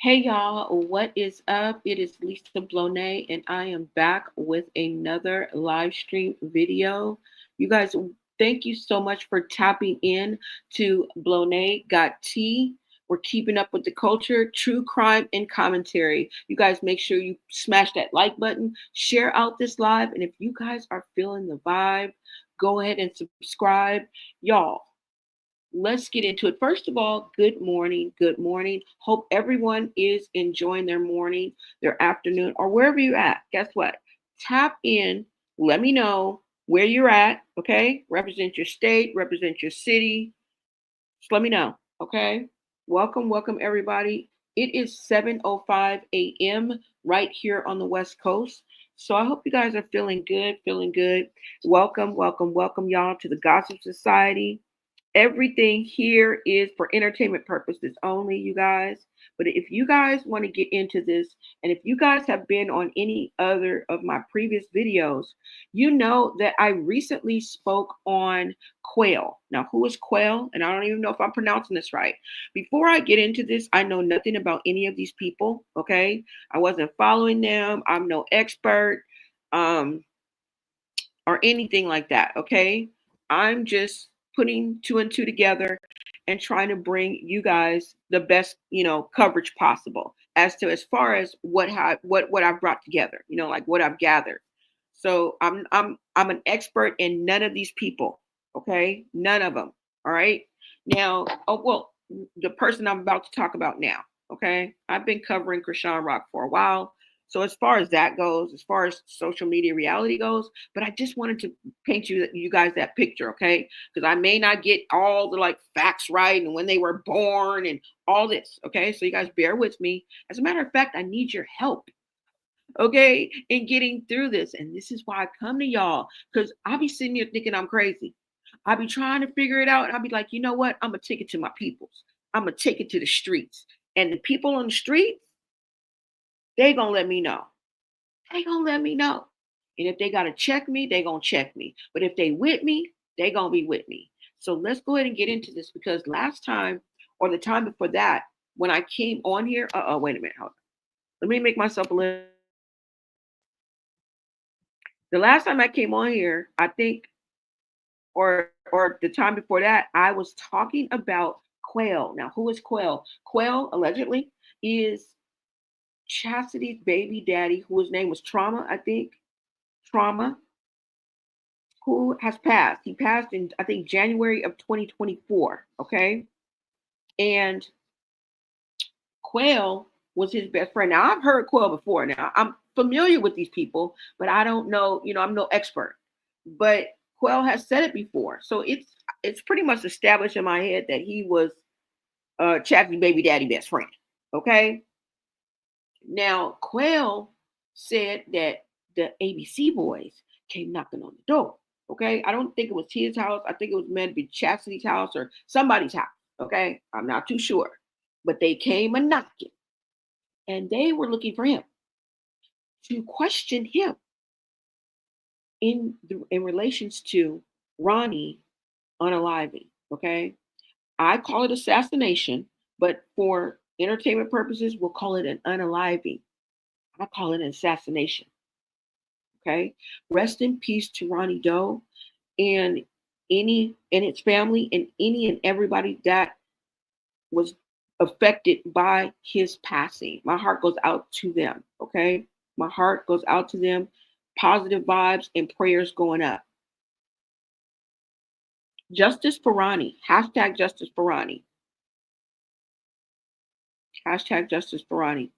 Hey y'all, what is up? It is Lisa Blonay, and I am back with another live stream video. You guys, thank you so much for tapping in to Blonay Got Tea. We're keeping up with the culture, true crime, and commentary. You guys make sure you smash that like button, share out this live, and if you guys are feeling the vibe, go ahead and subscribe. Y'all, let's get into it. First of all, good morning. Good morning. Hope everyone is enjoying their morning, their afternoon, or wherever you're at. Guess what? Tap in. Let me know where you're at. Okay. Represent your state, represent your city. Just let me know. Okay. Welcome, welcome, everybody. It is 7:05 a.m. right here on the West Coast. So I hope you guys are feeling good, feeling good. Welcome, welcome, welcome, y'all, to the Gossip Society. Everything here is for entertainment purposes only, you guys. But if you guys want to get into this, and if you guys have been on any other of my previous videos, you know that I recently spoke on Quail. Now, who is Quail? And I don't even know if I'm pronouncing this right. Before I get into this, I know nothing about any of these people. Okay. I wasn't following them. I'm no expert. Um, or anything like that. Okay. I'm just putting two and two together and trying to bring you guys the best, coverage possible as far as what I've brought together, like what I've gathered. So I'm an expert in none of these people. Okay. None of them. All right. Now, oh well, the person I'm about to talk about now. Okay. I've been covering Chrisean Rock for a while. So as far as that goes, as far as social media reality goes, but I just wanted to paint you guys that picture, okay? Because I may not get all the like facts right and when they were born and all this, okay? So you guys bear with me. As a matter of fact, I need your help, okay, in getting through this. And this is why I come to y'all, because I'll be sitting here thinking I'm crazy. I'll be trying to figure it out. And I'll be like, you know what? I'm gonna take it to my peoples. I'm gonna take it to the streets. And the people on the streets, they gonna let me know. They gonna let me know. And if they gotta check me, they gonna check me. But if they with me, they gonna be with me. So let's go ahead and get into this because last time or the time before that, when I came on here, wait a minute, hold on. Let me make myself a little. The last time I came on here, I think, or the time before that, I was talking about Quail. Now, who is Quail? Quail allegedly is Chassity's baby daddy, whose name was Trauma, I think. Trauma, who has passed. He passed in, I think, January of 2024. Okay. And Quail was his best friend. Now, I've heard Quail before. Now, I'm familiar with these people, but I don't know, I'm no expert. But Quail has said it before. So it's pretty much established in my head that he was Chad's baby daddy best friend. Okay. Now, Quail said that the ABC boys came knocking on the door. Okay. I don't think it was his house. I think it was meant to be Chassity's house or somebody's house. Okay. I'm not too sure. But they came a knocking and they were looking for him to question him in relations to Ronnie unaliving. Okay. I call it assassination, but for entertainment purposes, we'll call it an unaliving. I call it an assassination. Okay. Rest in peace to Ronnie Doe and any and its family and any and everybody that was affected by his passing. My heart goes out to them. Okay. My heart goes out to them. Positive vibes and prayers going up. Justice for Ronnie. Hashtag justice for Ronnie. Hashtag justice for Ronnie.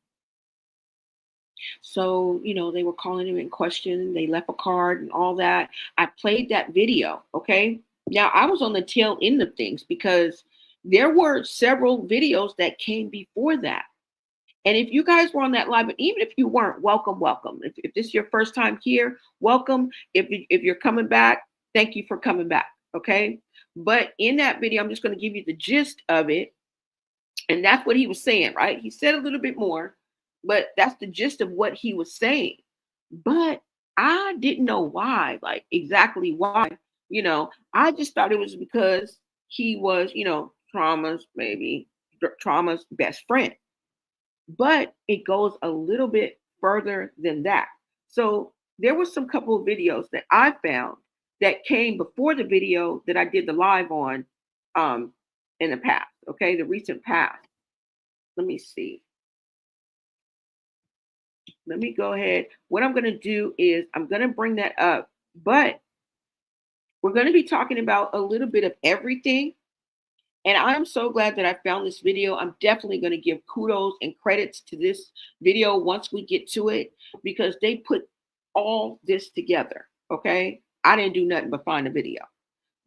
So, they were calling him in question. They left a card and all that. I played that video. Okay. Now, I was on the tail end of things because there were several videos that came before that. And if you guys were on that live, and even if you weren't, welcome, welcome. If this is your first time here, welcome. If you're coming back, thank you for coming back. Okay. But in that video, I'm just going to give you the gist of it. And that's what he was saying, right? He said a little bit more, but that's the gist of what he was saying. But I didn't know why, like exactly why. I just thought it was because he was, Trauma's best friend. but it goes a little bit further than that. So there was some couple of videos that I found that came before the video that I did the live on um, in the past, okay, the recent past. Let me see. Let me go ahead. What I'm going to do is I'm going to bring that up, but we're going to be talking about a little bit of everything. And I'm so glad that I found this video. I'm definitely going to give kudos and credits to this video once we get to it, because they put all this together. Okay. I didn't do nothing but find a video,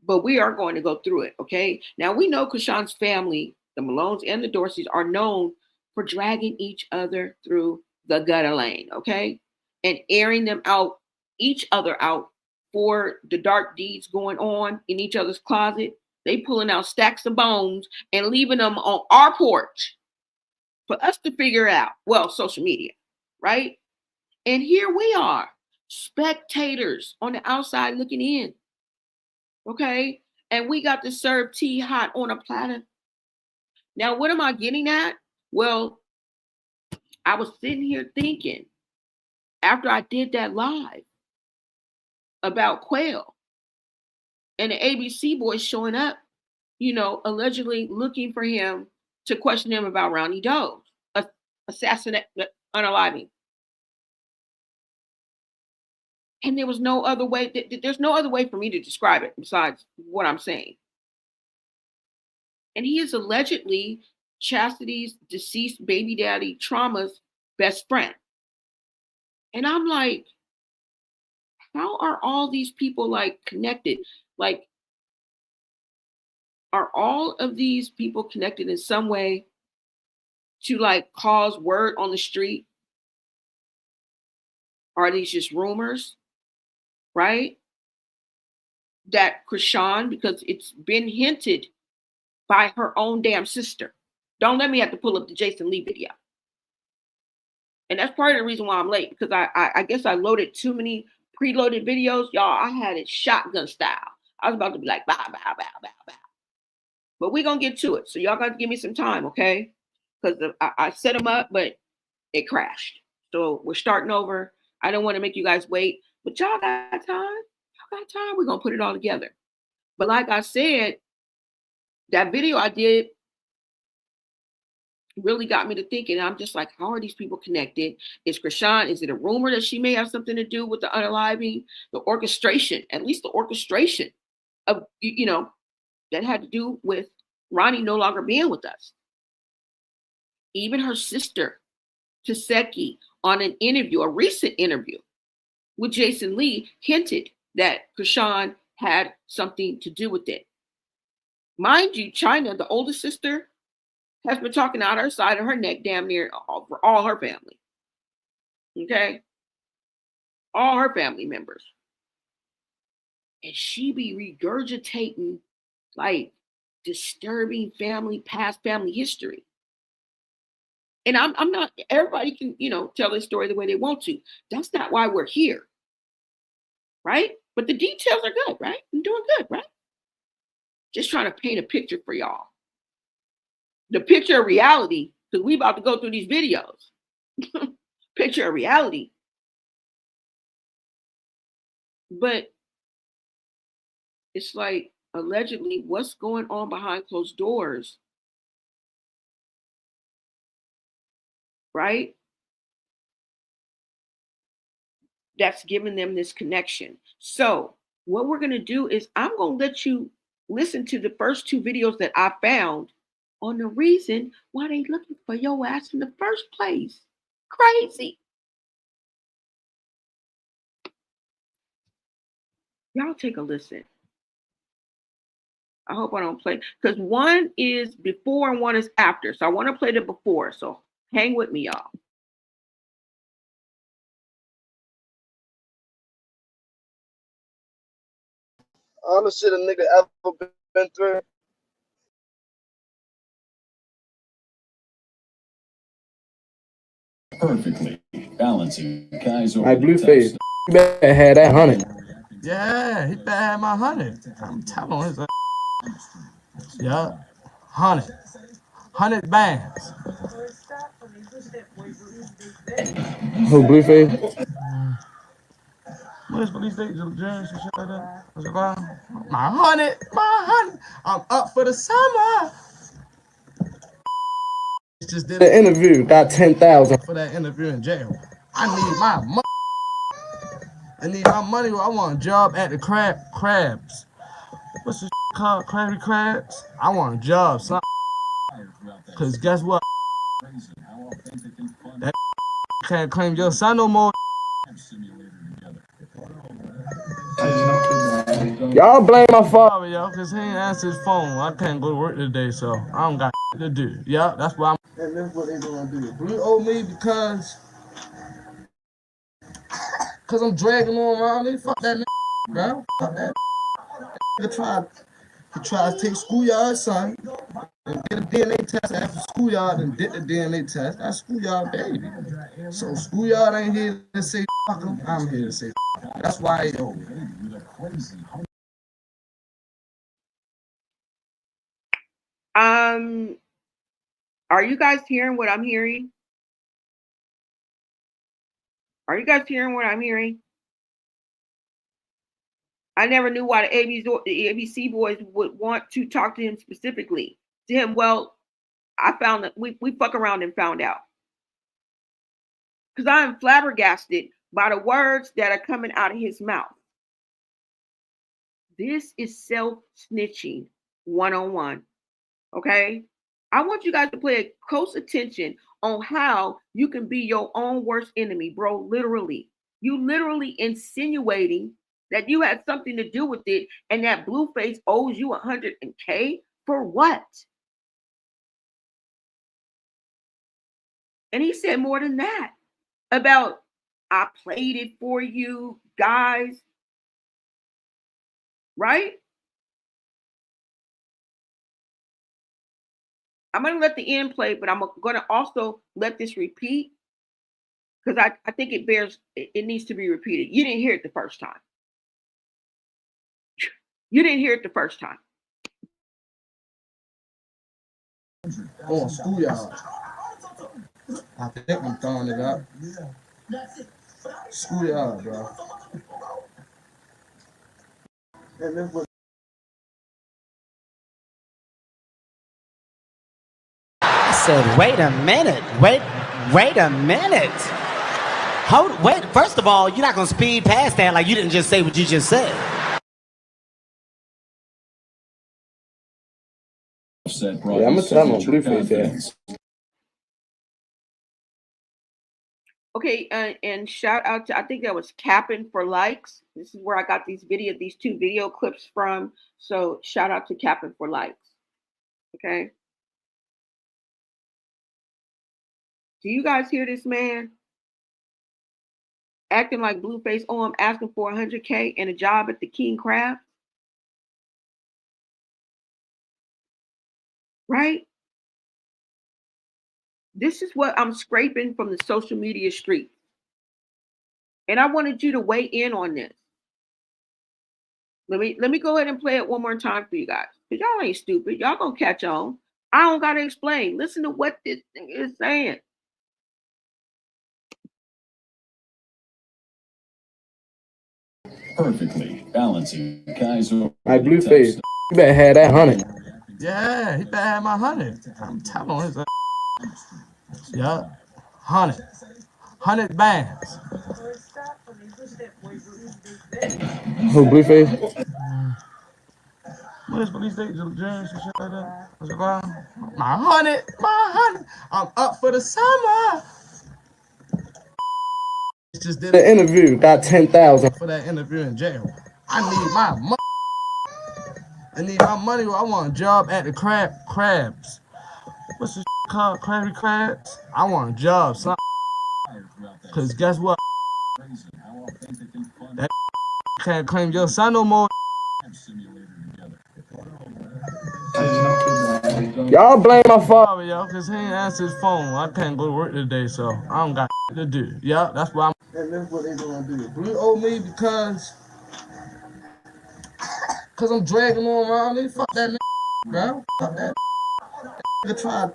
but we are going to go through it. Okay. Now we know Chrisean's family, the Malones and the Dorseys, are known for dragging each other through the gutter lane. Okay. And airing them out, each other out for the dark deeds going on in each other's closet. They pulling out stacks of bones and leaving them on our porch for us to figure out. Well, social media, right? And here we are, spectators on the outside looking in. Okay. And we got to serve tea hot on a platter. Now, what am I getting at? Well, I was sitting here thinking after I did that live about Quail and the ABC boys showing up, allegedly looking for him to question him about Ronnie Doe's assassinate, unaliving. And there was no other way. There's no other way for me to describe it besides what I'm saying. And he is allegedly Chassity's deceased baby daddy Trauma's best friend. And I'm like, how are all these people like connected? Like, are all of these people connected in some way to like cause word on the street? Are these just rumors? Right? That Chrisean, because it's been hinted by her own damn sister. Don't let me have to pull up the Jason Lee video. And that's part of the reason why I'm late, because I guess I loaded too many preloaded videos. Y'all, I had it shotgun style. I was about to be like, bow, bow, bow, bow, bow. But we're going to get to it. So y'all got to give me some time, okay? Because I set them up, but it crashed. So we're starting over. I don't want to make you guys wait, but y'all got time. Y'all got time. We're going to put it all together. But like I said, that video I did really got me to thinking. I'm just like, how are these people connected? Is Chrisean, is it a rumor that she may have something to do with the unaliving? The orchestration, at least the orchestration of, that had to do with Ronnie no longer being with us. Even her sister, Chassity, on an interview, a recent interview with Jason Lee, hinted that Chrisean had something to do with it. Mind you, China, the oldest sister, has been talking out her side of her neck damn near for all her family. Okay? All her family members. And she be regurgitating like disturbing past family history. And I'm not, everybody can, tell their story the way they want to. That's not why we're here. Right? But the details are good, right? I'm doing good, right? Just trying to paint a picture for y'all. The picture of reality, because we about to go through these videos. Picture of reality. But it's like, allegedly, what's going on behind closed doors? Right? That's giving them this connection. So what we're going to do is I'm going to let you listen to the first two videos that I found on the reason why they looking for your ass in the first place. Crazy. Y'all take a listen. I hope I don't play, because one is before and one is after. So I want to play the before. So hang with me, y'all. All the shit a nigga ever been through. Perfectly balancing guys over. Like Blueface, you better have that 100. Yeah, he better have my 100. I'm telling him. Yeah, 100 bands. Who, Blueface? What is these days? Judge and shit like that. What's it called? My honey. I'm up for the summer. Just did The interview got 10,000 for that interview in jail. I need my money. I need my money. I want a job at the crabs. What's this called? Krabby Crabs? I want a job, son. Cause guess what? That can't claim your son no more. Y'all blame my father. Yo, cause he ain't answer his phone. I can't go to work today, so I don't got to do. Yeah, that's why I'm. And that's what they gonna do. Blue owe me because I'm dragging on around. They fuck that nigga, bro. Fuck that nigga. He tried to take schoolyard, son, and get a DNA test after schoolyard and did the DNA test. That's schoolyard, baby. So schoolyard ain't here to say fuck him. I'm here to say fuck him. That's why he owe me. Are you guys hearing what I'm hearing? Are you guys hearing what I'm hearing? I never knew why the ABC boys would want to talk to him specifically. To him, well, I found that we fuck around and found out. Because I am flabbergasted by the words that are coming out of his mouth. This is self-snitching 101. Okay? I want you guys to pay close attention on how you can be your own worst enemy, bro. Literally. You literally insinuating that you had something to do with it and that Blueface owes you $100K for what? And he said more than that about, I played it for you guys, right? I'm going to let the end play, but I'm going to also let this repeat because I think it needs to be repeated. You didn't hear it the first time. You didn't hear it the first time. On schoolyard. I think I'm throwing it up. Schoolyard, bro. And this was. I said, wait a minute. Wait a minute. Wait, first of all, you're not gonna speed past that like you didn't just say what you just said. Yeah, I'm gonna tell him Blueface. Okay, and shout out to, I think that was Capping for Likes. This is where I got these two video clips from. So shout out to Capping for Likes. Okay. Do you guys hear this man acting like Blueface? Oh, I'm asking for $100K and a job at the King Crab. Right? This is what I'm scraping from the social media street. And I wanted you to weigh in on this. Let me go ahead and play it one more time for you guys. Because y'all ain't stupid. Y'all gonna catch on. I don't gotta explain. Listen to what this thing is saying. Perfectly balancing guys. My Blueface, you better have that 100. Yeah, he better have my 100. I'm telling his ass. Yeah, 100 bands. Who, Blueface? What is these days? Judge and shit like that. What's it called? My honey. I'm up for the summer. Just did The interview got 10,000 for that interview in jail. I need my money. I need my money. I want a job at the crabs. What's this called? Krabby Crabs? I want a job, son. Cause guess what? That can't claim your son no more. Y'all blame my father. Yo, cause he ain't answer his phone. I can't go to work today, so I don't got to do. Yeah, that's why I'm. And that's what they gonna do. Blue owe me because I'm dragging on around. They fuck that nigga, bro. Fuck that nigga.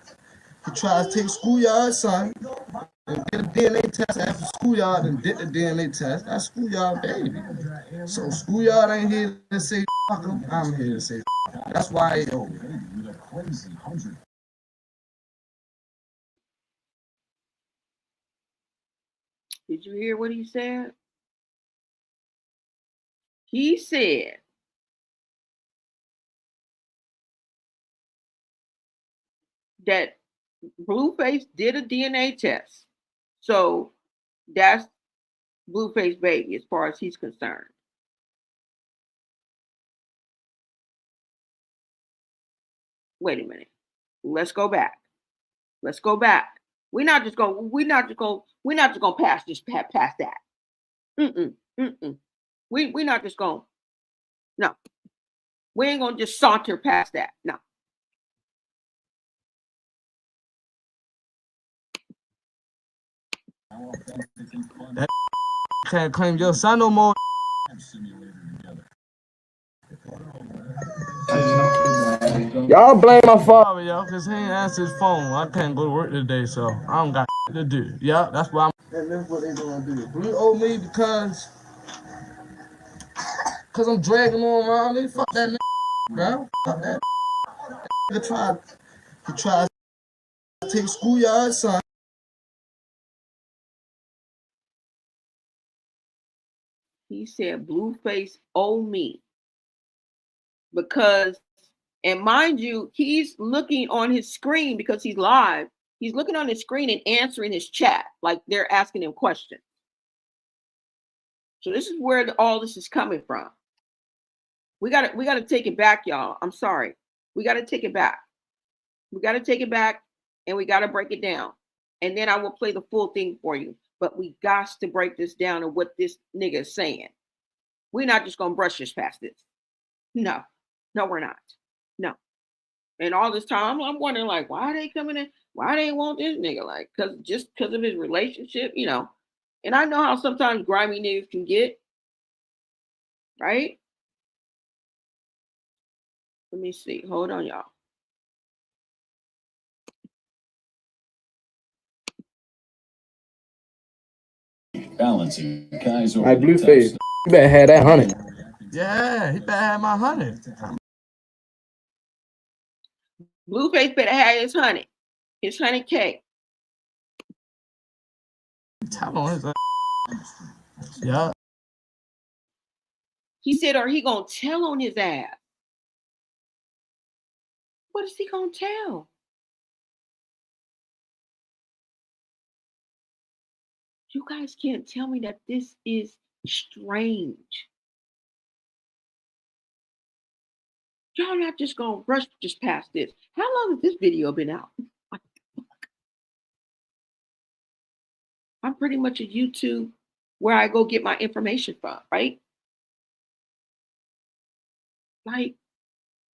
He tried to take schoolyard, son, and did a DNA test after schoolyard and did the DNA test. That's schoolyard baby. So schoolyard ain't here to say fuck him. I'm here to say fuck him. That's why I owe. Did you hear what he said? He said that Blueface did a DNA test. So that's Blueface baby as far as he's concerned. Wait a minute. Let's go back. Let's go back. We're not just gonna pass that. We're not just gonna, no. We ain't gonna just saunter past that. No. That can't claim your son no more. Y'all blame my father. Yo, cause he ain't answer his phone. I can't go to work today, so I don't got to do. Yeah, that's why and that's what they gonna do. Blue owe me because I'm dragging on around. They fuck that bro. Fuck that. He tried to take schoolyard son. He said Blueface owe me because, and mind you, he's looking on his screen because he's live. He's looking on his screen and answering his chat like they're asking him questions. So this is where all this is coming from. We got to take it back, y'all. I'm sorry. We got to take it back. We got to take it back and we got to break it down. And then I will play the full thing for you. But we got to break this down and what this nigga is saying. We're not just going to brush this past this. No, we're not. No. And all this time, I'm wondering, like, why are they coming in? Why they want this nigga? Like, just because of his relationship, you know. And I know how sometimes grimy niggas can get. Right? Let me see. Hold on, y'all. Balancing guys over Like Blueface, you better have that 100. Yeah, he better have my 100. Blueface better have his 100. His 100K. Tell on his yeah. He said, or he gonna tell on his ass. What is he gonna tell? You guys can't tell me that this is strange. Y'all not just gonna rush just past this. How long has this video been out? I'm pretty much a YouTube where I go get my information from, right? Like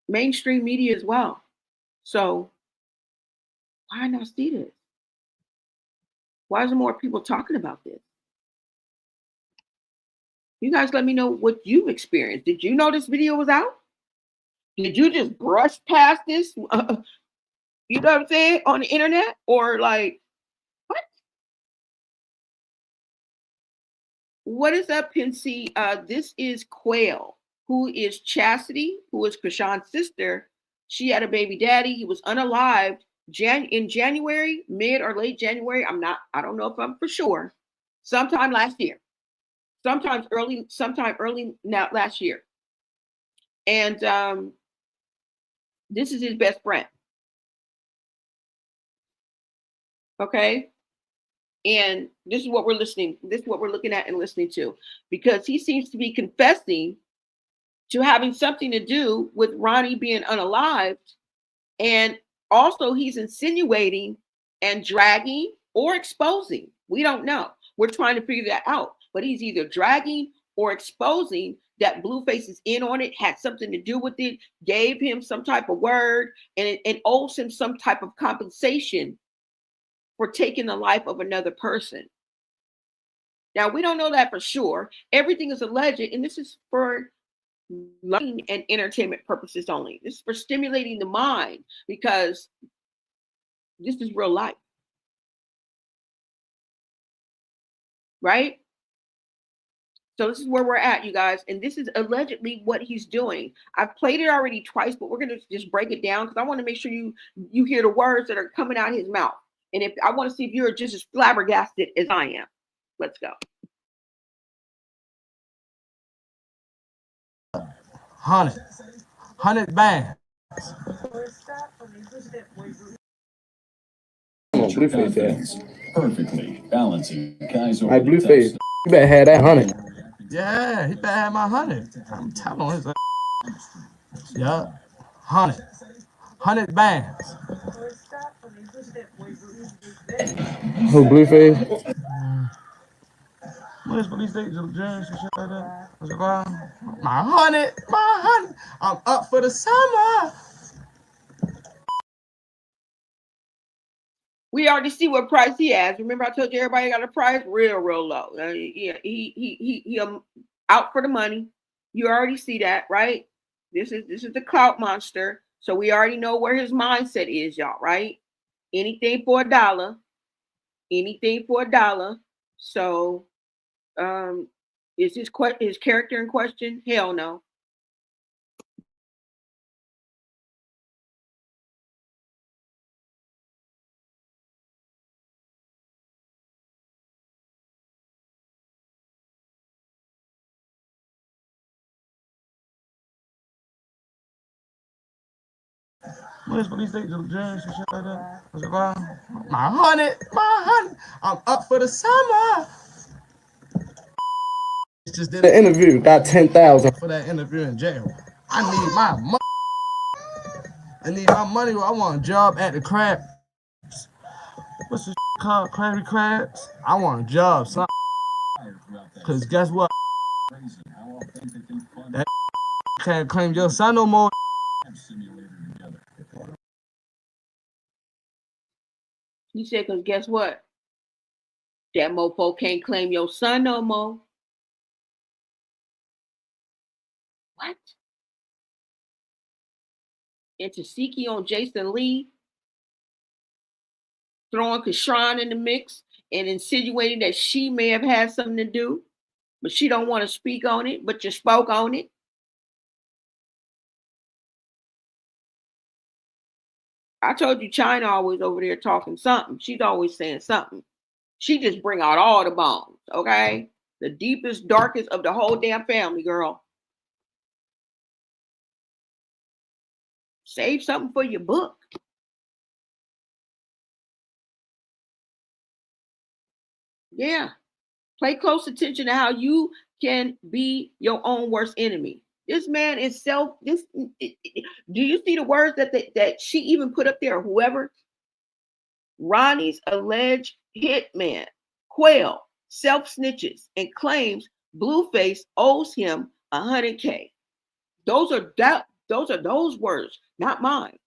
mainstream media as well. So why not see this? Why is there more people talking about this? You guys let me know what you've experienced. Did you know this video was out? Did you just brush past this? You know what I'm saying? On the internet? Or like, what? What is up, Pinsy? This is Quail, who is Chassity, who is Chrisean's sister. She had a baby daddy. He was unalived in January, mid or late January. I don't know if I'm for sure. Sometime last year. Sometime early now last year. And this is his best friend. Okay. And this is what we're listening. This is what we're looking at and listening to, because he seems to be confessing to having something to do with Ronnie being unalived. And also he's insinuating and dragging or exposing. We don't know. We're trying to figure that out. But he's either dragging or exposing that Blueface is in on it, had something to do with it, gave him some type of word, and owes him some type of compensation for taking the life of another person. Now, we don't know that for sure. Everything is alleged, and this is for learning and entertainment purposes only. This is for stimulating the mind, because this is real life. right? So this is where we're at, you guys, and this is allegedly what he's doing. I've played it already twice, but we're gonna just break it down because I want to make sure you hear the words that are coming out of his mouth, and if I want to see if you're just as flabbergasted as I am. Let's go. 100 bands. Blueface, yeah. Perfectly balancing guys over Like the Blueface, top. you better have that 100. Yeah, he better have my 100. I'm telling his yeah, 100 bands. Who, Blueface? What is these days of jazz and shit like that? My 100. I'm up for the summer. We already see what price he has. Remember, I told you everybody got a price real low. Yeah, he out for the money. You already see that, right? This is the clout monster. So we already know where his mindset is, y'all, right? Anything for $1. Anything for $1. So, is his character in question? Hell no. What is these days of jazz and shit like that? My 100. I'm up for the summer. Just did The interview got 10,000. for that interview in jail. I need my money. I need my money. I want a job at the crab. What's this called? Krabby Crabs? I want a job, son. Cause guess what? That can't claim your son no more. He said, because guess what? That mofo can't claim your son no more. What? And Tasiki on Jason Lee, throwing Chrisean in the mix and insinuating that she may have had something to do, but she don't want to speak on it, but you spoke on it. I told you China always over there talking something. She's always saying something. She just bring out all the bones, okay? The deepest, darkest of the whole damn family, girl. Save something for your book. Yeah. Pay close attention to how you can be your own worst enemy. This man is do you see the words that she even put up there? Whoever, Ronnie's alleged hitman, Quail, self-snitches and claims Blueface owes him $100K. Those are those words, not mine.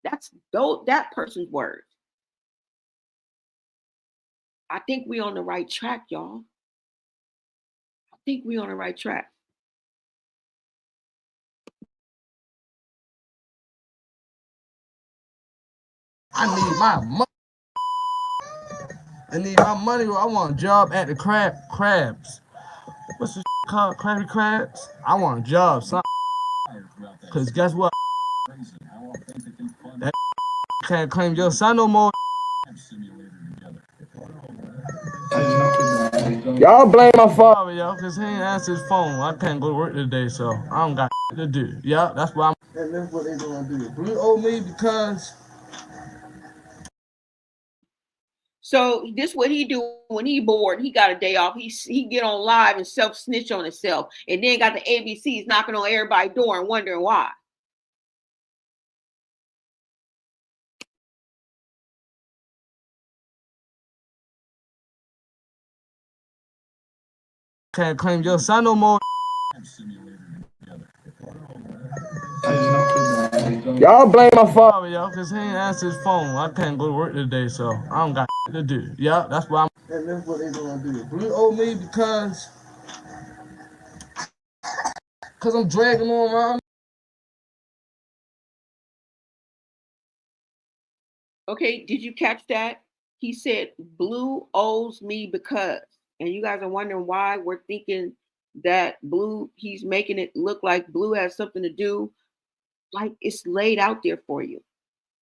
That's that person's words. I think we on the right track, y'all. I think we on the right track. I need my money. I need my money. I want a job at the crabs. What's this called? Krabby Crabs? I want a job, son. Cause guess what? That can't claim your son no more. Y'all blame my father. Yo, cause he ain't answer his phone. I can't go to work today, so I don't got to do. Yeah, that's why I'm. And that's what they gonna do. Blue owe me because. So this what he do when he bored. He got a day off. He get on live and self snitch on himself, and then got the ABCs knocking on everybody's door and wondering why. Can't claim your son no more. Y'all blame my father. Yo, cause he ain't answer his phone. I can't go to work today, so I don't got to do. Yeah, that's why I'm. And that's what they gonna do. Blue owe me because I'm dragging on around. Okay, did you catch that? He said Blue owes me because, And you guys are wondering why we're thinking that Blue, he's making it look like Blue has something to do. Like, it's laid out there for you.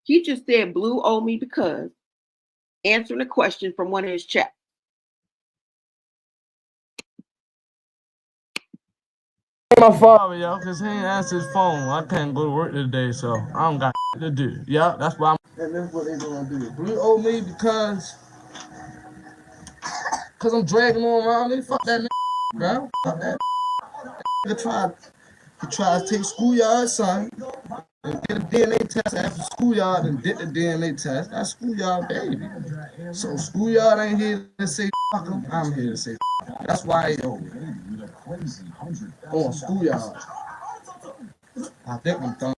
He just said Blue owed me because answering a question from one of his chats. My father, yo, because he ain't answered his phone. I can't go to work today, so I don't got to do. Yeah, that's why I'm. And that's what they gonna do. Blue owe me because I'm dragging on around. They fuck that bro. Fuck that. He tried to take schoolyard son and get a DNA test after schoolyard and did the DNA test. That's schoolyard baby. So schoolyard ain't here to say fuck him. I'm here to say fuck him. That's why he owe me. On schoolyard. I think I'm done.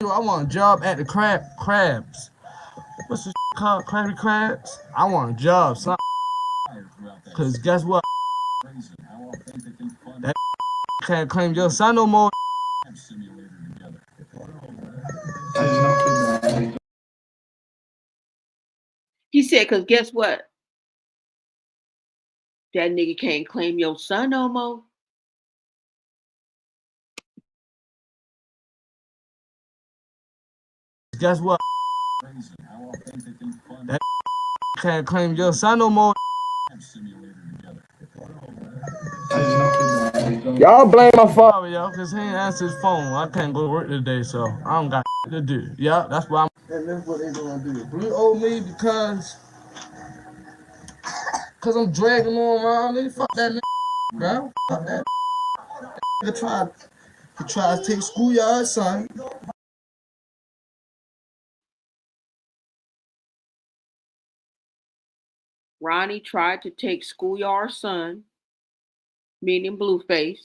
I want a job at the crabs. What's this called? Krabby Crabs? I want a job, son. Cause guess what? That can't claim your son no more. He said, because guess what? That nigga can't claim your son no more. Guess what? That can't claim your son no more. Y'all blame my father, yo, because he ain't answered his phone. I can't go to work today, so I don't got to do. Yeah, that's why I'm. And that's what they gonna do. Blue owe me because I'm dragging on around. They fuck that bro. Fuck that. He tried to take schoolyard son. Ronnie tried to take schoolyard son, meaning Blueface.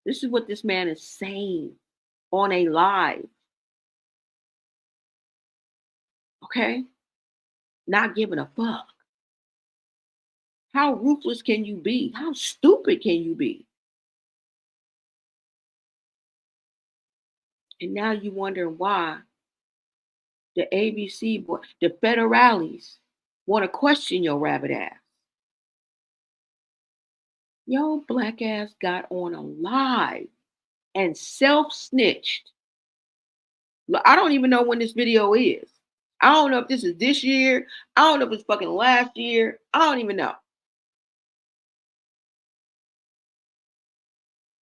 This is what this man is saying on a live. Okay? Not giving a fuck. How ruthless can you be? How stupid can you be? And now you wondering why the ABC, the federales want to question your rabbit ass. Your black ass got on a live and self-snitched. I don't even know when this video is. I don't know if this is this year. I don't know if it's fucking last year. I don't even know.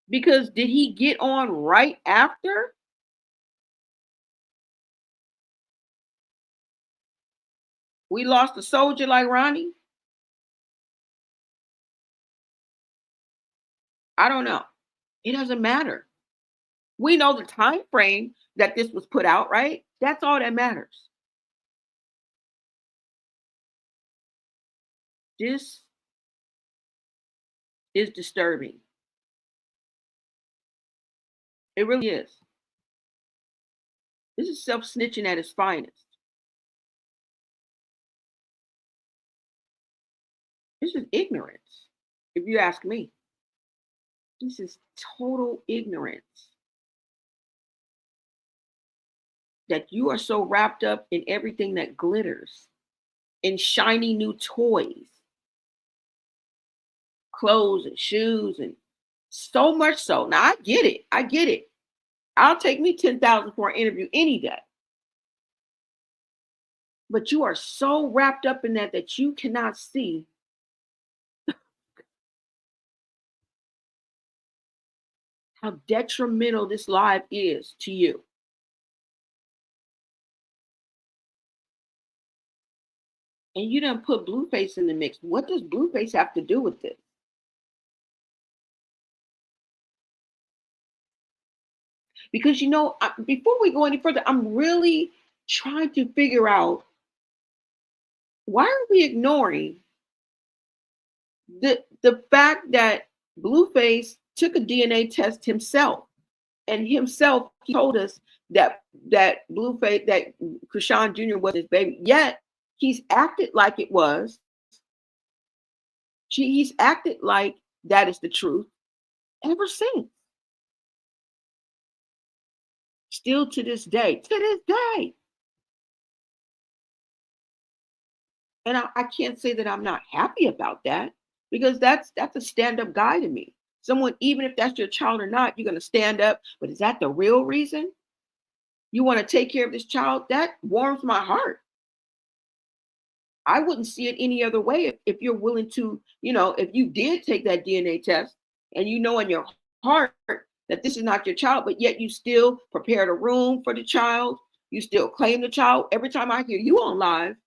Because did he get on right after? We lost a soldier like Ronnie? I don't know. It doesn't matter. We know the time frame that this was put out, right? That's all that matters. This is disturbing. It really is. This is self-snitching at its finest. This is ignorance, if you ask me. This is total ignorance. That you are so wrapped up in everything that glitters, in shiny new toys, clothes and shoes, and so much so. Now, I get it. I get it. I'll take me 10,000 for an interview any day. But you are so wrapped up in that you cannot see how detrimental this live is to you. And you done put Blueface in the mix. What does Blueface have to do with this? Because, you know, before we go any further, I'm really trying to figure out, why are we ignoring the fact that Blueface took a DNA test himself, and himself, he told us that Blueface, that Chrisean Jr. was his baby, yet he's acted like it was. He's acted like that is the truth. ever since. Still to this day. And I can't say that I'm not happy about that, because that's a stand-up guy to me. Someone, even if that's your child or not, you're going to stand up. But is that the real reason you want to take care of this child? That warms my heart. I wouldn't see it any other way if you're willing to, if you did take that DNA test and you know in your heart that this is not your child, but yet you still prepared a room for the child. You still claim the child. Every time I hear you on live,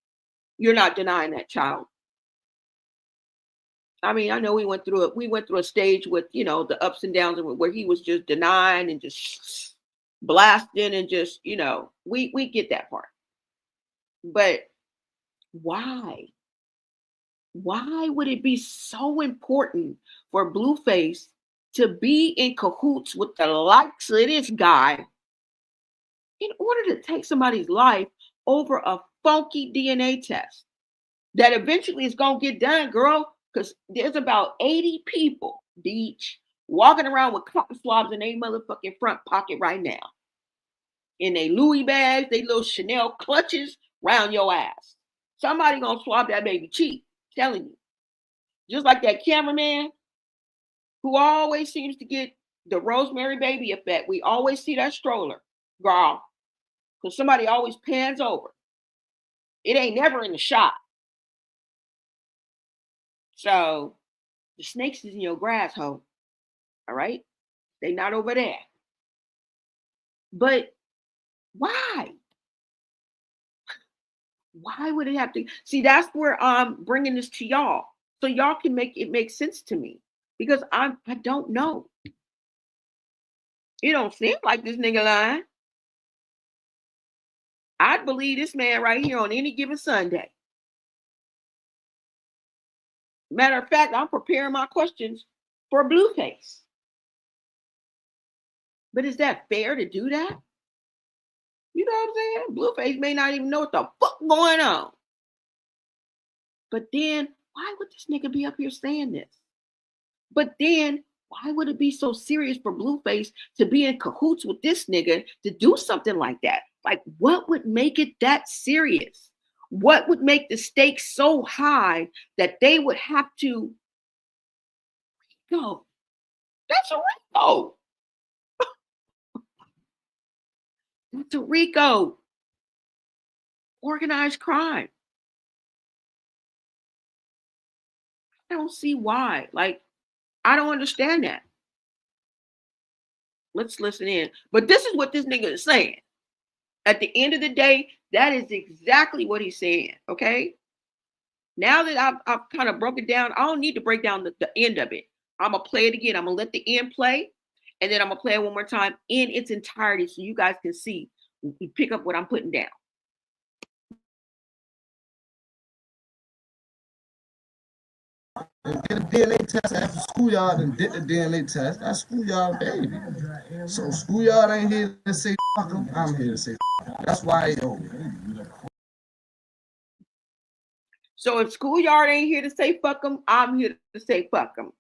you're not denying that child. I mean, I know we went through a stage with, the ups and downs where he was just denying and just blasting and just, we get that part. But why? Why would it be so important for Blueface to be in cahoots with the likes of this guy in order to take somebody's life over a funky DNA test that eventually is going to get done, girl? Because there's about 80 people, Deech, walking around with cotton swabs in their motherfucking front pocket right now. In their Louis bags, they little Chanel clutches around your ass. Somebody gonna swab that baby cheek, telling you. Just like that cameraman who always seems to get the Rosemary Baby effect. We always see that stroller, girl, because somebody always pans over. It ain't never in the shot. So the snakes is in your grass, hoe. All right? They not over there. But why? Why would it have to? See, that's where I'm bringing this to y'all, so y'all can make it make sense to me, because I don't know. It don't seem like this nigga lying. I'd believe this man right here on any given Sunday. Matter of fact, I'm preparing my questions for Blueface. But is that fair to do that? You know what I'm saying? Blueface may not even know what the fuck going on. But then, why would this nigga be up here saying this? But then, why would it be so serious for Blueface to be in cahoots with this nigga to do something like that? Like, what would make it that serious? What would make the stakes so high that they would have to go? That's a RICO. That's a RICO. Organized crime. I don't see why. Like, I don't understand that. Let's listen in. But this is what this nigga is saying. At the end of the day, that is exactly what he's saying. Okay. Now that I've kind of broke it down, I don't need to break down the end of it. I'm going to play it again. I'm going to let the end play. And then I'm going to play it one more time in its entirety so you guys can see, pick up what I'm putting down. And get a DNA test after schoolyard and did the DNA test. That's schoolyard, baby. So schoolyard ain't here to say fuck him. I'm here to say fuck him. That's why he over. So if schoolyard ain't here to say fuck him, I'm here to say fuck him.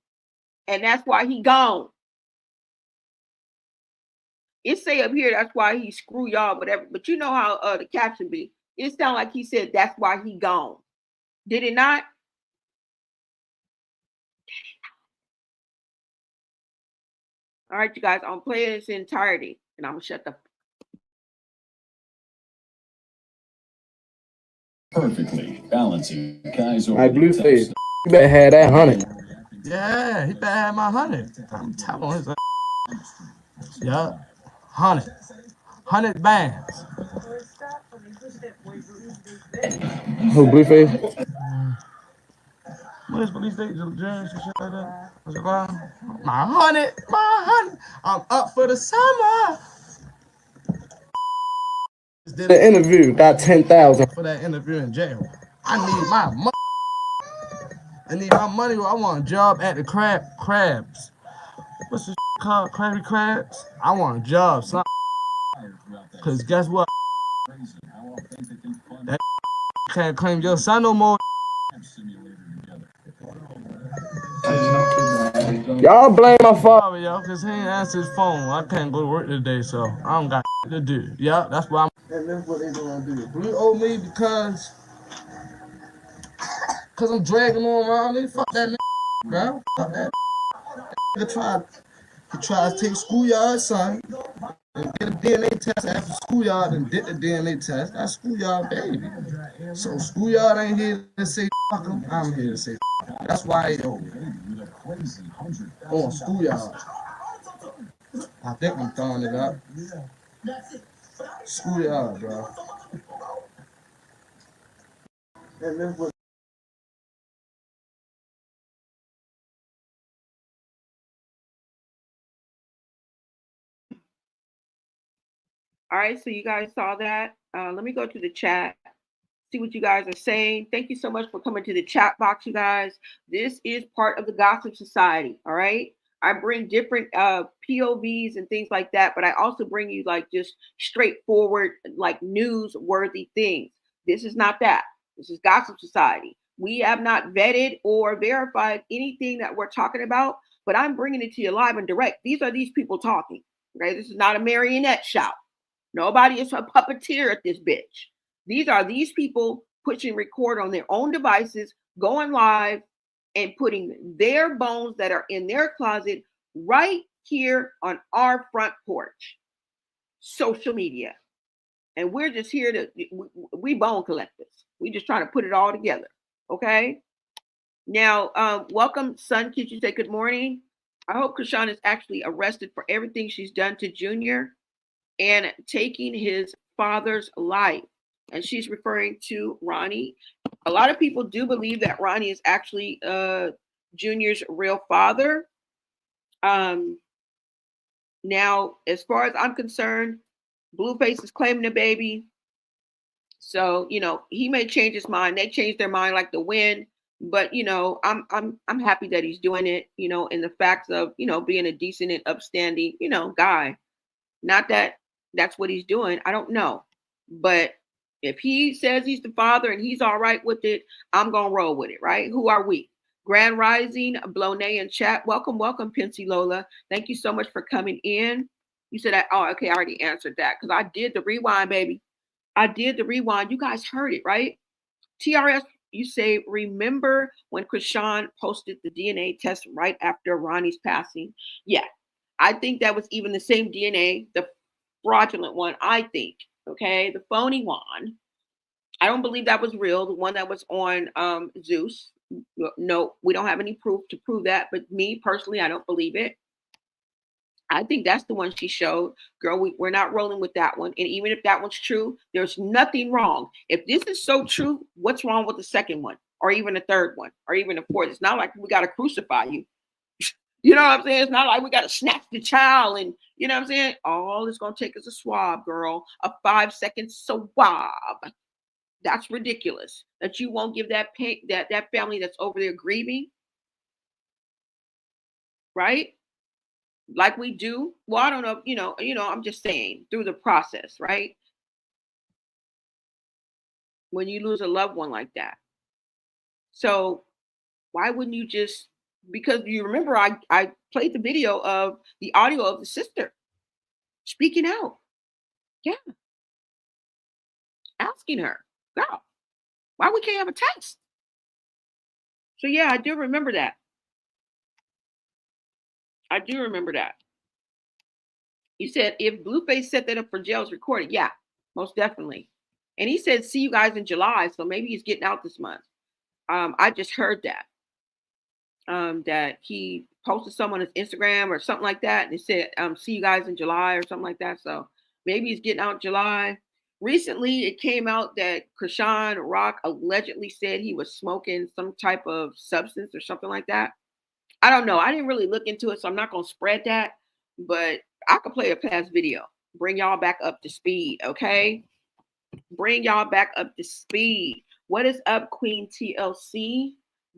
And that's why he gone. It say up here, that's why he screw y'all, whatever. But you know how the caption be. It sound like he said that's why he gone. Did it not? All right, you guys, I'm playing this entirety, and I'm gonna shut the. Perfectly balancing guys over Like the Blueface, tough you better have that 100. Yeah, he better have my 100. I'm telling his yeah, 100 bands. Who, Blueface? What is police state? Judge and shit like that? What's it called? My 100. I'm up for the summer. The interview got 10,000. For that interview in jail. I need my money. I need my money. I want a job at the crabs. What's this called? Krabby Crabs? I want a job, son. Cause guess what? That can't claim your son no more. Y'all blame my father. Sorry, y'all, because he ain't answer his phone. I can't go to work today, so I don't got to do. Yeah, that's why I'm. And that's what they gonna do. Blue owe me because I'm dragging on around. They fuck that bro. Fuck that. He tried to take schoolyard son and get a DNA test after schoolyard and did the DNA test. That's schoolyard baby. So schoolyard ain't here to say fuck him. I'm here to say fuck him. That's why he owe me. On schoolyard. I think I'm throwing it up. Schoolyard, bro. And this was All right, so you guys saw that. Let me go to the chat, see what you guys are saying. Thank you so much for coming to the chat box, you guys. This is part of the Gossip Society, all right? I bring different POVs and things like that, but I also bring you like just straightforward, like newsworthy things. This is not that. This is Gossip Society. We have not vetted or verified anything that we're talking about, but I'm bringing it to you live and direct. These are these people talking, okay? This is not a marionette shout. Nobody is a puppeteer at this bitch. These are these people pushing record on their own devices, going live, and putting their bones that are in their closet right here on our front porch. Social media. And we're just here to, we bone collectors. We just trying to put it all together. Okay? Now, welcome, Sun. Could you say good morning? I hope Chrisean is actually arrested for everything she's done to Junior and taking his father's life. And she's referring to Ronnie. A lot of people do believe that Ronnie is actually Junior's real father. Now, as far as I'm concerned, Blueface is claiming the baby. So, you know, he may change his mind. They change their mind like the wind. But, you know, I'm happy that he's doing it, you know, in the facts of, you know, being a decent and upstanding, you know, guy. Not that that's what he's doing. I don't know. But if he says he's the father and he's all right with it, I'm going to roll with it, right? Who are we? Grand Rising, Blonay and chat. Welcome, welcome, Pincy Lola. Thank you so much for coming in. You said that. Oh, okay. I already answered that because I did the rewind, baby. I did the rewind. You guys heard it, right? TRS, you say, remember when Chrisean posted the DNA test right after Ronnie's passing? Yeah. I think that was even the same DNA, the fraudulent one, I think. Okay. The phony one. I don't believe that was real. The one that was on Zeus. No, we don't have any proof to prove that. But me personally, I don't believe it. I think that's the one she showed. Girl, we're not rolling with that one. And even if that one's true, there's nothing wrong. If this is so true, what's wrong with the second one? Or even the third one? Or even the fourth? It's not like we got to crucify you. You know what I'm saying? It's not like we got to snatch the child and, you know what I'm saying? All it's going to take is a swab, girl. A 5-second swab. That's ridiculous. That you won't give that pain, that family that's over there grieving. Right? Like we do. Well, I don't know, I'm just saying through the process, right? When you lose a loved one like that. So why wouldn't you just, because you remember I played the video of the audio of the sister speaking out. Yeah. Asking her, girl, why we can't have a text? So yeah, I do remember that. I do remember that. He said if Blueface set that up for jail's recorded, yeah, most definitely. And he said, see you guys in July. So maybe he's getting out this month. I just heard that. That he posted some on his Instagram or something like that. And he said, see you guys in July or something like that. So maybe he's getting out in July. Recently, it came out that Chrisean and Wack allegedly said he was smoking some type of substance or something like that. I don't know. I didn't really look into it, so I'm not going to spread that. But I could play a past video. Bring y'all back up to speed, okay? Bring y'all back up to speed. What is up, Queen TLC?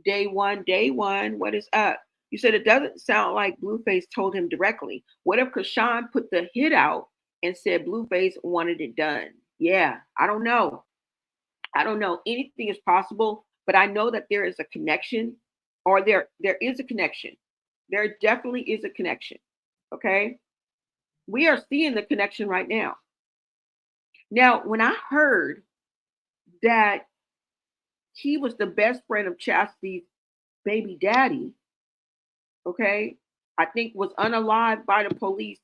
Day one. What is up? You said it doesn't sound like Blueface told him directly. What if Chrisean put the hit out and said Blueface wanted it done? Yeah, I don't know. I don't know. Anything is possible, but I know that there is a connection, or there is a connection There definitely is a connection. Okay. We are seeing the connection right now. Now, when I heard that he was the best friend of Chastity's baby daddy, okay, I think was unalived by the police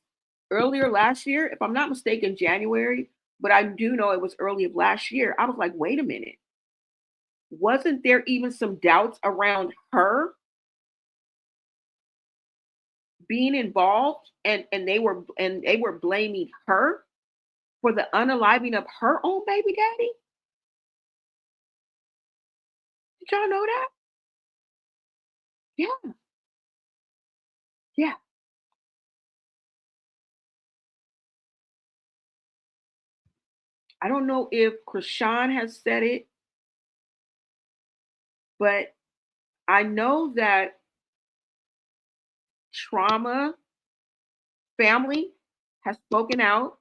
earlier last year, if I'm not mistaken, January, but I do know it was early of last year. I was like, wait a minute. Wasn't there even some doubts around her being involved and they were blaming her for the unaliving of her own baby daddy? Did y'all know that? Yeah. Yeah. I don't know if Chrisean has said it, but I know that trauma family has spoken out.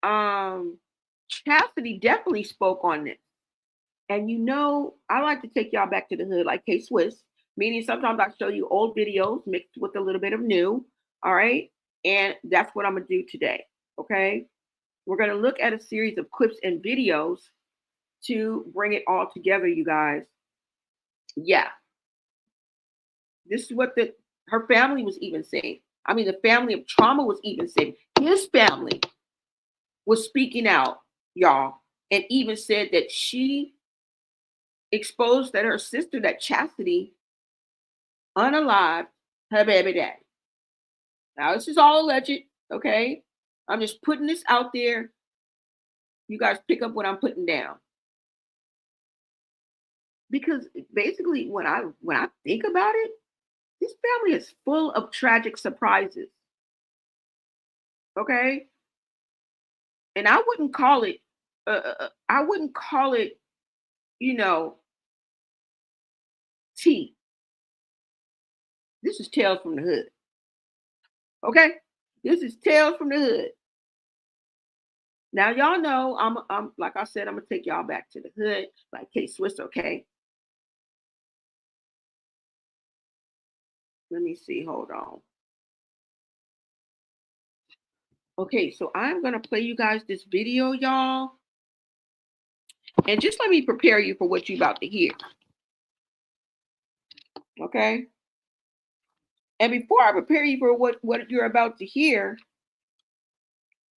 Chassity definitely spoke on this. And I like to take y'all back to the hood like K-Swiss, meaning sometimes I show you old videos mixed with a little bit of new. All right. And that's what I'm going to do today. Okay. We're going to look at a series of clips and videos to bring it all together, you guys. Yeah. This is what her family was even saying. I mean, the family of trauma was even saying. His family was speaking out, y'all, and even said that she exposed that her sister, that Chassity, unalived her baby daddy. Now, this is all alleged, okay? I'm just putting this out there. You guys pick up what I'm putting down. Because basically, when I think about it, this family is full of tragic surprises. Okay? And I wouldn't call it, tea. This is Tales from the Hood. Okay? This is Tales from the Hood. Now y'all know I'm like I said, I'm gonna take y'all back to the hood, like K-Swiss, okay? Let me see, hold on. Okay, so I'm gonna play you guys this video, y'all. And just let me prepare you for what you're about to hear. Okay? And before I prepare you for what you're about to hear,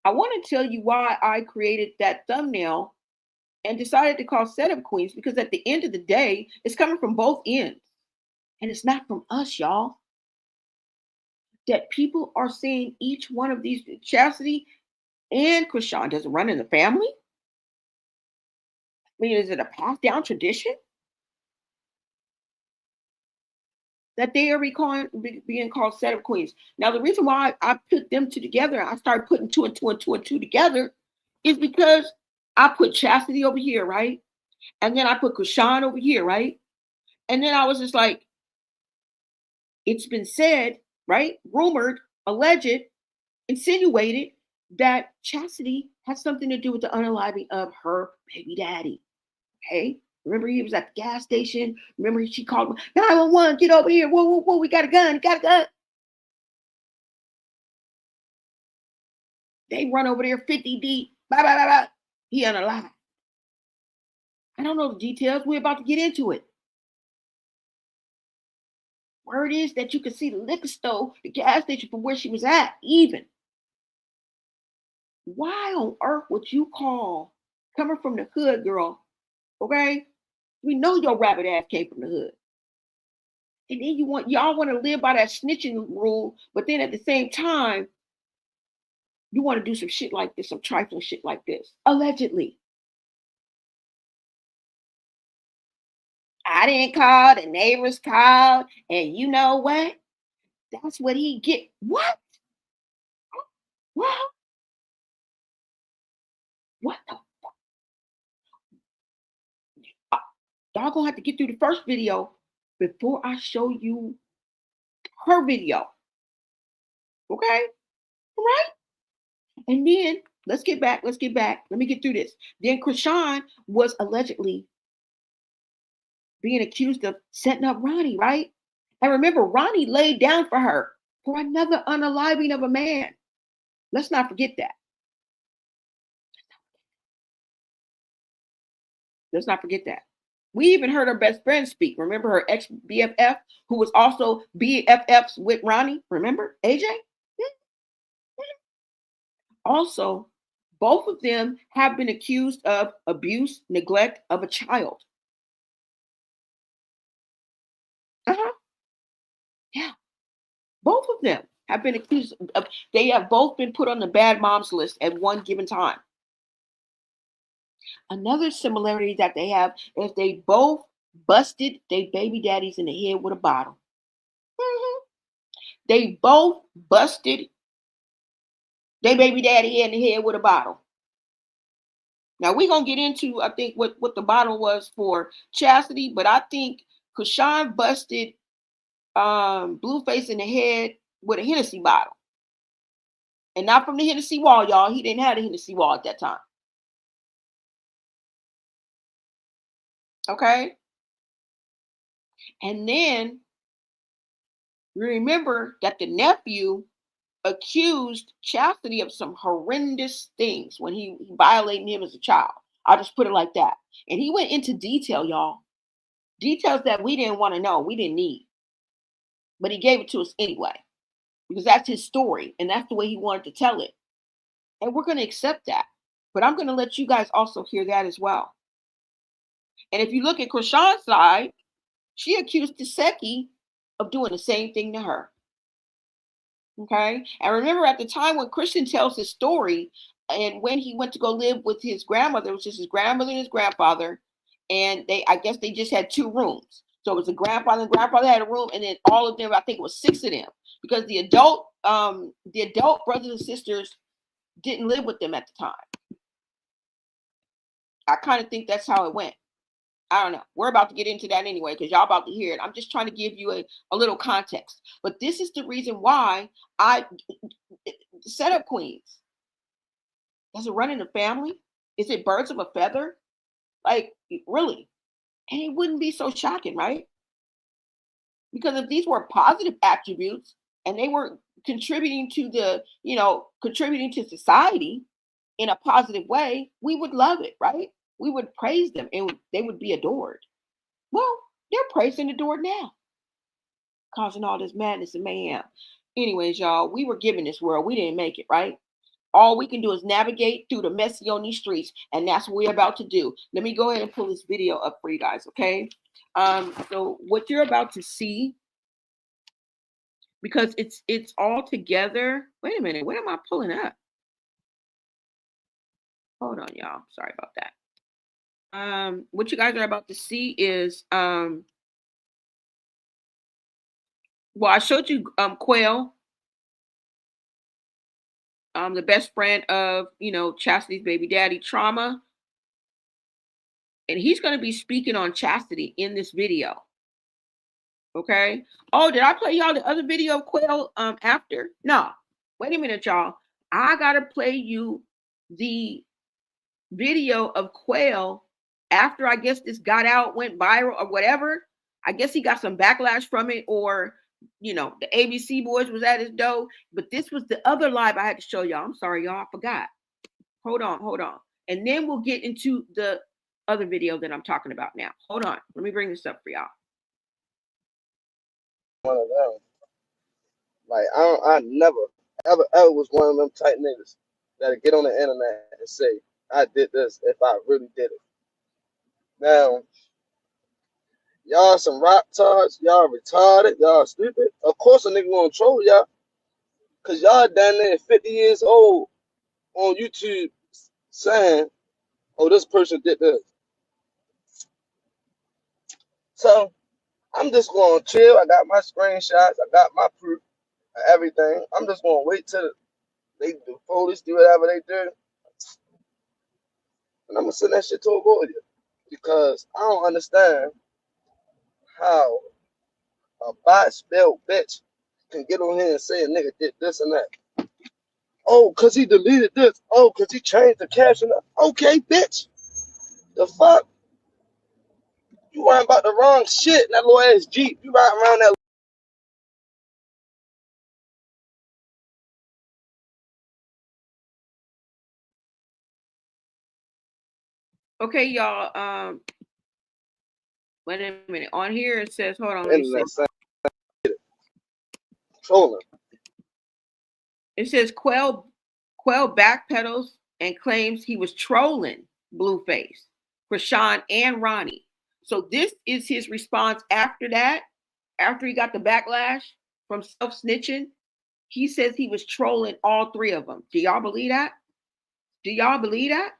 I want to tell you why I created that thumbnail and decided to call Setup Queens, because at the end of the day, it's coming from both ends. And it's not from us, y'all. That people are saying each one of these, Chassity and Chrisean, doesn't run in the family? I mean, is it a passed down tradition that they are being called Setup Queens? Now, the reason why I put them two together, I started putting two and two together, is because I put Chassity over here, right? And then I put Chrisean over here, right? And then I was just like, it's been said, right? Rumored, alleged, insinuated that Chassity has something to do with the unaliving of her baby daddy. Okay? Remember, he was at the gas station. Remember, she called 911, get over here. Whoa, whoa, whoa, we got a gun, got a gun. They run over there 50 deep. Blah, blah, blah, blah. He unalived. I don't know the details. We're about to get into it. Word is that you could see the liquor store, the gas station from where she was at, even. Why on earth would you call coming from the hood, girl? Okay? We know your rabbit ass came from the hood. And then y'all want to live by that snitching rule, but then at the same time, you want to do some shit like this, some trifling shit like this. Allegedly. I didn't call, the neighbors called, and you know what? That's what he get. What? What? What the fuck? Y'all gonna have to get through the first video before I show you her video. Okay? All right? And then let's get back. Let me get through this. Then Chrisean was allegedly being accused of setting up Ronnie, right? And remember, Ronnie laid down for her for another unaliving of a man. Let's not forget that. Let's not forget that. We even heard her best friend speak. Remember her ex BFF, who was also BFFs with Ronnie? Remember AJ? Also, both of them have been accused of abuse, neglect of a child. Yeah. Both of them have been accused of, they have both been put on the bad moms list at one given time. Another similarity that they have is they both busted their baby daddies in the head with a bottle. They both busted their baby daddy in the head with a bottle. Now we're gonna get into, I think, what the bottle was for Chassity, but I think Chrisean busted Blueface in the head with a Hennessy bottle. And not from the Hennessy wall, y'all. He didn't have the Hennessy wall at that time. Okay? And then remember that the nephew accused Chassity of some horrendous things when he violated him as a child. I'll just put it like that. And he went into detail, y'all. Details that we didn't want to know, we didn't need. But he gave it to us anyway. Because that's his story. And that's the way he wanted to tell it. And we're going to accept that. But I'm going to let you guys also hear that as well. And if you look at Chrisean's side, she accused Chassity of doing the same thing to her. Okay? And remember at the time when Chrisean tells his story, and when he went to go live with his grandmother, it was just his grandmother and his grandfather, and I guess they just had 2 rooms. So it was the grandfather and grandfather had a room, and then all of them, I think it was 6 of them, because the adult brothers and sisters didn't live with them at the time. I kind of think that's how it went. I don't know. We're about to get into that anyway, because y'all about to hear it. I'm just trying to give you a little context. But this is the reason why set up queens. Does it run in the family? Is it birds of a feather? Like, really? And it wouldn't be so shocking, right? Because if these were positive attributes and they were contributing to society in a positive way, we would love it, right? We would praise them and they would be adored. Well, they're praised and adored now, causing all this madness and mayhem. Anyways, y'all, we were given this world. We didn't make it, right? All we can do is navigate through the messy on these streets, and that's what we're about to do. Let me go ahead and pull this video up for you guys, okay? So what you're about to see, because it's all together. Wait a minute, what am I pulling up? Hold on, y'all. Sorry about that. What you guys are about to see is well, I showed you Quail, the best friend of Chassity's baby daddy, Trauma, and he's going to be speaking on Chassity in this video. Okay. Oh, did I play y'all the other video of Quail after? No. Wait a minute, y'all. I gotta play you the video of Quail after I guess this got out, went viral or whatever. I guess he got some backlash from it, or the ABC boys was at his door. But this was the other live I had to show y'all. I'm sorry, y'all. I forgot. Hold on. And then we'll get into the other video that I'm talking about now. Hold on. Let me bring this up for y'all. One of them. Like I never ever was one of them type niggas that'll get on the internet and say I did this if I really did it. Now, y'all some rock tards, y'all retarded, y'all stupid. Of course a nigga gonna troll y'all. Cause y'all down there 50 years old on YouTube saying, oh, this person did this. So I'm just gonna chill. I got my screenshots, I got my proof of everything. I'm just gonna wait till they do police do whatever they do. And I'm gonna send that shit to a lawyer. Because I don't understand how a bot spelled bitch can get on here and say a nigga did this and that. Oh, cause he deleted this. Oh, cause he changed the caption. Okay, bitch. The fuck? You riding about the wrong shit in that little ass Jeep. You riding around that Okay, y'all. Wait a minute. On here it says, hold on, let me see. Internet saying trolling. It says Quail backpedals and claims he was trolling Blueface, Chrisean, and Ronnie. So this is his response after that, after he got the backlash from self-snitching. He says he was trolling all three of them. Do y'all believe that? Do y'all believe that?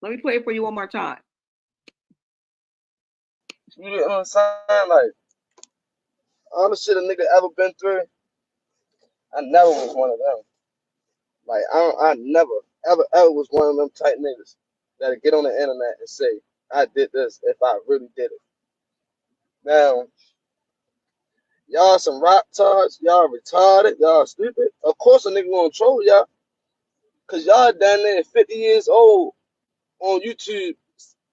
Let me play it for you one more time. You didn't understand, like, all the shit a nigga ever been through, I never was one of them. Like, I never, ever was one of them type niggas that'll get on the internet and say, I did this if I really did it. Now, y'all some rock tards, y'all retarded, y'all stupid. Of course a nigga gonna troll y'all. Cause y'all down there 50 years old on YouTube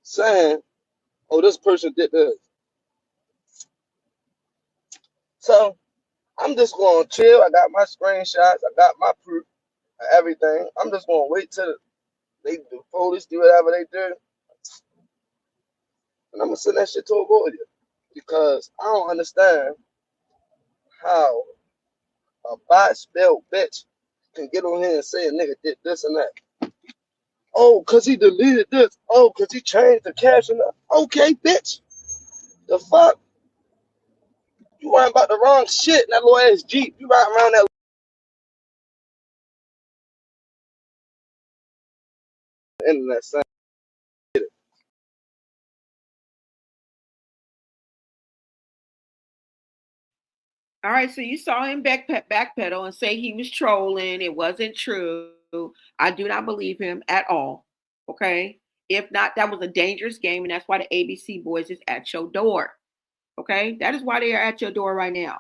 saying, oh, this person did this. So I'm just gonna chill. I got my screenshots, I got my proof, everything. I'm just gonna wait till the police do whatever they do. And I'm gonna send that shit to a lawyer. Because I don't understand how a bot spelled bitch can get on here and say a nigga did this and that. Oh, cause he deleted this. Oh, cause he changed the caption. Okay, bitch. The fuck? You riding about the wrong shit in that little ass Jeep. You riding around that internet saying All right, so you saw him backpedal and say he was trolling. It wasn't true. I do not believe him at all. Okay. If not, that was a dangerous game, and that's why the ABC boys is at your door. Okay. That is why they are at your door right now.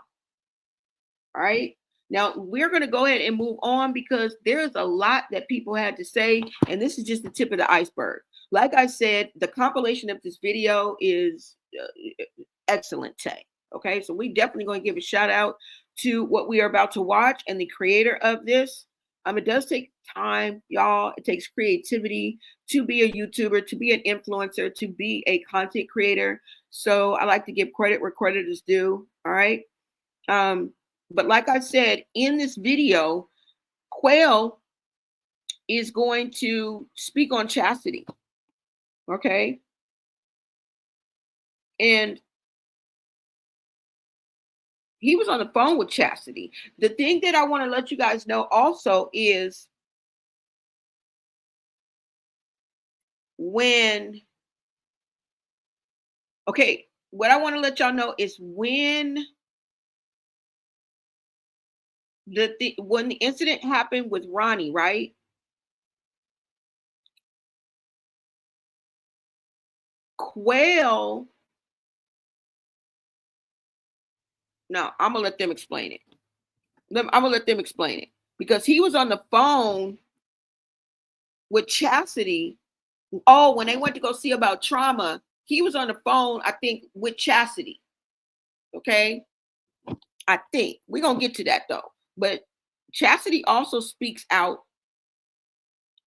All right. Now we're going to go ahead and move on because there's a lot that people had to say, and this is just the tip of the iceberg. Like I said, the compilation of this video is excellent, Tay. Okay, so we definitely going to give a shout out to what we are about to watch and the creator of this. It does take time, y'all. It takes creativity to be a YouTuber, to be an influencer, to be a content creator. So I like to give credit where credit is due. All right. But like I said, in this video, Quail is going to speak on Chassity. Okay. And he was on the phone with Chassity. The thing that I want to let you guys know also is what I want to let y'all know is when when the incident happened with Ronnie, right? Quail, no, I'm gonna let them explain it. I'm gonna let them explain it because he was on the phone with Chassity. Oh, when they went to go see about trauma, he was on the phone, I think, with Chassity. Okay. I think we're gonna get to that though. But Chassity also speaks out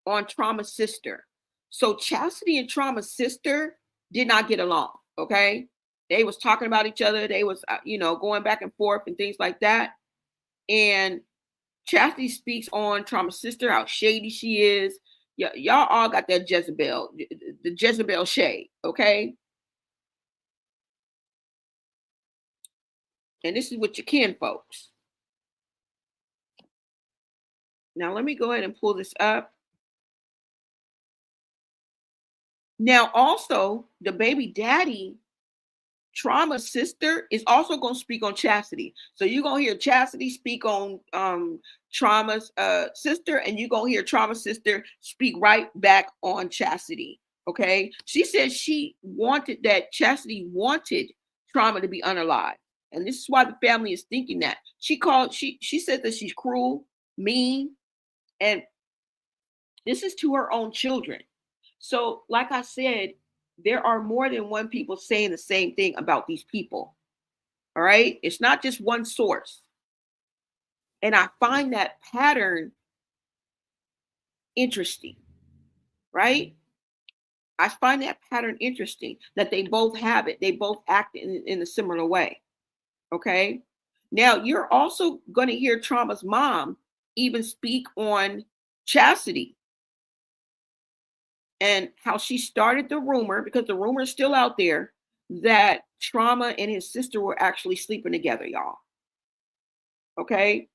on Trauma's sister. So Chassity and Trauma's sister did not get along. Okay. They was talking about each other. They was, going back and forth and things like that. And Chassity speaks on Trauma's sister, how shady she is. Y'all all got that Jezebel, the Jezebel shade. Okay. And this is with your kin folks. Now, let me go ahead and pull this up. Now, also, the baby daddy, Trauma's sister, is also going to speak on Chassity. So you're going to hear Chassity speak on Trauma's sister, and you're going to hear Trauma's sister speak right back on Chassity. Okay? She said Chassity wanted Trauma to be unalive. And this is why the family is thinking that. She said that she's cruel, mean, and this is to her own children. So, like I said, there are more than one people saying the same thing about these people. All right. It's not just one source. And I find that pattern interesting. Right. I find that pattern interesting that they both have it. They both act in a similar way. Okay. Now you're also going to hear Trauma's mom even speak on Chassity and how she started the rumor, because the rumor is still out there, that Trauma and his sister were actually sleeping together, y'all. Okay.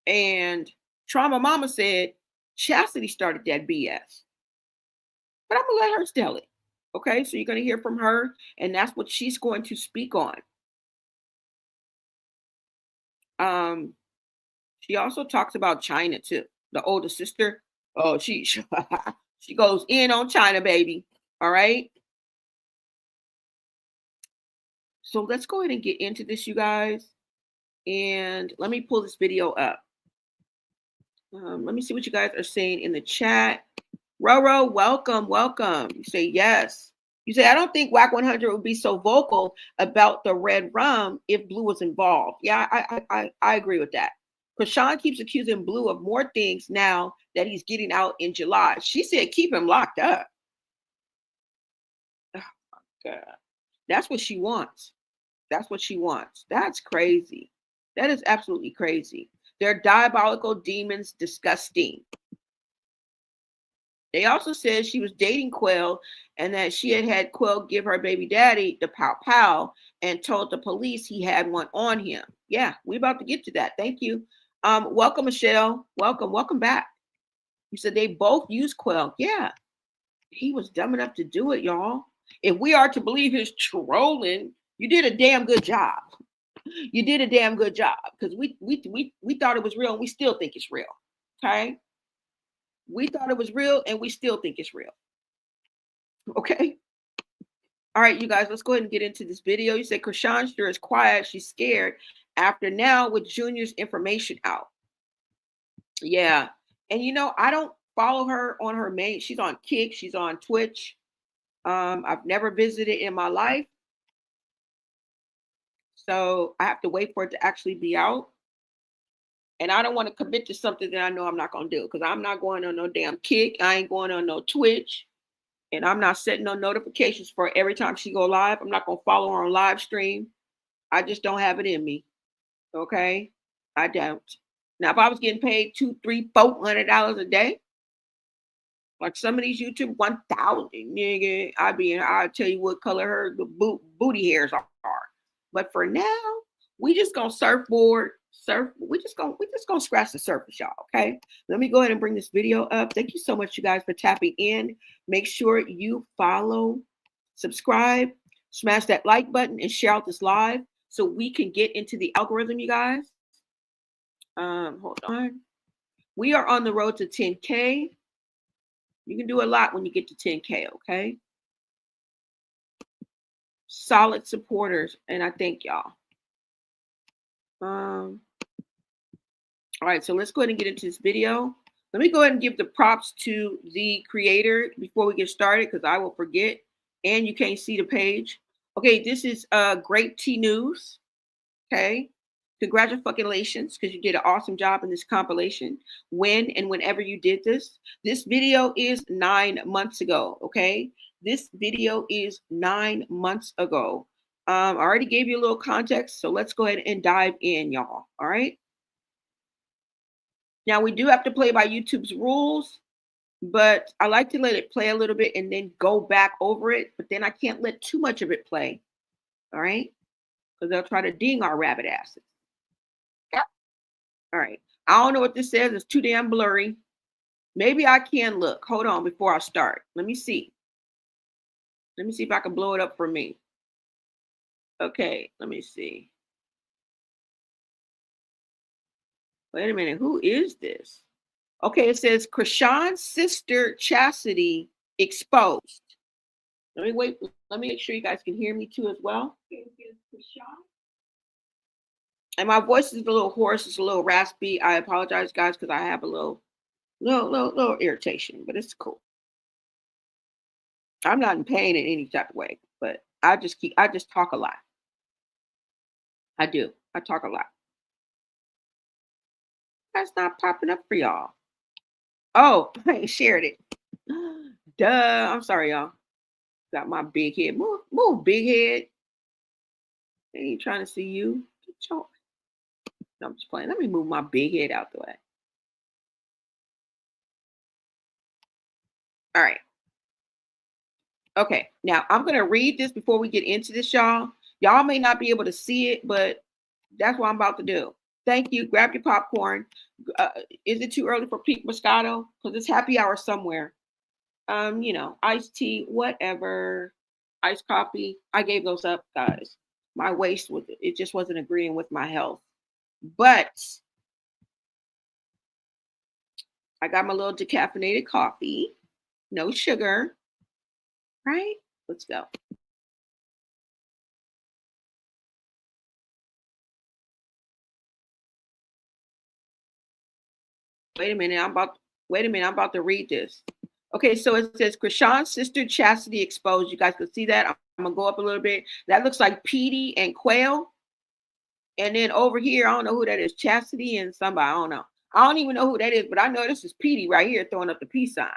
And Trauma mama said Chassity started that BS. But I'm gonna let her tell it. Okay, so you're gonna hear from her, and that's what she's going to speak on. She also talks about China too. The older sister. Oh, she she goes in on China, baby. All right. So let's go ahead and get into this, you guys. And let me pull this video up. Let me see what you guys are saying in the chat. Roro, welcome, welcome. You say yes. You say, I don't think Wack 100 would be so vocal about the red rum if Blue was involved. Yeah, I agree with that. Chrisean keeps accusing Blue of more things now that he's getting out in July. She said, keep him locked up. Oh my God. That's what she wants. That's what she wants. That's crazy. That is absolutely crazy. They're diabolical demons, disgusting. They also said she was dating Quail and that she had Quail give her baby daddy the pow pow and told the police he had one on him. Yeah, we about to get to that. Thank you. Welcome, Michelle. Welcome back. You said they both used Quail. Yeah, he was dumb enough to do it, y'all. If we are to believe his trolling, you did a damn good job. You did a damn good job, because we thought it was real and we still think it's real. Okay. We thought it was real and we still think it's real. Okay. All right, you guys, let's go ahead and get into this video. You said Chrisean sure is quiet. She's scared after now with Junior's information out. Yeah. And you know, I don't follow her on her main. She's on Kick. She's on Twitch. I've never visited in my life. So I have to wait for it to actually be out. And I don't want to commit to something that I know I'm not going to do, because I'm not going on no damn Kick. I ain't going on no Twitch. And I'm not setting no notifications for every time she go live. I'm not going to follow her on live stream. I just don't have it in me. Okay? I don't. Now, if I was getting paid $200, $300, $400 a day, like some of these YouTube, 1,000, nigga, I'll tell you what color her booty hairs are. But for now, we just gonna surfboard, we just gonna scratch the surface, y'all. Okay. Let me go ahead and bring this video up. Thank you so much, you guys, for tapping in. Make sure you follow, subscribe, smash that like button, and share out this live so we can get into the algorithm, you guys. Hold on. We are on the road to 10K. You can do a lot when you get to 10K, okay? Solid supporters, and I thank y'all. All right, so let's go ahead and get into this video. Let me go ahead and give the props to the creator before we get started, because I will forget, and you can't see the page. Okay, this is Great T News. Okay, congratulations, because you did an awesome job in this compilation. When and whenever you did this. This video is 9 months ago. Okay, this video is 9 months ago. I already gave you a little context, so let's go ahead and dive in, y'all. All right. Now, we do have to play by YouTube's rules, but I like to let it play a little bit and then go back over it. But then I can't let too much of it play. All right. Because they'll try to ding our rabbit asses. Yeah. All right. I don't know what this says. It's too damn blurry. Maybe I can look. Hold on before I start. Let me see. Let me see if I can blow it up for me. Okay. Let me see. Wait a minute. Who is this? Okay. It says Chrisean's sister Chassity exposed. Let me wait. Let me make sure you guys can hear me too as well. And my voice is a little hoarse. It's a little raspy. I apologize, guys, because I have a little irritation, but it's cool. I'm not in pain in any type of way, but I just talk a lot. I do. I talk a lot. That's not popping up for y'all. Oh, I shared it. Duh. I'm sorry, y'all. Got my big head. Move, big head. They ain't trying to see you. Get your... No, I'm just playing. Let me move my big head out the way. All right. Okay. Now I'm gonna read this before we get into this, y'all. Y'all may not be able to see it, but that's what I'm about to do. Thank you. Grab your popcorn. Is it too early for peak Moscato? Because it's happy hour somewhere. Iced tea, whatever. Iced coffee. I gave those up, guys. My waist with it just wasn't agreeing with my health. But I got my little decaffeinated coffee, no sugar, right? Let's go. Wait a minute, I'm about to read this. Okay, so it says Chrisean's sister Chassity exposed. You guys can see that. I'm gonna go up a little bit. That looks like Petey and Quail. And then over here, I don't know who that is. Chassity and somebody, I don't know. I don't even know who that is, but I know this is Petey right here throwing up the peace sign.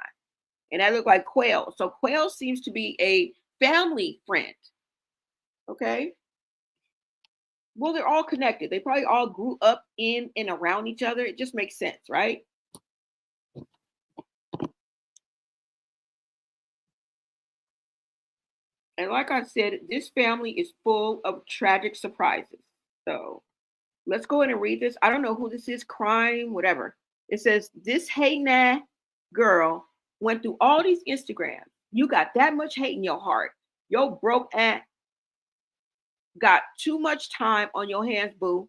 And that looked like Quail. So Quail seems to be a family friend. Okay. Well, they're all connected. They probably all grew up in and around each other. It just makes sense, right? And like I said, this family is full of tragic surprises. So let's go ahead and read this. I don't know who this is, crime, whatever. It says, this hey nah girl went through all these Instagrams. You got that much hate in your heart. Yo broke ass got too much time on your hands, boo.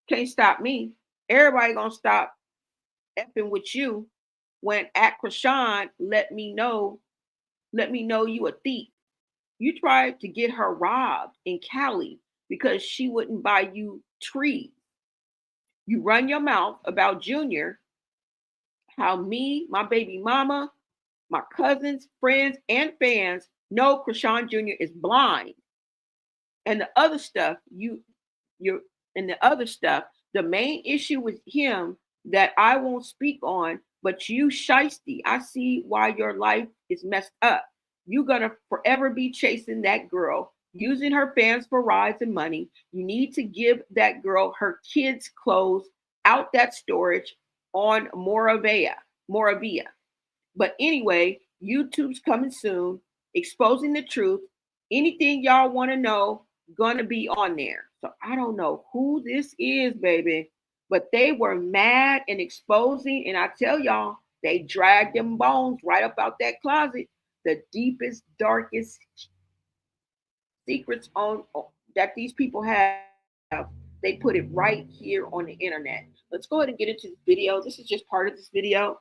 Can't stop me. Everybody gonna stop effing with you when at Chrisean let me know you a thief. You tried to get her robbed in Cali because she wouldn't buy you trees. You run your mouth about Junior, how me, my baby mama, my cousins, friends, and fans know Chrisean Jr. is blind. And the other stuff, you're and the other stuff, the main issue with him that I won't speak on, but you Shiesty, I see why your life is messed up. You're gonna forever be chasing that girl, using her fans for rides and money. You need to give that girl her kids' clothes out that storage on Moravia. But anyway, YouTube's coming soon, exposing the truth. Anything y'all want to know, gonna be on there. So I don't know who this is, baby, but they were mad and exposing, and I tell y'all, they dragged them bones right up out that closet. The deepest, darkest secrets on that these people have, they put it right here on the internet. Let's go ahead and get into this video. This is just part of this video.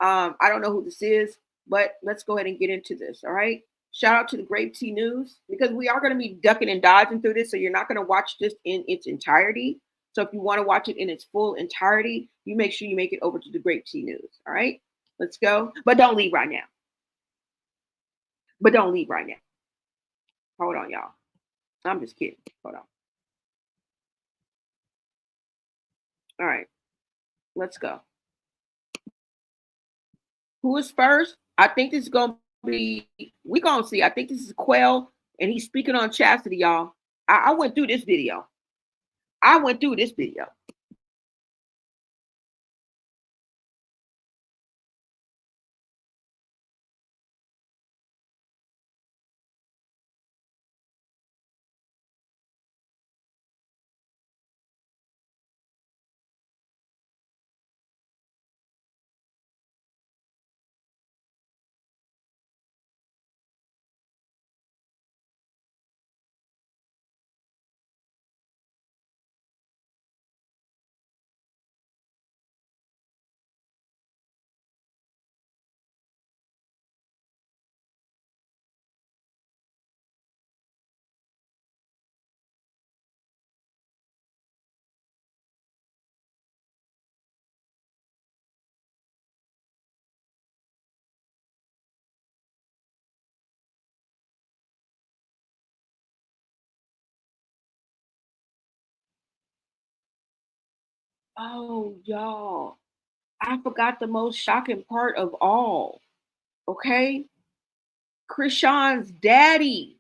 I don't know who this is, but let's go ahead and get into this. All right. Shout out to the Grape Tea News because we are going to be ducking and dodging through this. So you're not going to watch this in its entirety. So if you want to watch it in its full entirety, you make sure you make it over to the Grape Tea News. All right. Let's go. But don't leave right now. But don't leave right now. Hold on, y'all. I'm just kidding. Hold on. All right. Let's go. Who is first? I think this is going to be, we going to see. I think this is Quail, and he's speaking on Chassity, y'all. I went through this video. Oh, y'all. I forgot the most shocking part of all. Okay? Chrisean's daddy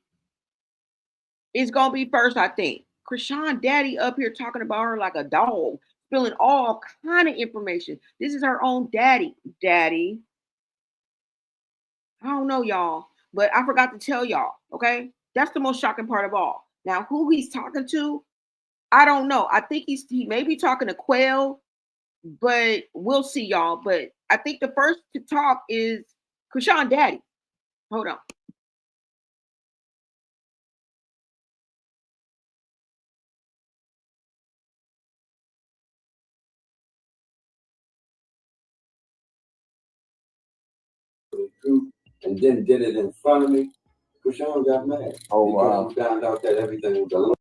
is gonna be first, I think. Chrisean daddy up here talking about her like a dog, spilling all kind of information. This is her own daddy. Daddy. I don't know, y'all, but I forgot to tell y'all, okay? That's the most shocking part of all. Now, who he's talking to, I don't know. I think he may be talking to Quail, but we'll see, y'all. But I think the first to talk is Chrisean daddy. Hold on. And then did it in front of me. Chrisean got mad. Oh wow! He found out that everything was a lie.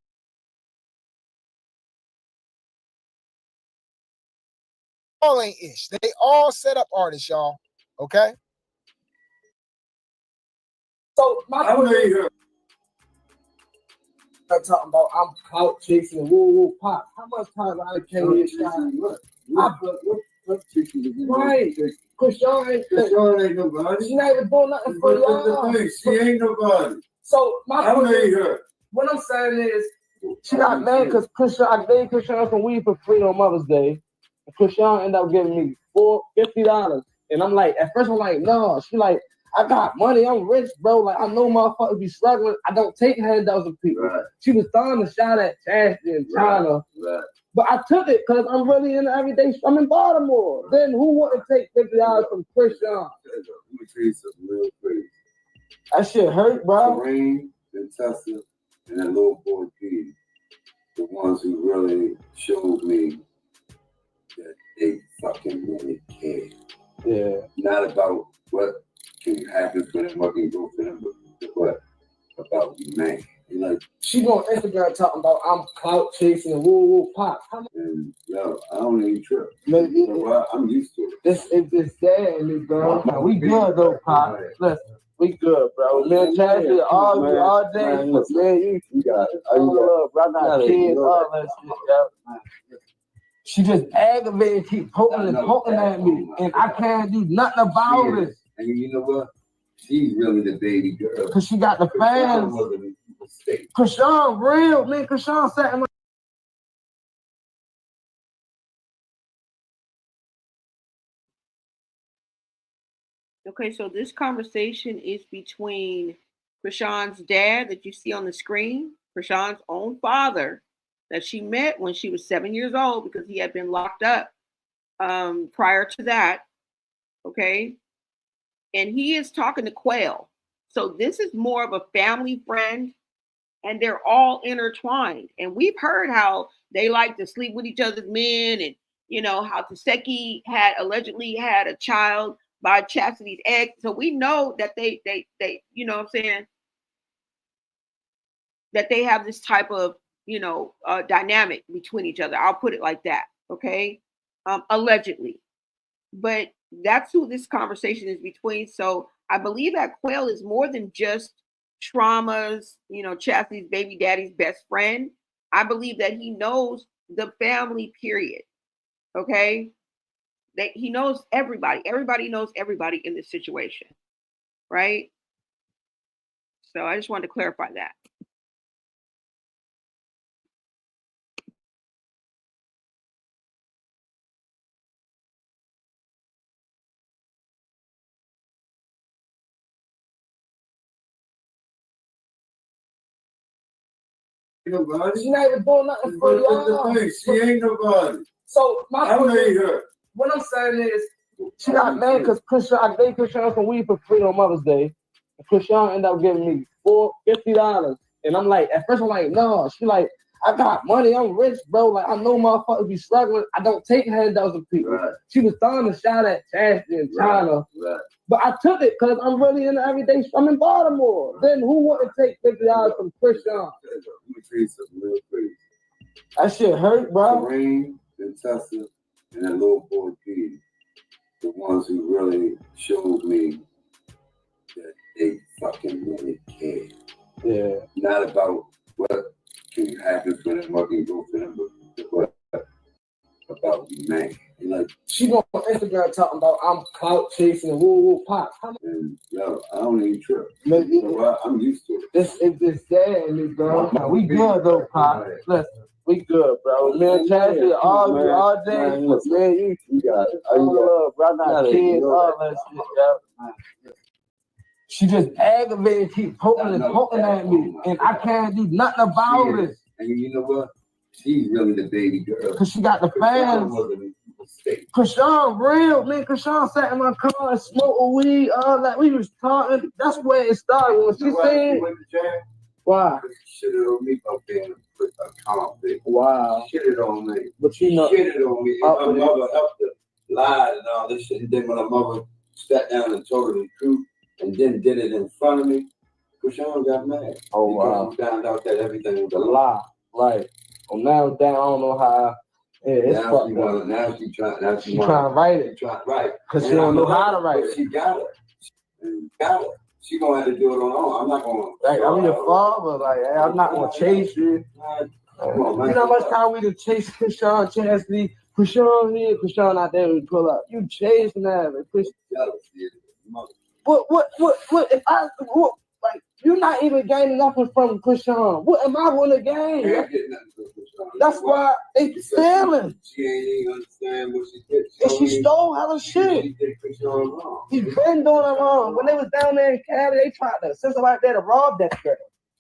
All ain't ish. They all set up artists, y'all. Okay. So my question, I'm talking about I'm clout chasing and woo pop. How much time I came here trying? Right. Chrisean ain't nobody. She not even doing nothing for y'all. She ain't nobody. So my question, what I'm saying is, she got mad because I gave Chrisean some weed for free on Mother's Day. And Chrisean ended up giving me $50. And I'm like, at first I'm like, no. She like, I got money, I'm rich, bro. Like, I know motherfuckers be struggling. I don't take handouts of people. Right. She was throwing a shot at Chassity and China. Right. But I took it because I'm really in the everyday. I'm in Baltimore. Then who wouldn't take $50 from Chrisean? Let me tell you something real crazy. That shit hurt, bro. Chrisean and Tessa and that little boy P, the ones who really showed me that they fucking really care. Yeah. Not about what can happen for them, what can go for them, but about man. You know, she on Instagram talking about I'm clout chasing and woo pop. And yo, I don't even trip. Man, you know what? I'm used to it. It's sad in me, bro. We good though, pop. Listen, we good, bro. Man, Chassity all day. Man, you got it. Love, bro. I got kids, all that shit, yo. She just aggravating, keep poking at me, and I can't do nothing about it. And you know what? She's really the baby girl. Cause she got the fans. Chrisean real, man. Chrisean sat in my. Okay, so this conversation is between Chrisean's dad that you see on the screen, Chrisean's own father that she met when she was 7 years old because he had been locked up prior to that. Okay. And he is talking to Quail. So this is more of a family friend, and they're all intertwined. And we've heard how they like to sleep with each other's men, and you know how Taseki had allegedly had a child by Chassity's ex. So we know that they you know what I'm saying, that they have this type of, you know, dynamic between each other. I'll put it like that. Okay. Allegedly. But that's who this conversation is between. So I believe that Quail is more than just Trauma's, you know, Chastity's baby daddy's best friend. I believe that he knows the family, period. Okay. That he knows everybody. Everybody knows everybody in this situation. Right. So I just wanted to clarify that. Nobody. She not even doing nothing for y'all. She ain't nobody. So my question, what I'm saying is, she got mad because I gave Chrisean some weed for free on Mother's Day. And Chrisean ended up giving me $50. And I'm like, at first I'm like, no. She like, I got money, I'm rich, bro. Like, I know motherfuckers be struggling. I don't take handouts of people. Right. She was throwing a shot at Chassity and China. Right. But I took it because I'm really in the everyday. I'm in Baltimore. Right. Then who wouldn't take $50 from Chrisean? Let me tell you something real crazy. That shit hurt, bro. Chrisean and Tessa and that little boy P, the ones who really showed me that they fucking really care. Yeah. Not about what can happen for them, what can go for them, but about me, man. And like, She go on Instagram talking about I'm clout chasing and woo woo pop. and yo, I don't even trip. Man, You know what? I'm used to it. it's sad in me, bro. Now, we good though, pop. Listen, we good, bro. Man, Chasity, all day. Man, you got love, bro. I got kids, all that shit, yo. She just aggravated, keep poking at me, and I can't do nothing about it. And you know what? She's really the baby girl. Cause she got the fans. Chrisean real, man. Chrisean sat in my car and smoked a weed, all that. We was talking. That's where it started. When she said, why? She shitted on me about being a convict. Wow. She shitted on me. But you know, she shitted on me. And my mother helped her lie and all this shit. And then when her mother sat down and told her the truth and then did it in front of me, Chrisean got mad. Oh, wow. Because found out that everything was a lie. Right. Well, now I don't know how. Yeah, it's fucked up. Now she trying to write it. Because she don't know how to write it. She got it. She gonna have to do it on her own. I'm not gonna. Like, I'm your father. Like, I'm not gonna chase you. You know how much time we done chase Chrisean and Chasity? Chrisean here, Chrisean out there. We pull up. You chasing that, What? If I like, you're not even gaining nothing from Chrisean. What am I gonna gain? That's why they stealing. She ain't even understand what she did. And she stole hella shit. He been doing it wrong. When they was down there in Cali, they tried to send somebody there to rob that girl.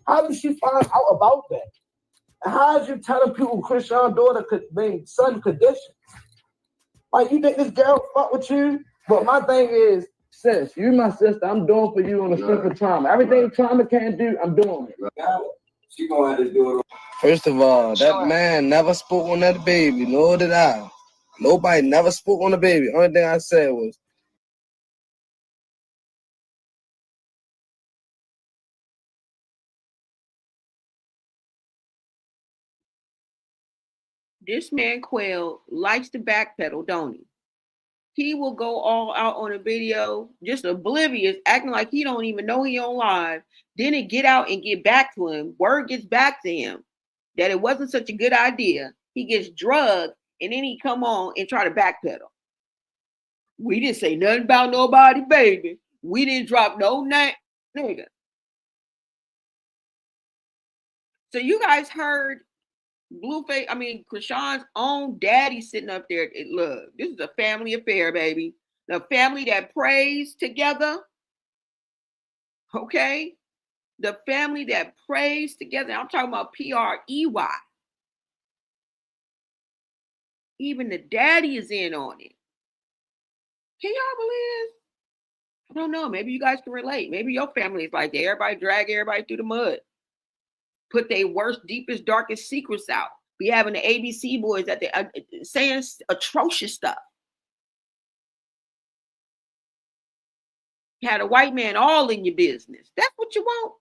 How did she find out about that? And how is you telling people Chrisean's daughter could be son conditions? Like, you think this girl fuck with you? But my thing is, sis, you my sister. I'm doing for you on the strength of trauma. Everything trauma can't do, I'm doing it. She gonna have to do it. First of all, that man never spoke on that baby, nor did I. Nobody never spoke on the baby. Only thing I said was, This man Quail likes to backpedal, don't he? He will go all out on a video, just oblivious, acting like he don't even know he on live. Then it get out and get back to him. Word gets back to him that it wasn't such a good idea. He gets drugged, and then he come on and try to backpedal. We didn't say nothing about nobody, baby. We didn't drop no name, nigga. So you guys heard Chrisean's own daddy sitting up there. Look, this is a family affair, baby. The family that prays together. Okay? The family that prays together. I'm talking about PREY. Even the daddy is in on it. Can y'all believe? I don't know. Maybe you guys can relate. Maybe your family is like that. Everybody drag everybody through the mud. Put their worst, deepest, darkest secrets out. Be having the ABC boys that they saying atrocious stuff. You had a white man all in your business. That's what you want.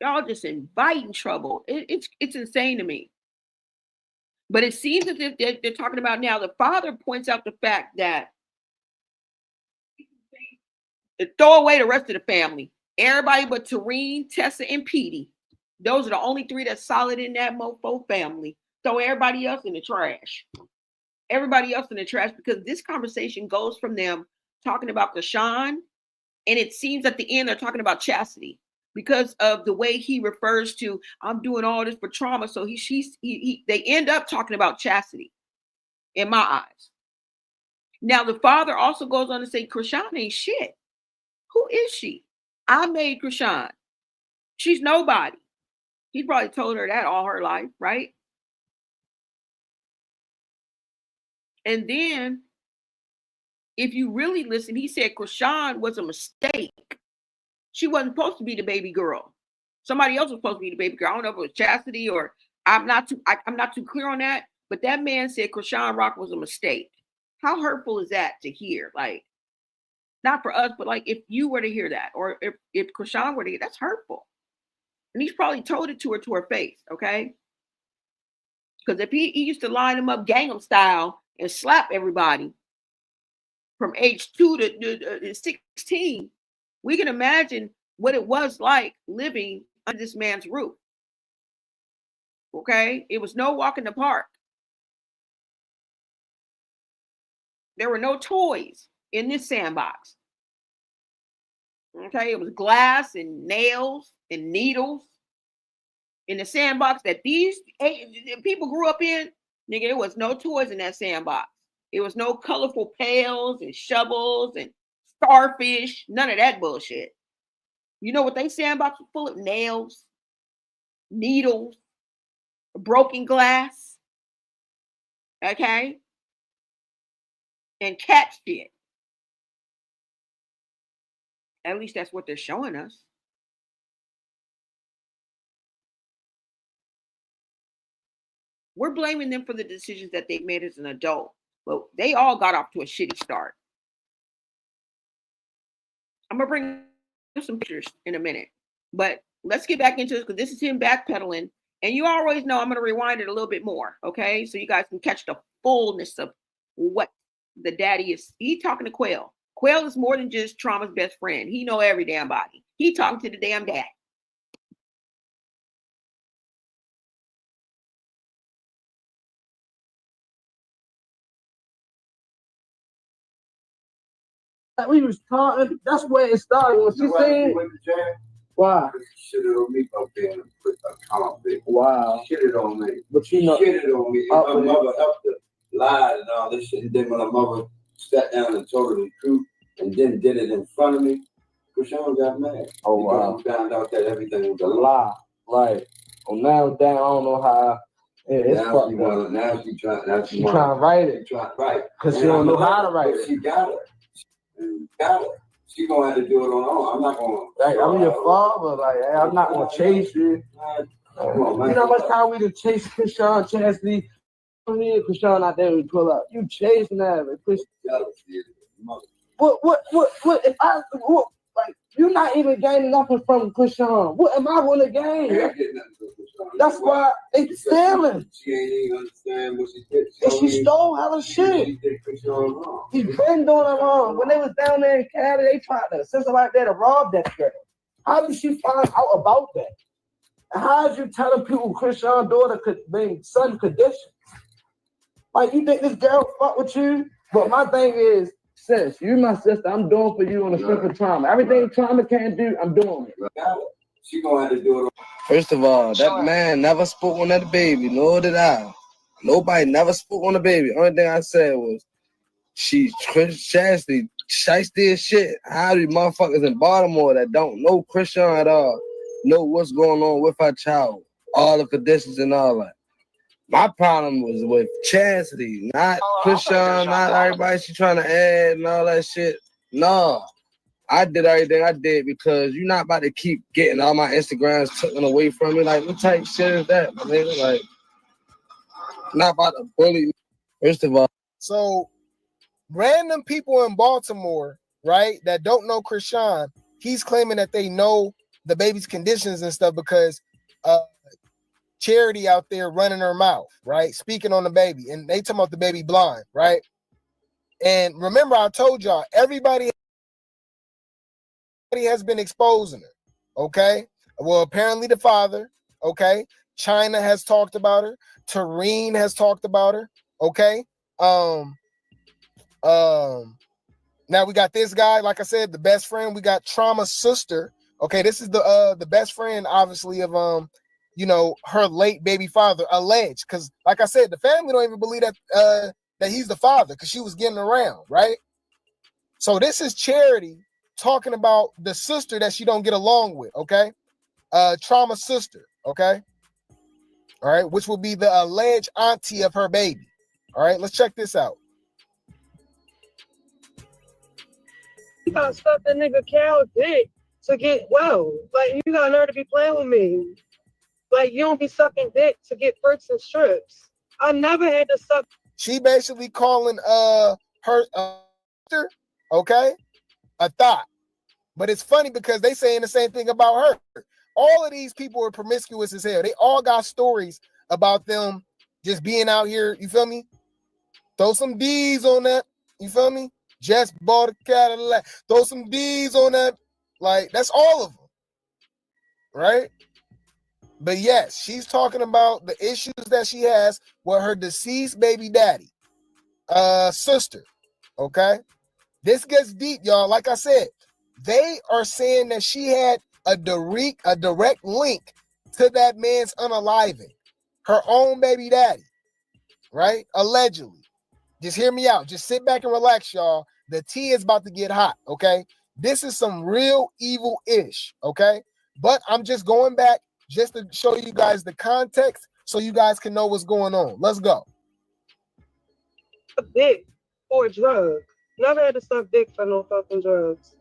Y'all just inviting trouble. It's insane to me. But it seems as if they're talking about now. The father points out the fact that throw away the rest of the family. Everybody but Tareen, Tessa, and Petey. Those are the only three that's solid in that mofo family. Throw everybody else in the trash. Everybody else in the trash, because this conversation goes from them talking about Chrisean, and it seems at the end they're talking about Chassity because of the way he refers to, I'm doing all this for trauma. So they end up talking about Chassity in my eyes. Now, the father also goes on to say, Chrisean ain't shit. Who is she? I made Chrisean. She's nobody. He probably told her that all her life, right? And then, if you really listen, he said Chrisean was a mistake. She wasn't supposed to be the baby girl. Somebody else was supposed to be the baby girl. I don't know if it was Chassity or I'm not too clear on that. But that man said Chrisean Rock was a mistake. How hurtful is that to hear? Like, not for us, but like if you were to hear that, or if Chrisean were to hear, that's hurtful. And he's probably told it to her face, okay? Because if he used to line them up Gangnam style and slap everybody from age 2 to 16, we can imagine what it was like living under this man's roof. Okay? It was no walk in the park. There were no toys in this sandbox. Okay, it was glass and nails and needles in the sandbox that these people grew up in. Nigga, there was no toys in that sandbox. It was no colorful pails and shovels and starfish, none of that bullshit. You know what they sandbox was full of? Nails, needles, broken glass, okay, and cat shit. At least that's what they're showing us. We're blaming them for the decisions that they made as an adult, but they all got off to a shitty start. I'm gonna bring some pictures in a minute, but let's get back into this because this is him backpedaling, and you always know I'm gonna rewind it a little bit more, okay? So you guys can catch the fullness of what the daddy is. He talking to Quail. Quail is more than just Trauma's best friend. He know every damn body. He talking to the damn dad. We was talking. That's where it started. When she said, "Why?" She shitted on me up there and put a comment. Wow. Shitted on me. But you know, Shitted on me. And my mother helped her lie and all this shit. And then when my mother sat down and told her the truth and then did it in front of me, Chrisean got mad. Oh wow. Because I found out that everything was a lie. Right. Well, now damn, I don't know how. It's now she wanna, now she trying to write it. Trying to write. Because she don't know how to write it. She got it. Got it. She gonna have to do it on her own. I'm not gonna. Like, I'm your father. Like, hey, I'm not gonna chase you. You know how much time we to chase Chrisean and Chasity? Me and Chrisean out there, we pull up. You chasing that, man. What? If I like, you're not even gaining nothing from Chrisean. What am I gonna gain? That's why they stealing. She ain't even understand what she did. And she stole hella shit. He been doing it wrong. When they was down there in Cali, they tried to send somebody there to rob that girl. How did she find out about that? And how did you telling people Chrisean's daughter could be son conditions? Like, you think this girl fuck with you? But my thing is, sis, you my sister. I'm doing for you on the strength of trauma. Everything trauma can't do, I'm doing it. She gonna have to do it. First of all, that man never spoke on that baby, nor did I. Nobody never spoke on the baby. Only thing I said was, she Chasity, Chassity as shit. How do motherfuckers in Baltimore that don't know Chrisean at all know what's going on with her child, all the conditions and all that? My problem was with Chassity, not Chrisean, not everybody she trying to add and all that shit. No. I did everything I did because you're not about to keep getting all my Instagrams taken away from me. Like, what type of shit is that, my nigga? Like, not about to bully me, first of all. So, random people in Baltimore, right, that don't know Chrisean, he's claiming that they know the baby's conditions and stuff because Charity out there running her mouth, right, speaking on the baby, and they talking about the baby blind, right? And remember, I told y'all, everybody has been exposing her, okay? Well, apparently the father, okay? China has talked about her. Tareen has talked about her, okay? Now we got this guy, like I said, the best friend. We got Trauma's sister, okay? This is the best friend, obviously, of you know, her late baby father, alleged, because like I said, the family don't even believe that that he's the father because she was getting around, right? So this is Charity talking about the sister that she don't get along with, okay? Trauma's sister, okay? All right, which will be the alleged auntie of her baby. All right, let's check this out. You gotta suck that nigga Cal's dick to get well. Like, you gotta learn to be playing with me. Like, you don't be sucking dick to get perks and strips. I never had to suck. She basically calling her sister, okay, a thought. But it's funny because they saying the same thing about her. All of these people are promiscuous as hell. They all got stories about them just being out here. You feel me? Throw some D's on that. You feel me? Just bought a Cadillac. Throw some D's on that. Like, that's all of them. Right? But yes, she's talking about the issues that she has with her deceased baby daddy, sister. Okay? This gets deep, y'all. Like I said, they are saying that she had a direct link to that man's unaliving. Her own baby daddy, right? Allegedly. Just hear me out. Just sit back and relax, y'all. The tea is about to get hot, okay? This is some real evil-ish, okay? But I'm just going back just to show you guys the context so you guys can know what's going on. Let's go. A dick for a drug. Never had to suck dick for no fucking drugs.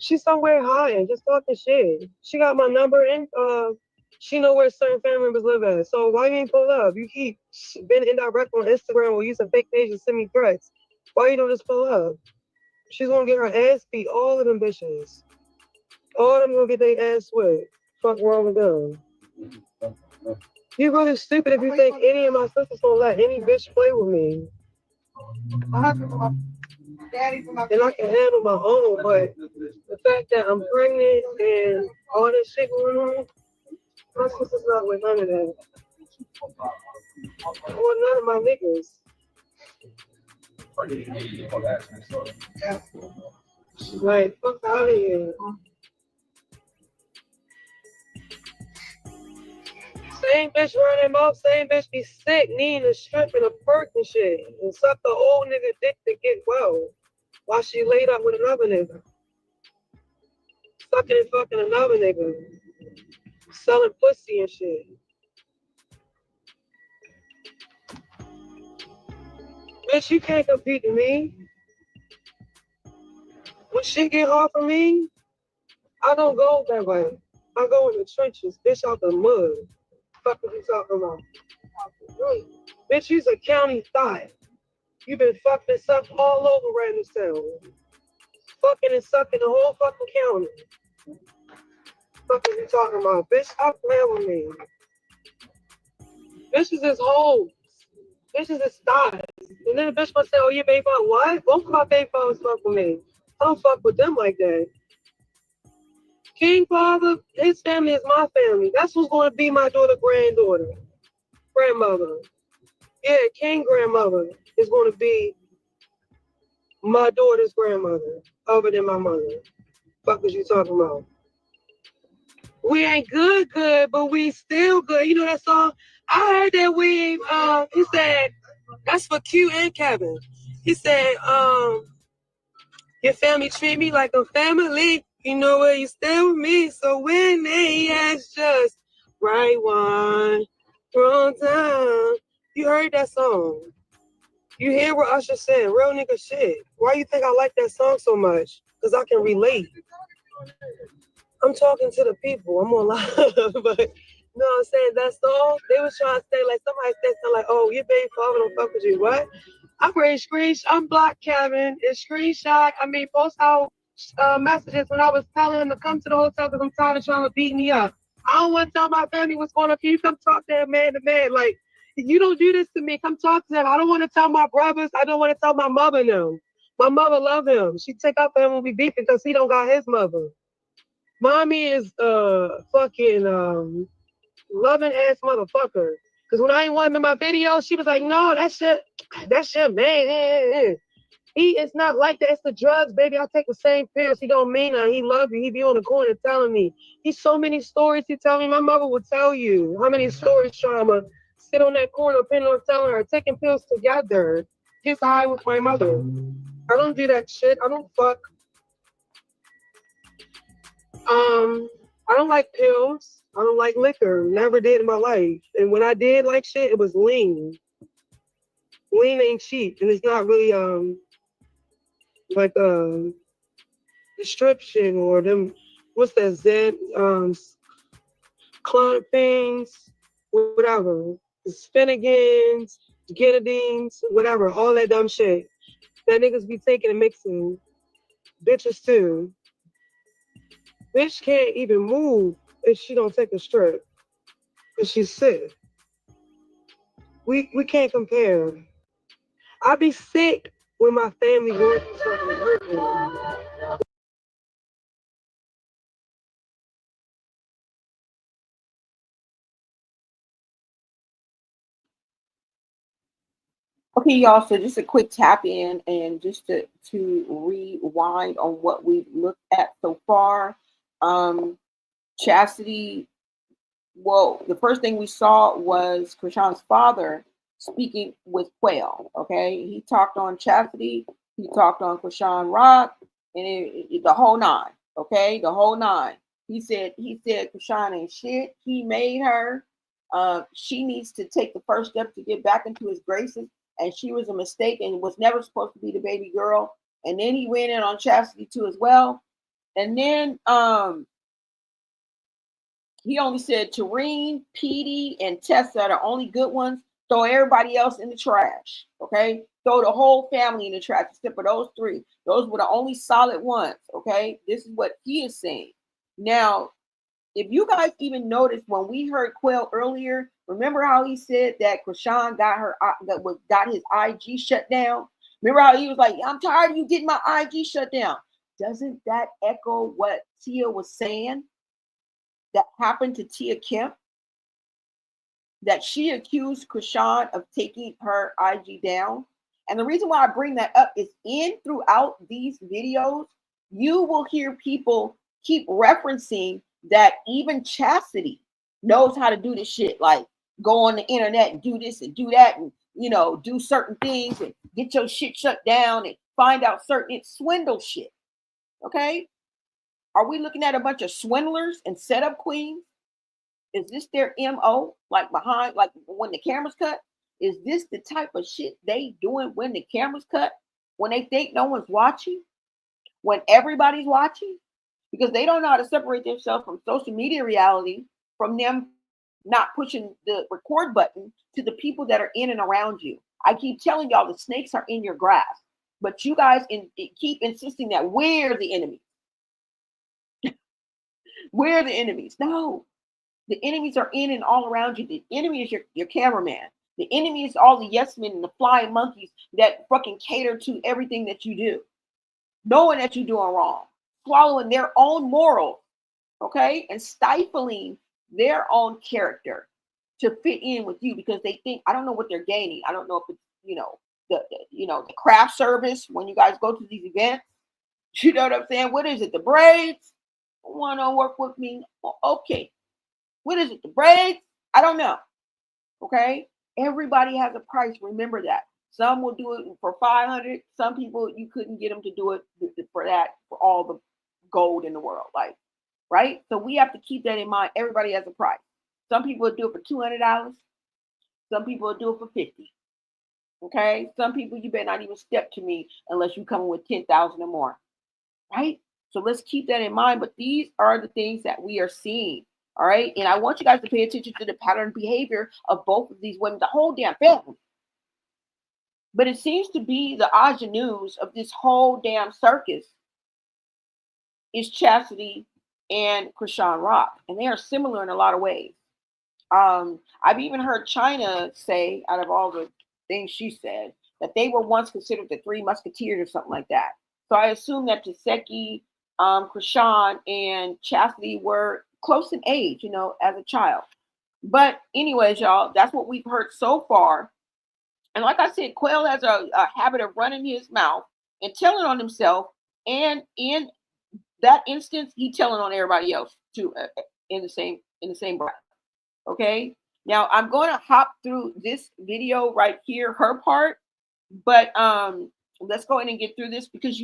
She's somewhere high just talking shit. She got my number and she know where certain family members live at. So why you ain't pull up? You keep being indirect on Instagram or using fake pages to send me threats. Why you don't just pull up? She's gonna get her ass beat. All of them bitches. All of them gonna get their ass whipped. Fuck wrong with them. You really stupid if you think any of my sisters gonna let any bitch play with me. And I can handle my own, but the fact that I'm pregnant and all this shit going on, my sister's not with none of that. Or none of my niggas. Like, fuck out of here. Same bitch running him off, same bitch be sick, needing a strip and a perk and shit. And suck the old nigga dick to get well. While she laid up with another nigga. Sucking and fucking another nigga. Selling pussy and shit. Bitch, you can't compete with me. When shit get hard for me, I don't go that way. I go in the trenches, bitch, out the mud. Fuck what you talking about? Bitch, you's a county thot. You been fucking and sucked all over random town. Fucking and sucking the whole fucking county. Fuck what you talking about? Bitch, stop playing with me. Bitches is hoes. Bitches is thighs. And then the bitch gonna say, oh, you baby father. What? Both of my baby fathers fuck with me. I don't fuck with them like that. King father, his family is my family. That's who's gonna be my grandmother. Yeah, King grandmother is gonna be my daughter's grandmother, other than my mother. Fuck is you talking about? We ain't good, but we still good. You know that song? I heard that he said, that's for Q and Kevin. He said, your family treat me like a family. You know what? You stay with me. So when they ask just right one, wrong time. You heard that song. You hear what Usher said, real nigga shit. Why you think I like that song so much? Because I can relate. I'm talking to the people. I'm on live, but you know what I'm saying? That song, they was trying to say, like, somebody said something like, oh, your baby father don't fuck with you. What? I'm ready to screenshot. I'm blocked, Kevin. It's screenshot. Post out messages when I was telling him to come to the hotel because I'm tired of trying to beat me up. I don't want to tell my family what's going on. Can you come talk to him man to man? Like, you don't do this to me. Come talk to him. I don't want to tell my brothers. I don't want to tell my mother no. My mother love him. She take up for him when we beefing because he don't got his mother. Mommy is fucking loving ass motherfucker. Cause when I ain't want him in my video, she was like, no, that shit, man. He is not like that. It's the drugs, baby. I'll take the same pills. He don't mean that. He love you. He be on the corner telling me. He's so many stories he tell me. My mother will tell you how many stories Trauma sit on that corner, pin on telling her, taking pills together. He's high with my mother. I don't do that shit. I don't fuck. I don't like pills. I don't like liquor. Never did in my life. And when I did like shit, it was lean. Lean ain't cheap, and it's not really like description or them. What's that Zen clone things, whatever. The Spinagans, Guinadines, whatever. All that dumb shit that niggas be taking and mixing. Bitches too. Bitch can't even move if she don't take a strip. Cause she's sick. We can't compare. I be sick when my family going through something. Okay, y'all. So just a quick tap in and just to rewind on what we've looked at so far. Chassity. Well, the first thing we saw was Chrisean's father speaking with Quail. Okay, he talked on Chassity, he talked on Chrisean Rock, and the whole nine. Okay, the whole nine. He said Chrisean ain't shit. He made her. She needs to take the first step to get back into his graces, and she was a mistake and was never supposed to be the baby girl. And then he went in on Chassity too as well. And then he only said Tareen, Petey, and Tessa are the only good ones. Throw everybody else in the trash. Okay? Throw the whole family in the trash except for those three. Those were the only solid ones. Okay? This is what he is saying. Now, if you guys even noticed when we heard Quail earlier, remember how he said that Chrisean got his IG shut down? Remember how he was like, I'm tired of you getting my IG shut down. Doesn't that echo what Tia was saying? That happened to Tia Kemp, that she accused Chrisean of taking her IG down. And the reason why I bring that up is throughout these videos, you will hear people keep referencing that even Chassity knows how to do this shit, like go on the internet and do this and do that and, do certain things and get your shit shut down and find out certain swindle shit. Okay? Are we looking at a bunch of swindlers and setup queens? Is this their MO? Like behind, like when the cameras cut? Is this the type of shit they doing when the cameras cut? When they think no one's watching? When everybody's watching? Because they don't know how to separate themselves from social media reality, from them not pushing the record button to the people that are in and around you. I keep telling y'all the snakes are in your grass, but you guys keep insisting that we're the enemy. We're the enemies. No, the enemies are in and all around you. The enemy is your cameraman. The enemy is all the yes men and the flying monkeys that fucking cater to everything that you do, knowing that you're doing wrong, swallowing their own morals, okay, and stifling their own character to fit in with you because they think, I don't know what they're gaining. I don't know if it's the craft service when you guys go to these events. You know what I'm saying? What is it? The braids? Want to work with me? Okay. What is it? The braids? I don't know. Okay. Everybody has a price. Remember that. Some will do it for 500. Some people, you couldn't get them to do it for that, for all the gold in the world. Like, right? So we have to keep that in mind. Everybody has a price. Some people will do it for $200. Some people will do it for 50. Okay. Some people, you better not even step to me unless you come with 10,000 or more. Right? So let's keep that in mind. But these are the things that we are seeing. All right. And I want you guys to pay attention to the pattern behavior of both of these women, the whole damn family. But it seems to be the ingenues of this whole damn circus is Chassity and Chrisean Rock. And they are similar in a lot of ways. I've even heard China say, out of all the things she said, that they were once considered the Three Musketeers or something like that. So I assume that Taseki, Chrisean, and Chassity were close in age, as a child. But anyways, y'all, that's what we've heard so far. And like I said, Quail has a habit of running his mouth and telling on himself. And in that instance, he telling on everybody else too, in the same breath. Okay. Now I'm going to hop through this video right here, her part, but let's go ahead and get through this because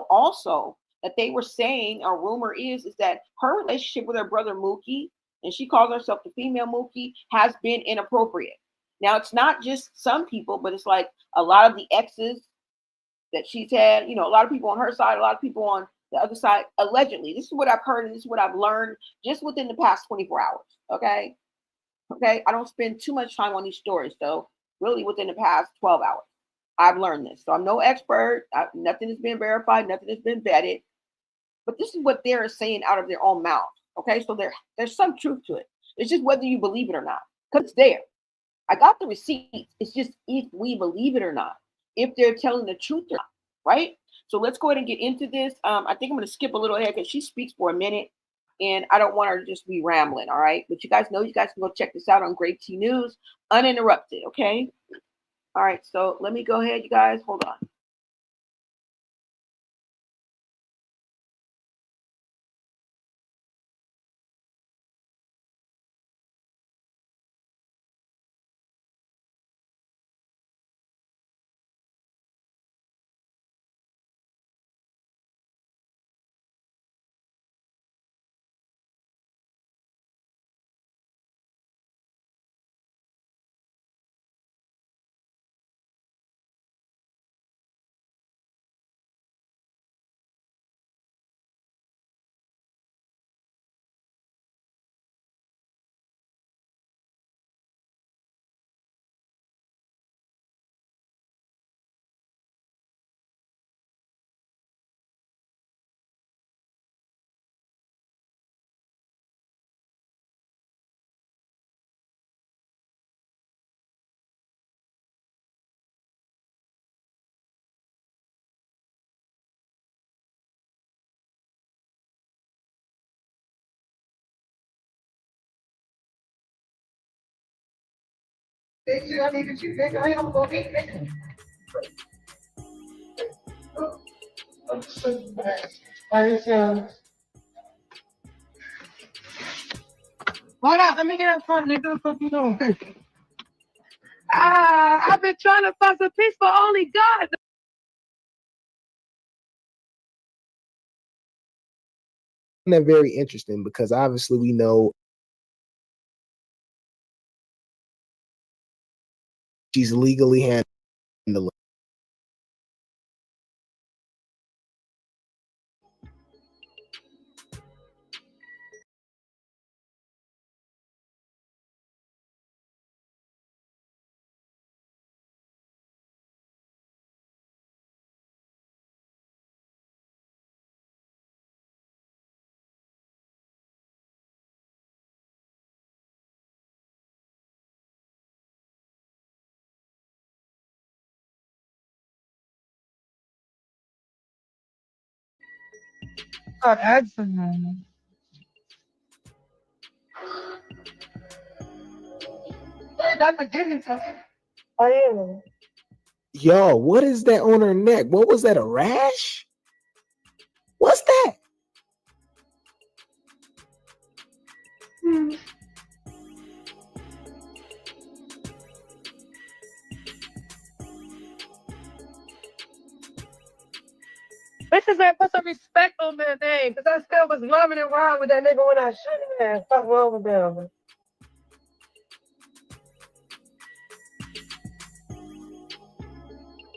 also that they were saying, a rumor is that her relationship with her brother Mookie, and she calls herself the female Mookie, has been inappropriate. Now it's not just some people, but it's like a lot of the exes that she's had, a lot of people on her side, a lot of people on the other side, allegedly. This is what I've heard and this is what I've learned just within the past 24 hours. Okay. I don't spend too much time on these stories, though. Really, within the past 12 hours, I've learned this. So I'm no expert. Nothing has been verified. Nothing has been vetted. But this is what they're saying out of their own mouth. Okay, so there's some truth to it. It's just whether you believe it or not, because it's there. I got the receipts. It's just if we believe it or not, if they're telling the truth or not, right? So let's go ahead and get into this. I think I'm going to skip a little ahead because she speaks for a minute. And I don't want her to just be rambling, all right? But you guys know you guys can go check this out on Great T News, uninterrupted, okay? All right, so let me go ahead, you guys. Hold on. Hold on, let me get up front, nigga. What you doing? I've been trying to find a piece for only God. That very interesting because obviously we know she's legally handling. God, excellent. That's beginning something. I am. Yo, what is that on her neck? What was that? A rash? What's that? Bitches ain't put some respect on their name, because I still was loving and around with that nigga when I shouldn't have. Fuck wrong with them.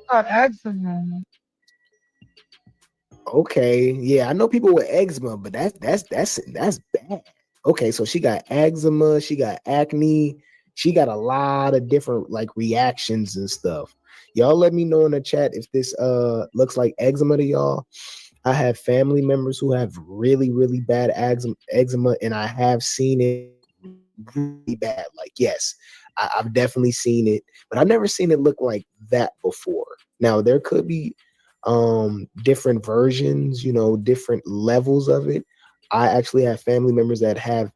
God, excellent. Okay, yeah, I know people with eczema, but that's bad. Okay, so she got eczema, she got acne, she got a lot of different like reactions and stuff. Y'all let me know in the chat if this looks like eczema to y'all. I have family members who have really bad eczema, and I have seen it really bad. Like, yes, I've definitely seen it, but I've never seen it look like that before. Now there could be different versions, you know, different levels of it. I actually have family members that have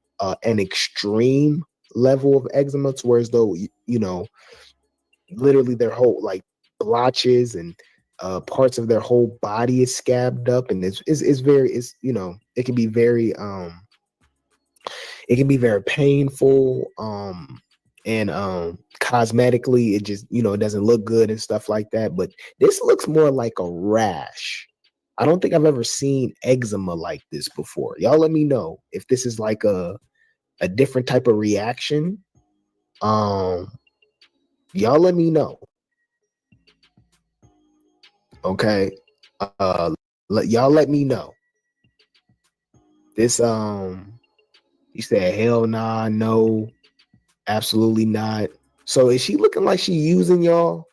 an extreme level of eczema, to where as though you know, literally their whole like blotches and parts of their whole body is scabbed up, and it's very, it's, you know, it can be very painful, and cosmetically it just, you know, it doesn't look good and stuff like that. But this looks more like a rash. I don't think I've ever seen eczema like this before. Y'all let me know if this is like a different type of reaction. Y'all let me know. Okay. Y'all let me know. This you said hell nah, no, absolutely not. So is she looking like she using y'all?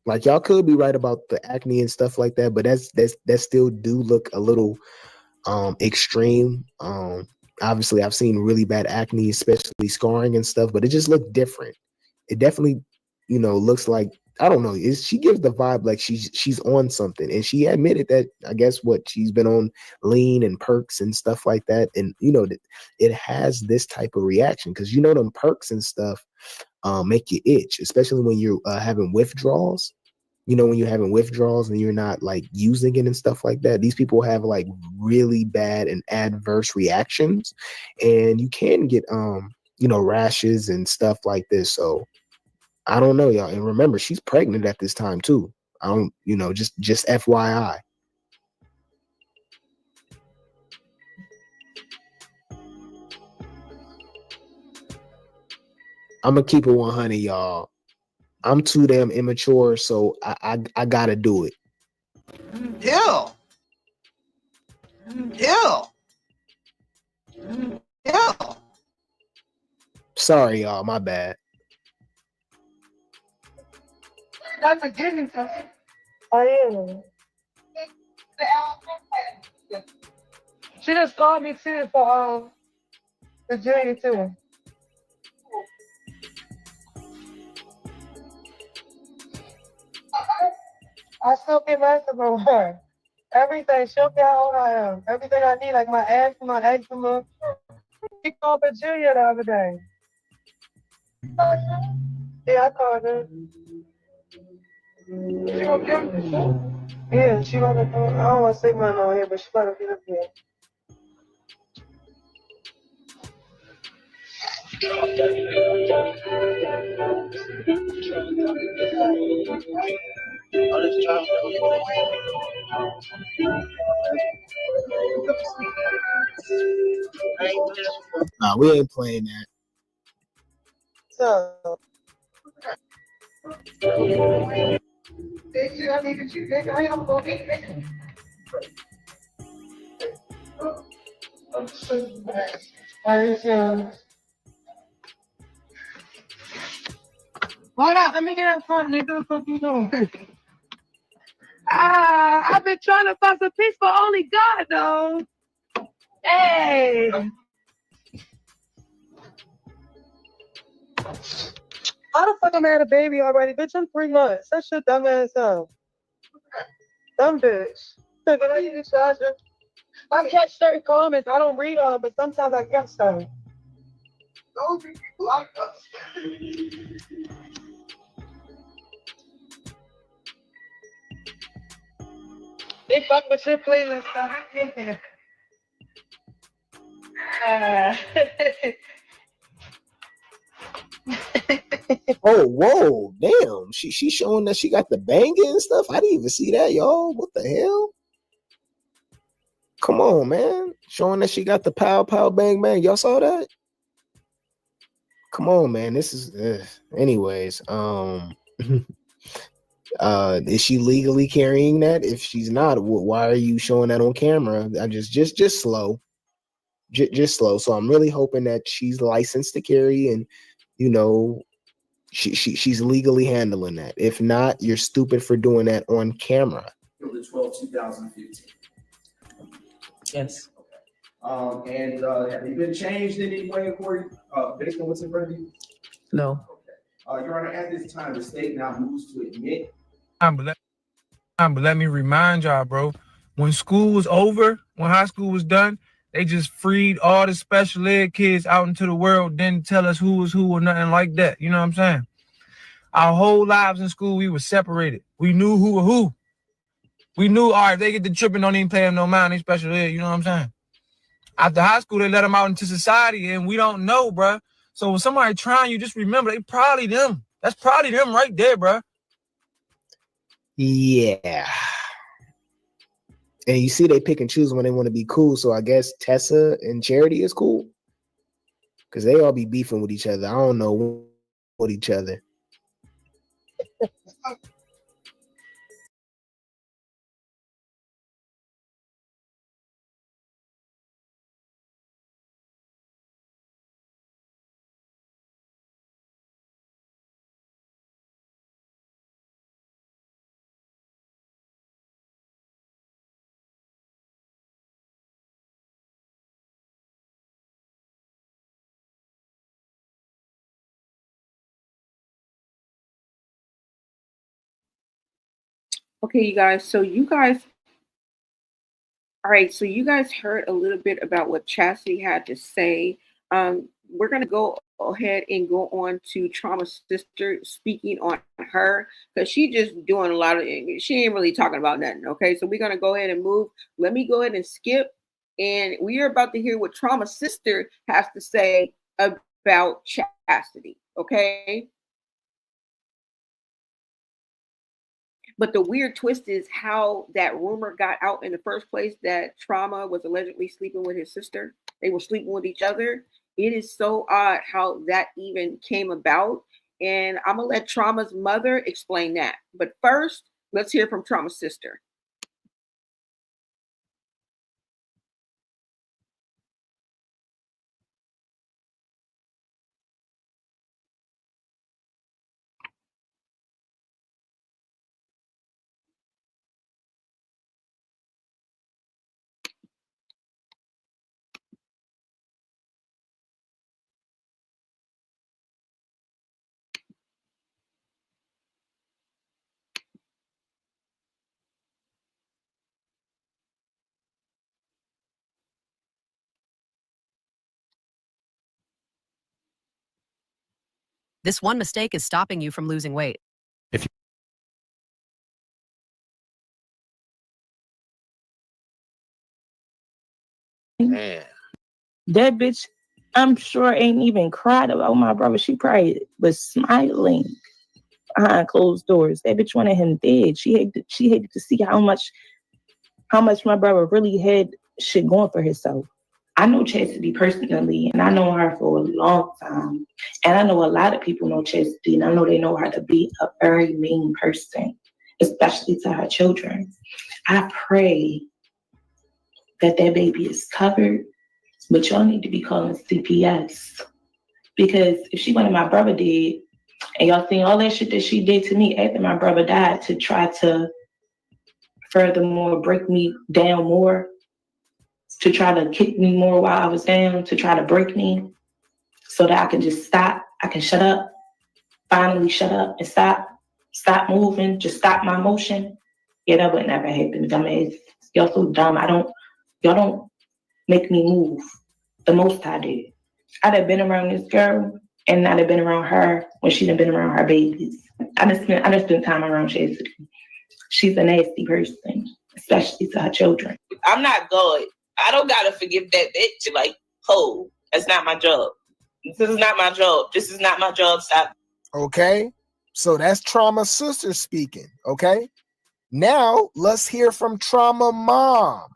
Like, y'all could be right about the acne and stuff like that, but that still do look a little extreme. Obviously I've seen really bad acne, especially scarring and stuff, but it just looked different. It definitely, you know, looks like, I don't know, she gives the vibe like she's on something. And she admitted that, I guess, what she's been on lean and perks and stuff like that. And you know, it has this type of reaction because, you know, them perks and stuff, make you itch, especially when you're having withdrawals. You know, when you're having withdrawals and you're not like using it and stuff like that, these people have like really bad and adverse reactions, and you can get you know, rashes and stuff like this. So I don't know, y'all. And remember, she's pregnant at this time too. I don't, you know, just FYI. I'm gonna keep it 100, y'all. I'm too damn immature, so I gotta do it. Ew. Ew. Ew. Sorry, y'all. My bad. Not forgetting something. I am. She just called me too for the journey too. I still get messing with her. Everything. She'll get how old I am. Everything I need, like my asthma, eczema. She called Virginia the other day. Yeah, I called her. She gonna give me. Yeah, she gonna. I don't want to say mine on here, but she gonna get up here. Nah, we ain't playing that. So. I needed you. I am going to get why not? Let me get up front, nigga. What you doing? I've been trying to find some peace for only God, though. Hey. How the fuck am I had a baby already? Bitch, I'm 3 months. That shit dumb ass up. Dumb bitch. I need a charger. I catch certain comments. I don't read all them, but sometimes I catch some. Don't be like us. They fuck with your playlist. Oh, whoa, damn. She showing that she got the banging and stuff. I didn't even see that, y'all. What the hell? Come on, man. Showing that she got the pow pow bang bang. Y'all saw that? Come on, man. This is anyways. Is she legally carrying that? If she's not, why are you showing that on camera? I just slow. Just slow. So I'm really hoping that she's licensed to carry, and you know, she's legally handling that. If not, you're stupid for doing that on camera. The 12/2015. Yes. And have they been changed in any way according based on what's in front of you? No. Okay. Your Honor, at this time, the state now moves to admit. But let me remind y'all, bro. When school was over, when high school was done, they just freed all the special ed kids out into the world, didn't tell us who was who or nothing like that. You know what I'm saying? Our whole lives in school, we were separated. We knew who were who. We knew, all right, they get the tripping, don't even pay them no mind, they special ed, you know what I'm saying? After high school, they let them out into society, and we don't know, bro. So when somebody trying, you just remember, they probably them. That's probably them right there, bro. Yeah. And you see they pick and choose when they want to be cool. So I guess Tessa and Charity is cool. Because they all be beefing with each other. I don't know with each other. Okay, you guys. So all right. So you guys heard a little bit about what Chassity had to say. We're gonna go ahead and go on to Trauma's sister speaking on her, because she just doing a lot of, she ain't really talking about nothing. Okay, so we're gonna go ahead and move. Let me go ahead and skip, and we are about to hear what Trauma's sister has to say about Chassity. Okay. But the weird twist is how that rumor got out in the first place, that Trauma was allegedly sleeping with his sister. They were sleeping with each other. It is so odd how that even came about. And I'm going to let Trauma's mother explain that. But first, let's hear from Trauma's sister. This one mistake is stopping you from losing weight. Man. That bitch, I'm sure ain't even cried about my brother. She probably was smiling behind closed doors. That bitch wanted him dead. She hated to see how much my brother really had shit going for himself. I know Chassity personally, and I know her for a long time. And I know a lot of people know Chassity, and I know they know her to be a very mean person, especially to her children. I pray that baby is covered, but y'all need to be calling CPS. Because if she wanted my brother dead, and y'all seen all that shit that she did to me after my brother died to try to furthermore break me down more, to try to kick me more while I was down, to try to break me so that I can just stop, I can shut up, finally shut up and stop moving, just stop my motion. Yeah, that would never happen, dumbass. Y'all so dumb. Y'all don't make me move. The most I did. I'd have been around this girl and I'd have been around her when she'd have been around her babies. I just spent time around Chassity. She's a nasty person, especially to her children. I'm not God. I don't gotta forgive that bitch. Like, oh, that's not my job. This is not my job. This is not my job. Stop. Okay, so that's Trauma's sister speaking. Okay, now let's hear from Trauma mom.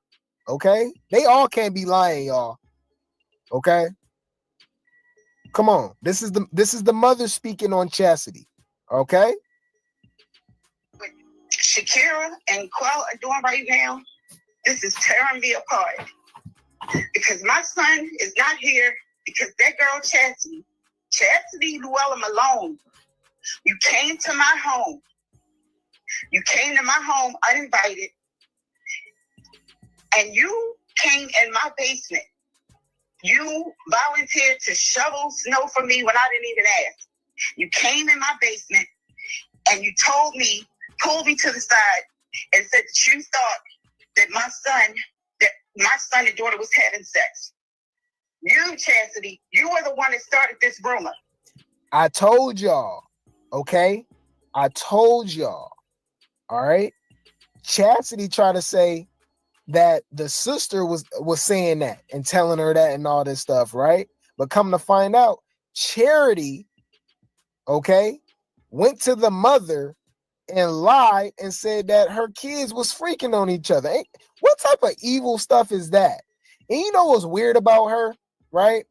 Okay, they all can't be lying, y'all. Okay, come on. This is the mother speaking on Chassity. Okay. Shakira and Quail are doing right now, this is tearing me apart. Because my son is not here because that girl Chassity Llewellyn Malone, you came to my home. You came to my home uninvited. And you came in my basement. You volunteered to shovel snow for me when I didn't even ask. You came in my basement and you pulled me to the side and said that you thought that my son and daughter was having sex. You, Chassity, you were the one that started this rumor. I told y'all, okay? I told y'all, all right? Chassity tried to say that the sister was saying that and telling her that and all this stuff, right? But come to find out, Charity, okay, went to the mother and lied and said that her kids was freaking on each other. What type of evil stuff is that? And you know what's weird about her, right?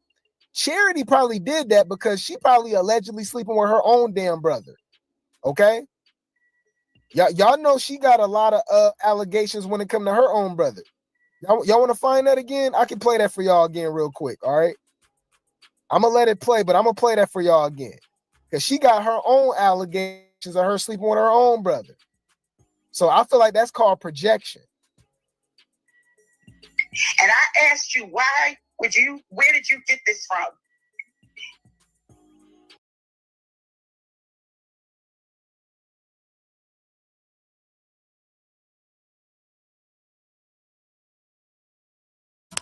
Charity probably did that because she probably allegedly sleeping with her own damn brother. Okay? Y'all know she got a lot of allegations when it comes to her own brother. Y'all want to find that again? I can play that for y'all again real quick, all right? I'm going to let it play, but I'm going to play that for y'all again. Because she got her own allegations of her sleeping with her own brother. So I feel like that's called projection. And I asked you, where did you get this from?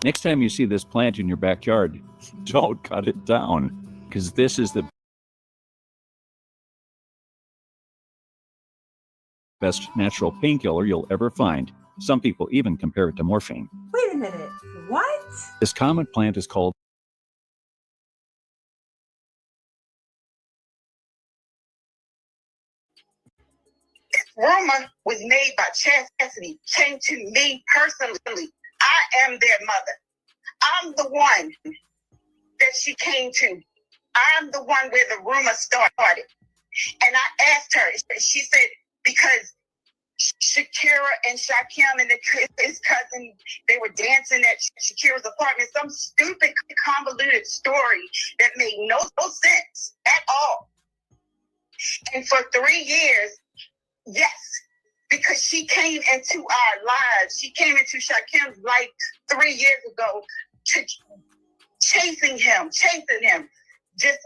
Next time you see this plant in your backyard, don't cut it down. because this is the best natural painkiller you'll ever find. Some people even compare it to morphine. Wait a minute. What? This common plant is called Rumor was made by Chassity, came to me personally. I am their mother. I'm the one that she came to. I'm the one where the rumor started. And I asked her, she said, because Shakira and Shakim and his cousin, they were dancing at Shakira's apartment. Some stupid, convoluted story that made no sense at all. And for 3 years, yes, because she came into our lives. She came into Shakim's life 3 years ago, chasing him, just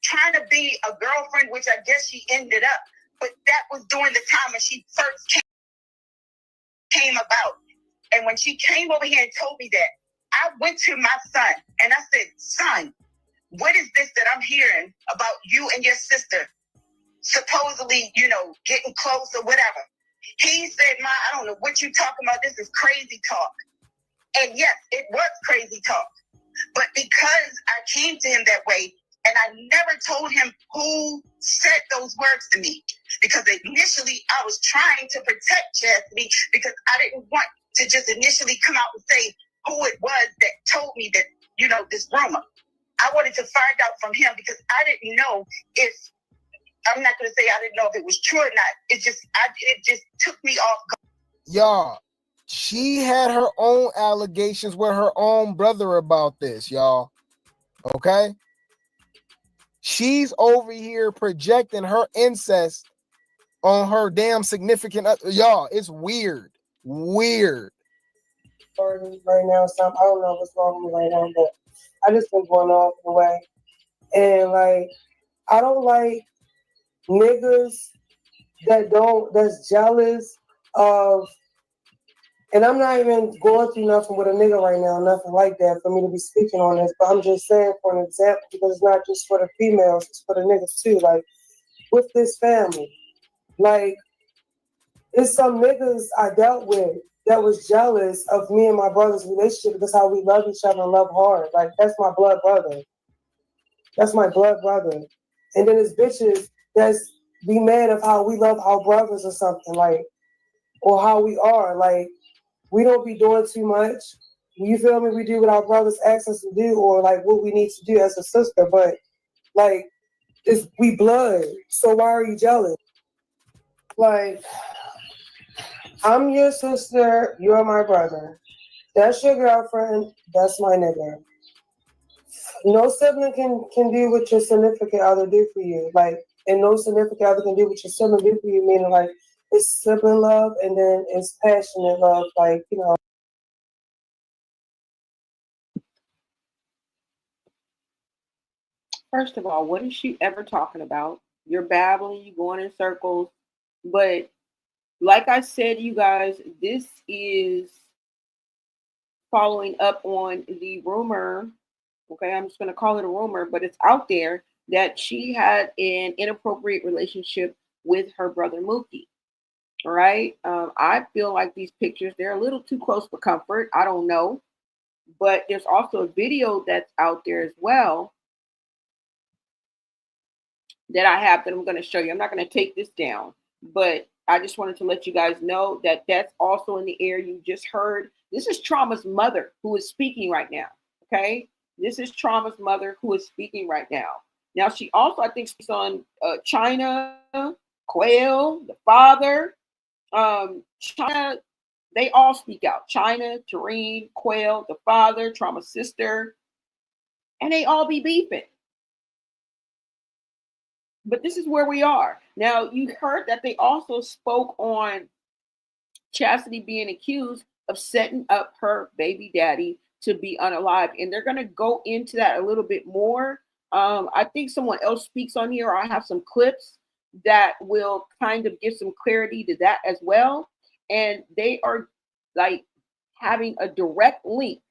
trying to be a girlfriend, which I guess she ended up. But that was during the time when she first came about. And when she came over here and told me that, I went to my son and I said, son, what is this that I'm hearing about you and your sister supposedly, getting close or whatever? He said, Ma, I don't know what you're talking about. This is crazy talk. And yes, it was crazy talk. But because I came to him that way, and I never told him who said those words to me, because initially I was trying to protect Chassity, because I didn't want to just initially come out and say who it was that told me that, this rumor. I wanted to find out from him, because I didn't know if, I'm not going to say I didn't know if it was true or not. It just took me off guard. Y'all, she had her own allegations with her own brother about this, y'all. Okay? She's over here projecting her incest on her damn significant other. Y'all, it's weird. Weird. Right now, I don't know what's wrong with me right now, but I just been going off the way. And I don't like niggas that's jealous of, and I'm not even going through nothing with a nigga right now, nothing like that for me to be speaking on this, but I'm just saying for an example, because it's not just for the females, it's for the niggas too. With this family, it's some niggas I dealt with that was jealous of me and my brother's relationship, because how we love each other and love hard. That's my blood brother. That's my blood brother. And then there's bitches that's be mad of how we love our brothers or something, or how we are. We don't be doing too much. You feel me? We do what our brothers ask us to do, or what we need to do as a sister. But it's we blood. So why are you jealous? I'm your sister, you're my brother. That's your girlfriend, that's my nigga. No sibling can do what your significant other do for you. And no significant other can do what your sibling do for you, meaning it's sibling love and then it's passionate love, First of all, what is she ever talking about? You're babbling, you're going in circles. But like I said, you guys, this is following up on the rumor. Okay, I'm just going to call it a rumor, but it's out there that she had an inappropriate relationship with her brother Mookie. All right. I feel like these pictures, they're a little too close for comfort. I don't know. But there's also a video that's out there as well that I have that I'm going to show you. I'm not going to take this down, but I just wanted to let you guys know that that's also in the air. You just heard, this is Trauma's mother who is speaking right now. Okay. This is Trauma's mother who is speaking right now. Now, she also, I think, speaks on China, Quail, the father. China, they all speak out. China, Tareen, Quail, the father, Trauma's sister, and they all be beefing. But this is where we are. Now, you heard that they also spoke on Chassity being accused of setting up her baby daddy to be unalived. And they're going to go into that a little bit more. I think someone else speaks on here, or I have some clips that will kind of give some clarity to that as well. And they are having a direct link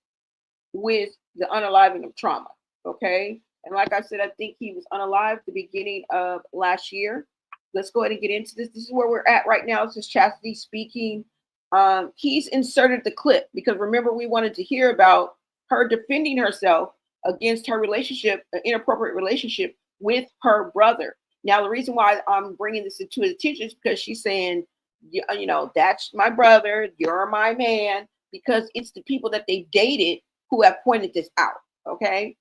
with the unaliving of Trauma. Okay. And like I said, I think he was unalived the beginning of last year. Let's go ahead and get into this. This is where we're at right now. This is Chassity speaking. He's inserted the clip because remember, we wanted to hear about her defending herself against her relationship, an inappropriate relationship with her brother. Now, the reason why I'm bringing this to his attention is because she's saying, you know, that's my brother, you're my man, because it's the people that they dated who have pointed this out. Okay.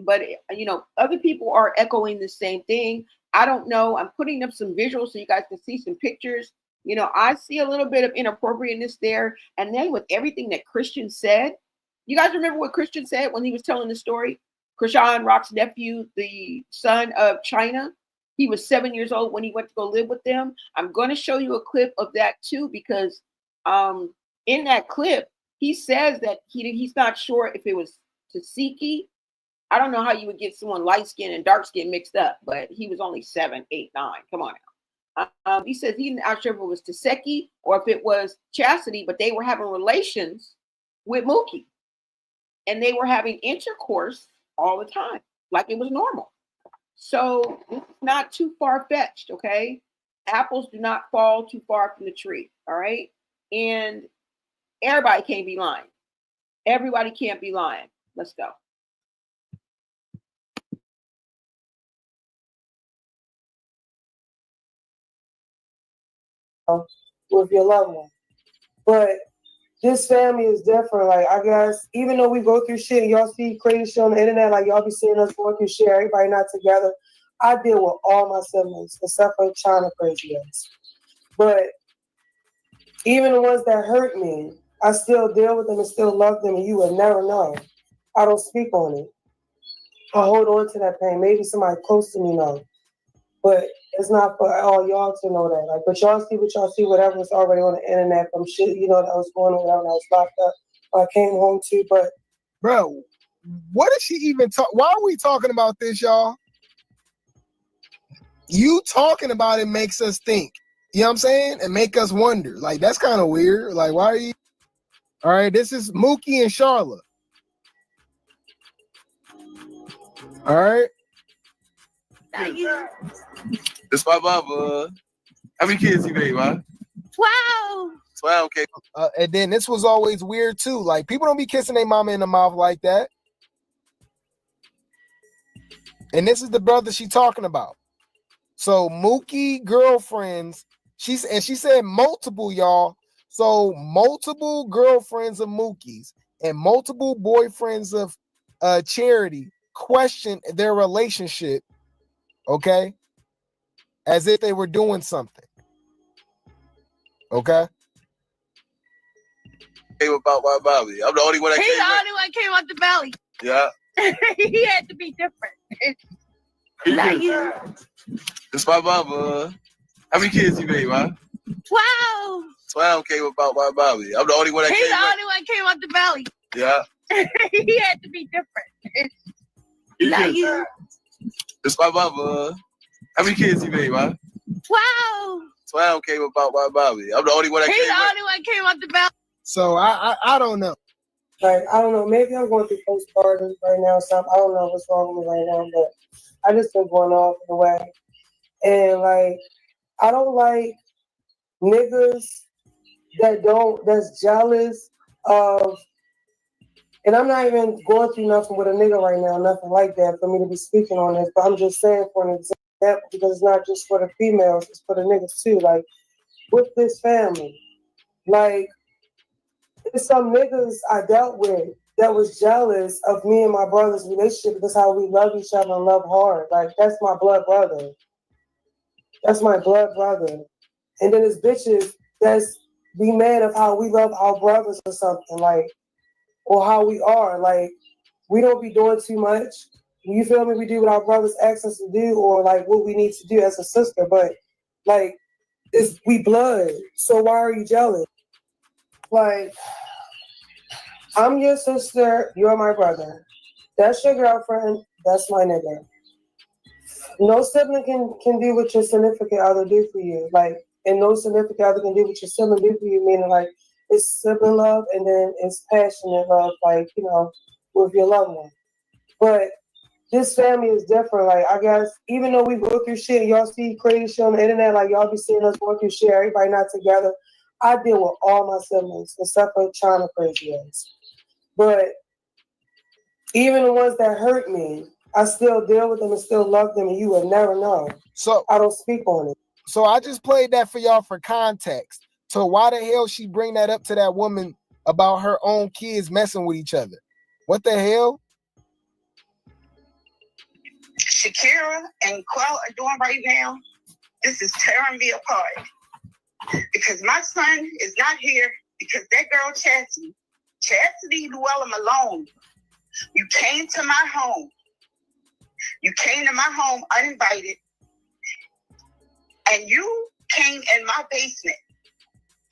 But, you know, other people are echoing the same thing. I don't know. I'm putting up some visuals so you guys can see some pictures. You know, I see a little bit of inappropriateness there. And then with everything that Chrisean said, you guys remember what Chrisean said when he was telling the story? Chrisean Rock's nephew, the son of China, he was 7 years old when he went to go live with them. I'm going to show you a clip of that too, because in that clip, he says that he's not sure if it was Chassity. I don't know how you would get someone light skin and dark skin mixed up, but he was only 7, 8, 9. Come on now. He says he's not sure if it was Chassity or if it was Chassity, but they were having relations with Mookie. And they were having intercourse all the time, like it was normal. So it's not too far-fetched, okay? Apples do not fall too far from the tree, all right? And everybody can't be lying. Everybody can't be lying. Let's go. With your loved one. But this family is different. Like, I guess, even though we go through shit, y'all see crazy shit on the internet, like y'all be seeing us going through shit, everybody not together. I deal with all my siblings, except for China crazy ass. But even the ones that hurt me, I still deal with them and still love them, and you would never know. I don't speak on it. I hold on to that pain. Maybe somebody close to me knows. But it's not for all y'all to know that. Like, but y'all see what y'all see, whatever was already on the internet from shit, you know, that was going on when I was locked up. I came home to, but bro, what is she even talk? Why are we talking about this, y'all? You talking about it makes us think. You know what I'm saying? And make us wonder. Like, that's kind of weird. Like, why are you? All right, this is Mookie and Charlotte. All right. This my mama. How many kids you made, man? 12. 12, okay. And then this was always weird too. Like, people don't be kissing their mama in the mouth like that. And this is the brother she talking about. So Mookie girlfriends, she said multiple, y'all. So multiple girlfriends of Mookie's and multiple boyfriends of Charity questioned their relationship, okay, as if they were doing something. Okay. Came about my Bobby. I'm the only one that He's the only one came out the belly. Yeah. He had to be different. Not you. This my mama. How many kids you made, man? 12. 12 came about my Bobby. I'm the only one that He's the only one came out the belly. Yeah. He had to be different. Not you. This my mama. How many kids you made, man? 12. 12 came about my Bobby. I'm the only one that He's the only one came out the belly. So I don't know. Like, I don't know, maybe I'm going through postpartum right now or something. I don't know what's wrong with me right now, but I just been going off in a way. And like, I don't like niggas that's jealous of, and I'm not even going through nothing with a nigga right now, nothing like that for me to be speaking on this, but I'm just saying for an example, because it's not just for the females, it's for the niggas too. Like, with this family, like, there's some niggas I dealt with that was jealous of me and my brother's relationship because how we love each other and love hard. Like, that's my blood brother. That's my blood brother. And then there's bitches that's be mad of how we love our brothers or something, like, or how we are. Like, we don't be doing too much. You feel me? We do what our brothers ask us to do or like what we need to do as a sister. But like, we blood. So why are you jealous? Like, I'm your sister, you're my brother. That's your girlfriend, that's my nigga. No sibling can do what your significant other do for you. Like, and no significant other can do what your sibling do for you, meaning like it's sibling love and then it's passionate love, like, you know, with your loved one. But this family is different. Like, I guess, even though we work your shit, y'all see crazy shit on the internet, like, y'all be seeing us work your shit, everybody not together. I deal with all my siblings, except for China crazy ass. But even the ones that hurt me, I still deal with them and still love them, and you would never know. So I don't speak on it. So I just played that for y'all for context. So why the hell she bring that up to that woman about her own kids messing with each other? What the hell? Shakira and Quail are doing right now, this is tearing me apart. Because my son is not here because that girl Chassity Llewellyn Malone, you came to my home. You came to my home uninvited. And you came in my basement.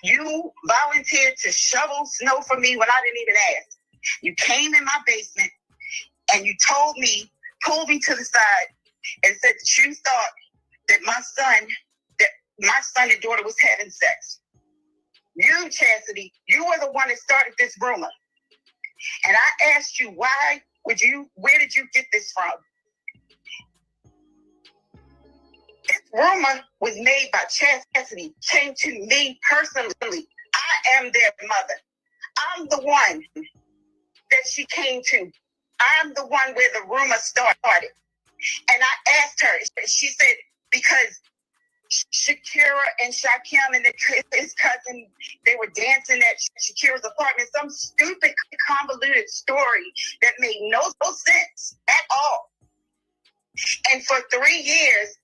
You volunteered to shovel snow for me when I didn't even ask. You came in my basement and you told me, pulled me to the side and said that you thought that my son and daughter was having sex. You, Chassity, you were the one that started this rumor. And I asked you, where did you get this from? This rumor was made by Chassity, came to me personally. I am their mother. I'm the one that she came to. I'm the one where the rumor started. And I asked her, she said, because Shakira and Shakim and his cousin, they were dancing at Shakira's apartment. Some stupid, convoluted story that made no sense at all. And for 3 years,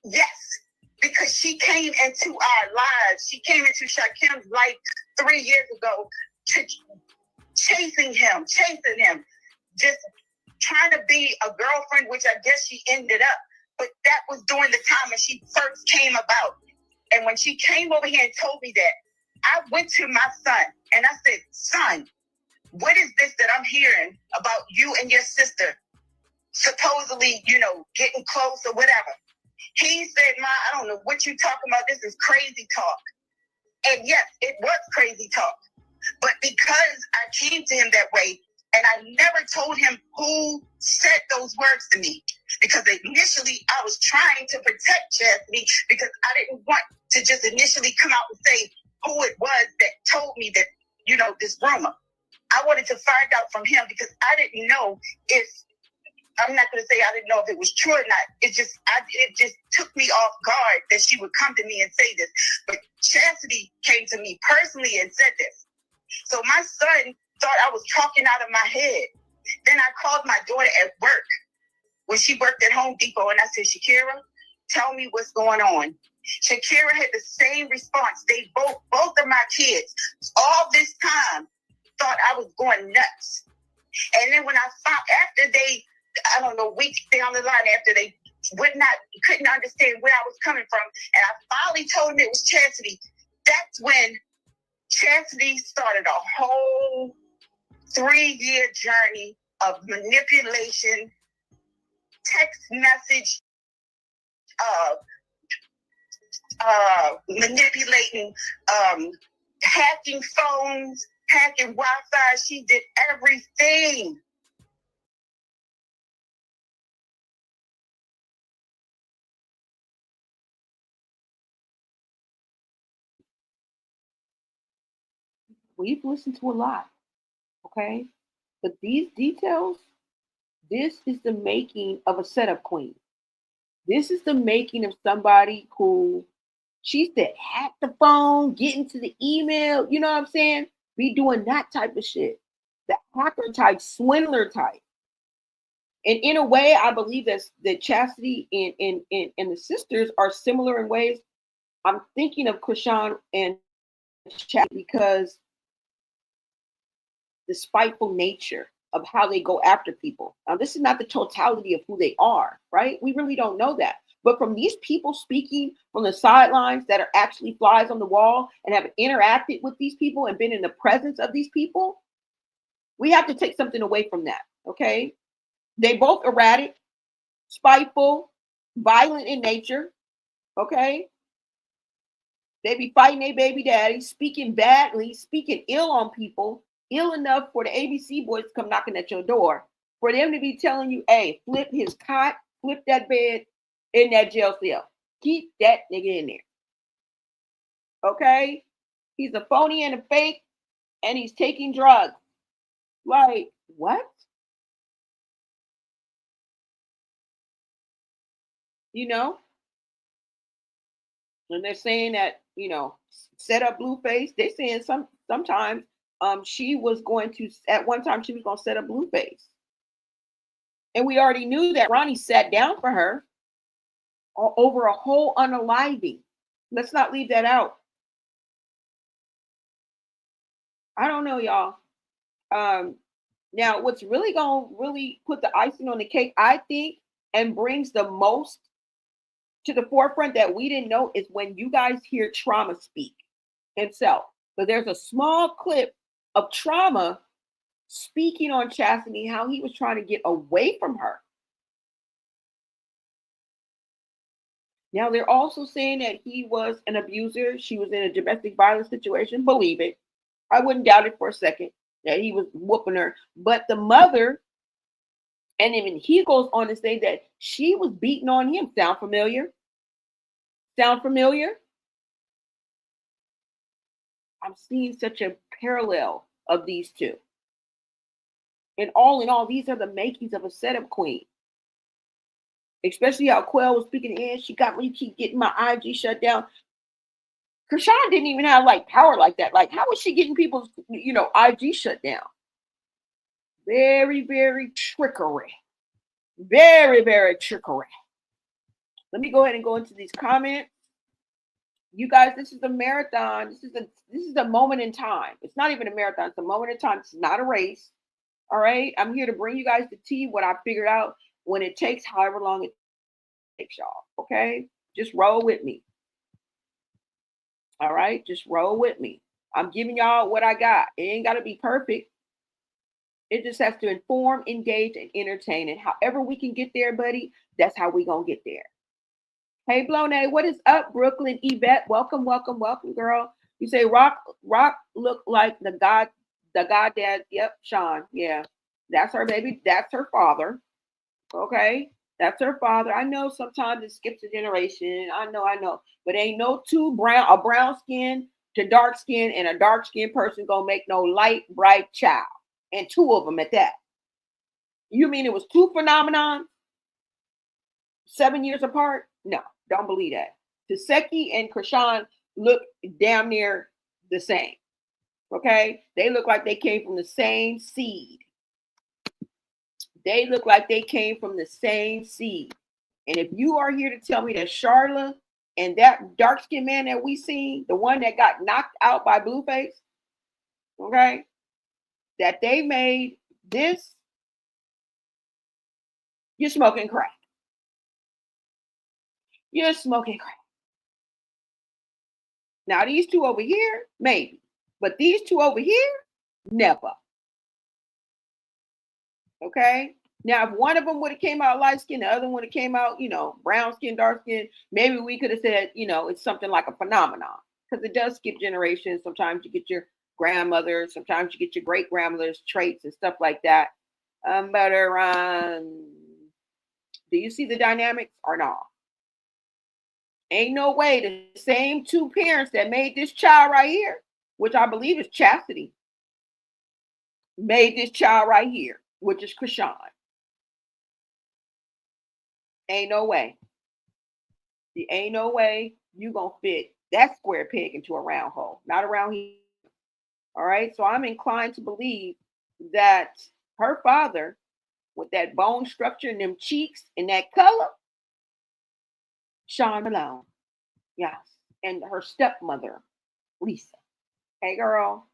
yes, because she came into our lives. She came into Shakim's life 3 years ago, chasing him, just trying to be a girlfriend, which I guess she ended up. But that was during the time when she first came about. And when she came over here and told me that, I went to my son and I said, son, what is this that I'm hearing about you and your sister supposedly, getting close or whatever? He said, Ma, I don't know what you're talking about. This is crazy talk. And yes, it was crazy talk. But because I came to him that way, and I never told him who said those words to me, because initially I was trying to protect Chassity because I didn't want to just initially come out and say who it was that told me that, this rumor. I wanted to find out from him because I didn't know if, I'm not going to say I didn't know if it was true or not. It just took me off guard that she would come to me and say this. But Chassity came to me personally and said this. So my son thought I was talking out of my head. Then I called my daughter at work when she worked at Home Depot, and I said, Shakira, tell me what's going on. Shakira had the same response. They both of my kids, all this time, thought I was going nuts. And then when I found, after they, I don't know, weeks down the line, after they couldn't understand where I was coming from, and I finally told them it was Chassity, that's when Chassity started a whole 3-year journey of manipulation, text message, manipulating, hacking phones, hacking Wi-Fi. She did everything. We've listened to a lot, okay? But these details, this is the making of a setup queen. This is the making of somebody who, she said, hack the phone, get into the email, you know what I'm saying? Be doing that type of shit. The hacker type, swindler type. And in a way, I believe that Chassity and the sisters are similar in ways. I'm thinking of Chrisean and Chasity because the spiteful nature of how they go after people. Now, this is not the totality of who they are, right? We really don't know that. But from these people speaking from the sidelines that are actually flies on the wall and have interacted with these people and been in the presence of these people, we have to take something away from that, okay? They both erratic, spiteful, violent in nature, okay? They be fighting their baby daddy, speaking badly, speaking ill on people, ill enough for the ABC boys to come knocking at your door for them to be telling you, hey, flip his cot, flip that bed in that jail cell. Keep that nigga in there. Okay? He's a phony and a fake, and he's taking drugs. Like, what? You know? And they're saying that, set up Blueface. They're saying sometimes she was going to, at one time, she was going to set up Blueface. And we already knew that Ronnie sat down for her over a whole unaliving. Let's not leave that out. I don't know, y'all. Now, what's really going to really put the icing on the cake, I think, and brings the most to the forefront that we didn't know is when you guys hear Trauma speak himself. But there's a small clip of Trauma speaking on Chassity, how he was trying to get away from her. Now, they're also saying that he was an abuser. She was in a domestic violence situation. Believe it. I wouldn't doubt it for a second that he was whooping her. But the mother, and even he goes on to say that she was beating on him. Sound familiar? Sound familiar? I'm seeing such a parallel of these two. And all in all, these are the makings of a setup queen. Especially how Quail was speaking in. She got me keep getting my IG shut down. Chrisean didn't even have like power like that. Like, how was she getting people's, IG shut down? Very, very trickery. Very, very trickery. Let me go ahead and go into these comments. You guys, this is a marathon. This is a moment in time. It's not even a marathon. It's a moment in time. It's not a race. All right. I'm here to bring you guys the tea, what I figured out when it takes however long it takes, y'all. Okay. Just roll with me. All right. Just roll with me. I'm giving y'all what I got. It ain't got to be perfect. It just has to inform, engage, and entertain. And however we can get there, buddy, that's how we going to get there. Hey, Blone, what is up, Brooklyn? Yvette, welcome, welcome, welcome, girl. You say Rock look like the goddad. Yep, Sean. Yeah, that's her baby. That's her father. Okay, that's her father. I know sometimes it skips a generation. I know. But ain't no a brown skin to dark skin and a dark skin person gonna make no light, bright child. And two of them at that. You mean it was two phenomenons? 7 years apart? No, don't believe that. Chassity and Chrisean look damn near the same. Okay? They look like they came from the same seed. They look like they came from the same seed. And if you are here to tell me that Charlotte and that dark-skinned man that we seen, the one that got knocked out by Blueface, okay, that they made this, you're smoking crack. You're smoking crack. Now, these two over here, maybe. But these two over here, never. Okay? Now, if one of them would have came out light skin, the other one would have came out, brown skin, dark skin, maybe we could have said, it's something like a phenomenon. Because it does skip generations. Sometimes you get your grandmother, sometimes you get your great-grandmother's traits and stuff like that. But do you see the dynamics or not? Ain't no way the same two parents that made this child right here, which I believe is Chassity, made this child right here, which is Chrisean. Ain't no way. Ain't no way you gonna fit that square peg into a round hole. Not around here. All right. So I'm inclined to believe that her father, with that bone structure and them cheeks and that color, Sean Malone. Yes. And her stepmother, Lisa. Hey, girl.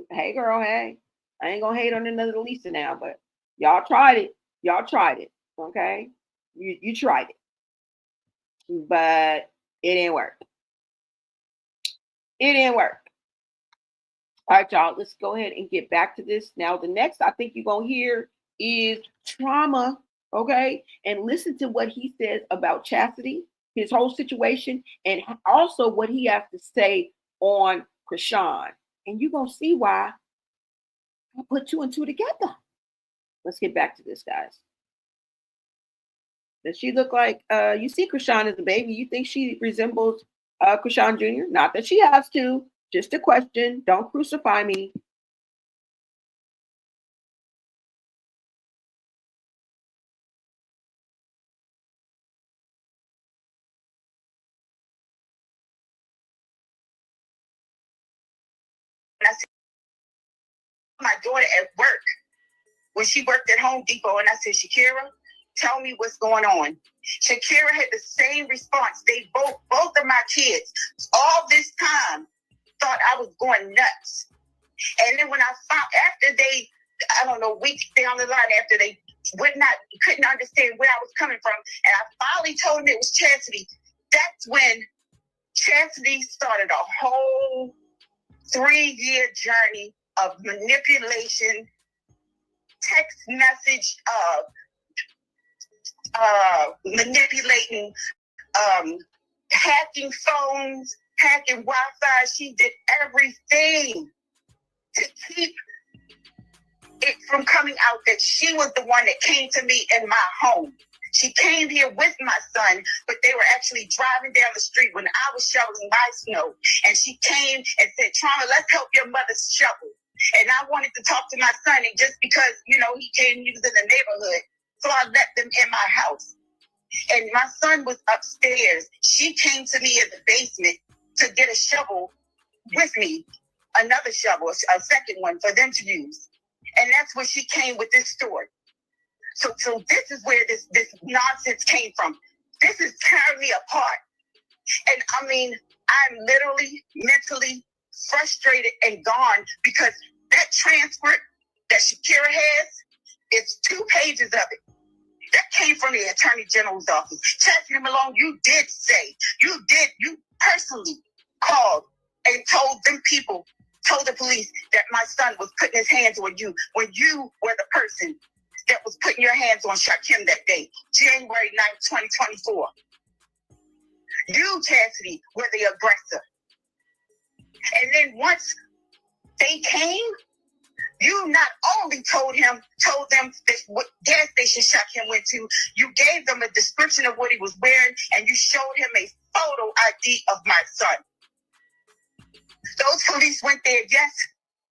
Hey, girl. Hey. I ain't gonna hate on another Lisa now, but y'all tried it. Y'all tried it. Okay. You tried it. But it didn't work. It didn't work. All right, y'all. Let's go ahead and get back to this. Now, the next I think you're gonna hear is Trauma. Okay. And listen to what he says about Chassity, his whole situation, and also what he has to say on Chrisean. And you're going to see why I put two and two together. Let's get back to this, guys. Does she look like you see Chrisean as a baby? You think she resembles Chrisean Jr.? Not that she has to. Just a question. Don't crucify me. And I said, my daughter at work, when she worked at Home Depot, and I said, Shakira, tell me what's going on. Shakira had the same response. They both of my kids, all this time, thought I was going nuts. And then when I found, after they, I don't know, weeks down the line, after they couldn't understand where I was coming from, and I finally told them it was Chassity, that's when Chassity started a whole 3-year journey of manipulation, text message, manipulating, hacking phones, hacking Wi-Fi. She did everything to keep it from coming out that she was the one that came to me in my home. She came here with my son, but they were actually driving down the street when I was shoveling my snow. And she came and said, Trauma, let's help your mother shovel. And I wanted to talk to my son, and just because, he came, he was in the neighborhood, so I let them in my house. And my son was upstairs. She came to me in the basement to get a shovel with me, another shovel, a second one for them to use. And that's where she came with this story. So this is where this nonsense came from. This is tearing me apart. And I mean, I'm literally mentally frustrated and gone, because that transcript that Shakira has is 2 pages of it. That came from the Attorney General's office. Chastity Malone, you personally called and told the police that my son was putting his hands on you when you were the person that was putting your hands on Shakim that day, January 9th, 2024. You, Chassity, were the aggressor. And then once they came, you not only told them that what gas station Shakim went to, you gave them a description of what he was wearing, and you showed him a photo ID of my son. Those police went there, yes,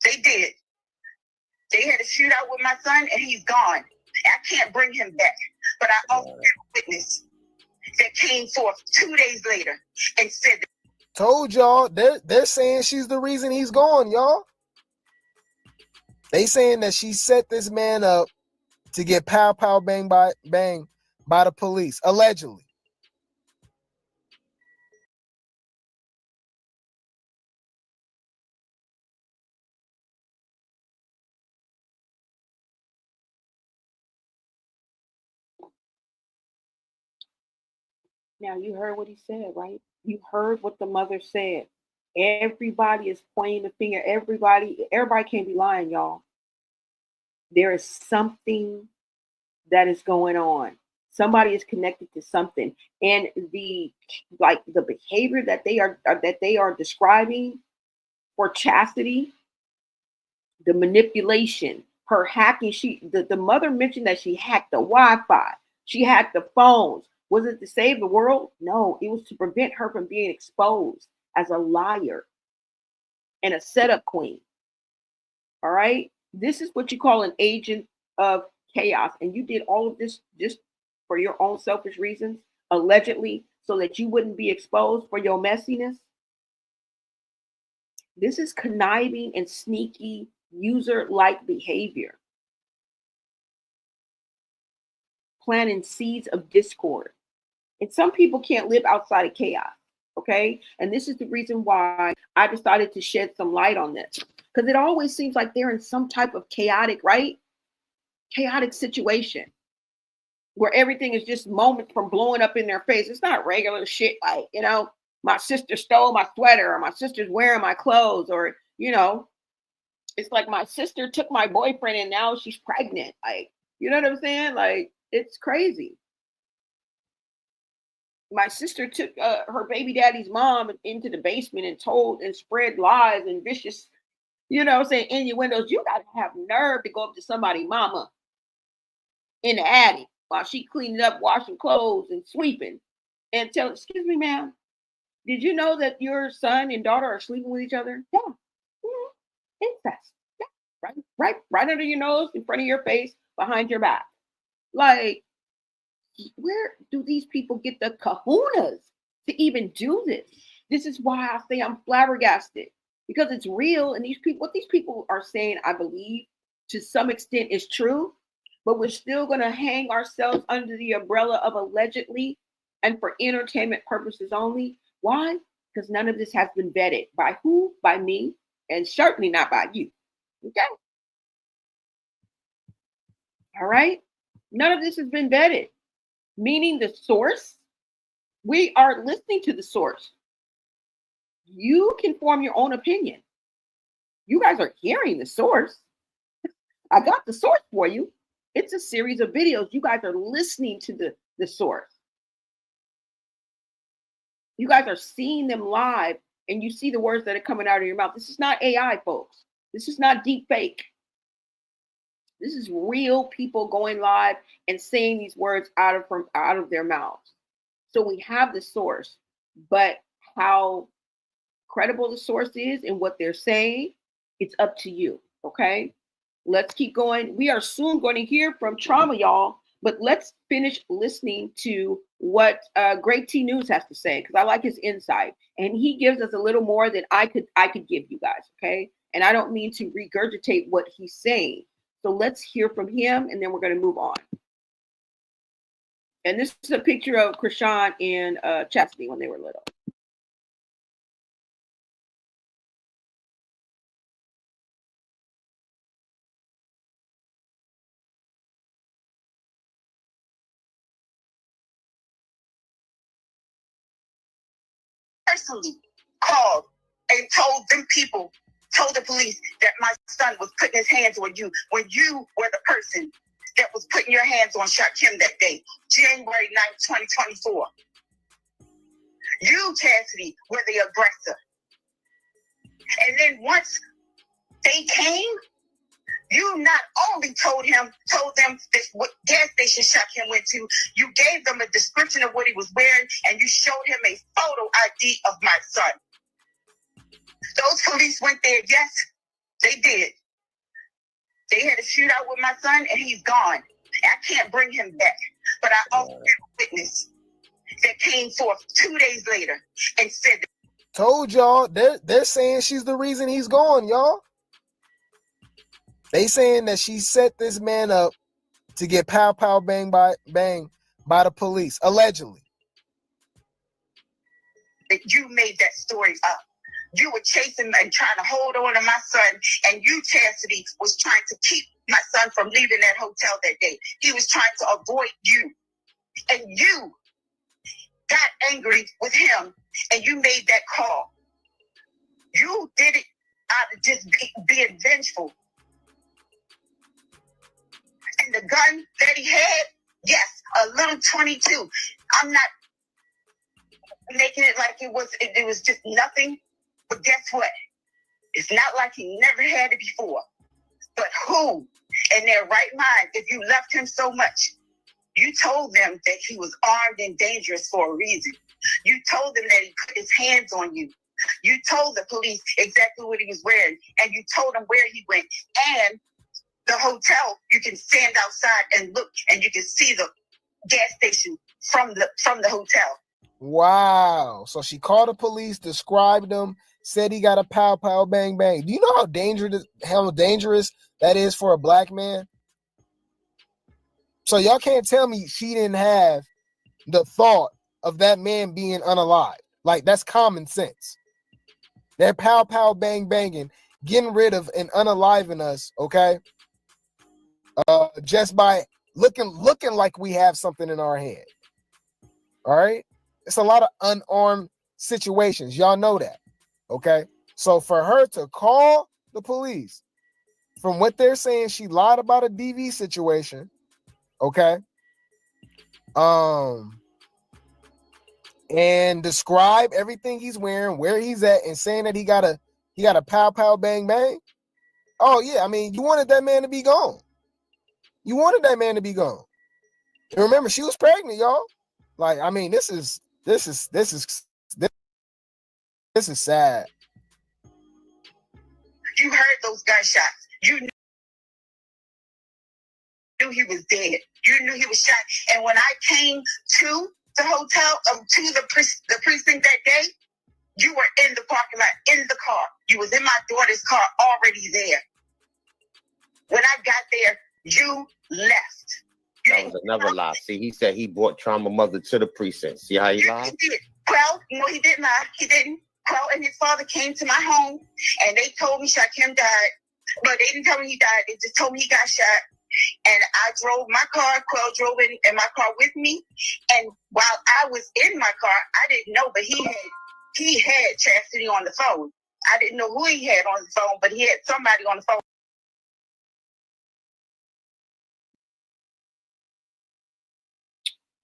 they did. They had a shootout with my son, and he's gone. I can't bring him back. But I also have a witness that came forth 2 days later and said, Told y'all, they're saying she's the reason he's gone, y'all. They saying that she set this man up to get pow bang by the police, allegedly. Now, you heard what he said, right? You heard what the mother said. Everybody is pointing the finger. Everybody can't be lying, y'all. There is something that is going on. Somebody is connected to something, and the behavior that they are describing for Chassity, the manipulation, her hacking. The mother mentioned that she hacked the Wi-Fi, she hacked the phones. Was it to save the world? No, it was to prevent her from being exposed as a liar and a setup queen. All right, this is what you call an agent of chaos, and you did all of this just for your own selfish reasons, allegedly, so that you wouldn't be exposed for your messiness. This is conniving and sneaky user-like behavior, planting seeds of discord. And some people can't live outside of chaos, okay? And this is the reason why I decided to shed some light on this, because it always seems like they're in some type of chaotic situation where everything is just moments from blowing up in their face. It's not regular shit like, my sister stole my sweater, or my sister's wearing my clothes, or, it's like my sister took my boyfriend and now she's pregnant. Like, you know what I'm saying? Like, it's crazy. My sister took her baby daddy's mom into the basement and told and spread lies and vicious, saying innuendos. You got to have nerve to go up to somebody's mama in the attic while she cleaning up, washing clothes and sweeping, and tell, excuse me, ma'am, did you know that your son and daughter are sleeping with each other? Yeah. Incest. Yeah. Right under your nose, in front of your face, behind your back. Like, where do these people get the kahunas to even do this? This is why I say I'm flabbergasted, because it's real, and what these people are saying, I believe, to some extent is true, but we're still going to hang ourselves under the umbrella of allegedly and for entertainment purposes only. Why? Because none of this has been vetted. By who? By me, and certainly not by you. Okay? All right? None of this has been vetted, meaning the source. We are listening to the source. You can form your own opinion. You guys are hearing the source. I got the source for you. It's a series of videos. You guys are listening to the source. You guys are seeing them live, and you see the words that are coming out of your mouth. This is not AI, folks. This is not deep fake. This is real people going live and saying these words out of their mouths. So we have the source, but how credible the source is and what they're saying, it's up to you. Okay, let's keep going. We are soon going to hear from Trauma, y'all, but let's finish listening to what Great T News has to say, because I like his insight, and he gives us a little more than I could give you guys. Okay, and I don't mean to regurgitate what he's saying. So let's hear from him, and then we're going to move on. And this is a picture of Chrisean and Chasity when they were little. Personally called and told the police that my son was putting his hands on you when you were the person that was putting your hands on Shakim that day, January 9th, 2024. You, Chassity, were the aggressor. And then once they came, you not only told them this, what gas station Shakim went to, you gave them a description of what he was wearing, and you showed him a photo ID of my son. Those police went there, yes, they did. They had a shootout with my son, and he's gone. I can't bring him back. But I also have a witness that came forth 2 days later and said, Told y'all, they're saying she's the reason he's gone, y'all. They saying that she set this man up to get pow pow bang by the police, allegedly. that you made that story up. You were chasing and trying to hold on to my son, and you, Chassity, was trying to keep my son from leaving that hotel that day. He was trying to avoid you. And you got angry with him, and you made that call. You did it out of just being vengeful. And the gun that he had, yes, a little 22. I'm not making it like it was just nothing. But guess what? It's not like he never had it before. But who in their right mind, if you left him so much, you told them that he was armed and dangerous for a reason. You told them that he put his hands on you. You told the police exactly what he was wearing, and you told them where he went. And the hotel, you can stand outside and look, and you can see the gas station from the hotel. Wow. So she called the police, described him, said he got a pow pow bang bang. Do you know how dangerous that is for a black man? So y'all can't tell me she didn't have the thought of that man being unalive. Like, that's common sense. They're pow pow bang banging, getting rid of and unaliving us, okay? Just by looking like we have something in our head. All right? It's a lot of unarmed situations. Y'all know that. Okay? So for her to call the police, from what they're saying, she lied about a DV situation. Okay? And describe everything he's wearing, where he's at, and saying that he got a pow pow bang bang. Oh yeah, I mean, you wanted that man to be gone. You wanted that man to be gone. And remember, she was pregnant, y'all. Like, I mean, this is sad. You heard those gunshots. You knew he was dead. You knew he was shot. And when I came to the hotel, to the precinct that day, you were in the parking lot, in the car. You was in my daughter's car, already there. When I got there, you left. That was another lie. See, he said he brought Trauma Mother to the precinct. See how he lied? He did. Well, no, he didn't lie. He didn't. Quail and his father came to my home, and they told me Shakim died. But they didn't tell me he died. They just told me he got shot. And I drove my car. Quail drove in my car with me. And while I was in my car, I didn't know, but he had Chassity on the phone. I didn't know who he had on the phone, but he had somebody on the phone.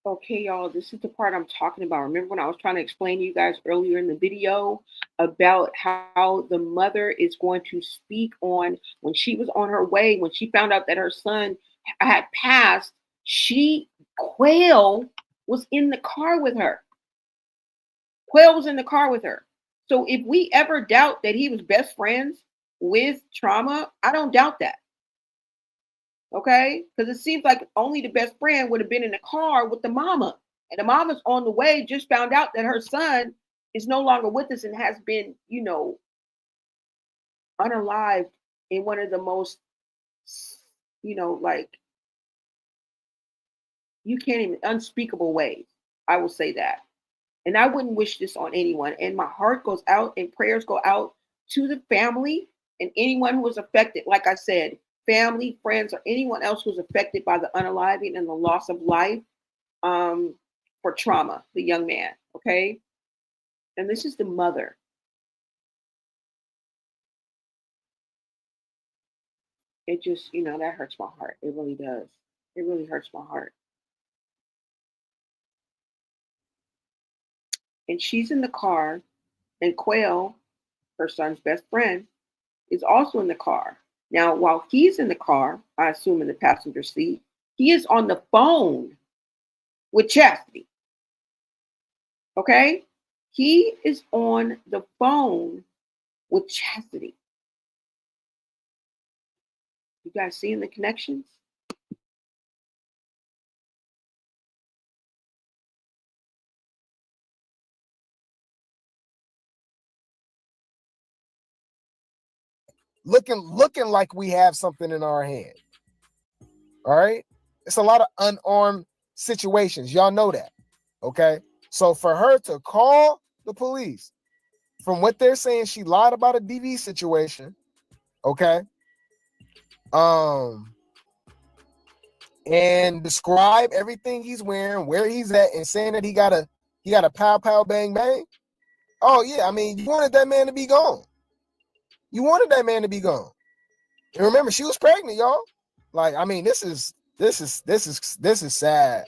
Okay, y'all, this is the part I'm talking about. Remember when I was trying to explain to you guys earlier in the video about how the mother is going to speak on when she was on her way, when she found out that her son had passed, Quail was in the car with her. Quail was in the car with her. So if we ever doubt that he was best friends with Trauma, I don't doubt that. Okay, because it seems like only the best friend would have been in the car with the mama, and the mama's on the way, just found out that her son is no longer with us and has been, unalived in one of the most, like, you can't even, unspeakable ways. I will say that. And I wouldn't wish this on anyone. And my heart goes out and prayers go out to the family and anyone who was affected. Like I said, family, friends, or anyone else who's affected by the unaliving and the loss of life for Trauma, the young man. Okay. And this is the mother. It just, that hurts my heart. It really does. It really hurts my heart. And she's in the car, and Quail, her son's best friend, is also in the car. Now, while he's in the car, I assume in the passenger seat, he is on the phone with Chassity. Okay? He is on the phone with Chassity. You guys seeing the connections? Looking like we have something in our hand. All right. It's a lot of unarmed situations. Y'all know that. Okay. So for her to call the police, from what they're saying, she lied about a DV situation. Okay. And describe everything he's wearing, where he's at, and saying that he got a pow pow bang bang. Oh yeah, I mean, you wanted that man to be gone. You wanted that man to be gone. And remember, she was pregnant, y'all. Like, I mean, this is sad.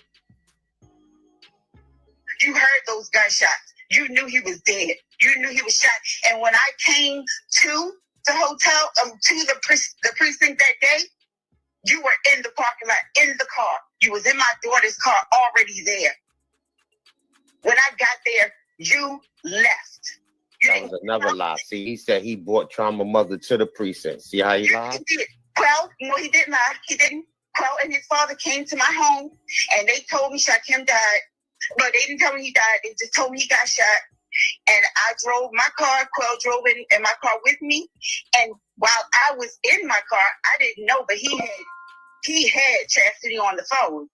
You heard those gunshots. You knew he was dead. You knew he was shot. And when I came to the hotel, to the precinct that day, you were in the parking lot, in the car. You was in my daughter's car, already there. When I got there, you left. That was another lie. See, he said he brought Trauma Mother to the precinct. See how he lied? He did. Well, no, he didn't lie. He didn't. Quail and his father came to my home, and they told me Shakim died. But they didn't tell me he died. They just told me he got shot. And I drove my car. Quail drove in my car with me. And while I was in my car, I didn't know, but he had Chassity on the phone.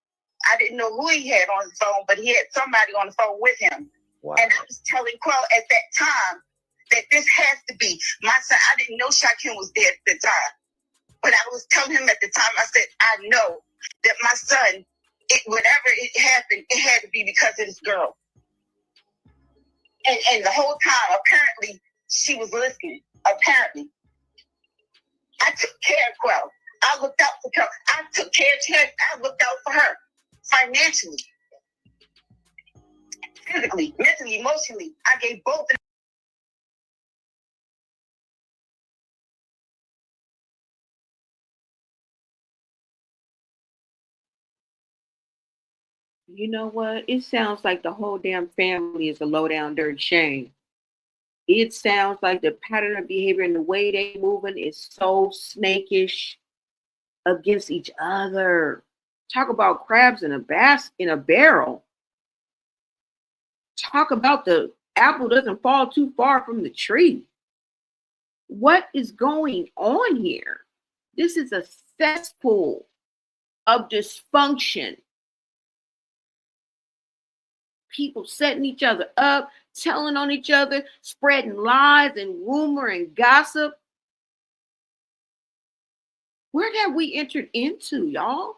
I didn't know who he had on the phone, but he had somebody on the phone with him. Wow. And I was telling Quail at that time that this has to be my son. I didn't know Shakim was dead at the time. But I was telling him at the time, I said, I know that my son, whatever it happened, it had to be because of this girl. And the whole time, apparently, she was listening. Apparently. I took care of Quail. I looked out for her. I took care of her. I looked out for her. Financially. Physically. Mentally. Emotionally. I gave both of them. You know what? It sounds like the whole damn family is a low down dirty shame. It sounds like the pattern of behavior and the way they moving is so snakish against each other. Talk about crabs in a barrel. Talk about the apple doesn't fall too far from the tree. What is going on here? This is a cesspool of dysfunction. People setting each other up, telling on each other, spreading lies and rumor and gossip. Where have we entered into, y'all?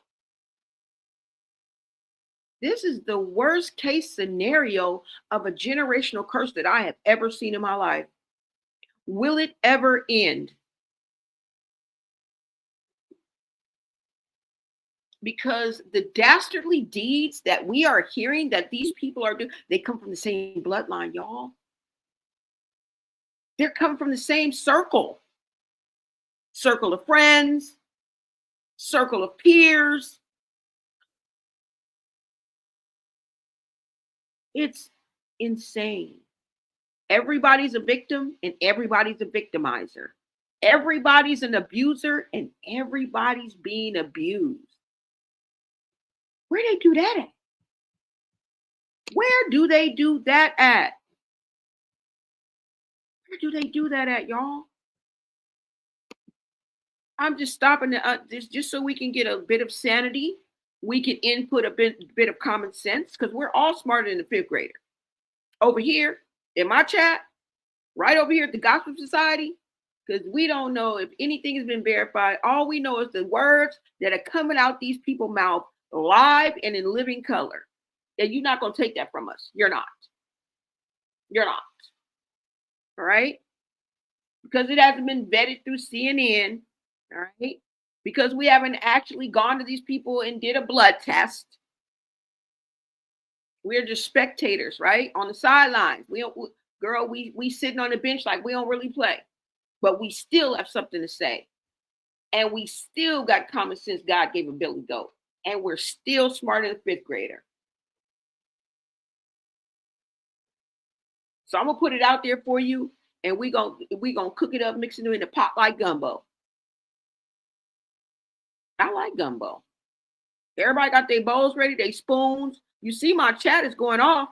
This is the worst case scenario of a generational curse that I have ever seen in my life. Will it ever end? Because the dastardly deeds that we are hearing that these people are doing, they come from the same bloodline, y'all. They're coming from the same circle. Circle of friends, circle of peers. It's insane. Everybody's a victim and everybody's a victimizer. Everybody's an abuser and everybody's being abused. Where do they do that at? Where do they do that at? Where do they do that at, y'all? I'm just stopping this just so we can get a bit of sanity. We can input a bit of common sense because we're all smarter than the fifth grader. Over here in my chat, right over here at the Gospel Society, because we don't know if anything has been verified. All we know is the words that are coming out these people's mouth live and in living color. And you're not going to take that from us. You're not. You're not. All right? Because it hasn't been vetted through CNN. All right? Because we haven't actually gone to these people and did a blood test. We're just spectators, right? On the sidelines. We sitting on the bench like we don't really play. But we still have something to say. And we still got common sense God gave a Billy Goat. And we're still smarter than a fifth grader. So I'm gonna put it out there for you, and we gonna cook it up, mixing it in a pot like gumbo. I like gumbo. Everybody got their bowls ready, their spoons. You see my chat is going off.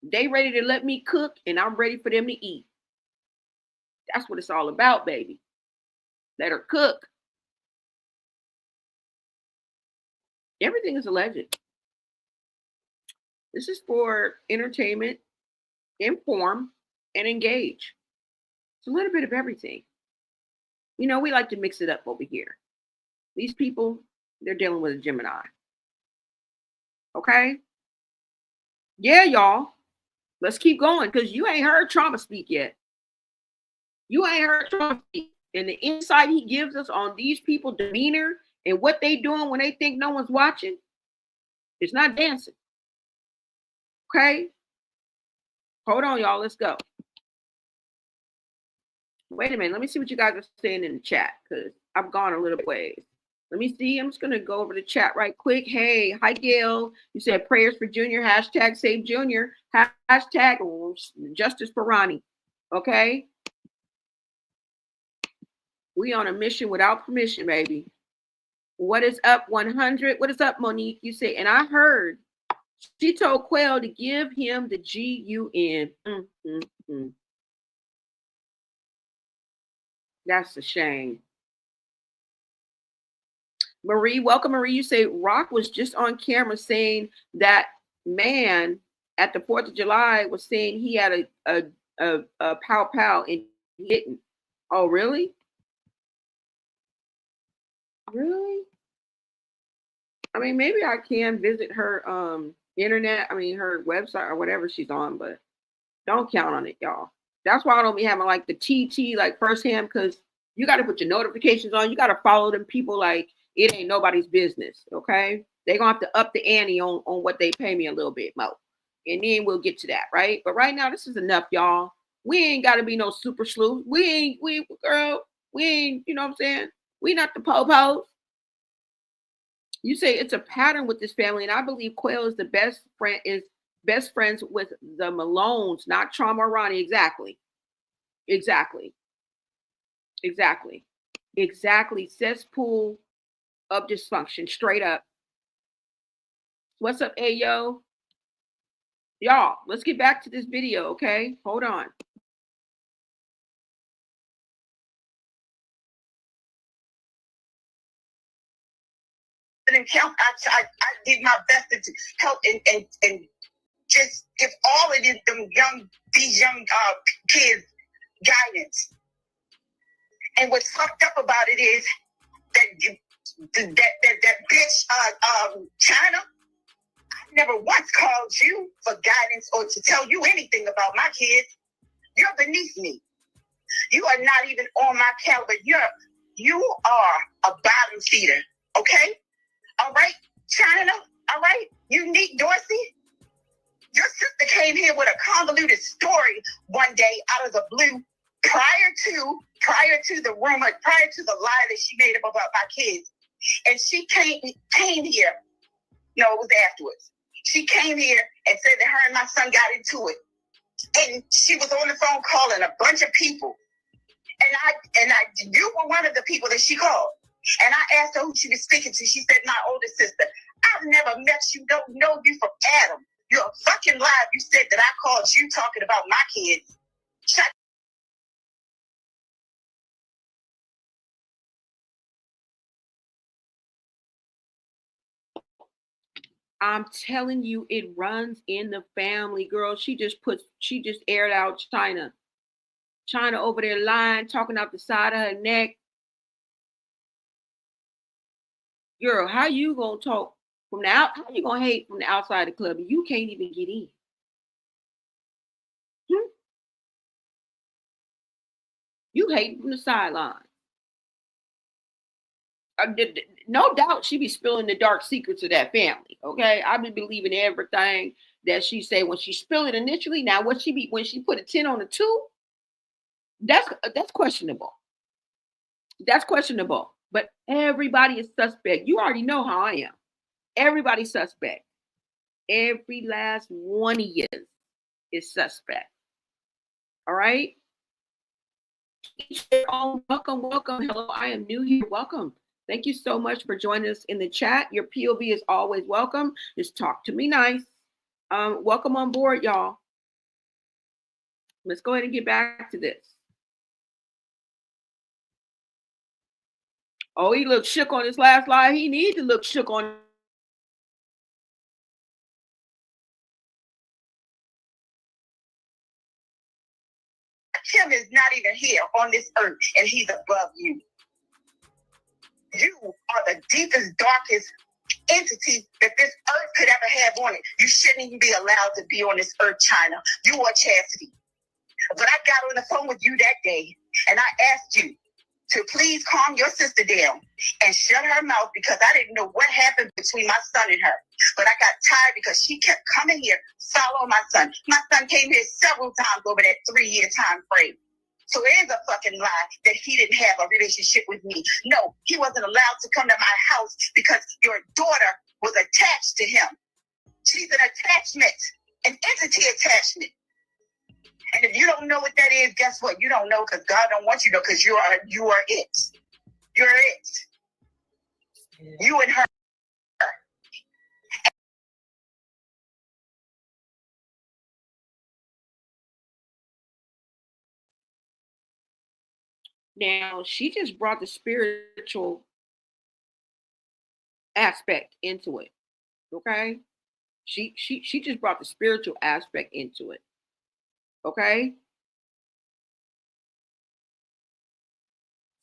They ready to let me cook, and I'm ready for them to eat. That's what it's all about, baby. Let her cook. Everything is alleged. This is for entertainment, inform, and engage. It's a little bit of everything. You know, we like to mix it up over here. These people, they're dealing with a Gemini. Okay? Yeah, y'all. Let's keep going because you ain't heard Trauma speak yet. You ain't heard Trauma speak. And the insight he gives us on these people's demeanor and what they doing when they think no one's watching, it's not dancing. Okay? Hold on, y'all. Let's go. Wait a minute. Let me see what you guys are saying in the chat because I've gone a little ways. Let me see. I'm just going to go over the chat right quick. Hey, hi, Gail. You said prayers for Junior. Hashtag save Junior. Hashtag justice for Ronnie. Okay? We on a mission without permission, baby. What is up, 100? What is up, Monique? You say, and I heard she told Quail to give him the GUN. That's a shame. Marie, welcome, Marie. You say Rock was just on camera saying that man at the 4th of July was saying he had a pow pow and he didn't. Oh, really? Really? I mean, maybe I can visit her internet, her website or whatever she's on, but don't count on it, y'all. That's why I don't be having like the TT like firsthand, because you got to put your notifications on. You got to follow them people like it ain't nobody's business, okay? They're going to have to up the ante on what they pay me a little bit more. And then we'll get to that, right? But right now, this is enough, y'all. We ain't got to be no super sleuth. We ain't, you know what I'm saying? We not the po-pos. You say it's a pattern with this family, and I believe Quail is the best friends with the Malones, not Trauma or Ronnie. Exactly. Cesspool of dysfunction, straight up. What's up, Ayo? Y'all, let's get back to this video, okay? Hold on. I did my best to help and just give all of these young kids guidance. And what's fucked up about it is that bitch China, I never once called you for guidance or to tell you anything about my kids. You're beneath me. You are not even on my caliber. You are a bottom feeder, okay? All right, China, all right? Unique Dorsey, your sister came here with a convoluted story one day out of the blue prior to the rumor, prior to the lie that she made up about my kids. And she came here. No, it was afterwards. She came here and said that her and my son got into it. And she was on the phone calling a bunch of people. And you were one of the people that she called. And I asked her who she was speaking to. She said, my older sister. I've never met you, don't know you from Adam. You're a fucking liar. You said that I called you talking about my kids. Shut. I'm telling you, it runs in the family, girl. She just aired out China. China over there lying, talking out the side of her neck. Girl, how you gonna talk from the out? How you gonna hate from the outside the club? You can't even get in. You hate from the sideline. No doubt she be spilling the dark secrets of that family. Okay, I've been believing everything that she say when she spilled it initially. Now, when she put a 10 on a 2, that's questionable. That's questionable. But everybody is suspect. You already know how I am. Everybody's suspect. Every last one of you is suspect. All right. Welcome. Hello, I am new here. Welcome. Thank you so much for joining us in the chat. Your POV is always welcome. Just talk to me nice. Welcome on board, y'all. Let's go ahead and get back to this. Oh, he looked shook on his last lie. He needs to look shook on. Him is not even here on this earth, and he's above you. You are the deepest, darkest entity that this earth could ever have on it. You shouldn't even be allowed to be on this earth, China. You are Chassity. But I got on the phone with you that day, and I asked you to please calm your sister down and shut her mouth because I didn't know what happened between my son and her. But I got tired because she kept coming here, following my son. My son came here several times over that 3-year time frame. So it is a fucking lie that he didn't have a relationship with me. No, he wasn't allowed to come to my house because your daughter was attached to him. She's an attachment, an entity attachment. And if you don't know what that is, guess what? You don't know because God don't want you to know because you are it. You're it. You and her. Now, she just brought the spiritual aspect into it. Okay? She just brought the spiritual aspect into it. Okay?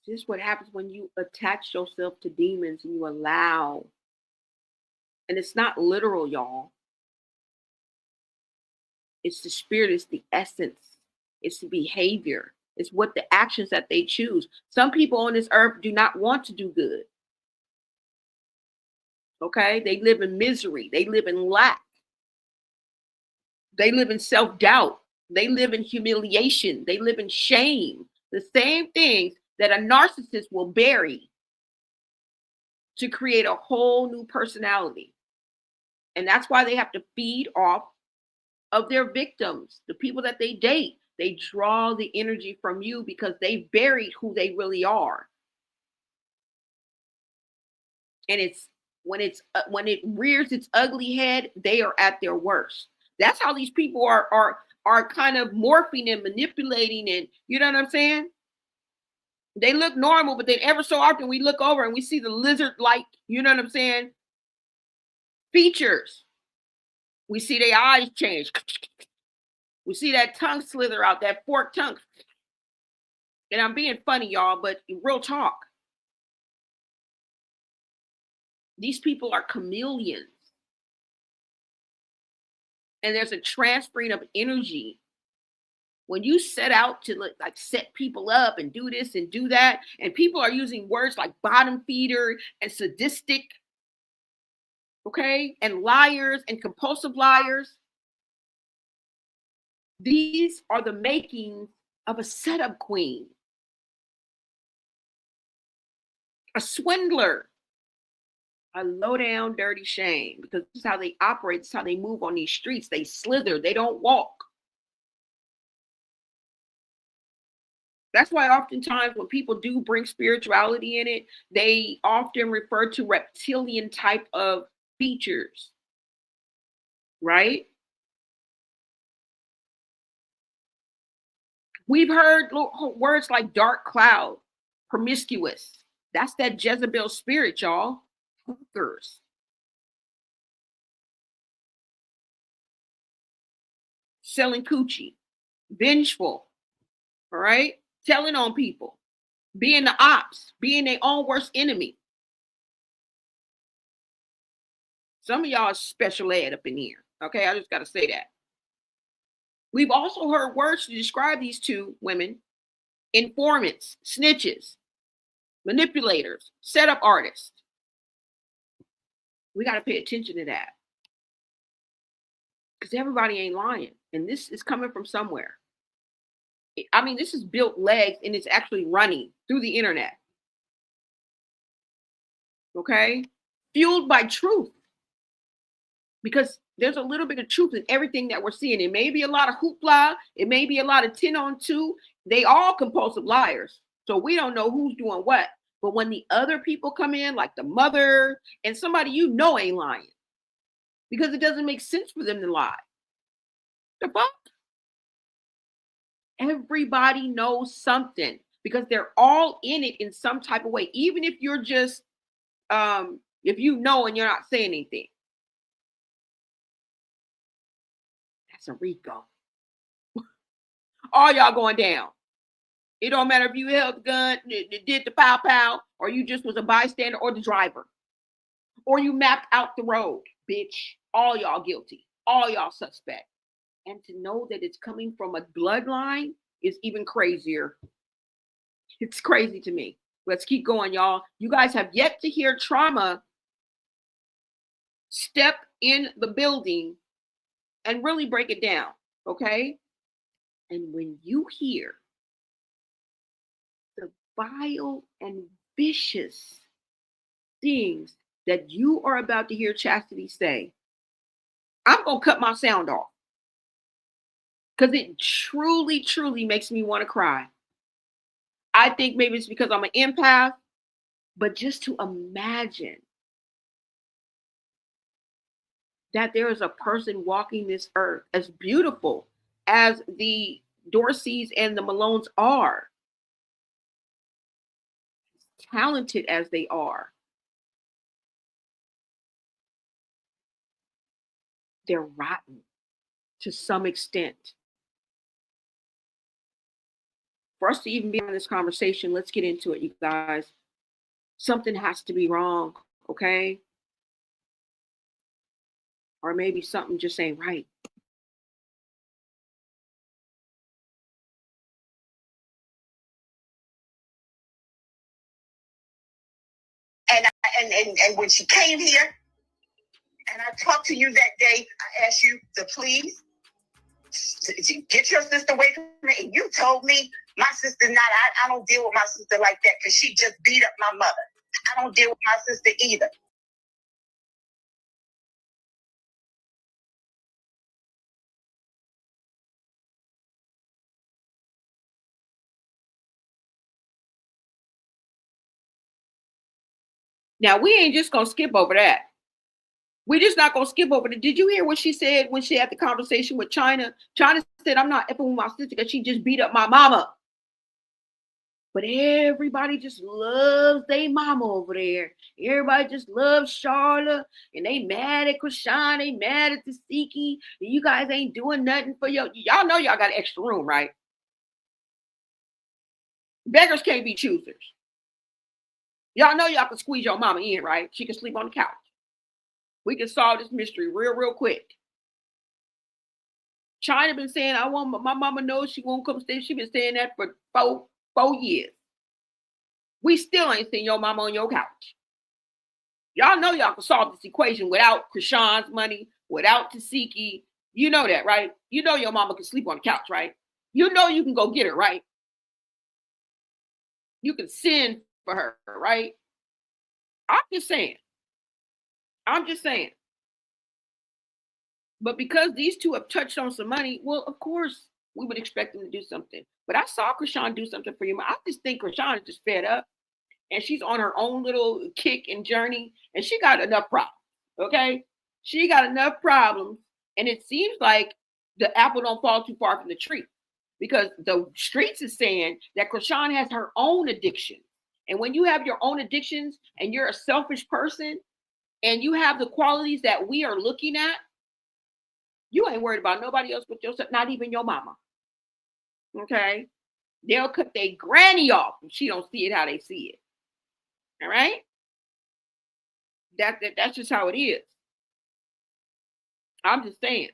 This is what happens when you attach yourself to demons and you allow. And it's not literal, y'all. It's the spirit, it's the essence, it's the behavior, it's what the actions that they choose. Some people on this earth do not want to do good. Okay? They live in misery, they live in lack, they live in self-doubt, they live in humiliation, they live in shame. The same things that a narcissist will bury. to create a whole new personality. And that's why they have to feed off of their victims, the people that they date. They draw the energy from you because they buried who they really are. And it's when it rears its ugly head, they are at their worst. That's how these people are kind of morphing and manipulating, and you know what I'm saying? They look normal, but then ever so often we look over and we see the lizard-like, you know what I'm saying, features. We see their eyes change. We see that tongue slither out, that forked tongue. And I'm being funny, y'all, but real talk. These people are chameleons. And there's a transferring of energy. When you set out to like set people up and do this and do that, and people are using words like bottom feeder and sadistic, okay, and liars and compulsive liars, these are the makings of a setup queen, a swindler, a low down dirty shame, because this is how they operate. This is how they move on these streets. They slither, they don't walk. That's why oftentimes when people do bring spirituality in it, they often refer to reptilian type of features, right? We've heard words like dark cloud, promiscuous. That's that Jezebel spirit, y'all. Hookers. Selling coochie. Vengeful. All right? Telling on people. Being the ops. Being their own worst enemy. Some of y'all are special ed up in here. Okay? I just got to say that. We've also heard words to describe these two women. Informants. Snitches. Manipulators. Setup artists. We got to pay attention to that. Because everybody ain't lying. And this is coming from somewhere. I mean, this is built legs and it's actually running through the internet. Okay? Fueled by truth. Because there's a little bit of truth in everything that we're seeing. It may be a lot of hoopla. It may be a lot of 10 on 2. They all compulsive liars. So we don't know who's doing what. But when the other people come in, like the mother and somebody you know ain't lying, because it doesn't make sense for them to lie. The fuck? Everybody knows something because they're all in it in some type of way. Even if you're just, if you know and you're not saying anything. That's a Rico. All y'all going down. It don't matter if you held the gun, did the pow pow, or you just was a bystander or the driver. Or you mapped out the road, bitch. All y'all guilty. All y'all suspect. And to know that it's coming from a bloodline is even crazier. It's crazy to me. Let's keep going, y'all. You guys have yet to hear Trauma step in the building and really break it down, okay? And when you hear the vile and vicious things that you are about to hear Chassity say, I'm going to cut my sound off. Because it truly, truly makes me want to cry. I think maybe it's because I'm an empath, but just to imagine that there is a person walking this earth as beautiful as the Dorseys and the Malones are, as talented as they are, they're rotten to some extent. For us to even be in this conversation, let's get into it, you guys. Something has to be wrong, okay? Or maybe something just ain't right. And when she came here, and I talked to you that day, I asked you to please get your sister away from me. And you told me my sister's not, I don't deal with my sister like that because she just beat up my mother. I don't deal with my sister either. Now we ain't just gonna skip over that. We're just not gonna skip over it. Did you hear what she said when she had the conversation with China? China said, I'm not effing with my sister because she just beat up my mama. But everybody just loves their mama over there. Everybody just loves Charlotte. And they mad at Chrisean. They mad at Chassity. You guys ain't doing nothing for y'all know y'all got an extra room, right? Beggars can't be choosers. Y'all know y'all can squeeze your mama in, right? She can sleep on the couch. We can solve this mystery real quick. China been saying, I want my mama knows she won't come stay. She been saying that for four years. We still ain't seen your mama on your couch. Y'all know y'all can solve this equation without Chrisean's money, without Chassity. You know that, right? You know your mama can sleep on the couch, right? You know you can go get her, right? You can send for her, right? I'm just saying. But because these two have touched on some money, well, of course, we would expect them to do something. But I saw Chrisean do something for you. I just think Chrisean is just fed up. And she's on her own little kick and journey. And she got enough problems, okay? She got enough problems. And it seems like the apple don't fall too far from the tree. Because the streets is saying that Chrisean has her own addiction. And when you have your own addictions and you're a selfish person and you have the qualities that we are looking at, you ain't worried about nobody else but yourself, not even your mama. Okay? They'll cut their granny off if she don't see it how they see it. All right? That's just how it is. I'm just saying.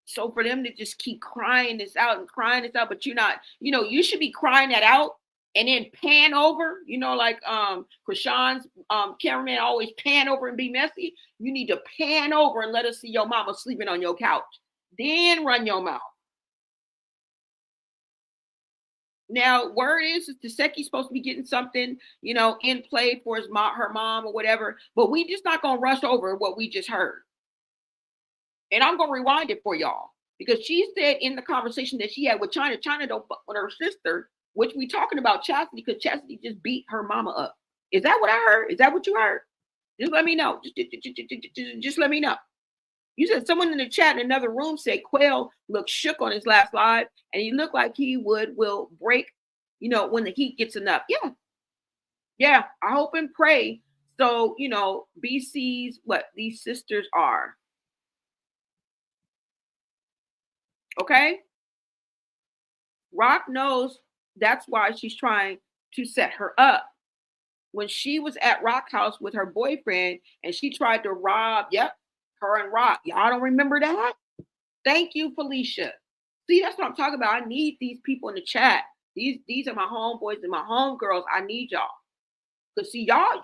So for them to just keep crying this out, but you're not, you should be crying that out and then pan over, like Chrisean's cameraman always pan over and be messy. You need to pan over and let us see your mama sleeping on your couch. Then run your mouth. Now, word is Chassity's supposed to be getting something, in play for her mom or whatever, but we just not going to rush over what we just heard. And I'm going to rewind it for y'all because she said in the conversation that she had with China don't fuck with her sister, which we talking about Chassity because Chassity just beat her mama up. Is that what I heard? Is that what you heard? Just let me know. Just let me know. You said someone in the chat in another room said Quail looked shook on his last live and he looked like he will break, when the heat gets enough. Yeah. I hope and pray. So, BC's what these sisters are. Okay. Rock knows that's why she's trying to set her up. When she was at Rock House with her boyfriend and she tried to rob, her and Rock. Y'all don't remember that? Thank you, Felicia. See, that's what I'm talking about. I need these people in the chat. These are my homeboys and my homegirls. I need y'all. Because see, y'all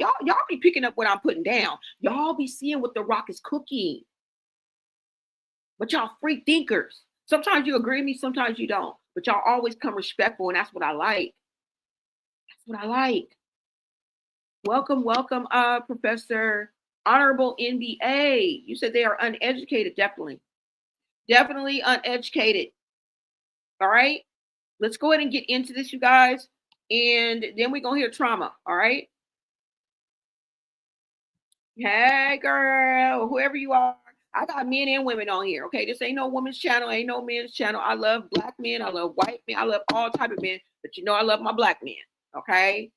be picking up what I'm putting down. Y'all be seeing what the Rock is cooking. But y'all free thinkers. Sometimes you agree with me, sometimes you don't. But y'all always come respectful, and that's what I like. That's what I like. Welcome, Professor Honorable NBA. You said they are uneducated, definitely. Definitely uneducated. All right? Let's go ahead and get into this, you guys. And then we're going to hear trauma. All right? Hey, girl, whoever you are. I got men and women on here, okay? This ain't no woman's channel, ain't no men's channel. I love black men, I love white men, I love all type of men, but I love my black men, okay?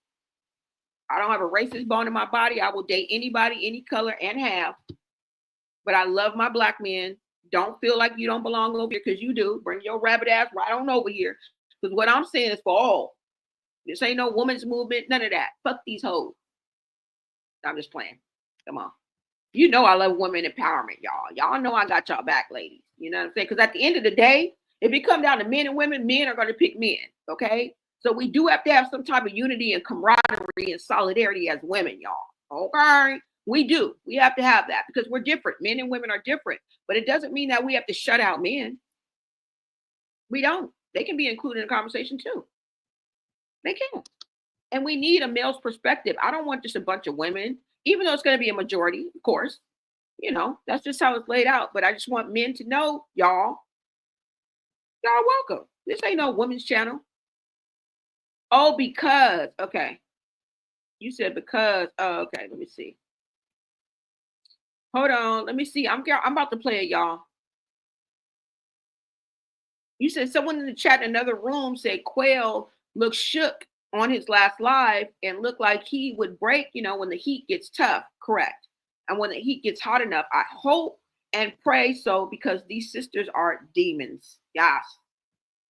I don't have a racist bone in my body. I will date anybody, any color, and half. But I love my black men. Don't feel like you don't belong over here because you do. Bring your rabbit ass right on over here. Because what I'm saying is for all. This ain't no woman's movement, none of that. Fuck these hoes. I'm just playing. Come on. I love women empowerment, y'all. Y'all know I got y'all back, ladies. You know what I'm saying? Because at the end of the day, if it comes down to men and women, men are going to pick men, okay? So we do have to have some type of unity and camaraderie and solidarity as women, y'all. Okay? We do. We have to have that because we're different. Men and women are different. But it doesn't mean that we have to shut out men. We don't. They can be included in the conversation too. They can. And we need a male's perspective. I don't want just a bunch of women, even though it's going to be a majority, of course. You know, that's just how it's laid out. But I just want men to know, y'all welcome. This ain't no women's channel. Oh, because, okay. You said because, oh, okay, let me see. Hold on, let me see. I'm about to play it, y'all. You said someone in the chat in another room said Quail looked shook on his last live and looked like he would break, you know, when the heat gets tough. Correct. And when the heat gets hot enough, I hope and pray so, because these sisters are demons. Yes.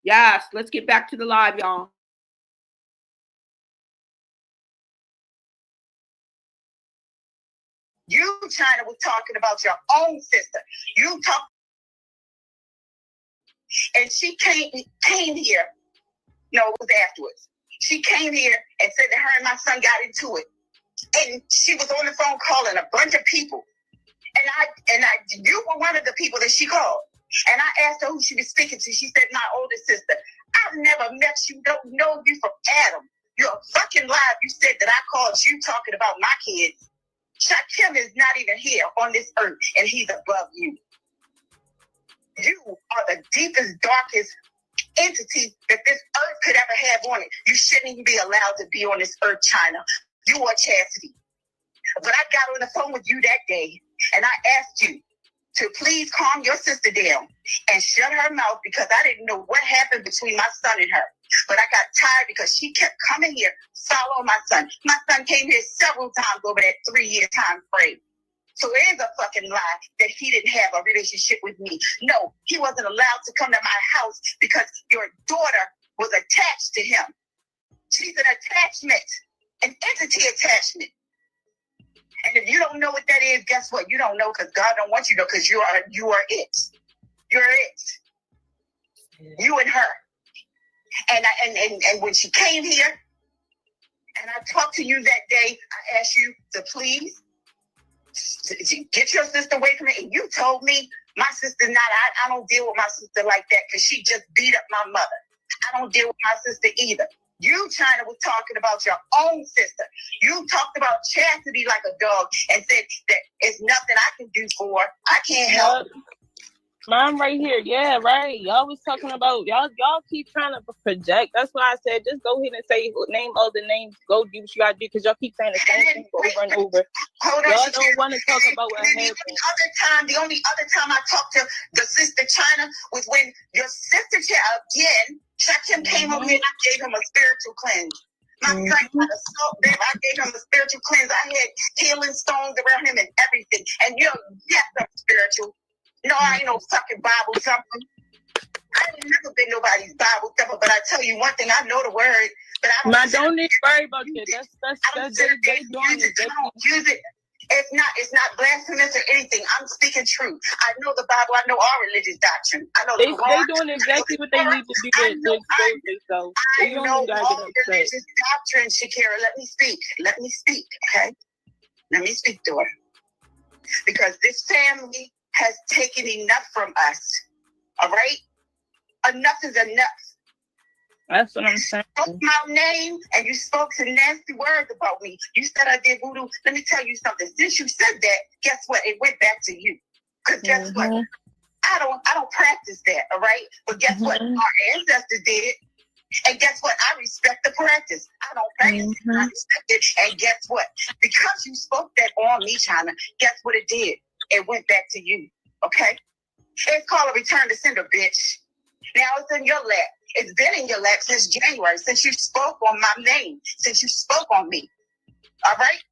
Yes. Let's get back to the live, y'all. You, China, was talking about your own sister. You talk, and she came here. No, it was afterwards. She came here and said that her and my son got into it, and she was on the phone calling a bunch of people. And you were one of the people that she called. And I asked her who she was speaking to. She said, my oldest sister. I've never met you, don't know you from Adam. You're fucking live. You said that I called you talking about my kids. Shakim is not even here on this earth, and he's above you. You are the deepest, darkest entity that this earth could ever have on it. You shouldn't even be allowed to be on this earth, China. You are Chassity. But I got on the phone with you that day, and I asked you to please calm your sister down and shut her mouth, because I didn't know what happened between my son and her. But I got tired because she kept coming here, following my son. My son came here several times over that 3-year time frame. So it is a fucking lie that he didn't have a relationship with me. No, he wasn't allowed to come to my house because your daughter was attached to him. She's an attachment, an entity attachment. And if you don't know what that is, guess what? You don't know, because God don't want you to know, because you are it. You're it. You and her. And when she came here, and I talked to you that day, I asked you to please get your sister away from me. And you told me my sister's not, I don't deal with my sister like that, because she just beat up my mother. I don't deal with my sister either. You, China, was talking about your own sister. You talked about Chassity like a dog and said that it's nothing I can do for her. I can't help. Mine right here. Yeah, right. Y'all was talking about, y'all keep trying to project. That's why I said just go ahead and say name other names. Go do what you gotta do, because y'all keep saying the same thing over and over. Y'all don't want to talk about what happened. The only other time I talked to the sister China was when your sister again, Shakim came over here and I gave him a spiritual cleanse. My son got assault, babe. I gave him a spiritual cleanse. I had healing stones around him and everything. And yes, I'm spiritual. No, I ain't no fucking Bible thumper. I ain't never been nobody's Bible thumper, but I tell you one thing, I know the word, but I don't need to worry about that. That's they doing it. I don't use it. It's not blasphemous or anything. I'm speaking truth. I know the Bible. I know our religious doctrine. I know they doing exactly what they need to do to expose themselves. I know all religious doctrine, Shakira. Let me speak. Okay? Let me speak, daughter. Because this family has taken enough from us. All right? Enough is enough. That's what I'm saying. You spoke my name and you spoke some nasty words about me. You said I did voodoo. Let me tell you something. Since you said that, guess what? It went back to you. Because guess what? I don't practice that, all right? But guess what? Our ancestors did it. And guess what? I respect the practice. I don't practice it. I respect it. And guess what? Because you spoke that on me, China, guess what it did? It went back to you. Okay? It's called a return to sender, bitch. Now it's in your lap. It's been in your lap since January, since you spoke on my name, since you spoke on me. All right?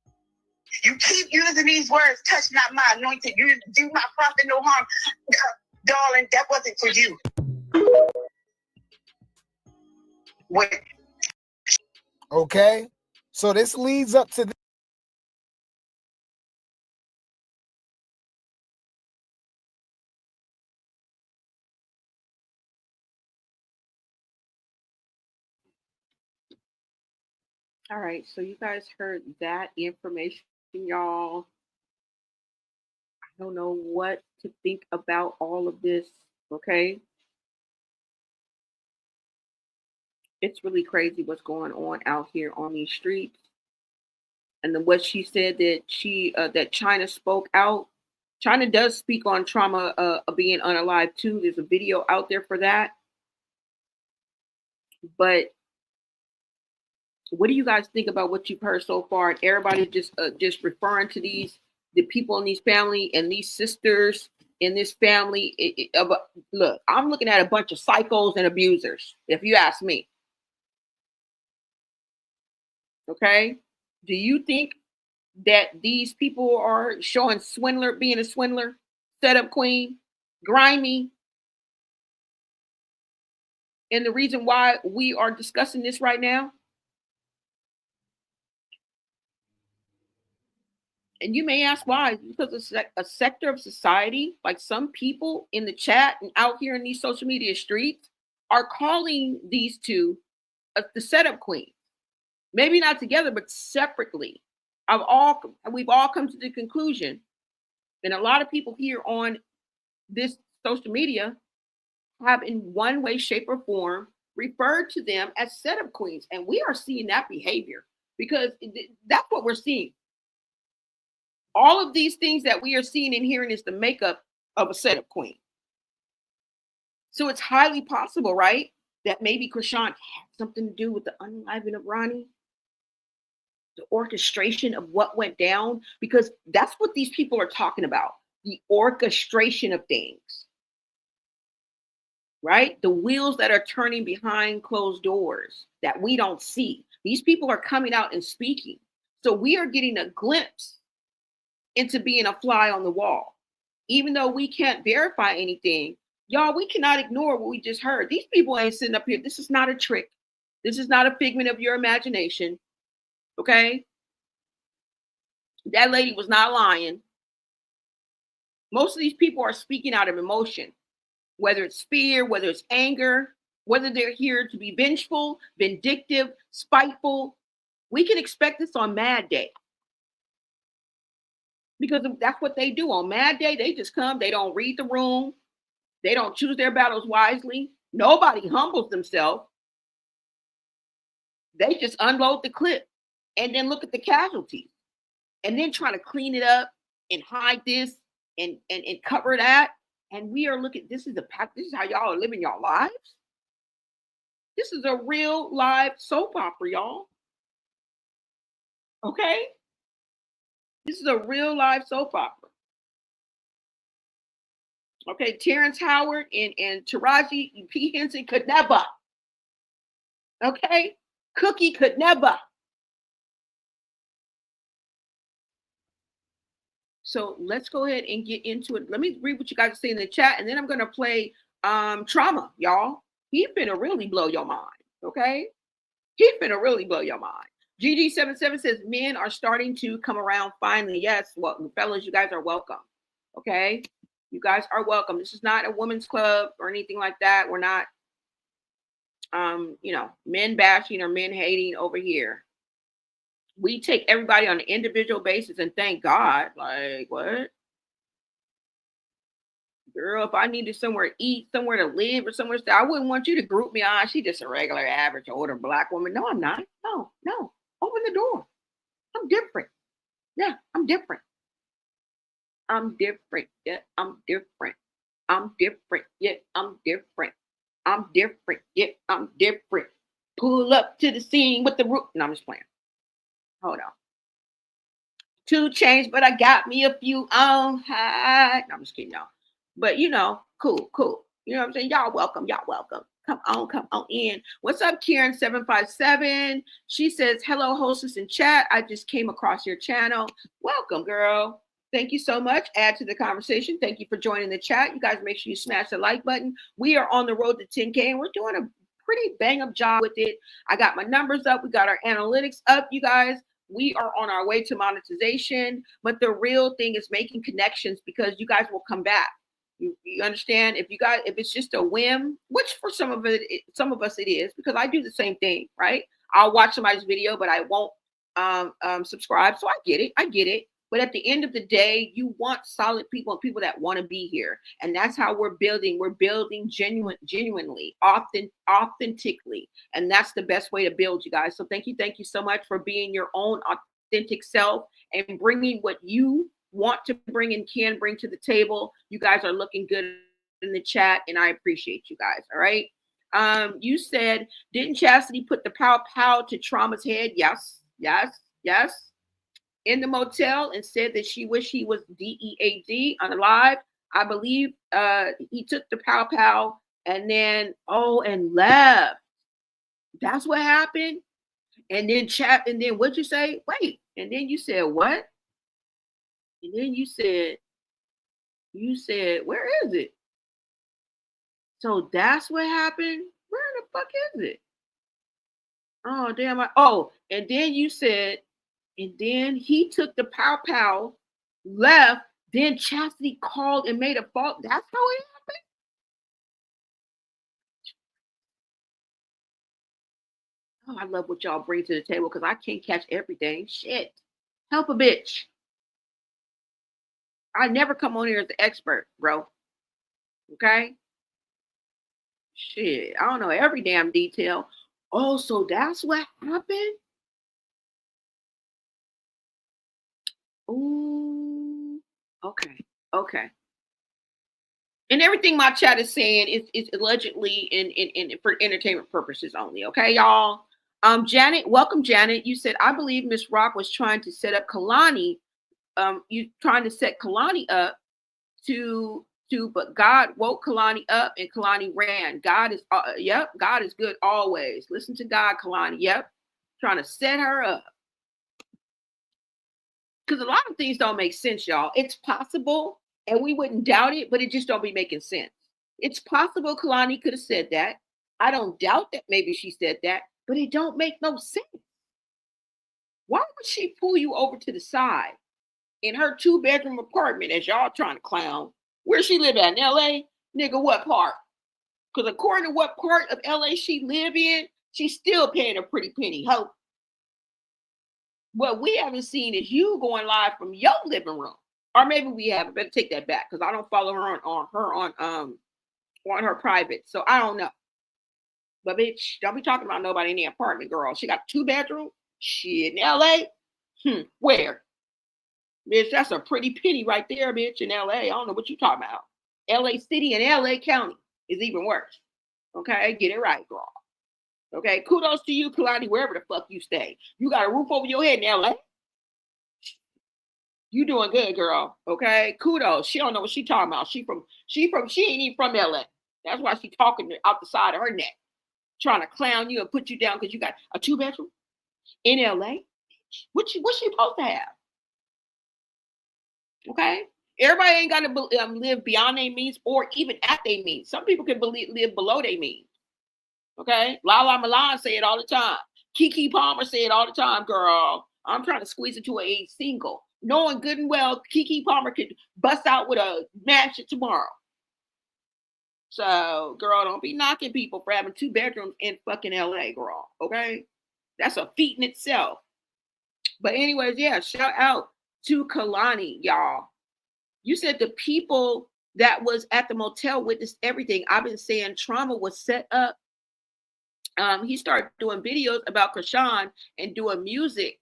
You keep using these words, touch not my anointed. You do my prophet no harm. Darling, that wasn't for you. Wait. Okay? So this leads up to All right, so you guys heard that information, y'all. I don't know what to think about all of this, okay? It's really crazy what's going on out here on these streets. And then what she said that that China spoke out. China does speak on trauma of being unalive too. There's a video out there for that. But what do you guys think about what you've heard so far? And everybody just referring to the people in these family and these sisters in this family. Look, I'm looking at a bunch of psychos and abusers, if you ask me. Okay, do you think that these people are showing being a swindler, setup queen, grimy? And the reason why we are discussing this right now, and you may ask why, because a sector of society, like some people in the chat and out here in these social media streets, are calling these two the setup queens. Maybe not together, but separately. We've all come to the conclusion, and a lot of people here on this social media have in one way, shape, or form referred to them as setup queens. And we are seeing that behavior because that's what we're seeing. All of these things that we are seeing and hearing is the makeup of a setup queen. So it's highly possible, right, that maybe Chrisean had something to do with the unaliving of Ronnie, the orchestration of what went down, because that's what these people are talking about, the orchestration of things. Right? The wheels that are turning behind closed doors that we don't see. These people are coming out and speaking. So we are getting a glimpse into being a fly on the wall. Even though we can't verify anything, y'all, we cannot ignore what we just heard. These people ain't sitting up here. This is not a trick. This is not a figment of your imagination. Okay? That lady was not lying. Most of these people are speaking out of emotion. Whether it's fear, whether it's anger, whether they're here to be vengeful, vindictive, spiteful, we can expect this on Mad Day. Because that's what they do. On Mad Day, they just come, they don't read the room, they don't choose their battles wisely. Nobody humbles themselves. They just unload the clip and then look at the casualties and then try to clean it up and hide this and cover that. And we are looking, this is how y'all are living your lives. This is a real live soap opera, y'all. Okay? This is a real live soap opera. Okay, Terrence Howard and Taraji P. Henson could never. Okay? Cookie could never. So let's go ahead and get into it. Let me read what you guys are saying in the chat, and then I'm going to play Trauma, y'all. He's finna really blow your mind, okay? He's finna really blow your mind. GG77 says, men are starting to come around finally. Yes, well, fellas, you guys are welcome, okay? You guys are welcome. This is not a women's club or anything like that. We're not, men bashing or men hating over here. We take everybody on an individual basis and thank God. Like, what? Girl, if I needed somewhere to eat, somewhere to live, or somewhere to stay, I wouldn't want you to group me on. She's just a regular, average, older black woman. No, I'm not. No. Open the door. I'm different. Yeah, I'm different. I'm different. Yeah, I'm different. I'm different. Yeah, I'm different. I'm different. Yeah, I'm different. Pull up to the scene with the roof. No, I'm just playing. Hold on. 2 chains, but I got me a few on high. No, I'm just kidding, y'all. But cool. You know what I'm saying? Y'all welcome. Come on in. What's up, Karen757? She says, hello, hostess in chat. I just came across your channel. Welcome, girl. Thank you so much. Add to the conversation. Thank you for joining the chat. You guys make sure you smash the like button. We are on the road to 10K, and we're doing a pretty bang up job with it. I got my numbers up. We got our analytics up, you guys. We are on our way to monetization, but the real thing is making connections, because you guys will come back. You understand? If it's just a whim, which for some of us it is, because I do the same thing, right? I'll watch somebody's video, but I won't subscribe. So I get it. But at the end of the day, you want solid people and people that want to be here. And that's how we're building. We're building genuinely, authentically. And that's the best way to build, you guys. So thank you so much for being your own authentic self and bringing what you want to bring and can bring to the table. You guys are looking good in the chat, and I appreciate you guys. All right. You said, didn't Chassity put the pow to Trauma's head? Yes. In the motel, and said that she wished he was DEAD alive. I believe he took the pow and then and left. That's what happened. And then what'd you say? Wait. And then you said what? And then you said, where is it? So that's what happened? Where the fuck is it? Oh, damn. And then you said, and then he took the pow, left, then Chassity called and made a fault. That's how it happened? Oh, I love what y'all bring to the table because I can't catch everything. Shit. Help a bitch. I never come on here as the expert, bro. Okay? Shit. I don't know every damn detail. Oh, so that's what happened? Ooh. Okay. And everything my chat is saying is allegedly in for entertainment purposes only. Okay, y'all. Janet, welcome, Janet. You said, I believe Miss Rock was trying to set up Kalani. You trying to set Kalani up but God woke Kalani up and Kalani ran. God is God is good always. Listen to God, Kalani. Yep. Trying to set her up. Because a lot of things don't make sense, y'all. It's possible, and we wouldn't doubt it, but it just don't be making sense. It's possible Kalani could have said that. I don't doubt that maybe she said that, but it don't make no sense. Why would she pull you over to the side in her 2-bedroom apartment as y'all trying to clown? Where she live at? In LA? Nigga, what part? Because according to what part of LA she live in, she's still paying a pretty penny. Hope. What we haven't seen is you going live from your living room. Or maybe we haven't. Better take that back because I don't follow her on her private. So I don't know. But bitch, don't be talking about nobody in the apartment, girl. She got 2 bedrooms. Shit, in LA? Where? Bitch, that's a pretty penny right there, bitch, in LA. I don't know what you talking about. LA City and LA County is even worse. Okay, get it right, girl. Okay, kudos to you, Kalani, wherever the fuck you stay. You got a roof over your head in LA? You doing good, girl. Okay, kudos. She don't know what she talking about. She ain't even from LA. That's why she talking out the side of her neck, trying to clown you and put you down because you got a 2-bedroom in LA. What she supposed to have? Okay, everybody ain't got to live beyond their means or even at their means. Some people can live below their means. Okay, Lala Milan say it all the time. Keke Palmer say it all the time, girl. I'm trying to squeeze into a single, knowing good and well Keke Palmer could bust out with a mansion tomorrow. So, girl, don't be knocking people for having 2 bedrooms in fucking LA, girl. Okay, that's a feat in itself. But anyways, yeah, shout out to Kalani, y'all. You said the people that was at the motel witnessed everything. I've been saying Trauma was set up. He started doing videos about Chrisean and doing music.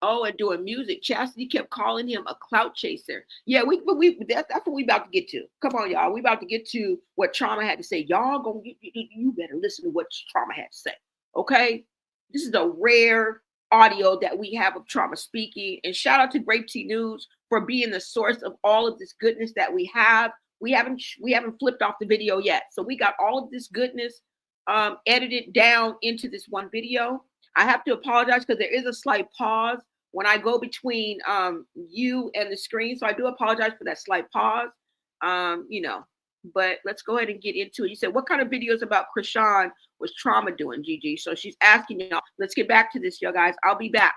And doing music. Chassity kept calling him a clout chaser. Yeah, that's what we about to get to. Come on, y'all. We about to get to what Trauma had to say. Y'all you better listen to what Trauma had to say. Okay? This is a rare audio that we have of Trauma speaking. And shout out to Grape Tea News for being the source of all of this goodness that we have. We haven't flipped off the video yet. So we got all of this goodness edited down into this one video. I have to apologize because there is a slight pause when I go between you and the screen. So I do apologize for that slight pause. But let's go ahead and get into it. You said, what kind of videos about Chrisean was Trauma doing, Gigi? So she's asking y'all. Let's get back to this, y'all guys. I'll be back.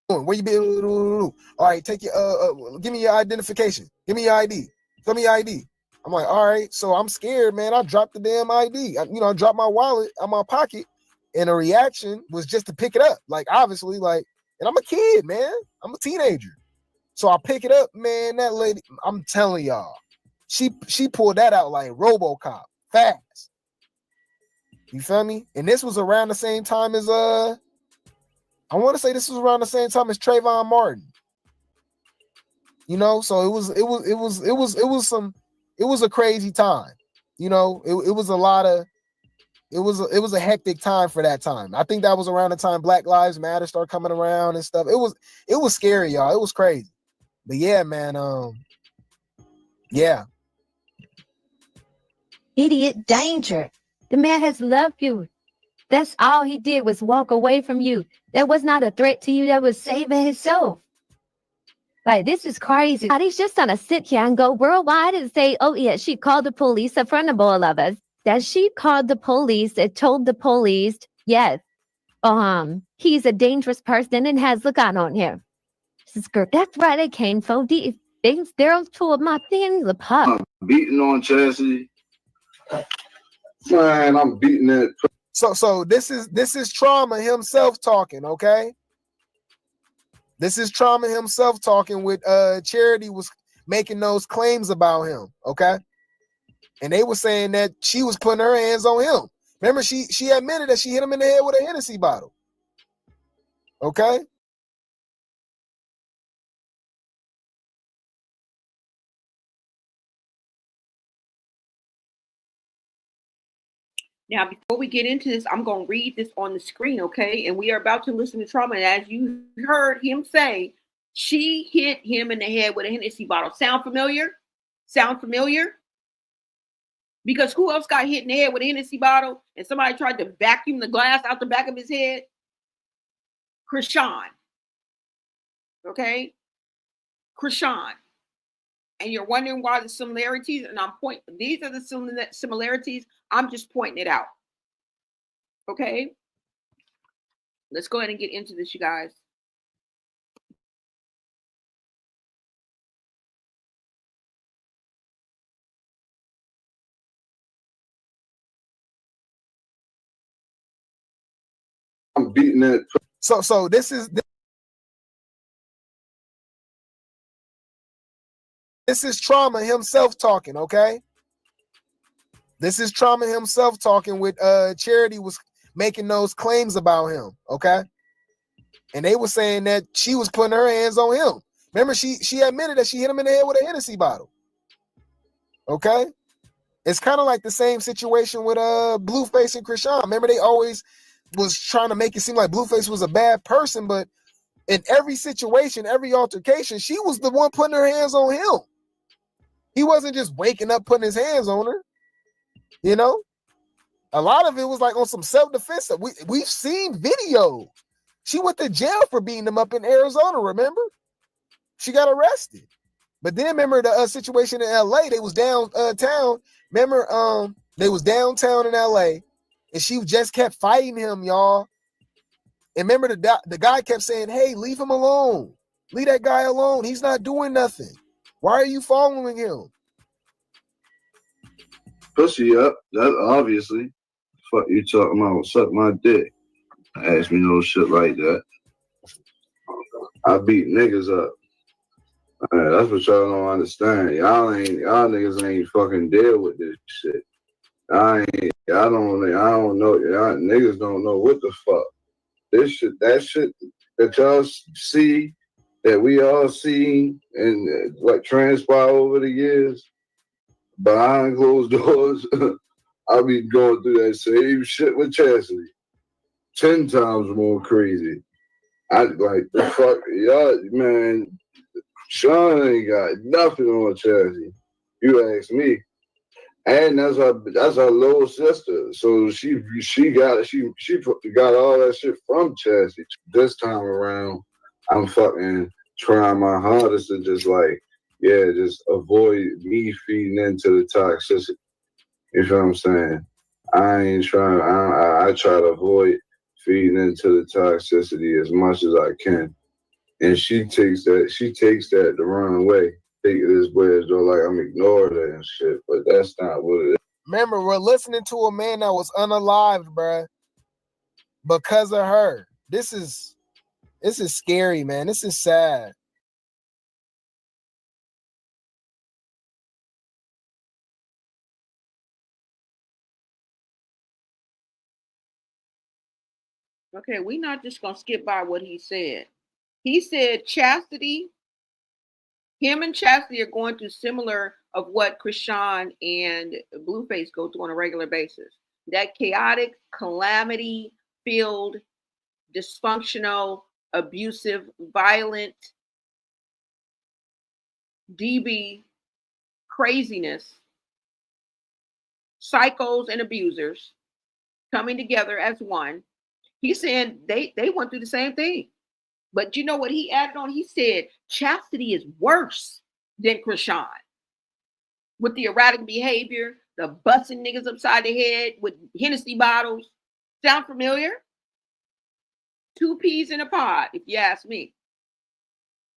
Where you been? All right, take your give me your identification. Give me your ID. Give me your ID. I'm like, all right. So I'm scared, man. I dropped the damn ID. I dropped my wallet out my pocket, and the reaction was just to pick it up. Like, obviously, like, and I'm a kid, man. I'm a teenager. So I pick it up, man. That lady, I'm telling y'all, she pulled that out like RoboCop, fast. You feel me? And this was around the same time as I want to say this was around the same time as Trayvon Martin. So it was a crazy time. It was a lot of it was a hectic time for that time. I think that was around the time Black Lives Matter started coming around and stuff. It was scary, y'all. It was crazy. But yeah, man, yeah. Idiot danger. The man has loved you. That's all he did was walk away from you. That was not a threat to you. That was saving himself. Like, this is crazy. He's just gonna sit here and go worldwide and say, oh, yeah, she called the police in front of all of us. That she called the police and told the police, yes, he's a dangerous person and has a gun on him. That's why they came for these things. They're two of my things apart. Beating on Chassity. Man, I'm beating it. So this is Trauma himself talking, okay? This is Trauma himself talking with Charity was making those claims about him, okay? And they were saying that she was putting her hands on him. Remember, she admitted that she hit him in the head with a Hennessy bottle. Okay? Now, before we get into this, I'm going to read this on the screen, okay? And we are about to listen to Trauma. And as you heard him say, she hit him in the head with a Hennessy bottle. Sound familiar? Sound familiar? Because who else got hit in the head with a Hennessy bottle and somebody tried to vacuum the glass out the back of his head? Chrisean. Okay? Chrisean. And you're wondering why the similarities, and I'm pointing, these are the similarities. I'm just pointing it out. Okay? Let's go ahead and get into this, you guys. I'm beating it. So this is Trauma himself talking, okay? This is Trauma himself talking with Charity was making those claims about him, okay? And they were saying that she was putting her hands on him. Remember, she admitted that she hit him in the head with a Hennessy bottle. Okay? It's kind of like the same situation with Blueface and Chrisean. Remember, they always was trying to make it seem like Blueface was a bad person, but in every situation, every altercation, she was the one putting her hands on him. He wasn't just waking up putting his hands on her. A lot of it was like on some self-defense. We've seen video. She went to jail for beating him up in Arizona, remember? She got arrested. But then remember the situation in LA, they was downtown. Remember, they was downtown in LA, and she just kept fighting him, y'all. And remember the guy kept saying, hey, leave him alone. Leave that guy alone. He's not doing nothing. Why are you following him? Pussy up. That obviously. Fuck you talking about? Suck my dick. Ask me no shit like that. I beat niggas up. That's what y'all don't understand. Y'all niggas ain't fucking deal with this shit. I don't know. Y'all niggas don't know what the fuck. That shit that y'all see, that we all see, and what transpire over the years, behind closed doors, I'll be going through that same shit with Chassity. 10 times more crazy. I like the fuck y'all, man. Sean ain't got nothing on Chassity. You ask me. And that's her little sister. So she got all that shit from Chassity. This time around, I'm fucking trying my hardest to just just avoid me feeding into the toxicity. You feel what I'm saying? I try to avoid feeding into the toxicity as much as I can. And she takes that the wrong way. Take it as way as though like I'm ignoring her and shit, but that's not what it is. Remember, we're listening to a man that was unalived, bruh, because of her. This is scary, man. This is sad. Okay, we're not just gonna skip by what he said. He said Chassity, him and Chassity are going through similar of what Chrisean and Blueface go through on a regular basis. That chaotic, calamity-filled, dysfunctional, abusive, violent, DB craziness, psychos and abusers coming together as one. He's saying they went through the same thing. But you know what he added on? He said Chassity is worse than Chrisean with the erratic behavior, the busting niggas upside the head with Hennessy bottles. Sound familiar? Two peas in a pod, if you ask me.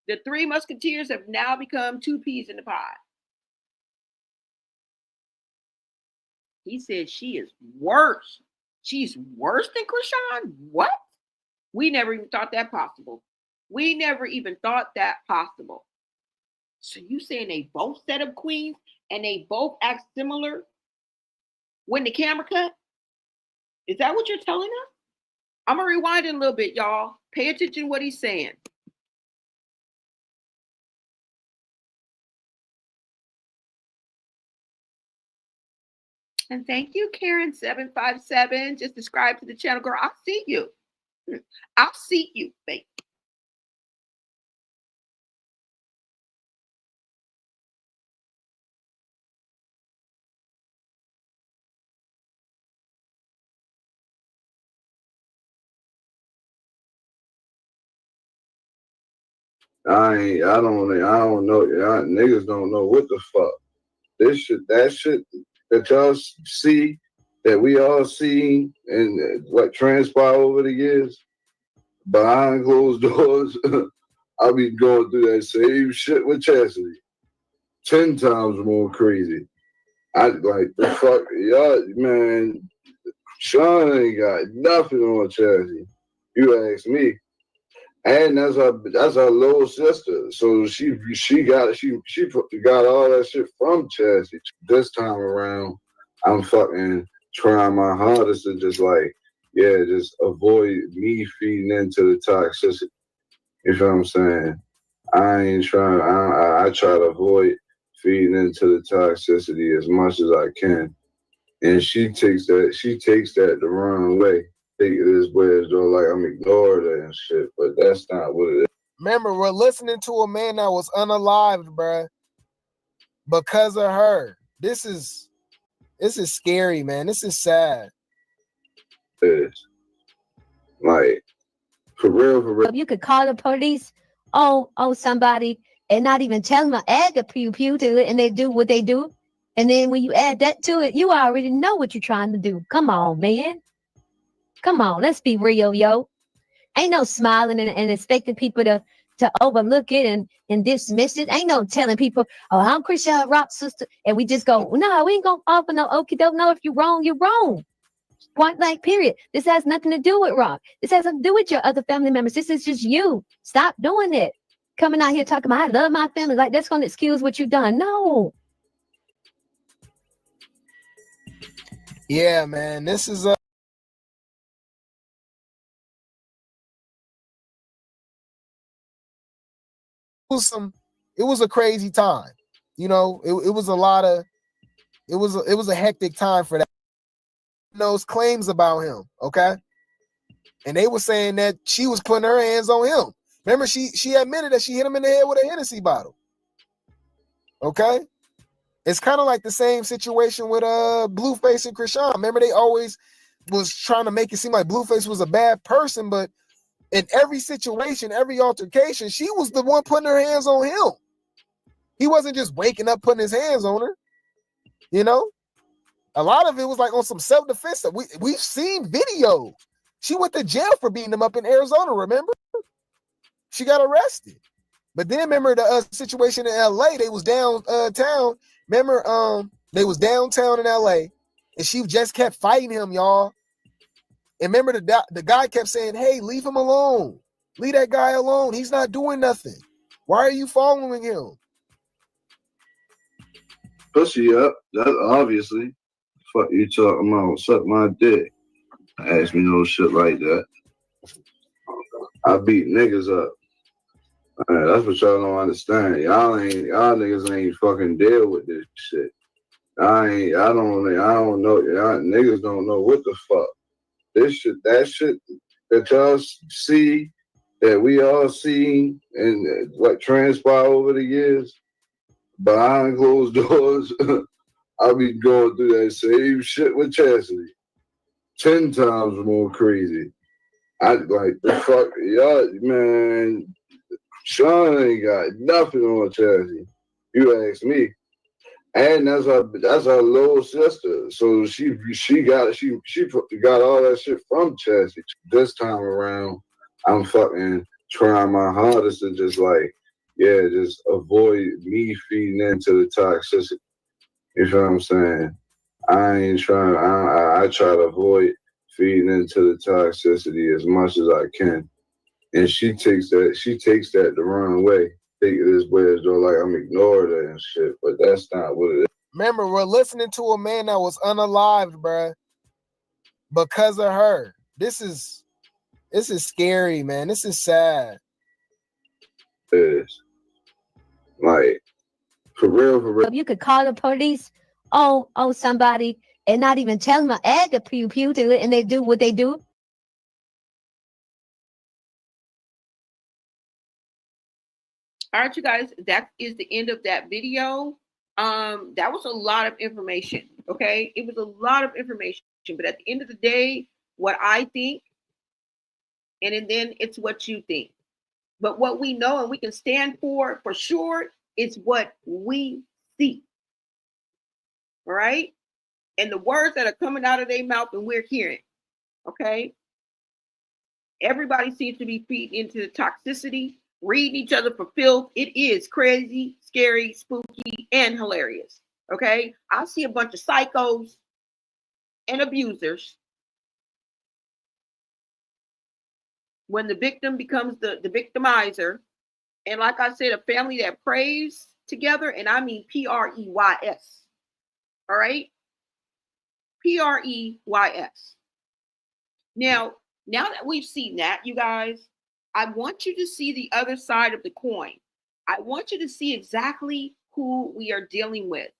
The Three Musketeers have now become two peas in the pod. He said she is worse. She's worse than Chrisean? What? We never even thought that possible. We never even thought that possible. So you saying they both set up queens and they both act similar when the camera cut? Is that what you're telling us? I'm going to rewind it a little bit, y'all. Pay attention to what he's saying. And thank you, Karen757. Just subscribe to the channel, girl. I'll see you. I'll see you, baby. I don't know. Niggas don't know what the fuck. That shit that y'all see, that we all see, and what transpired over the years, behind closed doors, I be going through that same shit with Chassity. 10 times more crazy. I like the fuck, y'all, man. Sean ain't got nothing on Chassity. You ask me. And that's her little sister. So she got all that shit from Chassity. This time around, I'm fucking trying my hardest to just just avoid me feeding into the toxicity. You feel what I'm saying? I try to avoid feeding into the toxicity as much as I can. And she takes that the wrong way. Take it as way as though like I'm ignoring her and shit, but that's not what it is. Remember, we're listening to a man that was unalived, bruh, because of her. This is scary, man. This is sad. It is. Like, for real. You could call the police on somebody and not even tell them to add the pew to it, and they do what they do. And then when you add that to it, you already know what you're trying to do. Come on, man. Come on, let's be real, yo. Ain't no smiling and expecting people to overlook it and dismiss it. Ain't no telling people, oh, I'm Chrisean Rock's sister. And we just go, no, we ain't gonna fall for no okie doke. No, if you're wrong, you're wrong. Point blank, period. This has nothing to do with Rock. This has nothing to do with your other family members. This is just you. Stop doing it. Coming out here talking about, I love my family. Like, that's gonna excuse what you've done. No. Yeah, man. This is it was a crazy time. You know, it was a hectic time for that. Those claims about him, okay? And they were saying that she was putting her hands on him. Remember, she admitted that she hit him in the head with a Hennessy bottle. Okay? It's kind of like the same situation with Blueface and Chrisean. Remember, they always was trying to make it seem like Blueface was a bad person, but in every situation, every altercation, she was the one putting her hands on him. He wasn't just waking up putting his hands on her. You know? A lot of it was like on some self-defense stuff. We've seen video. She went to jail for beating him up in Arizona, remember? she got arrested. But then remember the situation in LA, they was downtown. Remember, they was downtown in LA, and she just kept fighting him, y'all. And remember the guy kept saying, hey, leave him alone. Leave that guy alone. He's not doing nothing. Why are you following him? Pussy up. That's obviously. Fuck you talking about? Suck my dick. Ask me no shit like that. I beat niggas up. That's what y'all don't understand. Y'all niggas ain't fucking deal with this shit. I don't know. Y'all niggas don't know what the fuck. That shit that y'all see, that we all see, and what transpired over the years, behind closed doors, I be going through that same shit with Chassity. 10 times more crazy. I like the fuck, y'all, man. Sean ain't got nothing on Chassity. You ask me. And that's her little sister. So she got all that shit from Chassity. This time around, I'm fucking trying my hardest to just just avoid me feeding into the toxicity. You feel what I'm saying? I try to avoid feeding into the toxicity as much as I can. And she takes that the wrong way. Take it as way as though like I'm ignoring her and shit, but that's not what it is. Remember, we're listening to a man that was unalived, bruh, because of her. This is scary, man. This is sad. It is. Like, for real. You could call the police on somebody and not even tell them to add the pew pew to it, and they do what they do. All right, you guys, that is the end of that video. That was a lot of information, okay? It was a lot of information, but at the end of the day, what I think, and then it's what you think. But what we know and we can stand for sure, is what we see. All right? And the words that are coming out of their mouth and we're hearing, okay? Everybody seems to be feeding into the toxicity, reading each other for filth. It is crazy, scary, spooky, and hilarious. Okay? I see a bunch of psychos and abusers. When the victim becomes the victimizer, and like I said, a family that prays together, and I mean P-R-E-Y-S. All right? P-R-E-Y-S. Now that we've seen that, you guys, I want you to see the other side of the coin. I want you to see exactly who we are dealing with.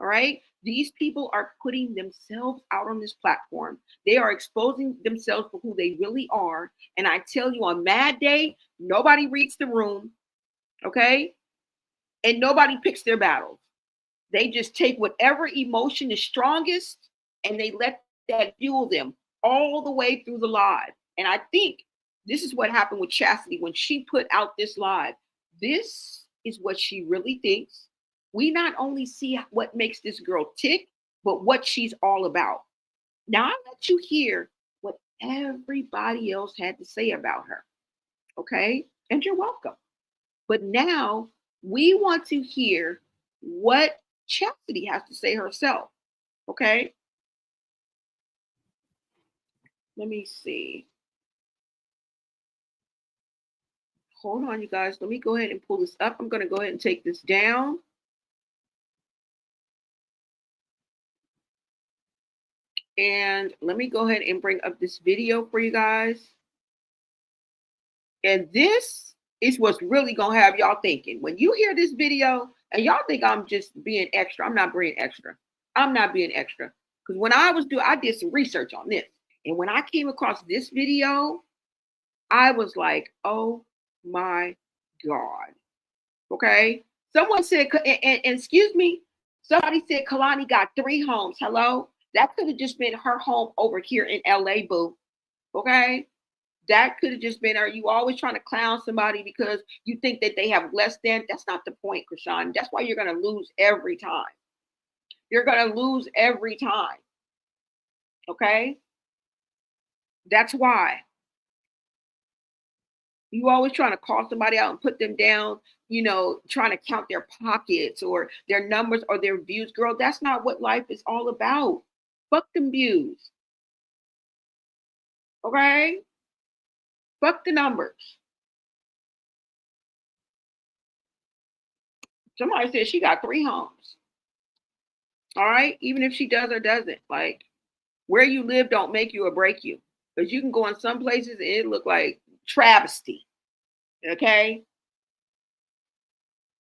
All right? These people are putting themselves out on this platform. They are exposing themselves for who they really are. And I tell you, on Mad Day, nobody reads the room. Okay? And nobody picks their battles. They just take whatever emotion is strongest and they let that fuel them all the way through the live. And I think this is what happened with Chassity when she put out this live. This is what she really thinks. We not only see what makes this girl tick, but what she's all about. Now I let you hear what everybody else had to say about her. Okay? And you're welcome. But now we want to hear what Chassity has to say herself. Okay? Let me see. Hold on, you guys. Let me go ahead and pull this up. I'm going to go ahead and take this down. And let me go ahead and bring up this video for you guys. And this is what's really going to have y'all thinking. When you hear this video and y'all think I'm just being extra, I'm not being extra. I'm not being extra. Because when I did some research on this. And when I came across this video, I was like, oh my God. Okay. Someone said, and excuse me, somebody said Kalani got 3 homes. Hello? That could have just been her home over here in LA, boo. Okay? That could have just been her. You always trying to clown somebody because you think that they have less than. That's not the point, Chrisean. That's why you're going to lose every time. You're going to lose every time. Okay? That's why. You always trying to call somebody out and put them down, you know, trying to count their pockets or their numbers or their views. Girl, that's not what life is all about. Fuck them views. Okay? Fuck the numbers. Somebody said she got 3 homes. All right? Even if she does or doesn't. Like, where you live don't make you or break you. Because you can go in some places and it look like travesty. Okay?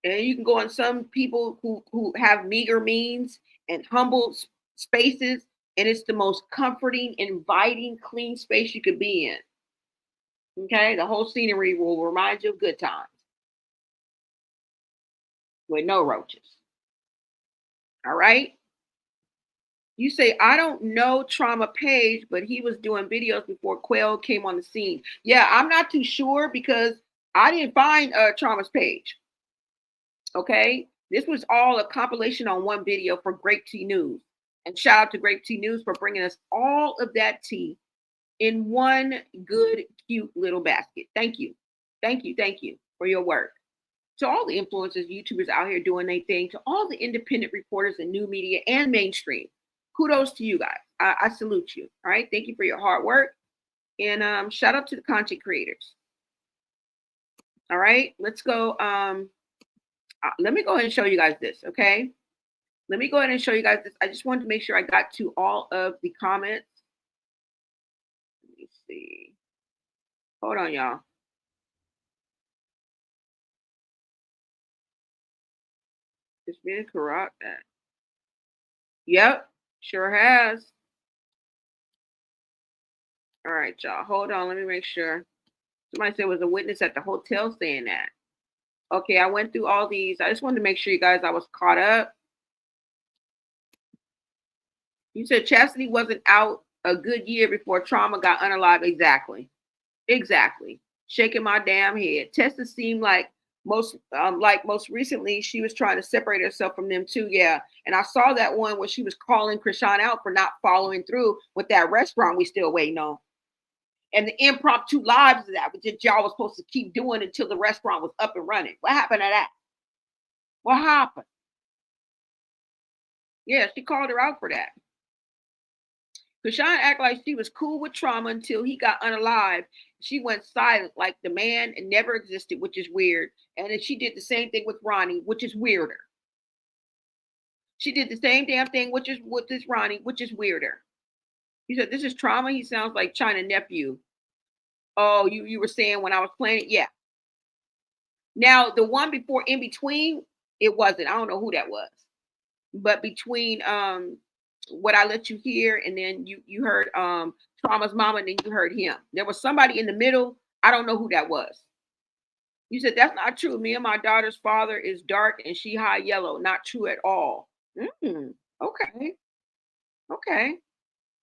And you can go in some people who have meager means and humble spaces, and it's the most comforting, inviting, clean space you could be in. Okay? The whole scenery will remind you of good times. With no roaches. All right? You say, I don't know Trauma Page, but he was doing videos before Quail came on the scene. Yeah, I'm not too sure because I didn't find Trauma's page. Okay? This was all a compilation on one video for Great Tea News. And shout out to Great Tea News for bringing us all of that tea in one good, cute little basket. Thank you. Thank you. Thank you for your work. To all the influencers, YouTubers out here doing their thing, to all the independent reporters and new media and mainstream, kudos to you guys. I salute you. All right. Thank you for your hard work. And shout out to the content creators. All right. Let's go. Let me go ahead and show you guys this. Okay. Let me go ahead and show you guys this. I just wanted to make sure I got to all of the comments. Let me see. Hold on, y'all. It's been corrupt. Yep. Sure has. All right, y'all. Hold on. Let me make sure. Somebody said it was a witness at the hotel saying that. Okay, I went through all these. I just wanted to make sure you guys I was caught up. You said Chassity wasn't out a good year before Trauma got unalive. Exactly. Exactly. Shaking my damn head. Tessa seemed like most recently she was trying to separate herself from them too. Yeah. And I saw that one where she was calling Chrisean out for not following through with that restaurant we still waiting on. And the impromptu lives of that, which y'all was supposed to keep doing until the restaurant was up and running. What happened to that? What happened? Yeah, she called her out for that. Chrisean acted like she was cool with Trauma until he got unalive. She went silent like the man and never existed, which is weird. And then she did the same thing with Ronnie, which is weirder. She did the same damn thing, which is with this Ronnie, which is weirder. He said, this is Trauma. He sounds like China Nephew. Oh, you were saying when I was playing it? Yeah. Now, the one before In Between, it wasn't. I don't know who that was. But between What I Let You Hear and then you heard Trauma's mama and then you heard him. There was somebody in the middle. I don't know who that was. You said, that's not true. Me and my daughter's father is dark and she high yellow. Not true at all. Okay. Okay.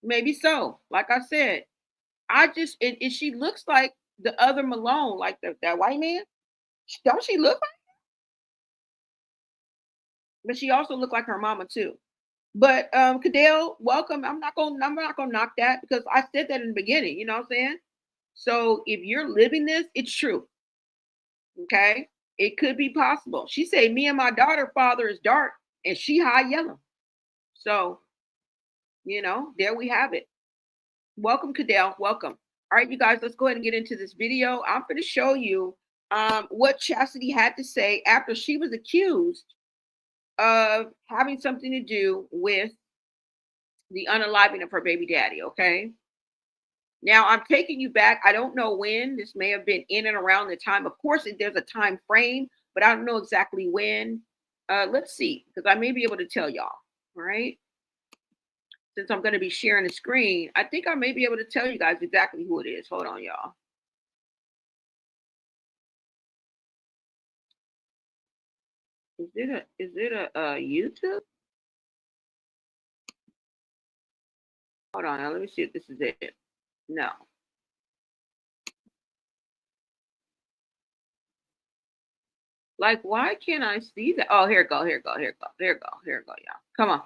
Maybe so. Like I said, and she looks like the other Malone, like that white man. Don't she look like him? But she also looked like her mama too. But Cadell, welcome. I'm not gonna knock that because I said that in the beginning, you know what I'm saying? So if you're living this, it's true. Okay. It could be possible. She said, me and my daughter father is dark and she high yellow. So, there we have it. Welcome, Cadell. Welcome. All right, you guys, let's go ahead and get into this video. I'm going to show you what Chassity had to say after she was accused of having something to do with the unaliving of her baby daddy, okay? Now, I'm taking you back. I don't know when. This may have been in and around the time. Of course, there's a time frame, but I don't know exactly when. Let's see, because I may be able to tell y'all, all right? Since I'm going to be sharing the screen, I think I may be able to tell you guys exactly who it is. Hold on, y'all. Is it a YouTube? Hold on, now let me see if this is it. No. Like, why can't I see that? Oh, here it go, y'all. Come on.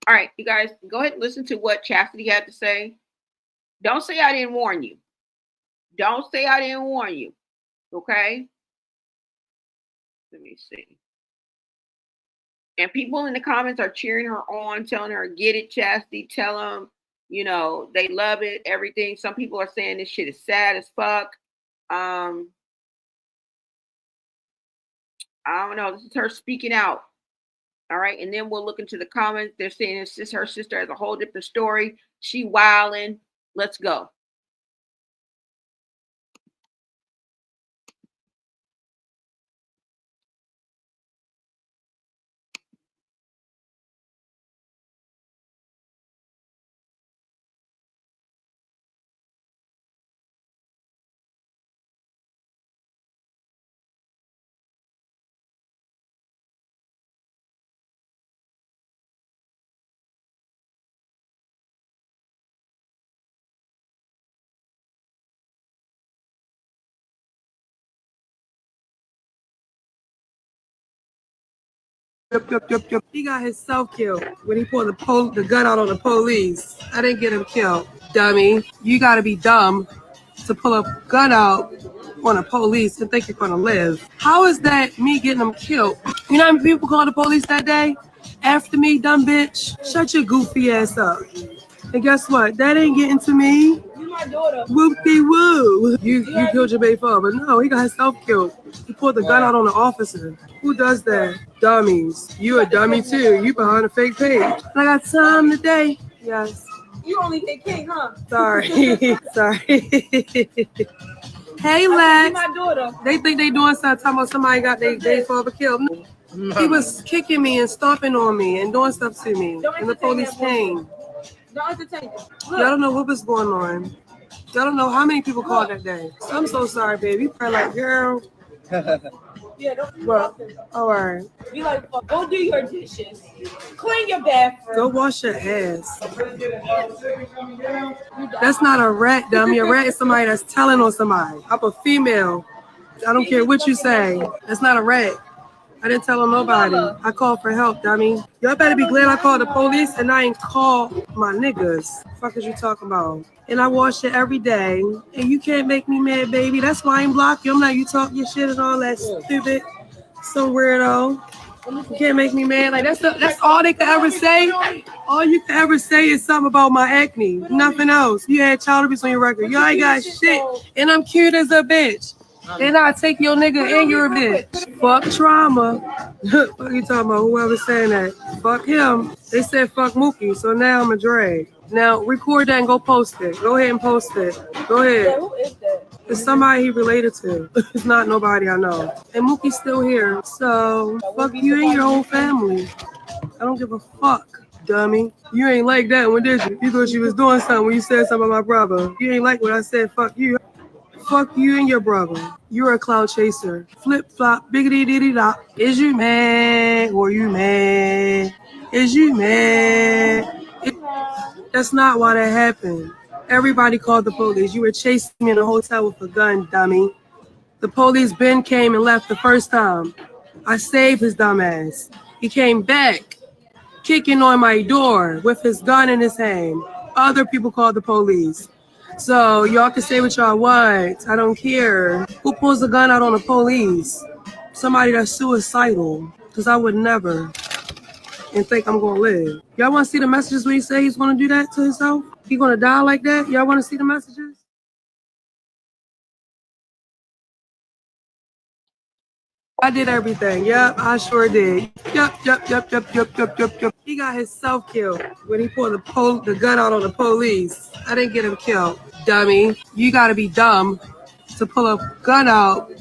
All right, you guys, go ahead and listen to what Chassity had to say. Don't say I didn't warn you. Don't say I didn't warn you. Okay? Let me see. And people in the comments are cheering her on, telling her, get it, Chasity. Tell them, you know, they love it, everything. Some people are saying this shit is sad as fuck. I don't know. This is her speaking out. All right. And then we'll look into the comments. They're saying it's just her sister has a whole different story. She wilding. Let's go. Yep. He got himself killed when he pulled the gun out on the police. I didn't get him killed, dummy. You gotta be dumb to pull a gun out on a police and think you're gonna live. How is that me getting him killed? You know how many people called the police that day? After me, dumb bitch. Shut your goofy ass up. And guess what? That ain't getting to me. You my daughter. Whoop-de-woo. You killed your baby father. No, he got himself killed. He pulled the gun out on the officer. Who does that? Dummies. You a dummy too. You behind a fake page. And I got time today. Yes. You only hit King, huh? Sorry. Sorry. Hey, Lex. My daughter. They think they doing something, talking about somebody got their father killed. No. He was kicking me and stomping on me and doing stuff to me. And the police came. Don't entertain it. Y'all don't know what was going on. Y'all don't know how many people called that day. I'm so sorry, baby. You probably like, girl. Yeah, don't. Well, all right. Be like, go do your dishes. Clean your bathroom. Go wash your ass. That's not a rat, dummy. A rat is somebody that's telling on somebody. I'm a female. I don't care what you say. That's not a rat. I didn't tell on nobody. I called for help, dummy. Y'all better be glad I called the police and I ain't called my niggas. Fuck is you talking about? And I wash it every day. And you can't make me mad, baby. That's why I ain't block you. I'm like, you talk your shit and all that stupid. Some weirdo. You can't make me mad. Like that's all they could ever say. All you can ever say is something about my acne. Nothing else. You had child abuse on your record. Y'all ain't got shit. And I'm cute as a bitch. And I take your nigga and your bitch. Fuck trauma. What you talking about? Whoever saying that. Fuck him. They said fuck Mookie, so now I'm a drag. Now record that and go post it. Go ahead and post it. Go ahead. Who is that? It's somebody he related to. It's not nobody I know. And Mookie's still here. So fuck you and your whole family. I don't give a fuck, dummy. You ain't like that one, did you? You thought you was doing something when you said something about my brother. You ain't like what I said, fuck you. Fuck you and your brother. You're a cloud chaser. Flip flop, biggity diddy dop. Is you mad or you mad? Is you mad? That's not why that happened. Everybody called the police. You were chasing me in a hotel with a gun, dummy. The police Ben came and left the first time. I saved his dumb ass. He came back, kicking on my door with his gun in his hand. Other people called the police. So y'all can say what y'all want. I don't care. Who pulls a gun out on the police? Somebody that's suicidal. Because I would never and think I'm going to live. Y'all want to see the messages when he say he's going to do that to himself? He going to die like that? Y'all want to see the messages? I did everything. Yep, I sure did. Yep. He got himself killed when he pulled the gun out on the police. I didn't get him killed, dummy. You got to be dumb to pull a gun out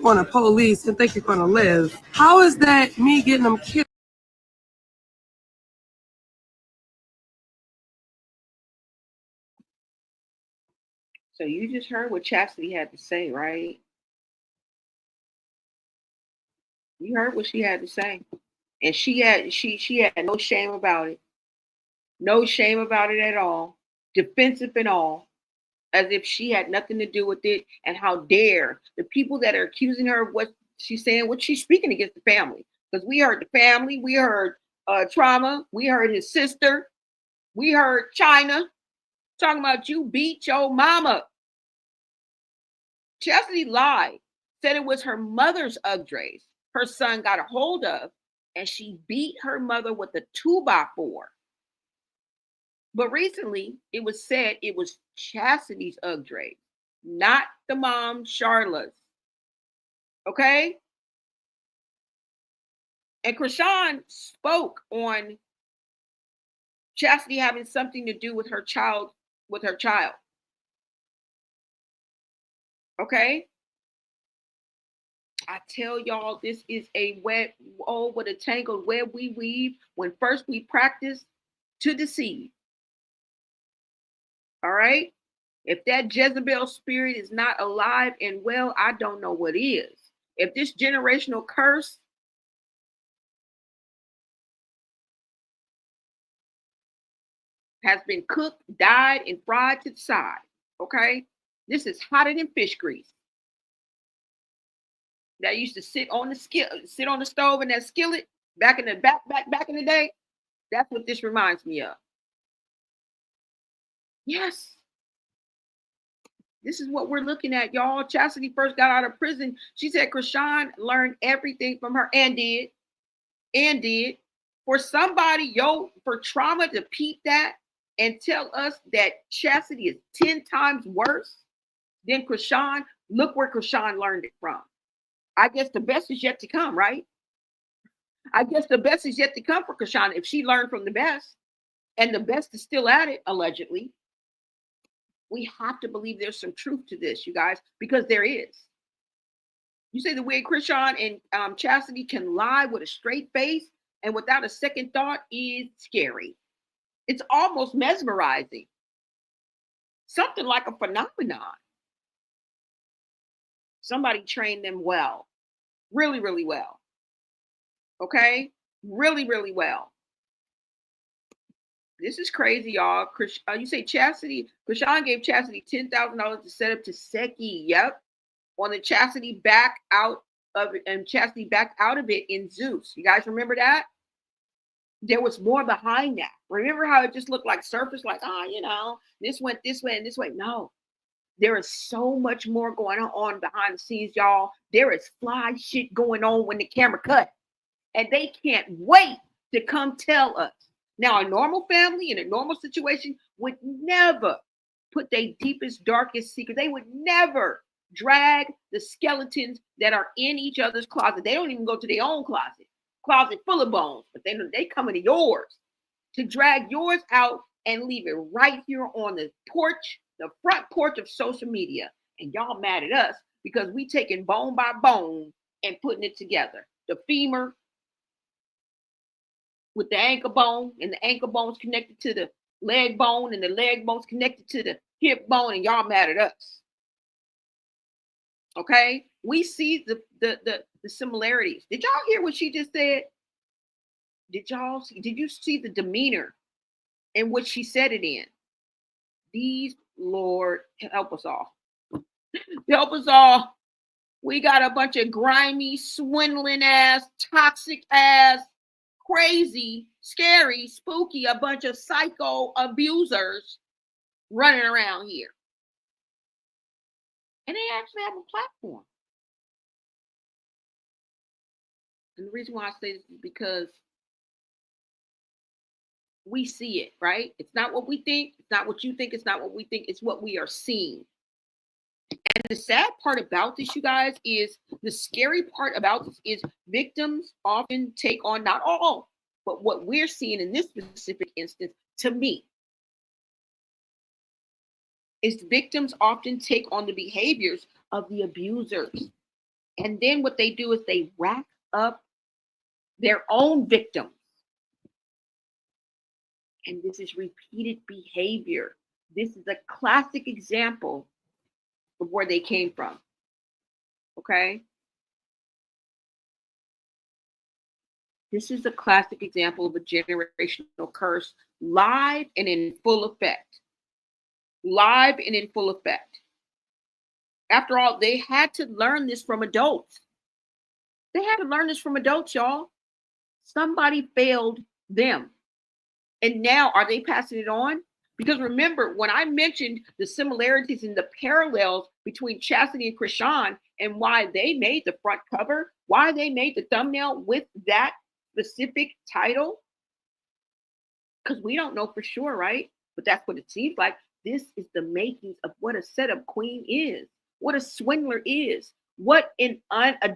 on a police and think you're going to live. How is that me getting him killed? So you just heard what Chassity had to say, right? You heard what she had to say. And she had no shame about it. No shame about it at all. Defensive and all. As if she had nothing to do with it. And how dare the people that are accusing her of what she's saying, what she's speaking against the family. Because we heard the family, we heard Trauma, we heard his sister, we heard China talking about you beat your mama. Chassity lied. said it was her mother's UGG dress her son got a hold of, and she beat her mother with a 2x4. But recently, it was said it was Chassity's UGG dress, not the mom Charlotte's. Okay? And Chrisean spoke on Chassity having something to do with her child, Okay? I tell y'all, this is a web, oh, what a tangled web we weave when first we practice to deceive. All right? If that Jezebel spirit is not alive and well, I don't know what is. If this generational curse has been cooked, dyed, and fried to the side, okay? This is hotter than fish grease. That used to sit on the stove in that skillet back in the back in the day. That's what this reminds me of. Yes. This is what we're looking at, y'all. Chassity first got out of prison. She said Chrisean learned everything from her and did. For somebody, for trauma to peep that and tell us that Chassity is 10 times worse than Chrisean, look where Chrisean learned it from. I guess the best is yet to come, right? I guess the best is yet to come for Chrisean if she learned from the best, and the best is still at it, allegedly. We have to believe there's some truth to this, you guys, because there is. You say the way Chrisean and Chassity can lie with a straight face and without a second thought is scary. It's almost mesmerizing. Something like a phenomenon. Somebody trained them well. Really, really well. Okay? Really, really well. This is crazy, y'all. You say Chassity. Chrisean gave Chassity $10,000 to set up to Seki. Yep. On the Chassity back out of it, and Chassity back out of it in Zeus. You guys remember that? There was more behind that. Remember how it just looked like surface, like, this went this way and this way. No. There is so much more going on behind the scenes, y'all. There is fly shit going on when the camera cut. And they can't wait to come tell us. Now, a normal family in a normal situation would never put their deepest, darkest secret. They would never drag the skeletons that are in each other's closet. They don't even go to their own closet full of bones, but they come into yours to drag yours out and leave it right here on the porch, the front porch of social media. And y'all mad at us because we taking bone by bone and putting it together. The femur with the ankle bone, and the ankle bone's connected to the leg bone, and the leg bone's connected to the hip bone, and y'all mad at us. Okay? We see the similarities. Did y'all hear what she just said? Did you see the demeanor in which she said it in? These, Lord, help us all. Help us all. We got a bunch of grimy, swindling ass, toxic ass, crazy, scary, spooky, a bunch of psycho abusers running around here. And they actually have a platform. And the reason why I say this is because we see it, right? It's not what we think. It's not what you think. It's not what we think. It's what we are seeing. And the sad part about this, you guys, is the scary part about this is victims often take on, not all, but what we're seeing in this specific instance, to me, is victims often take on the behaviors of the abusers. And then what they do is they rack up their own victims. And this is repeated behavior. This is a classic example of where they came from. Okay? This is a classic example of a generational curse, live and in full effect. Live and in full effect. After all, they had to learn this from adults. They had to learn this from adults, y'all. Somebody failed them. And now, are they passing it on? Because remember, when I mentioned the similarities and the parallels between Chassity and Chrisean and why they made the front cover, why they made the thumbnail with that specific title, because we don't know for sure, right? But that's what it seems like. This is the makings of what a setup queen is, what a swindler is, what a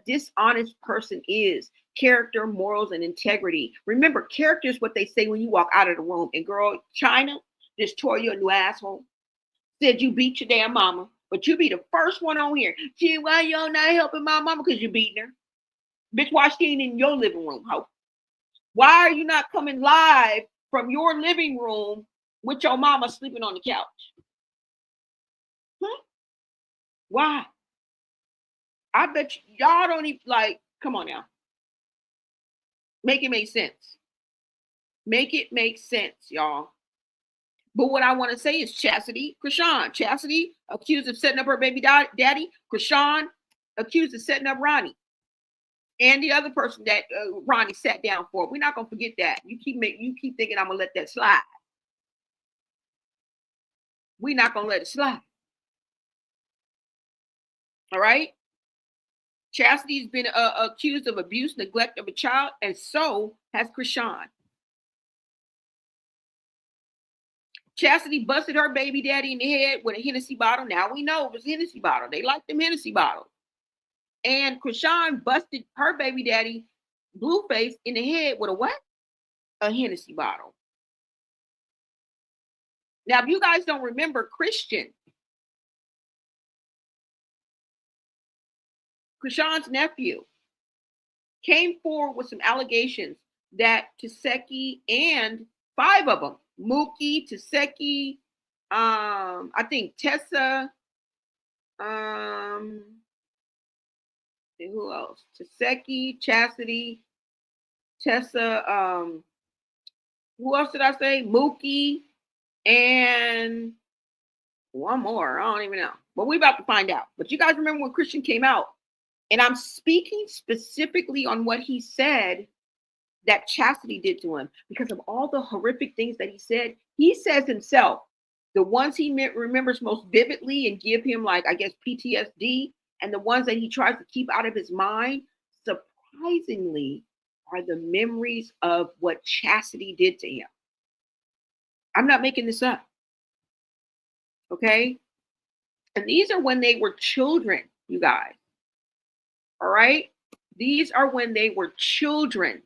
dishonest person is. Character, morals, and integrity. Remember, character is what they say when you walk out of the room. And girl, China just tore you a new asshole. Said you beat your damn mama, but you be the first one on here. Gee, why y'all not helping my mama? Because you beating her. Bitch, why she ain't in your living room, ho? Why are you not coming live from your living room with your mama sleeping on the couch? Why? I bet y'all don't even, like, come on now. Make it make sense. Make it make sense, y'all. But what I want to say is Chassity, Chrisean. Chassity accused of setting up her baby daddy. Chrisean accused of setting up Ronnie. And the other person that Ronnie sat down for. We're not gonna forget that. You keep thinking I'm gonna let that slide. We're not gonna let it slide. All right. Chassity's been accused of abuse, neglect of a child, and so has Chrisean. Chassity busted her baby daddy in the head with a Hennessy bottle. Now we know it was a Hennessy bottle. They like them Hennessy bottles. And Chrisean busted her baby daddy, Blueface, in the head with a what? A Hennessy bottle. Now, if you guys don't remember, Chrisean's nephew came forward with some allegations that Chassity and 5 of them, Mookie, Chassity, I think Tessa, who else? Chassity, Chassity, Tessa, who else did I say? Mookie, and one more. I don't even know. But we're about to find out. But you guys remember when Chrisean came out? And I'm speaking specifically on what he said that Chassity did to him because of all the horrific things that he said. He says himself, the ones he remembers most vividly and give him, like, I guess, PTSD, and the ones that he tries to keep out of his mind, surprisingly, are the memories of what Chassity did to him. I'm not making this up. Okay? And these are when they were children, you guys. All right? These are when they were children.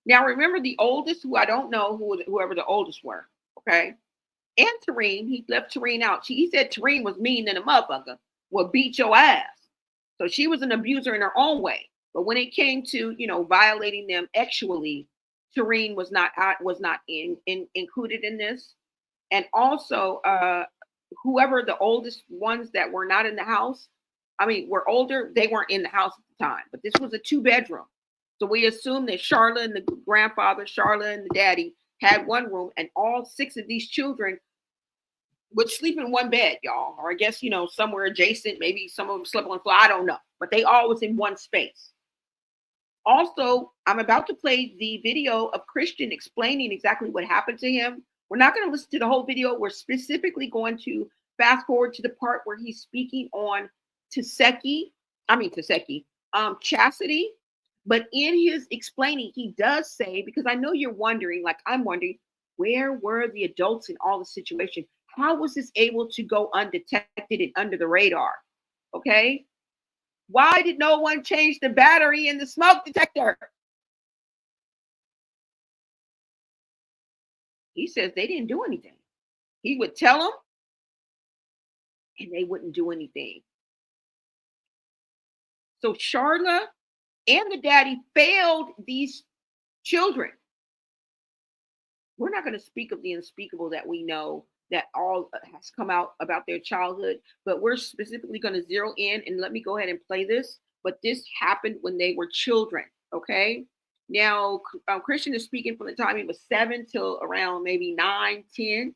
Now, remember the oldest, who I don't know whoever the oldest were, okay? And Tareen, he left Tareen out. He said Tareen was mean than a motherfucker, would beat your ass. So she was an abuser in her own way. But when it came to, violating them sexually, Tareen was not included in this. And also, whoever the oldest ones that were not in the house, were older, they weren't in the house at the time. But this was a 2-bedroom. So we assume that Charlotte and the grandfather, Charlotte and the daddy had one room, and all 6 of these children would sleep in one bed, y'all. Or I guess, somewhere adjacent. Maybe some of them slept on the floor. I don't know. But they all was in one space. Also, I'm about to play the video of Chrisean explaining exactly what happened to him. We're not going to listen to the whole video. We're specifically going to fast forward to the part where he's speaking on Chassity. But in his explaining, he does say, because I know you're wondering, like I'm wondering, where were the adults in all the situation? How was this able to go undetected and under the radar? Okay. Why did no one change the battery in the smoke detector? He says they didn't do anything. He would tell them and they wouldn't do anything. So Charla and the daddy failed these children. We're not going to speak of the unspeakable that we know that all has come out about their childhood, but we're specifically going to zero in, and let me go ahead and play this. But this happened when they were children, okay? Now, Chrisean is speaking from the time he was 7 till around maybe 9, 10.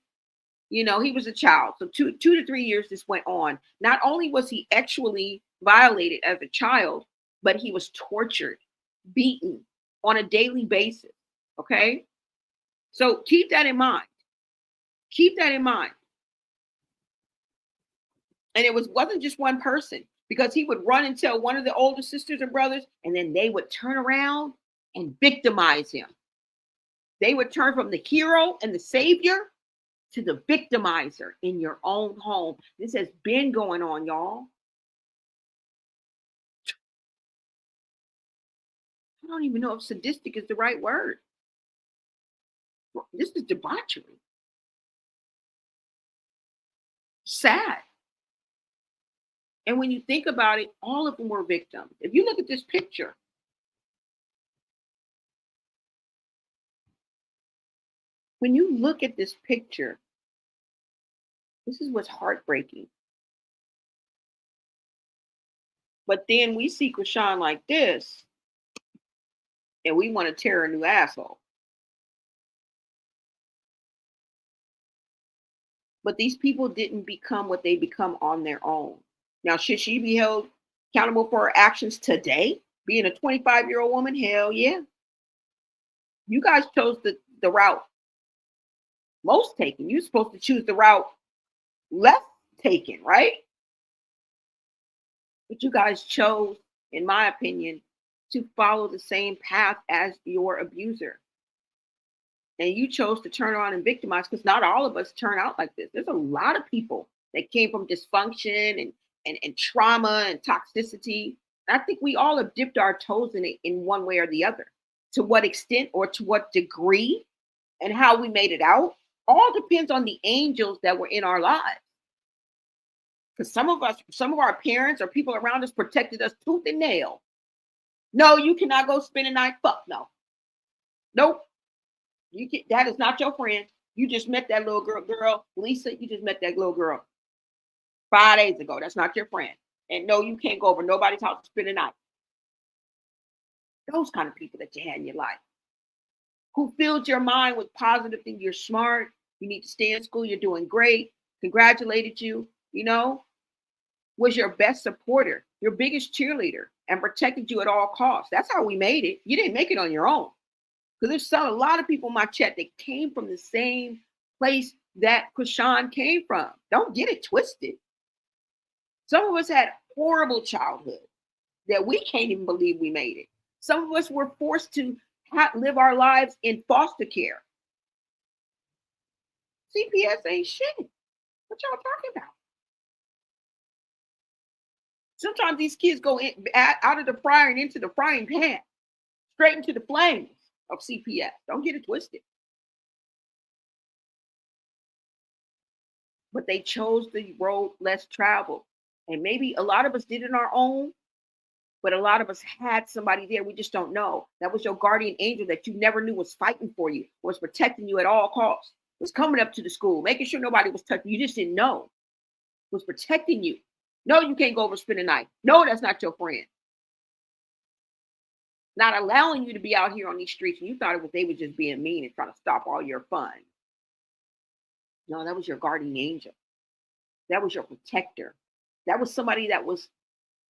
He was a child. So 2 to 3 years this went on. Not only was he actually violated as a child, but he was tortured, beaten, on a daily basis. Okay? So keep that in mind. Keep that in mind. And it wasn't just one person, because he would run and tell one of the older sisters and brothers, and then they would turn around and victimize him. They would turn from the hero and the savior to the victimizer in your own home. This has been going on, y'all. I don't even know if sadistic is the right word. This is debauchery. Sad. And when you think about it, all of them were victims. If you look at this picture, when you look at this picture, this is what's heartbreaking. But then we see Chrisean like this, and we want to tear a new asshole. But these people didn't become what they become on their own. Now, should she be held accountable for her actions today? Being a 25-year-old woman? Hell yeah. You guys chose the route most taken. You're supposed to choose the route less taken, right? But you guys chose, in my opinion, to follow the same path as your abuser. And you chose to turn around and victimize, because not all of us turn out like this. There's a lot of people that came from dysfunction and trauma and toxicity. And I think we all have dipped our toes in it in one way or the other. To what extent or to what degree and how we made it out all depends on the angels that were in our lives. Because some of our parents or people around us protected us tooth and nail. No, you cannot go spend a night. Fuck no. Nope. That is not your friend. You just met that little girl, Lisa. You just met that little girl 5 days ago. That's not your friend. And no, you can't go over nobody's house to spend a night. Those kind of people that you had in your life, who filled your mind with positive things. You're smart. You need to stay in school. You're doing great. Congratulated you. Was your best supporter, your biggest cheerleader, and protected you at all costs. That's how we made it. You didn't make it on your own. Because there's a lot of people in my chat that came from the same place that Chrisean came from. Don't get it twisted. Some of us had horrible childhood that we can't even believe we made it. Some of us were forced to live our lives in foster care. CPS ain't shit. What y'all talking about? Sometimes these kids go out of the fryer and into the frying pan, straight into the flames of CPS. Don't get it twisted. But they chose the road less traveled. And maybe a lot of us did it on our own, but a lot of us had somebody there we just don't know. That was your guardian angel that you never knew was fighting for you, was protecting you at all costs, was coming up to the school, making sure nobody was touching you. You just didn't know. Was protecting you. No, you can't go over spend a night. No, that's not your friend. Not allowing you to be out here on these streets, and you thought they were just being mean and trying to stop all your fun. No, that was your guardian angel. That was your protector. That was somebody that was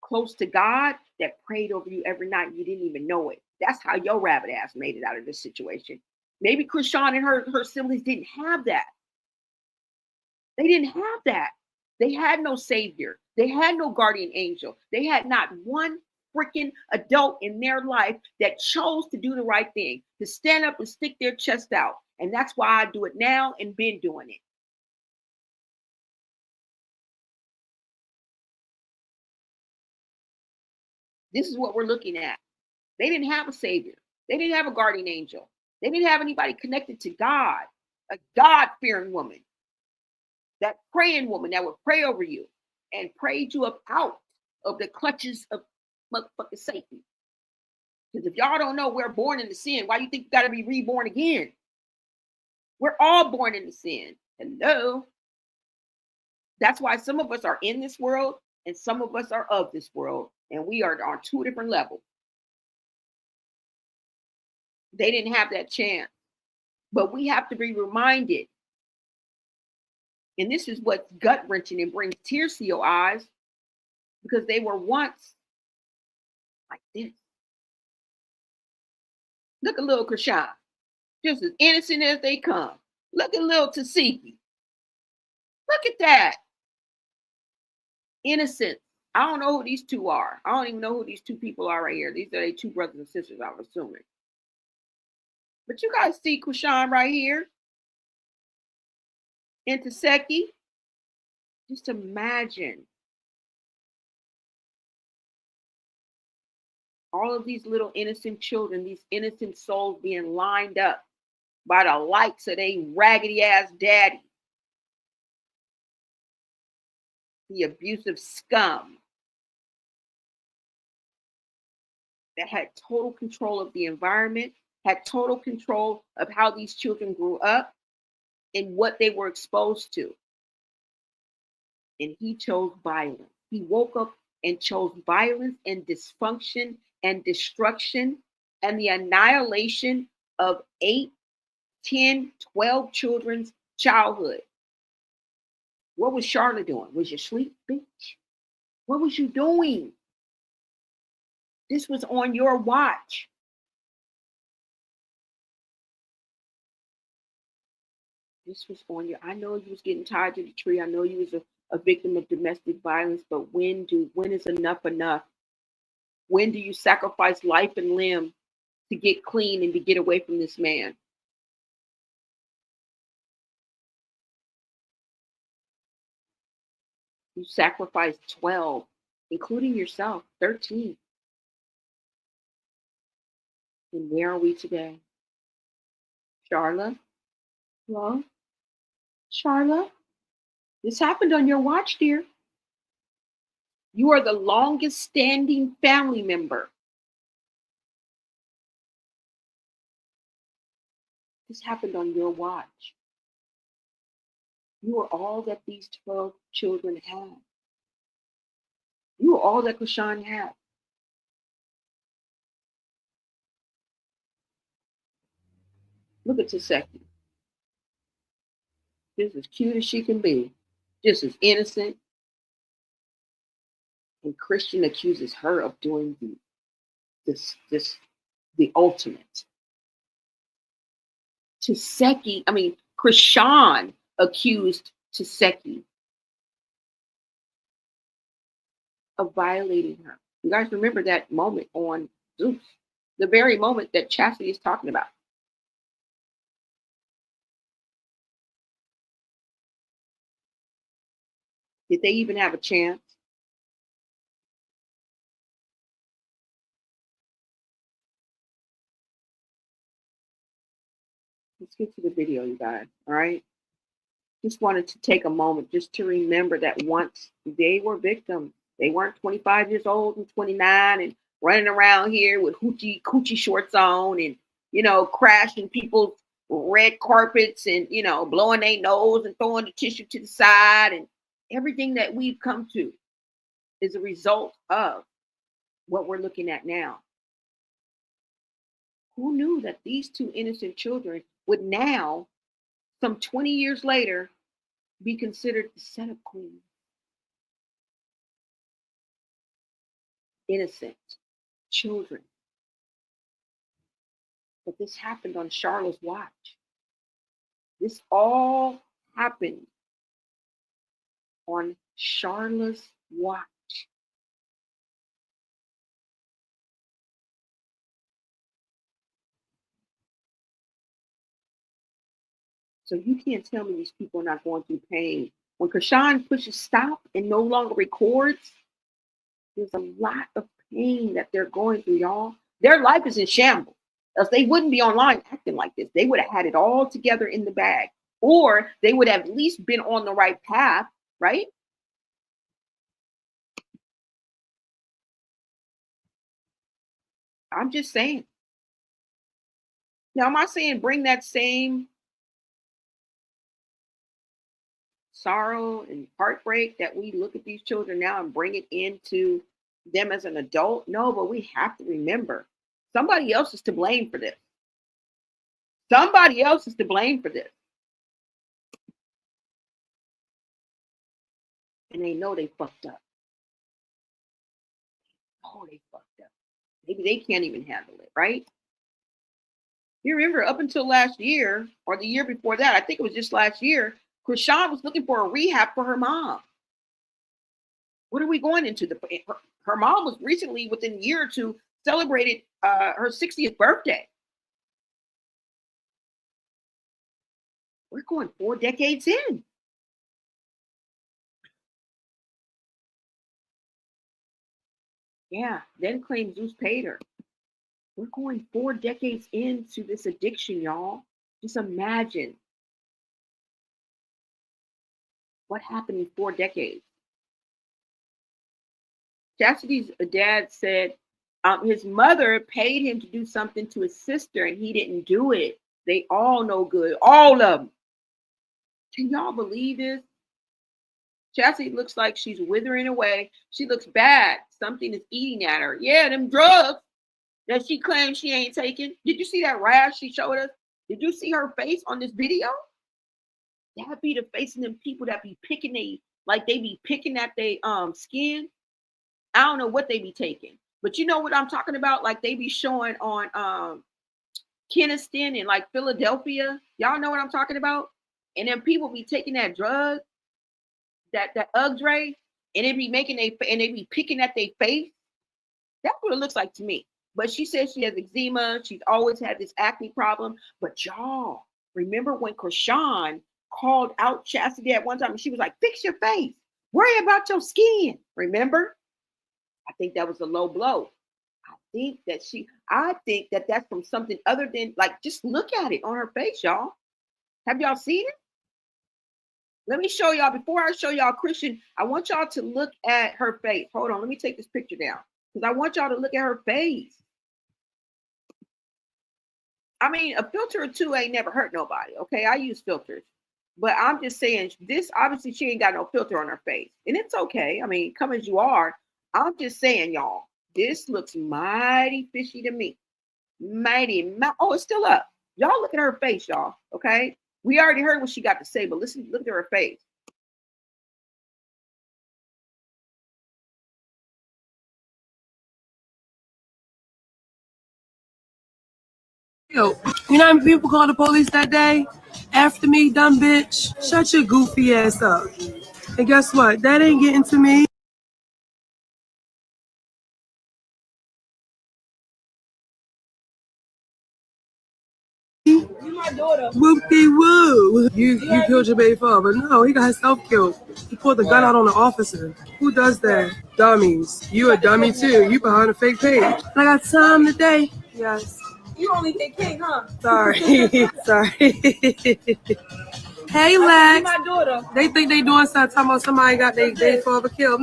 close to God that prayed over you every night and you didn't even know it. That's how your rabbit ass made it out of this situation. Maybe Chrisean and her siblings didn't have that. They didn't have that. They had no savior. They had no guardian angel. They had not one freaking adult in their life that chose to do the right thing, to stand up and stick their chest out. And that's why I do it now and been doing it. This is what we're looking at. They didn't have a savior. They didn't have a guardian angel. They didn't have anybody connected to God, a God-fearing woman, that praying woman that would pray over you and prayed you up out of the clutches of motherfucking Satan. Because if y'all don't know we're born into sin, why do you think you got to be reborn again? We're all born into sin. Hello. That's why some of us are in this world and some of us are of this world. And we are on two different levels. They didn't have that chance. But we have to be reminded. And this is what's gut-wrenching and brings tears to your eyes. Because they were once like this. Look at little Chrisean, just as innocent as they come. Look at little Chassity. Look at that. Innocent. I don't know who these two are. I don't even know who these two people are right here. These are their two brothers and sisters, I'm assuming. But you guys see Chrisean right here. And Chassity. Just imagine all of these little innocent children, these innocent souls being lined up by the likes of a raggedy ass daddy, the abusive scum that had total control of the environment, had total control of how these children grew up and what they were exposed to. And he chose violence. He woke up and chose violence and dysfunction and destruction and the annihilation of 8, 10, 12 children's childhood. What was Charlotte doing? Was you asleep, bitch? What was you doing? This was on your watch. This was on your, I know you was getting tied to the tree. I know you was a victim of domestic violence, but when is enough enough? When do you sacrifice life and limb to get clean and to get away from this man? You sacrificed 12, including yourself, 13. And where are we today? Charla? Hello? Charla? This happened on your watch, dear. You are the longest standing family member. This happened on your watch. You are all that these 12 children have. You are all that Chrisean had. Look at Chassity. Just as cute as she can be. Just as innocent. And Chrisean accuses her of doing the ultimate. Chrisean accused Chassity of violating her. You guys remember that moment on Zeus, the very moment that Chassity is talking about. Did they even have a chance? Let's get to the video, you guys. All right. Just wanted to take a moment just to remember that once they were victims. They weren't 25 years old and 29 and running around here with coochie shorts on and, crashing people's red carpets and, blowing their nose and throwing the tissue to the side. And everything that we've come to is a result of what we're looking at now. Who knew that these two innocent children would now, some 20 years later, be considered the setup queen? Innocent children. But this happened on Charlotte's watch. This all happened on Charlotte's watch. So you can't tell me these people are not going through pain. When Chrisean pushes stop and no longer records, there's a lot of pain that they're going through, y'all. Their life is in shambles. Else they wouldn't be online acting like this. They would have had it all together in the bag. Or they would have at least been on the right path, right? I'm just saying. Now, am I saying bring that same sorrow and heartbreak that we look at these children now and bring it into them as an adult? No, but we have to remember somebody else is to blame for this. Somebody else is to blame for this. And they know they fucked up. Oh, they fucked up. Maybe they can't even handle it, right? You remember up until last year or the year before that, I think it was just last year, Chrisean was looking for a rehab for her mom. What are we going into? Her mom was recently, within a year or two, celebrated her 60th birthday. We're going 4 decades in. Yeah, then claims Zeus paid her. We're going 4 decades into this addiction, y'all. Just imagine what happened in 4 decades. Chassity's dad said his mother paid him to do something to his sister and he didn't do it. They all know good, all of them. Can y'all believe this? Chassity looks like she's withering away. She looks bad. Something is eating at her. Yeah, them drugs that she claims she ain't taking. Did you see that rash she showed us? Did you see her face on this video? That be the face of them people that be picking they be picking at their skin. I don't know what they be taking, but you know what I'm talking about? Like they be showing on Keniston and like Philadelphia. Y'all know what I'm talking about? And then people be taking that drug, that Ugdray, and they be picking at their face. That's what it looks like to me. But she says she has eczema. She's always had this acne problem. But y'all, remember when Chrisean called out Chassity at one time and she was like, fix your face. Worry about your skin. Remember? I think that was a low blow. I think that that's from something other than, like, just look at it on her face, y'all. Have y'all seen it? Let me show y'all, before I show y'all Chrisean, I want y'all to look at her face. Hold on, let me take this picture down because I want y'all to look at her face. I mean, a filter or two ain't never hurt nobody, okay? I use filters. But I'm just saying, this, obviously, she ain't got no filter on her face. And it's okay. I mean, come as you are. I'm just saying, y'all, this looks mighty fishy to me. Oh, it's still up. Y'all look at her face, y'all, okay? We already heard what she got to say, but listen, look at her face. Yo, you know how many people called the police that day? After me, dumb bitch. Shut your goofy ass up. And guess what? That ain't getting to me. Whoop-de-woo. You killed your baby father. No, he got himself killed. He pulled the gun out on the officer. Who does that? Dummies. You a dummy too. You behind a fake page. I got time today. Yes. You only get king, huh? Sorry. Sorry. Hey, Lex. My daughter. They think they doing something, talking about somebody got their father killed.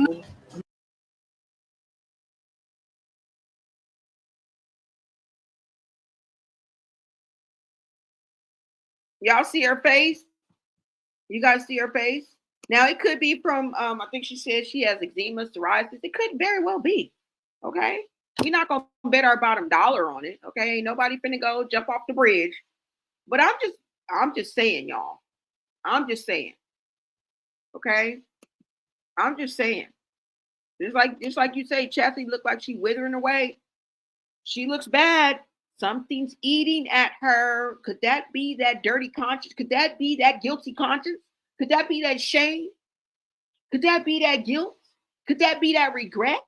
Y'all see her face? You guys see her face? Now, it could be from, I think she said she has eczema, psoriasis. It could very well be, okay? We're not going to bet our bottom dollar on it, okay? Ain't nobody finna go jump off the bridge. But I'm just saying, y'all. I'm just saying, okay? I'm just saying. Just like you say, Chassity looked like she withering away. She looks bad. Something's eating at her. Could that be that dirty conscience? Could that be that guilty conscience? Could that be that shame? Could that be that guilt? Could that be that regret?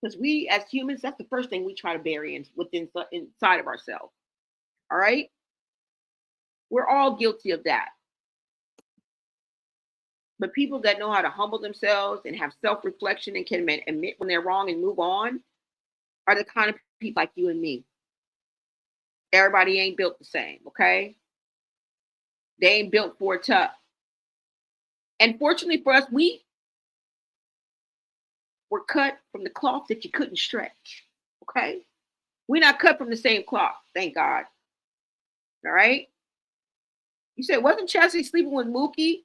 Because we as humans, that's the first thing we try to bury inside of ourselves. All right? We're all guilty of that. But people that know how to humble themselves and have self-reflection and can admit when they're wrong and move on are the kind of people like you and me. Everybody ain't built the same, okay? They ain't built for it tough. And fortunately for us, we were cut from the cloth that you couldn't stretch, okay? We're not cut from the same cloth, thank God. All right? You said, wasn't Chassity sleeping with Mookie?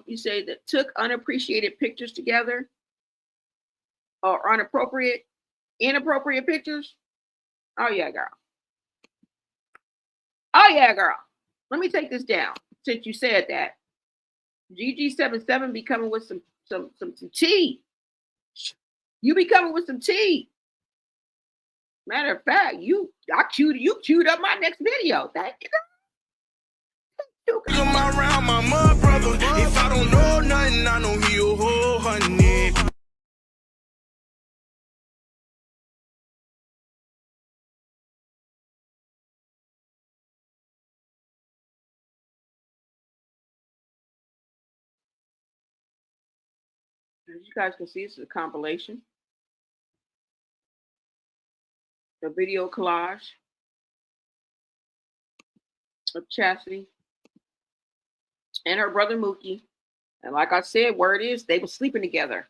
You say that took unappreciated pictures together or inappropriate pictures? Oh yeah, girl. Oh yeah, girl. Let me take this down since you said that. GG77 be coming with some tea. You be coming with some tea. Matter of fact, you queued up my next video. Thank you. Come around my mud brother. If I don't know nothing, I know he a whole honey. As you guys can see, this is a compilation. The video collage of Chassity and her brother Mookie. And like I said, word is they were sleeping together.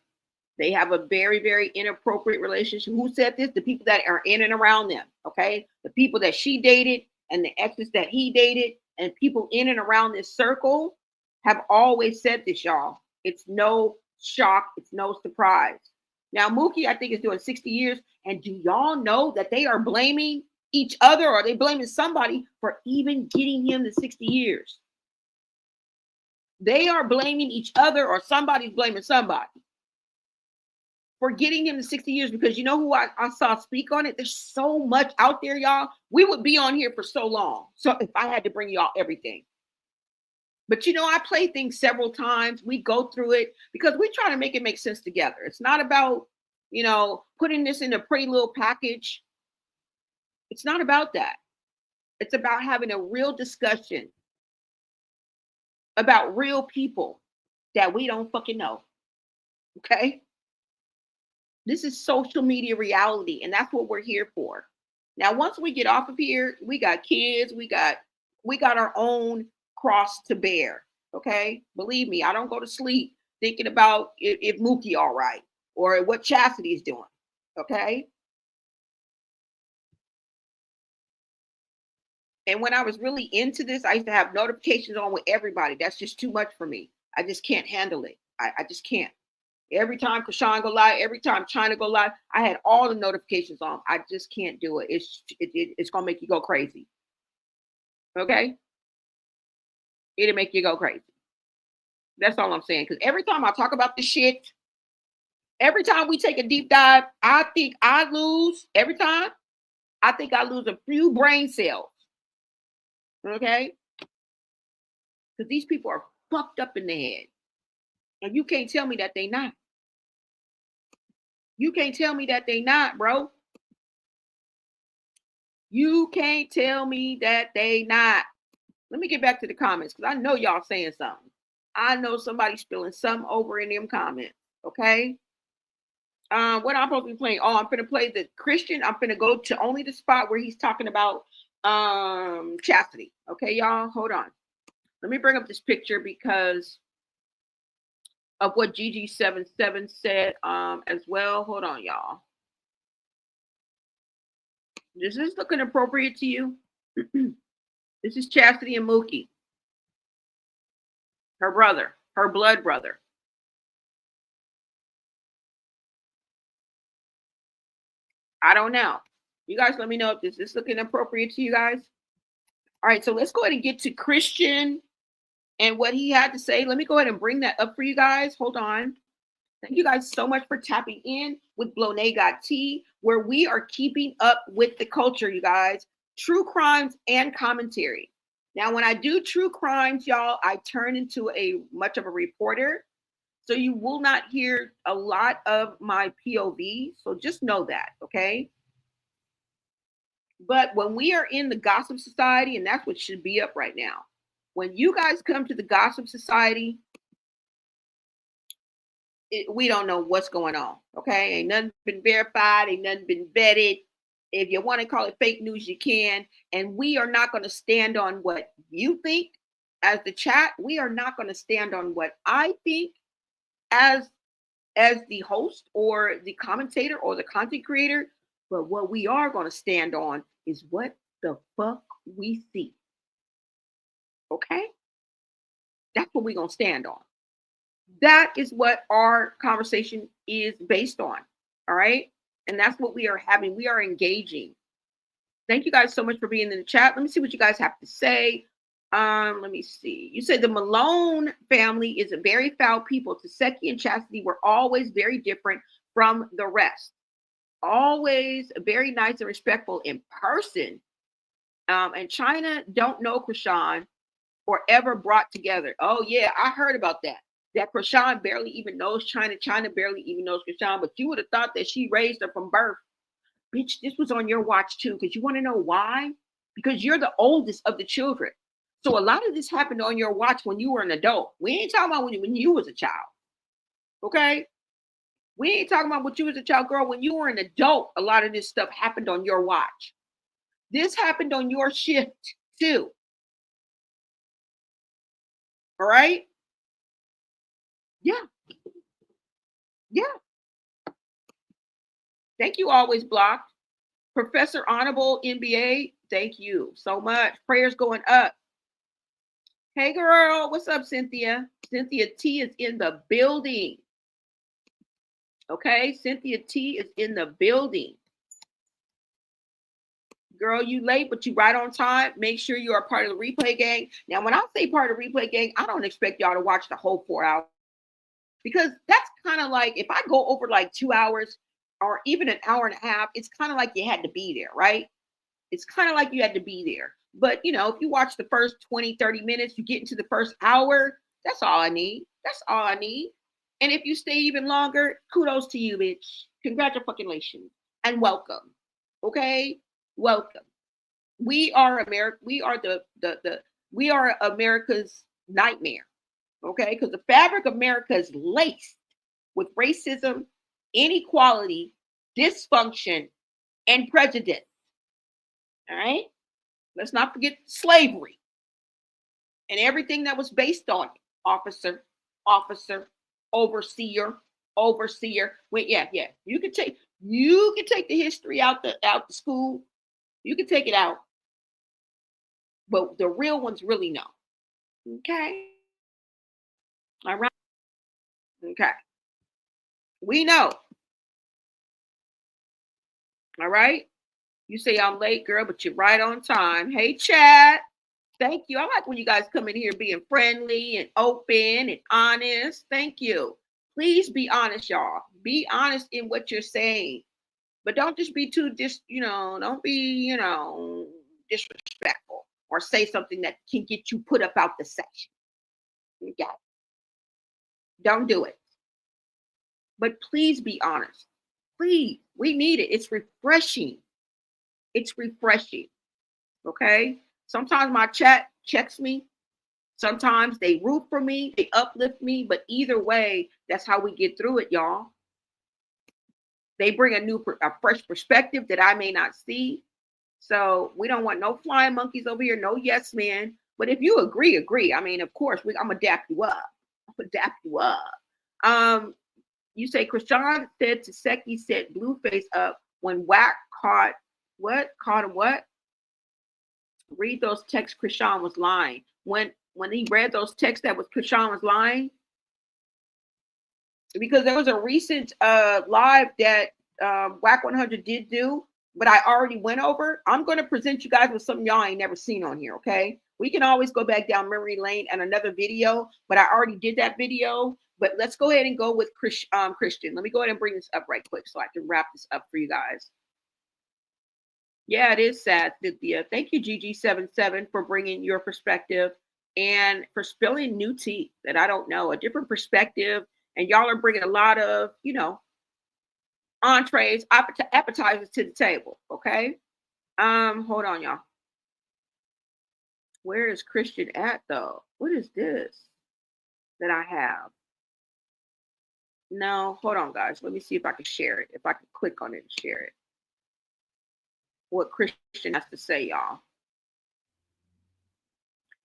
They have a very, very inappropriate relationship. Who said this? The people that are in and around them, okay? The people that she dated and the exes that he dated and people in and around this circle have always said this, y'all. It's no shock. It's no surprise. Now, Mookie, I think, is doing 60 years. And do y'all know that they are blaming each other or they blaming somebody for even getting him to 60 years? They are blaming each other or somebody's blaming somebody for getting him to 60 years, because you know who I saw speak on it? There's so much out there, y'all. We would be on here for so long. So if I had to bring y'all everything. But you know, I play things several times. We go through it because we try to make it make sense together. It's not about, you know, putting this in a pretty little package. It's not about that. It's about having a real discussion about real people that we don't fucking know. Okay? This is social media reality, and that's what we're here for. Now, once we get off of here, we got kids, we got our own cross to bear. Okay? Believe me, I don't go to sleep thinking about if Mookie all right or what Chassity is doing. Okay? And when I was really into this, I used to have notifications on with everybody. That's just too much for me. I just can't handle it. I just can't. Every time Chrisean go live, every time China go live, I had all the notifications on. I just can't do it. It's gonna make you go crazy. Okay? It'll make you go crazy. That's all I'm saying. Because every time I talk about this shit, every time we take a deep dive, I think I lose. Every time, I think I lose a few brain cells. Okay? Because these people are fucked up in the head. And you can't tell me that they not. You can't tell me that they not, bro. You can't tell me that they not. Let me get back to the comments because I know y'all saying something. I know somebody's spilling something over in them comments. Okay? What I'm supposed to be playing? Oh, I'm going to play the Chrisean. I'm going to go to only the spot where he's talking about Chassity. Okay, y'all? Hold on. Let me bring up this picture because of what GG77 said as well. Hold on, y'all. Is this looking appropriate to you? This is Chassity and Mookie. Her brother, her blood brother. I don't know. You guys let me know if this is looking appropriate to you guys. All right, so let's go ahead and get to Chrisean and what he had to say. Let me go ahead and bring that up for you guys. Hold on. Thank you guys so much for tapping in with Bloné Got Tea, where we are keeping up with the culture, you guys. True crimes and commentary. Now, when I do true crimes, y'all, I turn into much of a reporter. So you will not hear a lot of my POV. So just know that, okay? But when we are in the Gossip Society, and that's what should be up right now. When you guys come to the Gossip Society, we don't know what's going on, okay? Ain't nothing been verified, ain't nothing been vetted. If you want to call it fake news, you can. And we are not going to stand on what you think as the chat. We are not going to stand on what I think as the host or the commentator or the content creator. But what we are going to stand on is what the fuck we see. Okay? That's what we're going to stand on. That is what our conversation is based on. All right? And that's what we are having. We are engaging. Thank you guys so much for being in the chat. Let me see what you guys have to say. Let me see. You said the Malone family is a very foul people. Chassity and Chassity were always very different from the rest. always very nice and respectful in person. And China don't know Chrisean or ever brought together. Oh yeah, I heard about that. That Chrisean barely even knows China. China barely even knows Chrisean. But you would have thought that she raised her from birth. Bitch, this was on your watch too. Because you want to know why? Because you're the oldest of the children. So a lot of this happened on your watch when you were an adult. We ain't talking about when you was a child. Okay? We ain't talking about what you was a child, girl. When you were an adult, a lot of this stuff happened on your watch. This happened on your shift too. All right? Yeah. Yeah. Thank you, Always Blocked. Professor Honorable NBA, thank you so much. Prayers going up. Hey, girl. What's up, Cynthia? Cynthia T is in the building. Okay? Cynthia T is in the building. Girl, you late, but you right on time. Make sure you are part of the replay gang. Now, when I say part of the replay gang, I don't expect y'all to watch the whole 4 hours. Because that's kind of like, if I go over like 2 hours or even an hour and a half, it's kind of like you had to be there, right? It's kind of like you had to be there. But, you know, if you watch the first 20, 30 minutes, you get into the first hour, that's all I need. That's all I need. And if you stay even longer, kudos to you, bitch. Congratulations and welcome. Okay? Welcome. We are America. We are we are America's nightmare. Okay? Because the fabric of America is laced with racism, inequality, dysfunction, and prejudice. All right? Let's not forget slavery and everything that was based on it. Officer, overseer. Wait, yeah. You can take the history out the school. You can take it out. But the real ones really know. Okay? All right. Okay. We know. All right. You say I'm late, girl, but you're right on time. Hey, Chad. Thank you. I like when you guys come in here being friendly and open and honest. Thank you. Please be honest, y'all. Be honest in what you're saying. But don't just be too don't be, disrespectful or say something that can get you put up out the section. Okay. Don't do it. But please be honest. Please. We need it. It's refreshing. It's refreshing. Okay? Sometimes my chat checks me. Sometimes they root for me. They uplift me. But either way, that's how we get through it, y'all. They bring a fresh perspective that I may not see. So we don't want no flying monkeys over here, no yes men. But if you agree. I mean, of course, I'm going to dap you up. You say Chrisean said to Seki set Blueface up when Wack caught him what? Read those texts, Chrisean was lying. When he read those texts, that was Chrisean was lying. Because there was a recent live that Wack 100 did do, but I already went over. I'm going to present you guys with something y'all ain't never seen on here, okay? We can always go back down memory lane and another video, but I already did that video. But let's go ahead and go with Chrisean. Let me go ahead and bring this up right quick so I can wrap this up for you guys. Yeah, it is sad, Cynthia. Thank you, GG77, for bringing your perspective and for spilling new tea that I don't know, a different perspective. And y'all are bringing a lot of, entrees, appetizers to the table, okay? Hold on, y'all. Where is Chrisean at, though? What is this that I have? No, hold on, guys. Let me see if I can share it. If I can click on it and share it. What Chrisean has to say, y'all.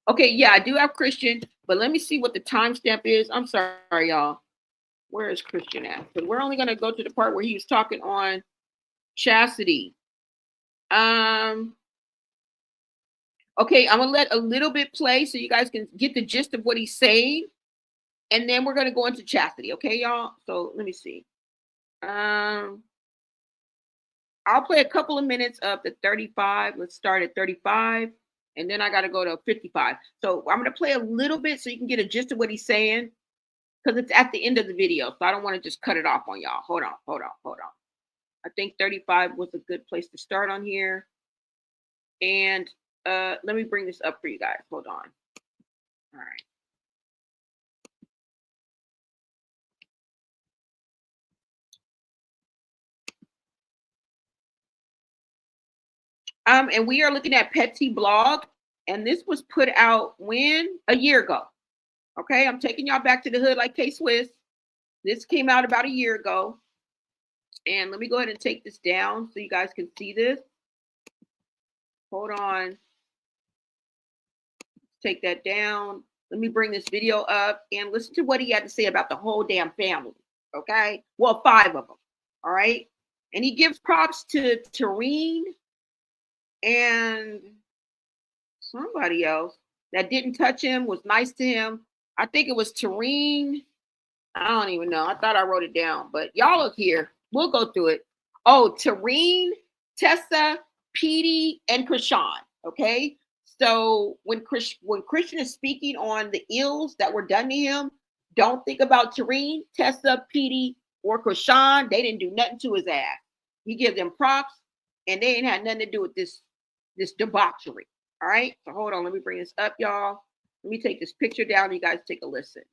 Okay, yeah, I do have Chrisean, but let me see what the timestamp is. I'm sorry, y'all. Where is Chrisean at? Because we're only going to go to the part where he was talking on Chassity. Okay, I'm going to let a little bit play so you guys can get the gist of what he's saying. And then we're going to go into Chassity, okay, y'all? So let me see. I'll play a couple of minutes of the 35. Let's start at 35. And then I got to go to 55. So I'm going to play a little bit so you can get a gist of what he's saying. Because it's at the end of the video. So I don't want to just cut it off on y'all. Hold on. I think 35 was a good place to start on here. And let me bring this up for you guys. Hold on. All right. And we are looking at Petsy blog, and this was put out when? A year ago. Okay, I'm taking y'all back to the hood like K-Swiss. This came out about a year ago. And let me go ahead and take this down so you guys can see this. Hold on. Take that down. Let me bring this video up and listen to what he had to say about the whole damn family. Okay, well, 5 of them. All right, and he gives props to Tareen and somebody else that didn't touch him, was nice to him. I think it was Tareen. I don't even know. I thought I wrote it down, but y'all look here. We'll go through it. Oh, Tareen, Tessa, Petey, and Chrisean. Okay. So when Chrisean is speaking on the ills that were done to him, don't think about Tareen, Tessa, Petey, or Chrisean. They didn't do nothing to his ass. He gives them props, and they ain't had nothing to do with this debauchery. All right. So hold on. Let me bring this up, y'all. Let me take this picture down. You guys take a listen.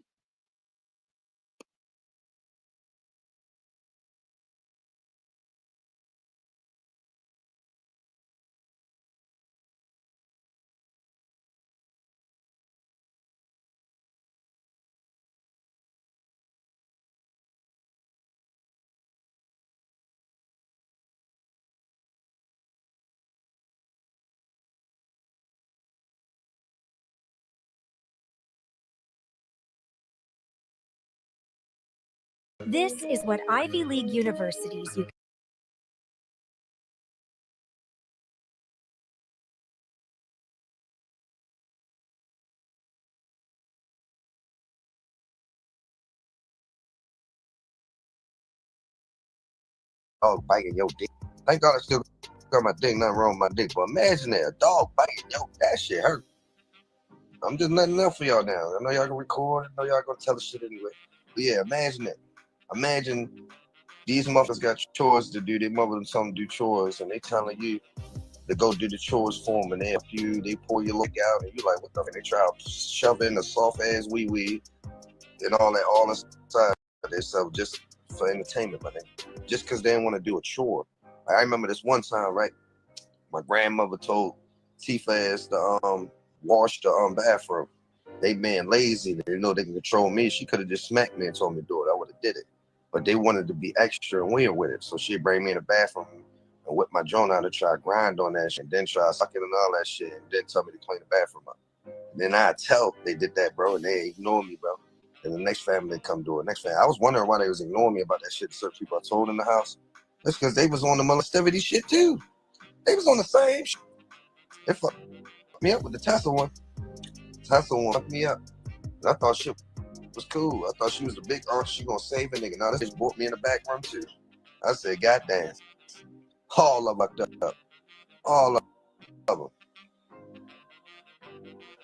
This is what Ivy League universities you dog biting your dick. Thank God I still got my dick, nothing wrong with my dick. But imagine that, a dog biting your, that shit hurt. I'm just letting up for y'all now. I know y'all can record. I know y'all gonna tell the shit anyway. But yeah, imagine that. Imagine these motherfuckers got chores to do. They mother them something to do chores, and they telling you to go do the chores for them, and they help you. They pull your leg out, and you like, what the fuck? They try to shove in a soft ass wee wee and all that, all inside of themselves just for entertainment, my nigga. Just because they didn't want to do a chore. I remember this one time, right? My grandmother told Tifa ass to wash the bathroom. They being lazy. They know they can control me. She could have just smacked me and told me to do it. I would have did it. But they wanted to be extra and weird with it. So she'd bring me in the bathroom and whip my joint out and try to grind on that shit, and then try to suck it and all that shit, and then tell me to clean the bathroom up. And then I tell they did that, bro, and they ignore me, bro. And the next family they come do it. Next family, I was wondering why they was ignoring me about that shit. Certain people I told in the house. That's because they was on the molestivity shit too. They was on the same shit. They fucked me up with the Tessa one. Tessa one fucked me up. And I thought shit was cool. I thought she was the big aunt. She gonna save a nigga. Now this bitch brought me in the back room too. I said, goddamn. All of them up. All of them.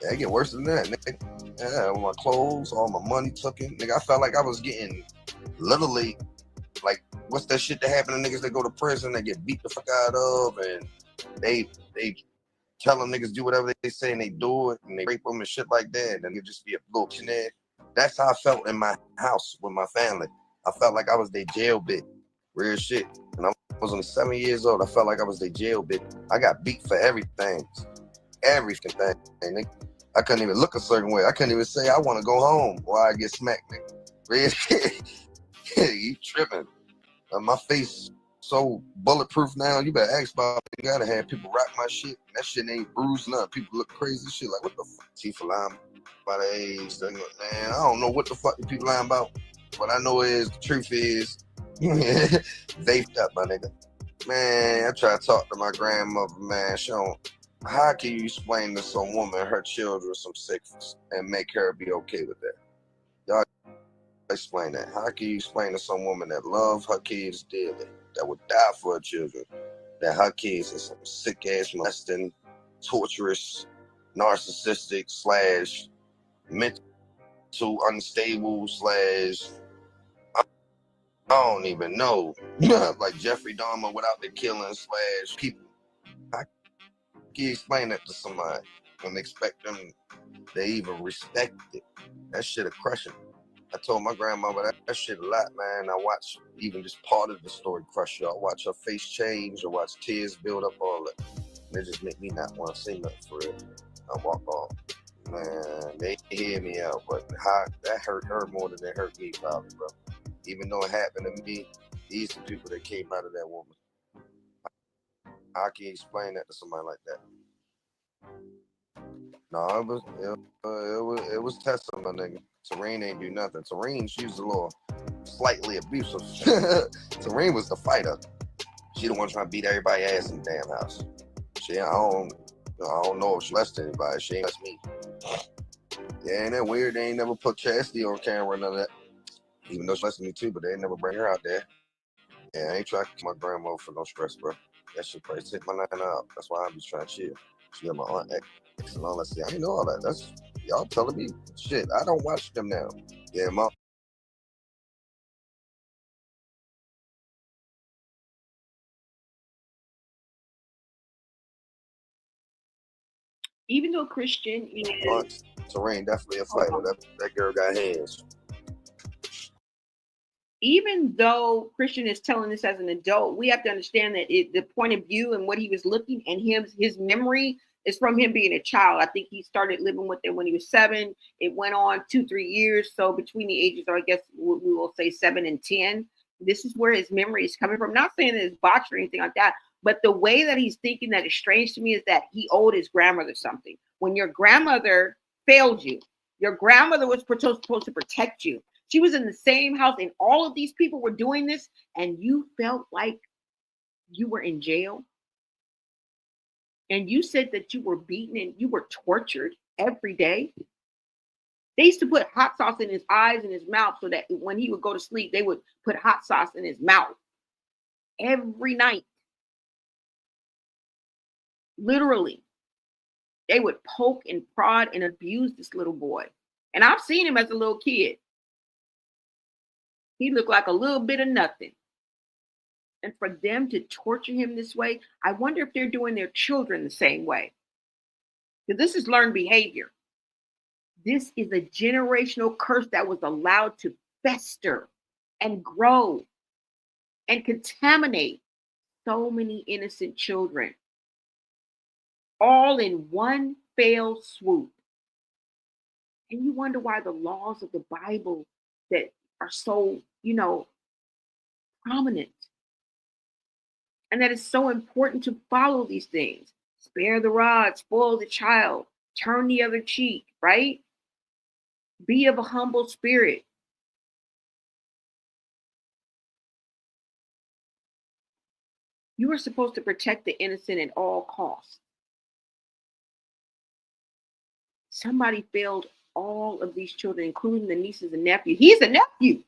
Yeah, it get worse than that, nigga. Yeah, all my clothes, all my money taken. Nigga, I felt like I was getting literally, like, what's that shit that happen to niggas that go to prison that get beat the fuck out of, and they tell them niggas do whatever they say and they do it, and they rape them and shit like that, and then it just be a little chin. That's how I felt in my house with my family. I felt like I was their jail bit. Real shit. And I was only 7 years old. I felt like I was their jail bit. I got beat for everything. Everything. Nigga. I couldn't even look a certain way. I couldn't even say I want to go home or I get smacked, nigga. Real shit. You tripping. My face so bulletproof now. You better ask about it. You gotta have people rock my shit. That shit ain't bruised nothing. People look crazy shit. Like, what the fuck? Tifa lying about the age. Man, I don't know what the fuck the people lying about. What I know is, the truth is, vaped up, my nigga. Man, I try to talk to my grandmother, man. She don't. How can you explain to some woman her children some sickness and make her be okay with that? Y'all explain that. How can you explain to some woman that love her kids dearly, that would die for her children, that her kids are some sick ass, molesting, torturous, narcissistic / mental unstable / I don't even know. Like Jeffrey Dahmer without the killing / people. How can you explain that to somebody and expect them to even respect it? That shit a crushing. I told my grandmother that shit a lot, man. I watch even just part of the story crush her. I watch her face change, I watch tears build up, all that. And it just make me not want to say nothing for real. I walk off. Man, they hear me out, but how that hurt her more than it hurt me, probably, bro. Even though it happened to me, these are people that came out of that woman. How can you explain that to somebody like that? No, it was Tessa, my nigga. Serene ain't do nothing. Serene, she was a little slightly abusive. Serene was the fighter. She the one trying to beat everybody's ass in the damn house. I don't know if she left anybody. She ain't left me. Yeah, ain't that weird? They ain't never put Chassity on camera or none of that. Even though she left me too, but they ain't never bring her out there. Yeah, I ain't trying to kill my grandma for no stress, bro. That shit probably take my nine out. That's why I'm just trying to chill. She got my aunt ex and all that. See, I ain't know all that. That's y'all telling me shit. I don't watch them now. Yeah, my Even though Chrisean is aunt Serene definitely a fighter. That girl got hands. Even though Chrisean is telling this as an adult, we have to understand that the point of view and what he was looking and his memory is from him being a child. I think he started living with them when he was 7. It went on 2-3 years. So between the ages of, I guess we will say 7 and 10, this is where his memory is coming from. Not saying that it's botched or anything like that, but the way that he's thinking that is strange to me is that he owed his grandmother something. When your grandmother failed you, your grandmother was supposed to protect you. She was in the same house and all of these people were doing this and you felt like you were in jail. And you said that you were beaten and you were tortured every day. They used to put hot sauce in his eyes and his mouth so that when he would go to sleep, they would put hot sauce in his mouth every night. Literally. They would poke and prod and abuse this little boy. And I've seen him as a little kid. He looked like a little bit of nothing. And for them to torture him this way, I wonder if they're doing their children the same way. Because this is learned behavior. This is a generational curse that was allowed to fester and grow and contaminate so many innocent children, all in one fell swoop. And you wonder why the laws of the Bible that are so, prominent, and that it's so important to follow these things. Spare the rod, spoil the child, turn the other cheek, right? Be of a humble spirit. You are supposed to protect the innocent at all costs. Somebody failed all of these children, including the nieces and nephews. He's a nephew.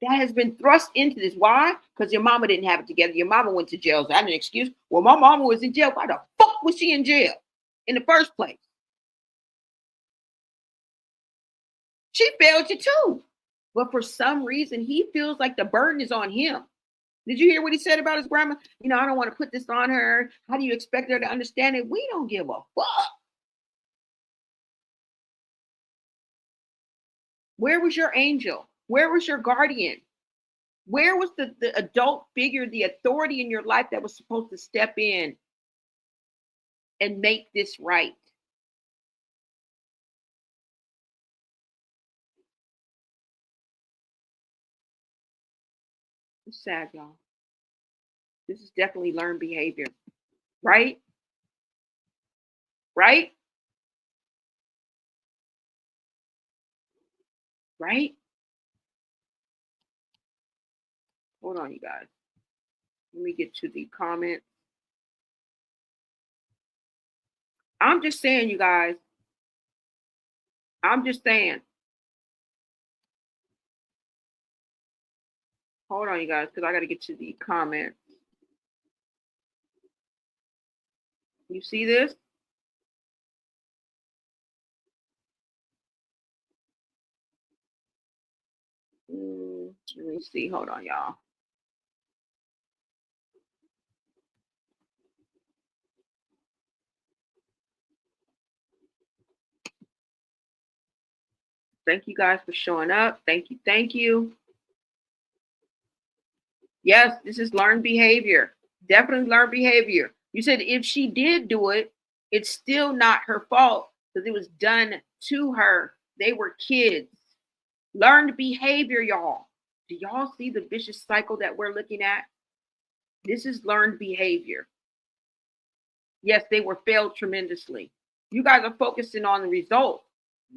That has been thrust into this. Why? Because your mama didn't have it together. Your mama went to jail. Is that an excuse? Well, my mama was in jail. Why the fuck was she in jail in the first place? She failed you too. But for some reason, he feels like the burden is on him. Did you hear what he said about his grandma? I don't want to put this on her. How do you expect her to understand it? We don't give a fuck. Where was your angel? Where was your guardian? Where was the adult figure, the authority in your life that was supposed to step in and make this right? It's sad, y'all. This is definitely learned behavior, right? Right? Right? Hold on, you guys. Let me get to the comments. I'm just saying, you guys. I'm just saying. Hold on, you guys, because I got to get to the comments. You see this? Let me see. Hold on, y'all. Thank you guys for showing up. Thank you. Thank you. Yes, this is learned behavior. Definitely learned behavior. You said if she did do it, it's still not her fault because it was done to her. They were kids. Learned behavior, y'all. Do y'all see the vicious cycle that we're looking at? This is learned behavior. Yes, they were failed tremendously. You guys are focusing on the result.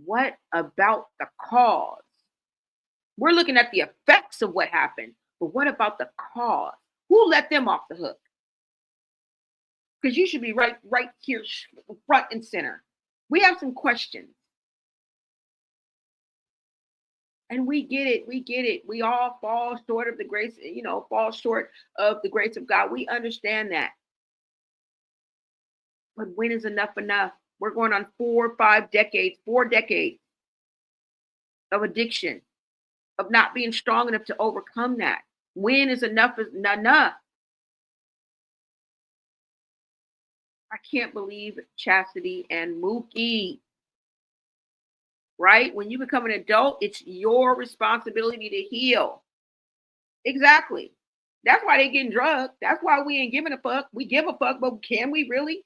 What about the cause? We're looking at the effects of what happened, but what about the cause? Who let them off the hook? Because you should be right here, front and center. We have some questions. And we get it. We get it. We all fall short of the grace, fall short of the grace of God. We understand that. But when is enough enough? We're going on 4 or 5 decades, 4 decades of addiction, of not being strong enough to overcome that. When is enough enough? I can't believe Chassity and Mookie. Right? When you become an adult, it's your responsibility to heal. Exactly. That's why they getting drugged. That's why we ain't giving a fuck. We give a fuck, but can we really?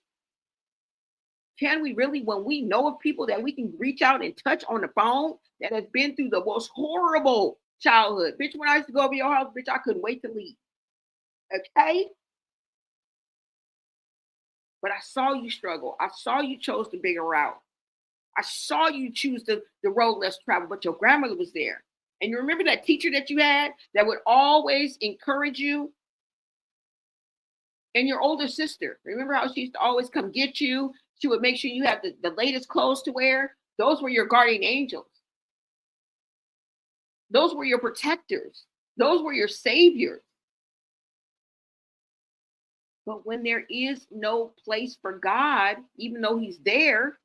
Can we really, when we know of people that we can reach out and touch on the phone that has been through the most horrible childhood? Bitch, when I used to go over your house, bitch, I couldn't wait to leave. Okay? But I saw you struggle. I saw you chose the bigger route. I saw you choose the road less traveled, but your grandmother was there. And you remember that teacher that you had that would always encourage you? And your older sister. Remember how she used to always come get you? She would make sure you had the latest clothes to wear. Those were your guardian angels. Those were your protectors. Those were your saviors. But when there is no place for God, even though he's there,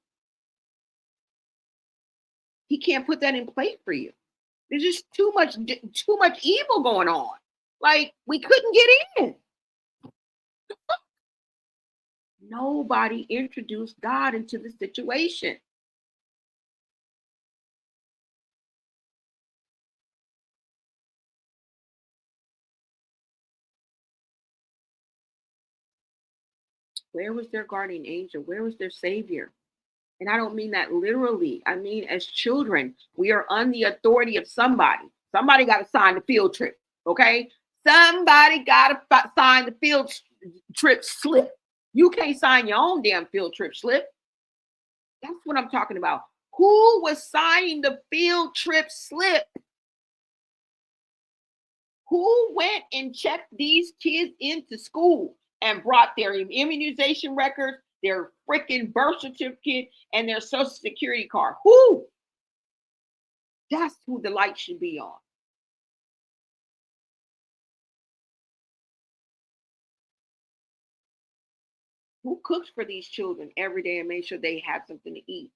he can't put that in place for you. There's just too much evil going on. Like, we couldn't get in. Nobody introduced God into the situation. Where was their guardian angel? Where was their savior? And I don't mean that literally. I mean, as children, we are on the authority of somebody. Somebody got to sign the field trip, okay? Somebody got to sign the field trip slip. You can't sign your own damn field trip slip. That's what I'm talking about. Who was signing the field trip slip? Who went and checked these kids into school and brought their immunization records, their freaking birth certificate, and their social security card? Who? That's who the light should be on. Who cooked for these children every day and made sure they had something to eat?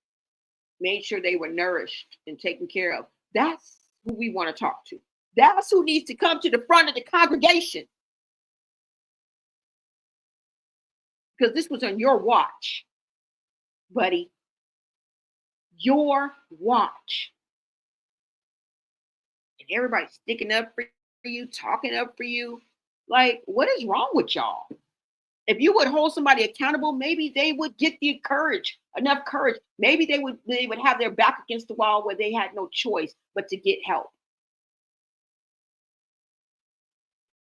Made sure they were nourished and taken care of. That's who we want to talk to. That's who needs to come to the front of the congregation. Because this was on your watch, buddy. Your watch. And everybody's sticking up for you, talking up for you. Like, what is wrong with y'all? If you would hold somebody accountable, maybe they would get the enough courage. Maybe they would have their back against the wall where they had no choice but to get help.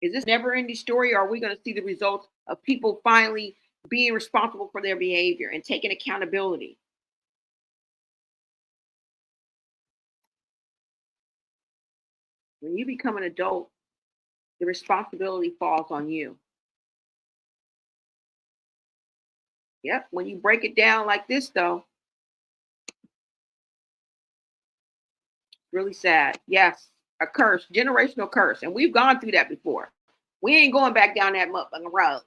Is this never ending story, or are we going to see the results of people finally being responsible for their behavior and taking accountability? When you become an adult, the responsibility falls on you. Yep, when you break it down like this, though, really sad. Yes, a curse, generational curse. And we've gone through that before. We ain't going back down that motherfucking road.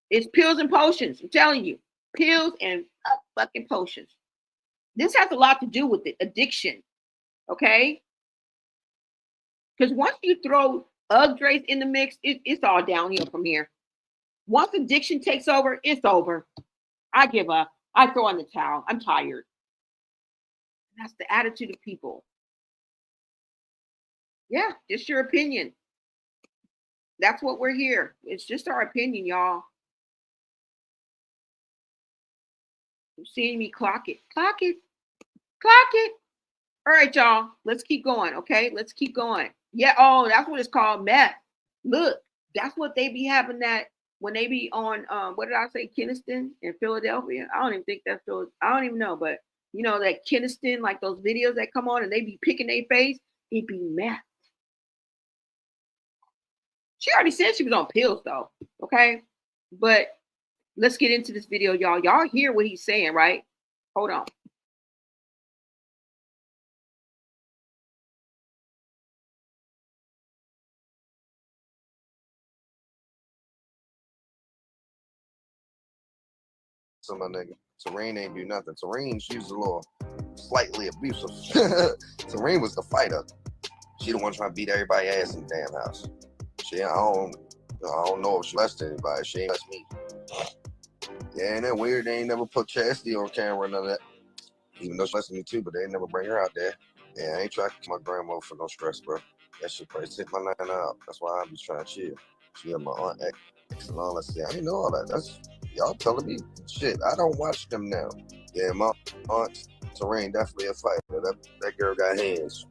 It's pills and potions. I'm telling you, pills and fucking potions. This has a lot to do with it. Addiction. Okay? Because once you throw Drace in the mix, it's all downhill from here. Once addiction takes over, it's over. I give up. I throw in the towel. I'm tired. That's the attitude of people. Yeah, just your opinion. That's what we're here. It's just our opinion, y'all. You seeing me clock it. Clock it. Clock it. All right, y'all. Let's keep going. Okay. Let's keep going. Yeah. Oh, that's what it's called. Meth. Look, that's what they be having that when they be on what did I say? Keniston in Philadelphia. I don't even think that's Phil. I don't even know, but you know that Keniston, like those videos that come on and they be picking their face, it be meth. She already said she was on pills though. Okay. But let's get into this video, y'all. Y'all hear what he's saying, right? Hold on. So my nigga, Serene ain't do nothing. Serene, she was a little slightly abusive. Serene was the fighter. She the one trying to beat everybody ass in the damn house. I don't know if she left anybody. She ain't left me. Yeah, ain't that weird? They ain't never put Chassity on camera, none of that. Even though she left me too, but they ain't never bring her out there. Yeah, I ain't trying to keep my grandma for no stress, bro. That shit probably take my line out. That's why I be trying to chill. She had my aunt ex and all that shit. I ain't know all that. That's y'all telling me shit. I don't watch them now. Yeah, my aunt Serene definitely a fighter. That girl got hands.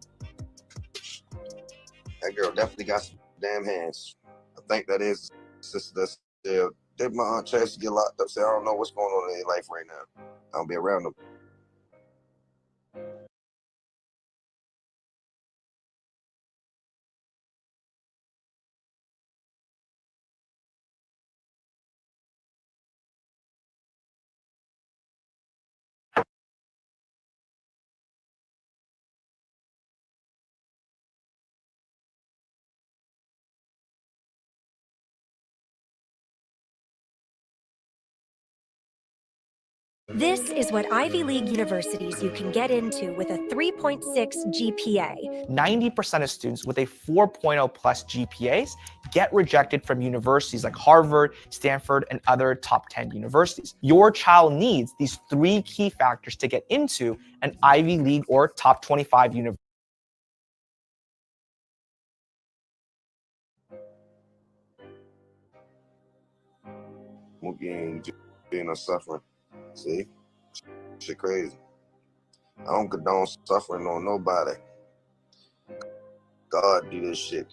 That girl definitely got some damn hands. I think that is sister that's there. Did my aunt Chasity get locked up? Say I don't know what's going on in their life right now. I don't be around them. This is what Ivy League universities you can get into with a 3.6 GPA. 90% of students with a 4.0 plus GPAs get rejected from universities like Harvard, Stanford, and other top 10 universities. Your child needs these 3 key factors to get into an Ivy League or top 25 university. Mookie ain't being no suffering. See? Shit crazy. I don't condone suffering on nobody. God do this shit.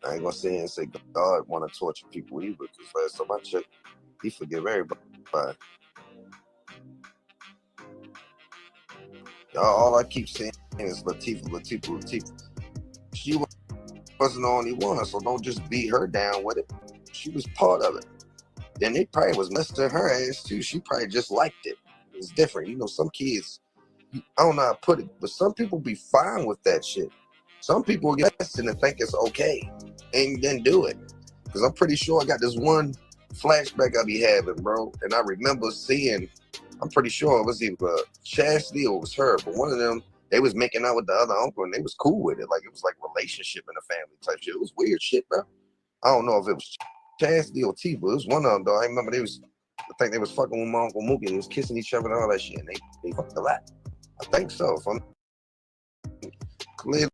I ain't gonna sit here and say God want to torture people either, because last time I checked, he forgive everybody. Y'all, all I keep saying is Latifah. She wasn't the only one, so don't just beat her down with it. She was part of it. Then it probably was messed in her ass too. She probably just liked it. It's different. You know, some kids, I don't know how to put it, but some people be fine with that shit. Some people get tested and think it's okay and then do it. Because I'm pretty sure I got this one flashback I be having, bro. And I remember seeing, I'm pretty sure it was either Chassity or it was her, but one of them, they was making out with the other uncle and they was cool with it. Like it was like relationship in the family type shit. It was weird shit, bro. I don't know if it was Chassity or T, but it was one of them though. I remember I think they was fucking with my Uncle Mookie. They was kissing each other and all that shit. And they fucked a lot. I think so. If I'm clear.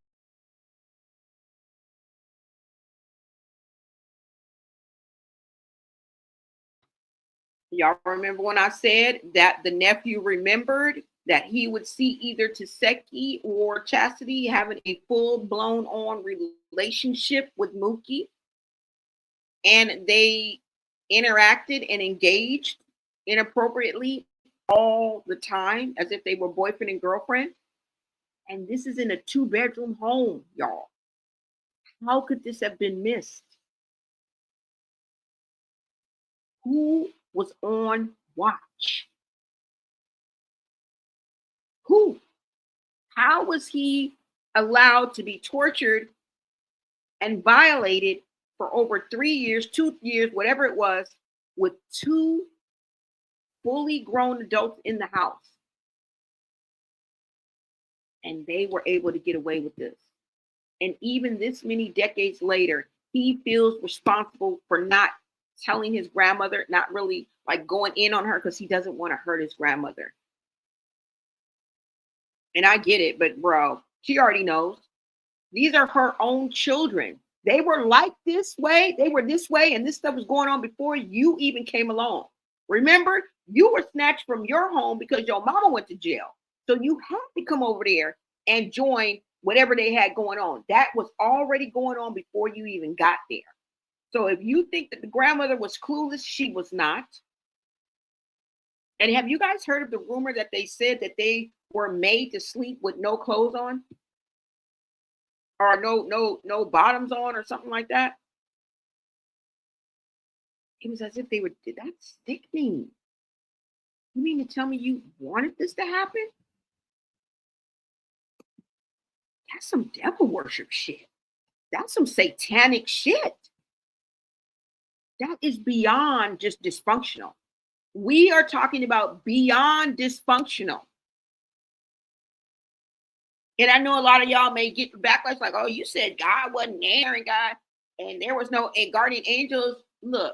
Y'all remember when I said that the nephew remembered that he would see either Taseki or Chassity having a full-blown on relationship with Mookie, and they interacted and engaged inappropriately all the time as if they were boyfriend and girlfriend. And this is in a 2-bedroom home, y'all. How could this have been missed? Who was on watch? Who? How was he allowed to be tortured and violated for over 3 years, 2 years, whatever it was, with 2 fully grown adults in the house? And they were able to get away with this. And even this many decades later, he feels responsible for not telling his grandmother, not really like going in on her because he doesn't want to hurt his grandmother. And I get it, but bro, she already knows. These are her own children. They were like this way. They were this way. And this stuff was going on before you even came along. Remember, you were snatched from your home because your mama went to jail. So you had to come over there and join whatever they had going on. That was already going on before you even got there. So if you think that the grandmother was clueless, she was not. And have you guys heard of the rumor that they said that they were made to sleep with no clothes on? Or no bottoms on or something like that? It was as if they were, that's sickening. You mean to tell me you wanted this to happen? That's some devil worship shit. That's some satanic shit. That is beyond just dysfunctional. We are talking about beyond dysfunctional. And I know a lot of y'all may get backlash like, oh, you said God wasn't there and there was no guardian angels. Look,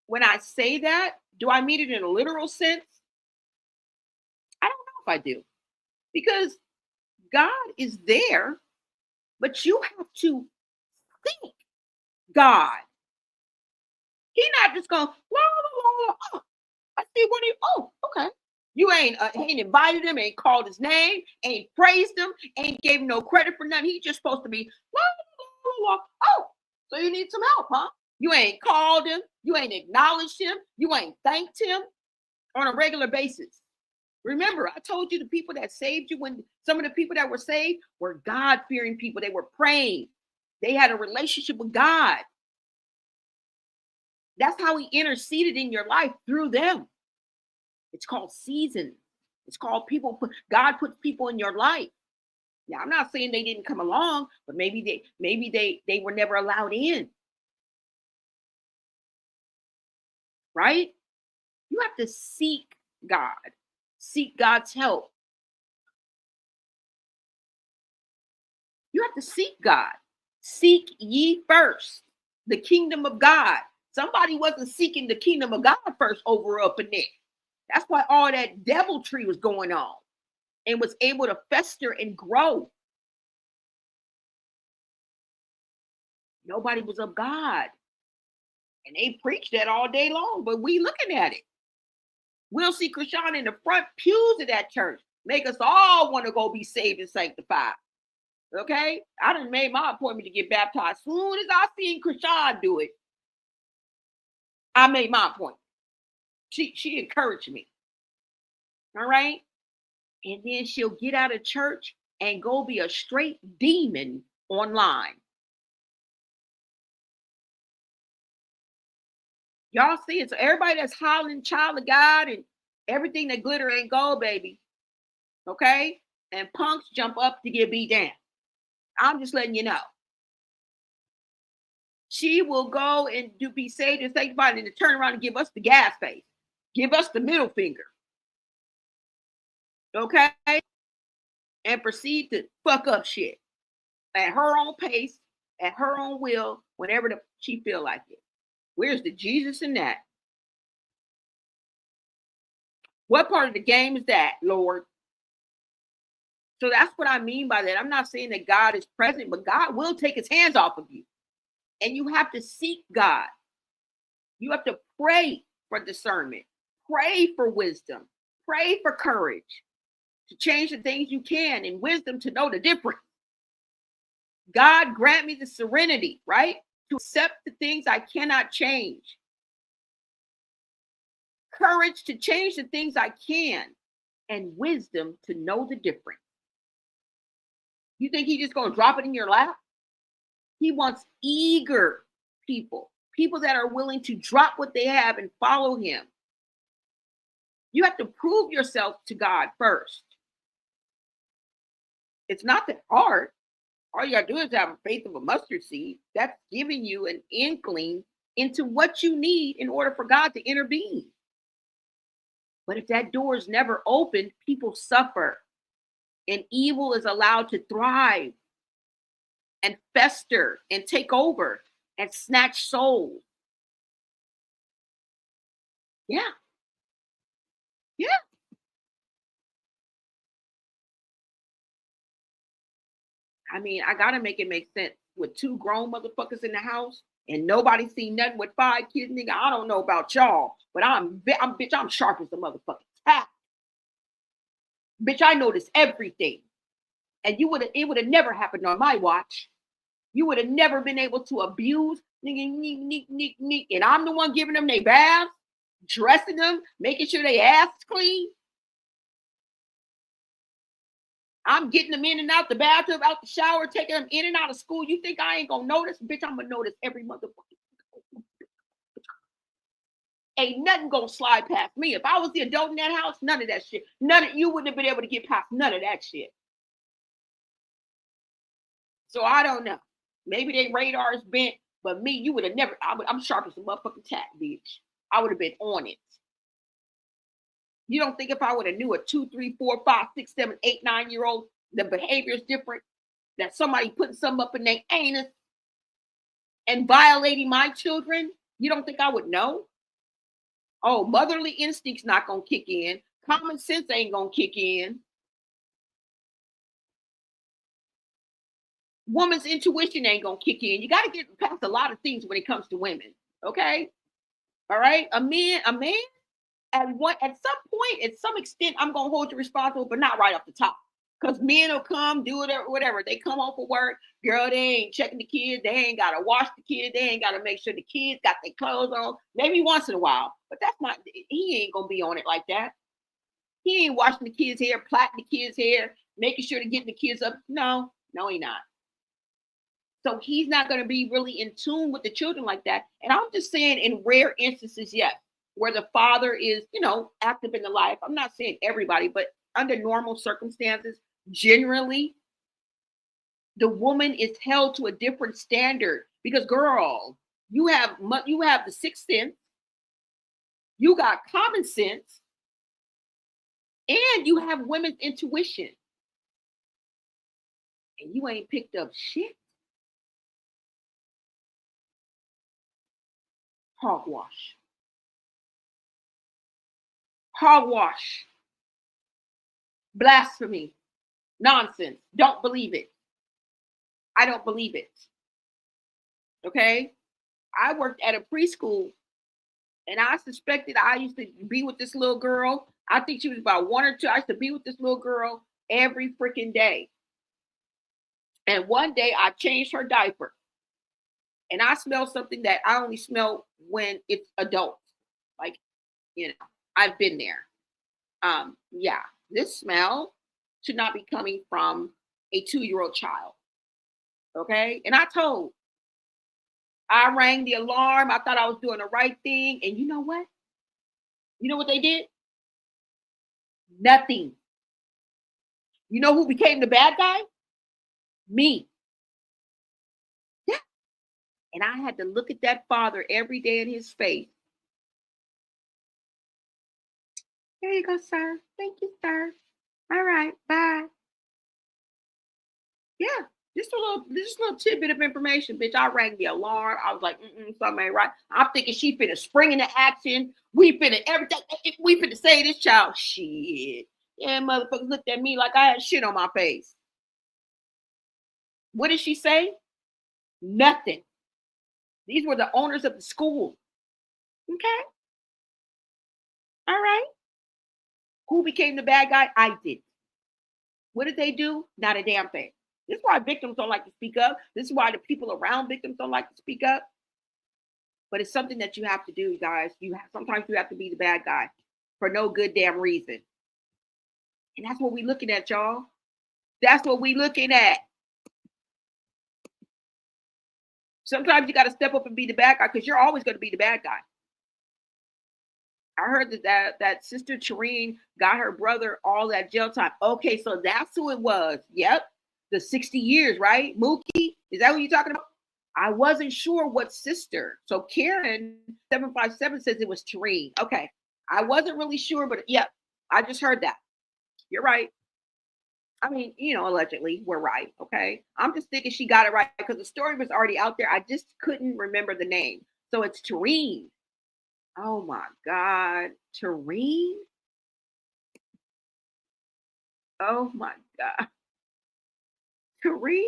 when I say that, do I mean it in a literal sense? I don't know if I do. Because God is there, but you have to think God. He's not just going, la, la, la, oh, I see what he, oh, okay. You ain't invited him, ain't called his name, ain't praised him, ain't gave him no credit for nothing. He's just supposed to be, la, la, la, la. Oh, so you need some help, huh? You ain't called him, you ain't acknowledged him, you ain't thanked him on a regular basis. Remember, I told you the people that saved you, when some of the people that were saved were God-fearing people. They were praying. They had a relationship with God. That's how he interceded in your life, through them. It's called seasons. It's called people. God puts people in your life. Now, I'm not saying they didn't come along, but maybe they were never allowed in. Right? You have to seek God. Seek God's help. You have to seek God. Seek ye first the kingdom of God. Somebody wasn't seeking the kingdom of God first over up in there. That's why all that deviltry was going on and was able to fester and grow. Nobody was of God. And they preached that all day long, but we looking at it. We'll see Chrisean in the front pews of that church. Make us all want to go be saved and sanctified. Okay? I done made my appointment to get baptized. Soon as I seen Chrisean do it, I made my appointment. She encouraged me. All right? And then she'll get out of church and go be a straight demon online. Y'all see it. So everybody that's hollering child of God and everything that glitter ain't gold, baby. Okay? And punks jump up to get beat down. I'm just letting you know. She will go and be saved and sanctified and to turn around and give us the gas face. Give us the middle finger. Okay? And proceed to fuck up shit. At her own pace, at her own will, whenever she feel like it. Where's the Jesus in that? What part of the game is that, Lord? So that's what I mean by that. I'm not saying that God is present, but God will take his hands off of you. And you have to seek God. You have to pray for discernment. Pray for wisdom. Pray for courage to change the things you can and wisdom to know the difference. God grant me the serenity, right? To accept the things I cannot change. Courage to change the things I can. And wisdom to know the difference. You think he's just going to drop it in your lap? He wants eager people. People that are willing to drop what they have and follow him. You have to prove yourself to God first. It's not that hard. All you got to do is have a faith of a mustard seed. That's giving you an inkling into what you need in order for God to intervene. But if that door is never opened, people suffer. and evil is allowed to thrive and fester and take over and snatch souls. Yeah. Yeah. I mean, I gotta make it make sense with 2 grown motherfuckers in the house and nobody seen nothing with 5 kids, nigga. I don't know about y'all, but I'm sharp as a motherfucker. Bitch, I notice everything. And it would have never happened on my watch. You would have never been able to abuse nigga, and I'm the one giving them their baths, dressing them, making sure they ass clean. I'm getting them in and out the bathroom, out the shower, taking them in and out of school. You think I ain't gonna notice? Bitch, I'm gonna notice every motherfucker. Ain't nothing gonna slide past me. If I was the adult in that house, none of that shit. You wouldn't have been able to get past none of that shit. So I don't know. Maybe they radar is bent, but me, you would have never. I'm sharp as a motherfucking tack, bitch. I would have been on it. You don't think if I would have knew a 2, 3, 4, 5, 6, 7, 8, 9-year-old, the behavior is different, that somebody putting something up in their anus and violating my children? You don't think I would know? Oh, motherly instincts not gonna kick in. Common sense ain't gonna kick in. Woman's intuition ain't gonna kick in. You got to get past a lot of things when it comes to women. Okay, all right. A man, at some point, at some extent, I'm gonna hold you responsible, but not right off the top. Because men will come, do whatever. They come home from work, girl. They ain't checking the kids. They ain't gotta wash the kids. They ain't gotta make sure the kids got their clothes on. Maybe once in a while, but that's not. He ain't gonna be on it like that. He ain't washing the kids' hair, plaiting the kids' hair, making sure to get the kids up. No, he not. So he's not going to be really in tune with the children like that. And I'm just saying in rare instances, yes, where the father is, active in the life. I'm not saying everybody, but under normal circumstances, generally, the woman is held to a different standard because, girl, you have the sixth sense, you got common sense, and you have women's intuition. And you ain't picked up shit. Hogwash. Hogwash. Blasphemy. Nonsense. Don't believe it. I don't believe it. Okay? I worked at a preschool and I suspected I used to be with this little girl. I think she was about 1 or 2. I used to be with this little girl every freaking day. And one day I changed her diaper. And I smelled something that I only smell when it's adults. Like, I've been there. Yeah, this smell should not be coming from a 2-year-old child. Okay? And I rang the alarm. I thought I was doing the right thing. And you know what? You know what they did? Nothing. You know who became the bad guy? Me. Yeah. And I had to look at that father every day in his face. There you go, sir. Thank you, sir. All right, bye. Yeah, just a little tidbit of information, bitch. I rang the alarm. I was like, something ain't right. I'm thinking she finna spring into action. We finna everything. We finna say this child. Shit. Yeah, motherfuckers looked at me like I had shit on my face. What did she say? Nothing. These were the owners of the school. Okay. All right. Who became the bad guy? I did. What did they do? Not a damn thing. This is why victims don't like to speak up. This is why the people around victims don't like to speak up. But it's something that you have to do, guys. Sometimes you have to be the bad guy for no good damn reason. And that's what we're looking at, y'all. That's what we're looking at. Sometimes you got to step up and be the bad guy because you're always going to be the bad guy. I heard that Sister Chrisean got her brother all that jail time. Okay, so that's who it was. Yep. The 60 years, right? Mookie? Is that what you're talking about? I wasn't sure what sister. So Karen 757 says it was Chrisean. Okay. I wasn't really sure, but yep. I just heard that. You're right. I mean, you know, allegedly, we're right. Okay. I'm just thinking she got it right because the story was already out there. I just couldn't remember the name. So it's Tareen. Oh my God. Tareen? Oh my God. Tareen?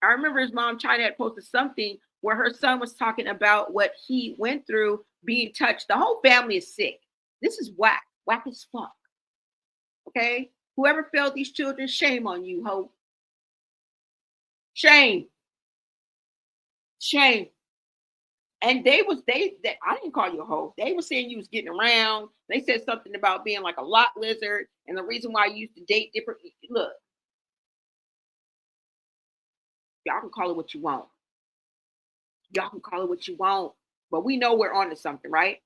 I remember his mom, China, had posted something where her son was talking about what he went through being touched. The whole family is sick. This is whack. Whack as fuck. Okay? Whoever failed these children, shame on you, ho. Shame. Shame. And they I didn't call you a hoe. They were saying you was getting around. They said something about being like a lot lizard, and the reason why you used to date different. Look, y'all can call it what you want. Y'all can call it what you want, but we know we're onto something, right?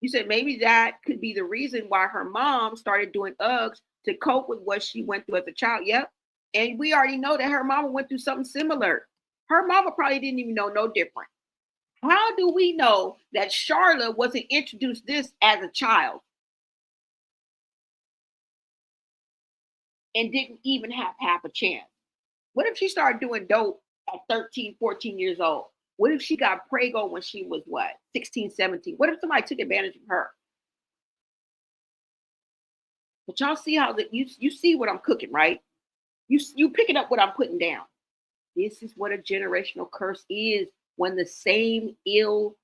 You said maybe that could be the reason why her mom started doing Uggs to cope with what she went through as a child. Yep. And we already know that her mama went through something similar. Her mama probably didn't even know no different. How do we know that Charlotte wasn't introduced this as a child and didn't even have half a chance? What if she started doing dope at 13, 14 years old? What if she got prego when she was what, 16, 17? What if somebody took advantage of her? But y'all see how that you see what I'm cooking, right? You picking up what I'm putting down. This is what a generational curse is, when the same ill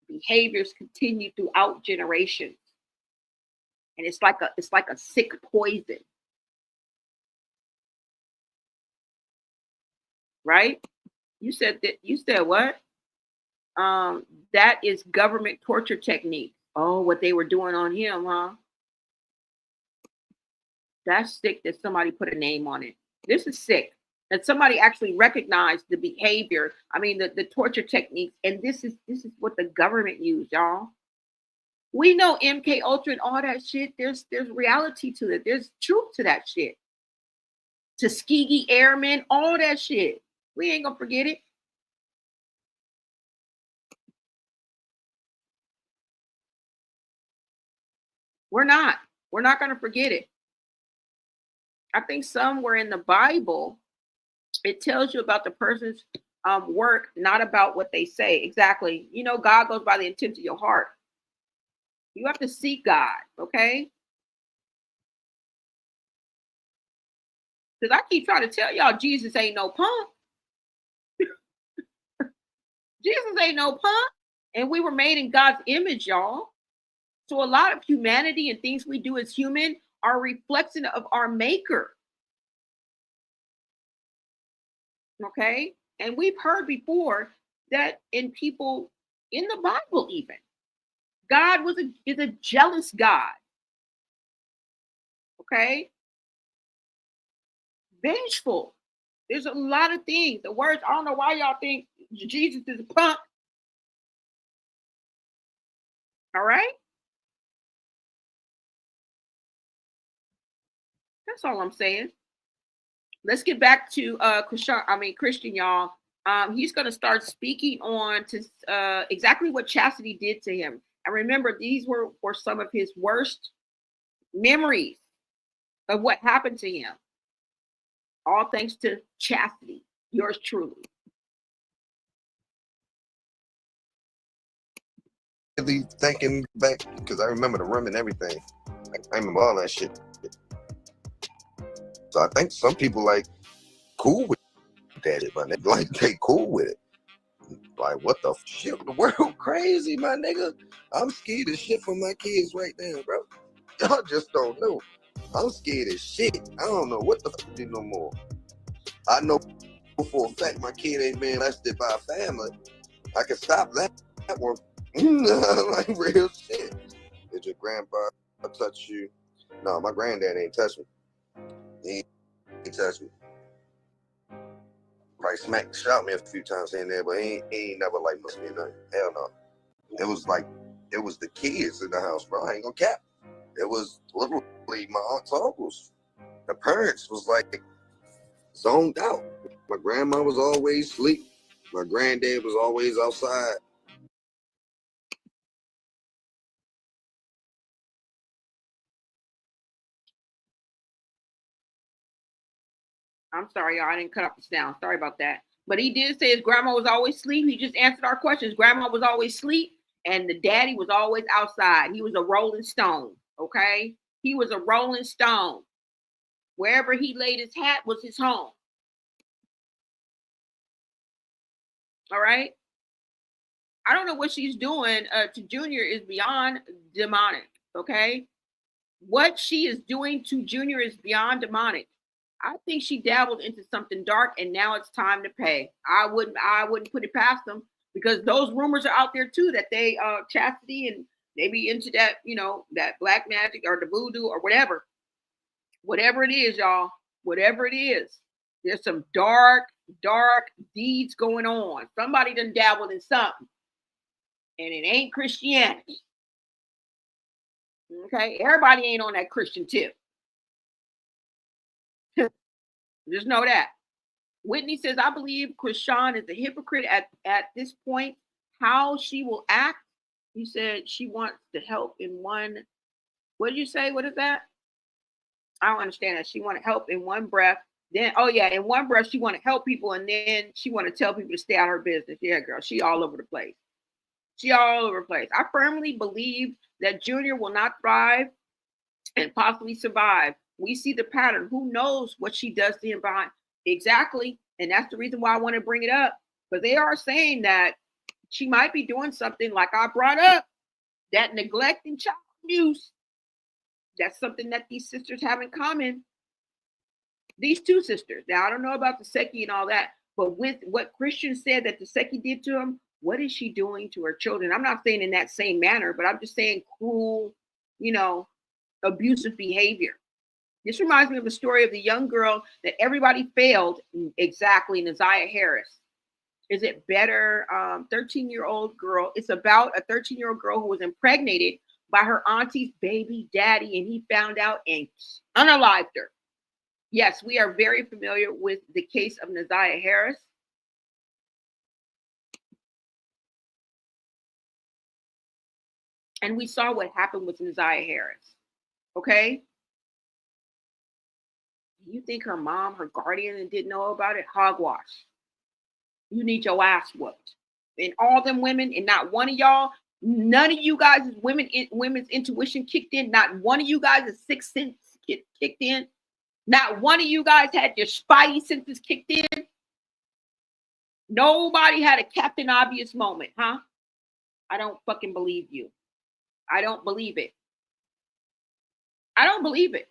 behaviors continue throughout generations. And it's like a sick poison. Right? You said what? That is government torture technique. Oh, what they were doing on him, huh? That's sick that somebody put a name on it. This is sick. That somebody actually recognized the behavior. I mean, the torture techniques, and this is what the government used, y'all. We know MK Ultra and all that shit. There's reality to it. There's truth to that shit. Tuskegee Airmen, all that shit. We ain't gonna forget it. We're not. We're not gonna forget it. I think somewhere in the Bible, it tells you about the person's work, not about what they say. Exactly. You know, God goes by the intent of your heart. You have to seek God, okay? Because I keep trying to tell y'all, Jesus ain't no punk. Jesus ain't no punk. And we were made in God's image, y'all. So a lot of humanity and things we do as human are a reflection of our maker. Okay? And we've heard before that in people in the Bible, even God is a jealous God. Okay? Vengeful. There's a lot of things. The words, I don't know why y'all think Jesus is a punk. All right? That's all I'm saying. Let's get back to Chrisean, y'all. He's going to start speaking on to exactly what Chassity did to him. And remember, these were some of his worst memories of what happened to him. All thanks to Chassity, yours truly. Really thinking back, because I remember the room and everything. I remember all that shit. So I think some people like cool with that, but like they cool with it. Like, what the shit? The world crazy, my nigga. I'm scared as shit for my kids right now, bro. Y'all just don't know. I'm scared as shit. I don't know what the fuck to do no more. I know for a fact my kid ain't being molested by a family. I can stop that one. Like real shit. Did your grandpa touch you? No, my granddad ain't touch me. He ain't touch me. Probably shot me a few times in there, but he ain't never like me nothing. Hell no. It was the kids in the house, bro. I ain't gonna cap. It was literally my aunts, uncles. The parents was like zoned out. My grandma was always asleep. My granddad was always outside. I'm sorry, y'all. I didn't cut off the sound. Sorry about that. But he did say his grandma was always asleep. He just answered our questions. Grandma was always asleep, and the daddy was always outside. He was a rolling stone, okay? He was a rolling stone. Wherever he laid his hat was his home. All right? I don't know what she's doing to Junior is beyond demonic, okay? What she is doing to Junior is beyond demonic. I think she dabbled into something dark, and now it's time to pay. I wouldn't put it past them, because those rumors are out there too that they Chassity and they be into that, you know, that black magic or the voodoo or whatever it is, y'all. Whatever it is, there's some dark deeds going on. Somebody done dabbled in something, and it ain't Christianity. Okay, everybody ain't on that Christian tip. Just know that. Whitney says, I believe Chrisean is a hypocrite at this point. How she will act. You said she wants to help in one. What did you say? What is that? I don't understand that. She want to help in one breath. Then, oh yeah, in one breath, she want to help people, and then she want to tell people to stay out of her business. Yeah, girl, she all over the place. She all over the place. I firmly believe that Junior will not thrive and possibly survive. We see the pattern. Who knows what she does to him behind? Exactly. And that's the reason why I want to bring it up. But they are saying that she might be doing something like I brought up, that neglect and child abuse. That's something that these sisters have in common. These two sisters. Now, I don't know about the Seki and all that, but with what Chrisean said that the Seki did to him, what is she doing to her children? I'm not saying in that same manner, but I'm just saying cruel, you know, abusive behavior. This reminds me of the story of the young girl that everybody failed. Exactly, Naziah Harris. Is it better? 13-year-old girl. It's about a 13-year-old girl who was impregnated by her auntie's baby daddy, and he found out and unalived her. Yes, we are very familiar with the case of Naziah Harris. And we saw what happened with Naziah Harris. Okay? You think her mom, her guardian, didn't know about it? Hogwash. You need your ass whooped. And all them women, and not one of y'all, none of you guys' women's intuition kicked in. Not one of you guys' sixth sense kicked in. Not one of you guys had your spidey senses kicked in. Nobody had a Captain Obvious moment, huh? I don't fucking believe you. I don't believe it. I don't believe it.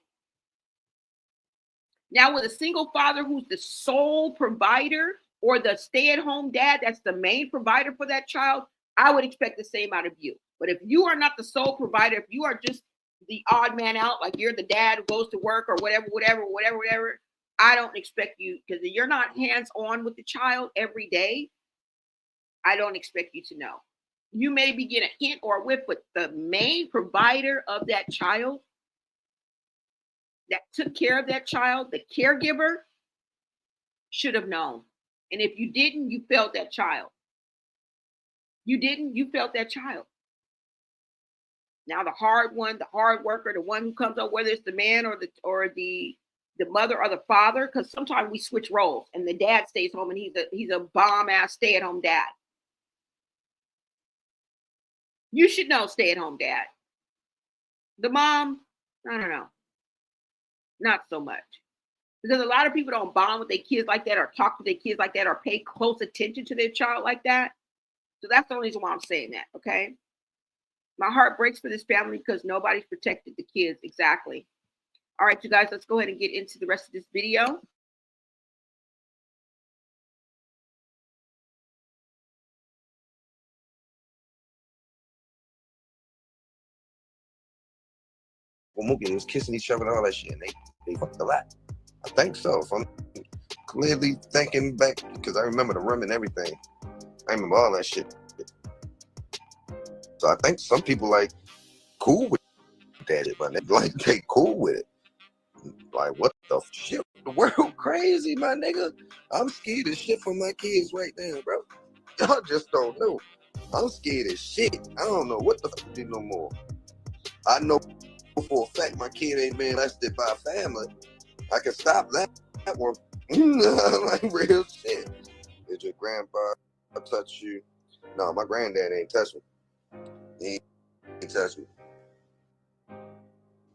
Now, with a single father who's the sole provider, or the stay-at-home dad that's the main provider for that child, I would expect the same out of you. But if you are not the sole provider, if you are just the odd man out, like you're the dad who goes to work or whatever, I don't expect you, because if you're not hands-on with the child every day, I don't expect you to know. You may be getting a hint or a whiff, but the main provider of that child, that took care of that child, the caregiver, should have known. And if you didn't, you failed that child. You didn't, you failed that child. Now the hard one, the hard worker, the one who comes up, whether it's the man or the mother or the father, because sometimes we switch roles and the dad stays home and he's a bomb-ass stay-at-home dad. You should know stay-at-home dad. The mom, I don't know. Not so much. Because a lot of people don't bond with their kids like that, or talk to their kids like that, or pay close attention to their child like that. So that's the only reason why I'm saying that, okay? My heart breaks for this family because nobody's protected the kids. Exactly. All right, you guys, let's go ahead and get into the rest of this video. Mookie was kissing each other and all that shit, and they fucked a lot. I think so. If I'm clearly thinking back, because I remember the room and everything. I remember all that shit. So I think some people like cool with that, but like they cool with it. Like, what the shit? The world crazy, my nigga. I'm scared as shit for my kids right now, bro. Y'all just don't know. I'm scared as shit. I don't know what the fuck to do no more. I know for a fact my kid ain't been molested by a family. I can stop that one Like real shit. Did your grandpa touch you? No, my granddad ain't touch me. He ain't touch me.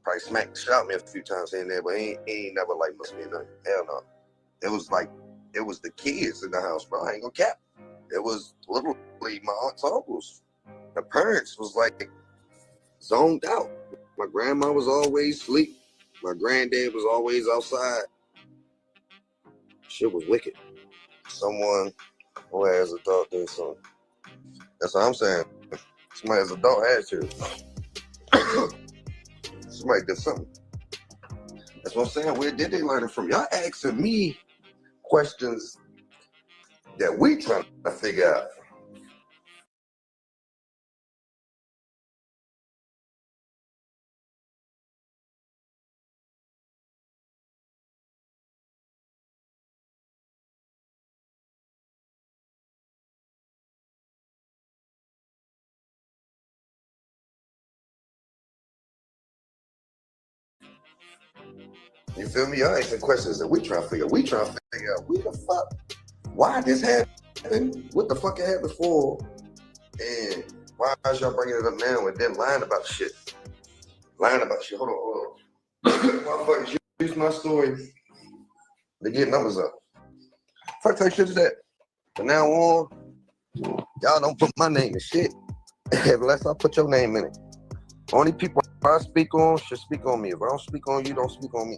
Probably shot me a few times in there, but he ain't never like must be nothing. Hell no. It was the kids in the house, bro. I ain't gonna cap. It was literally my aunts, uncles. The parents was like zoned out. My grandma was always asleep. My granddad was always outside. Shit was wicked. Someone who has adult did something. That's what I'm saying. Somebody has adult attitude. Somebody did something. That's what I'm saying. Where did they learn it from? Y'all asking me questions that we trying to figure out. You feel me? Y'all asking questions that we trying to figure out. We trying to figure out where the fuck, why this happened, what the fuck it happened for, and why is y'all bringing it up now and then lying about shit. Lying about shit. Hold on. Motherfuckers use my story to get numbers up. Fuck type shit is that? From now on, y'all don't put my name in shit unless I put your name in it. Only people I speak on should speak on me. If I don't speak on you, don't speak on me.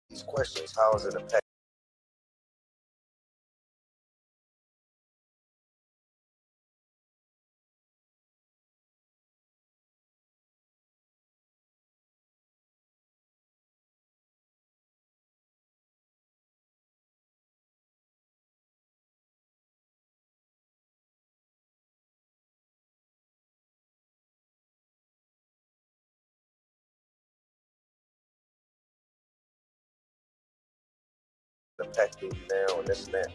These questions, how is it affecting? Affecting you now and this and that.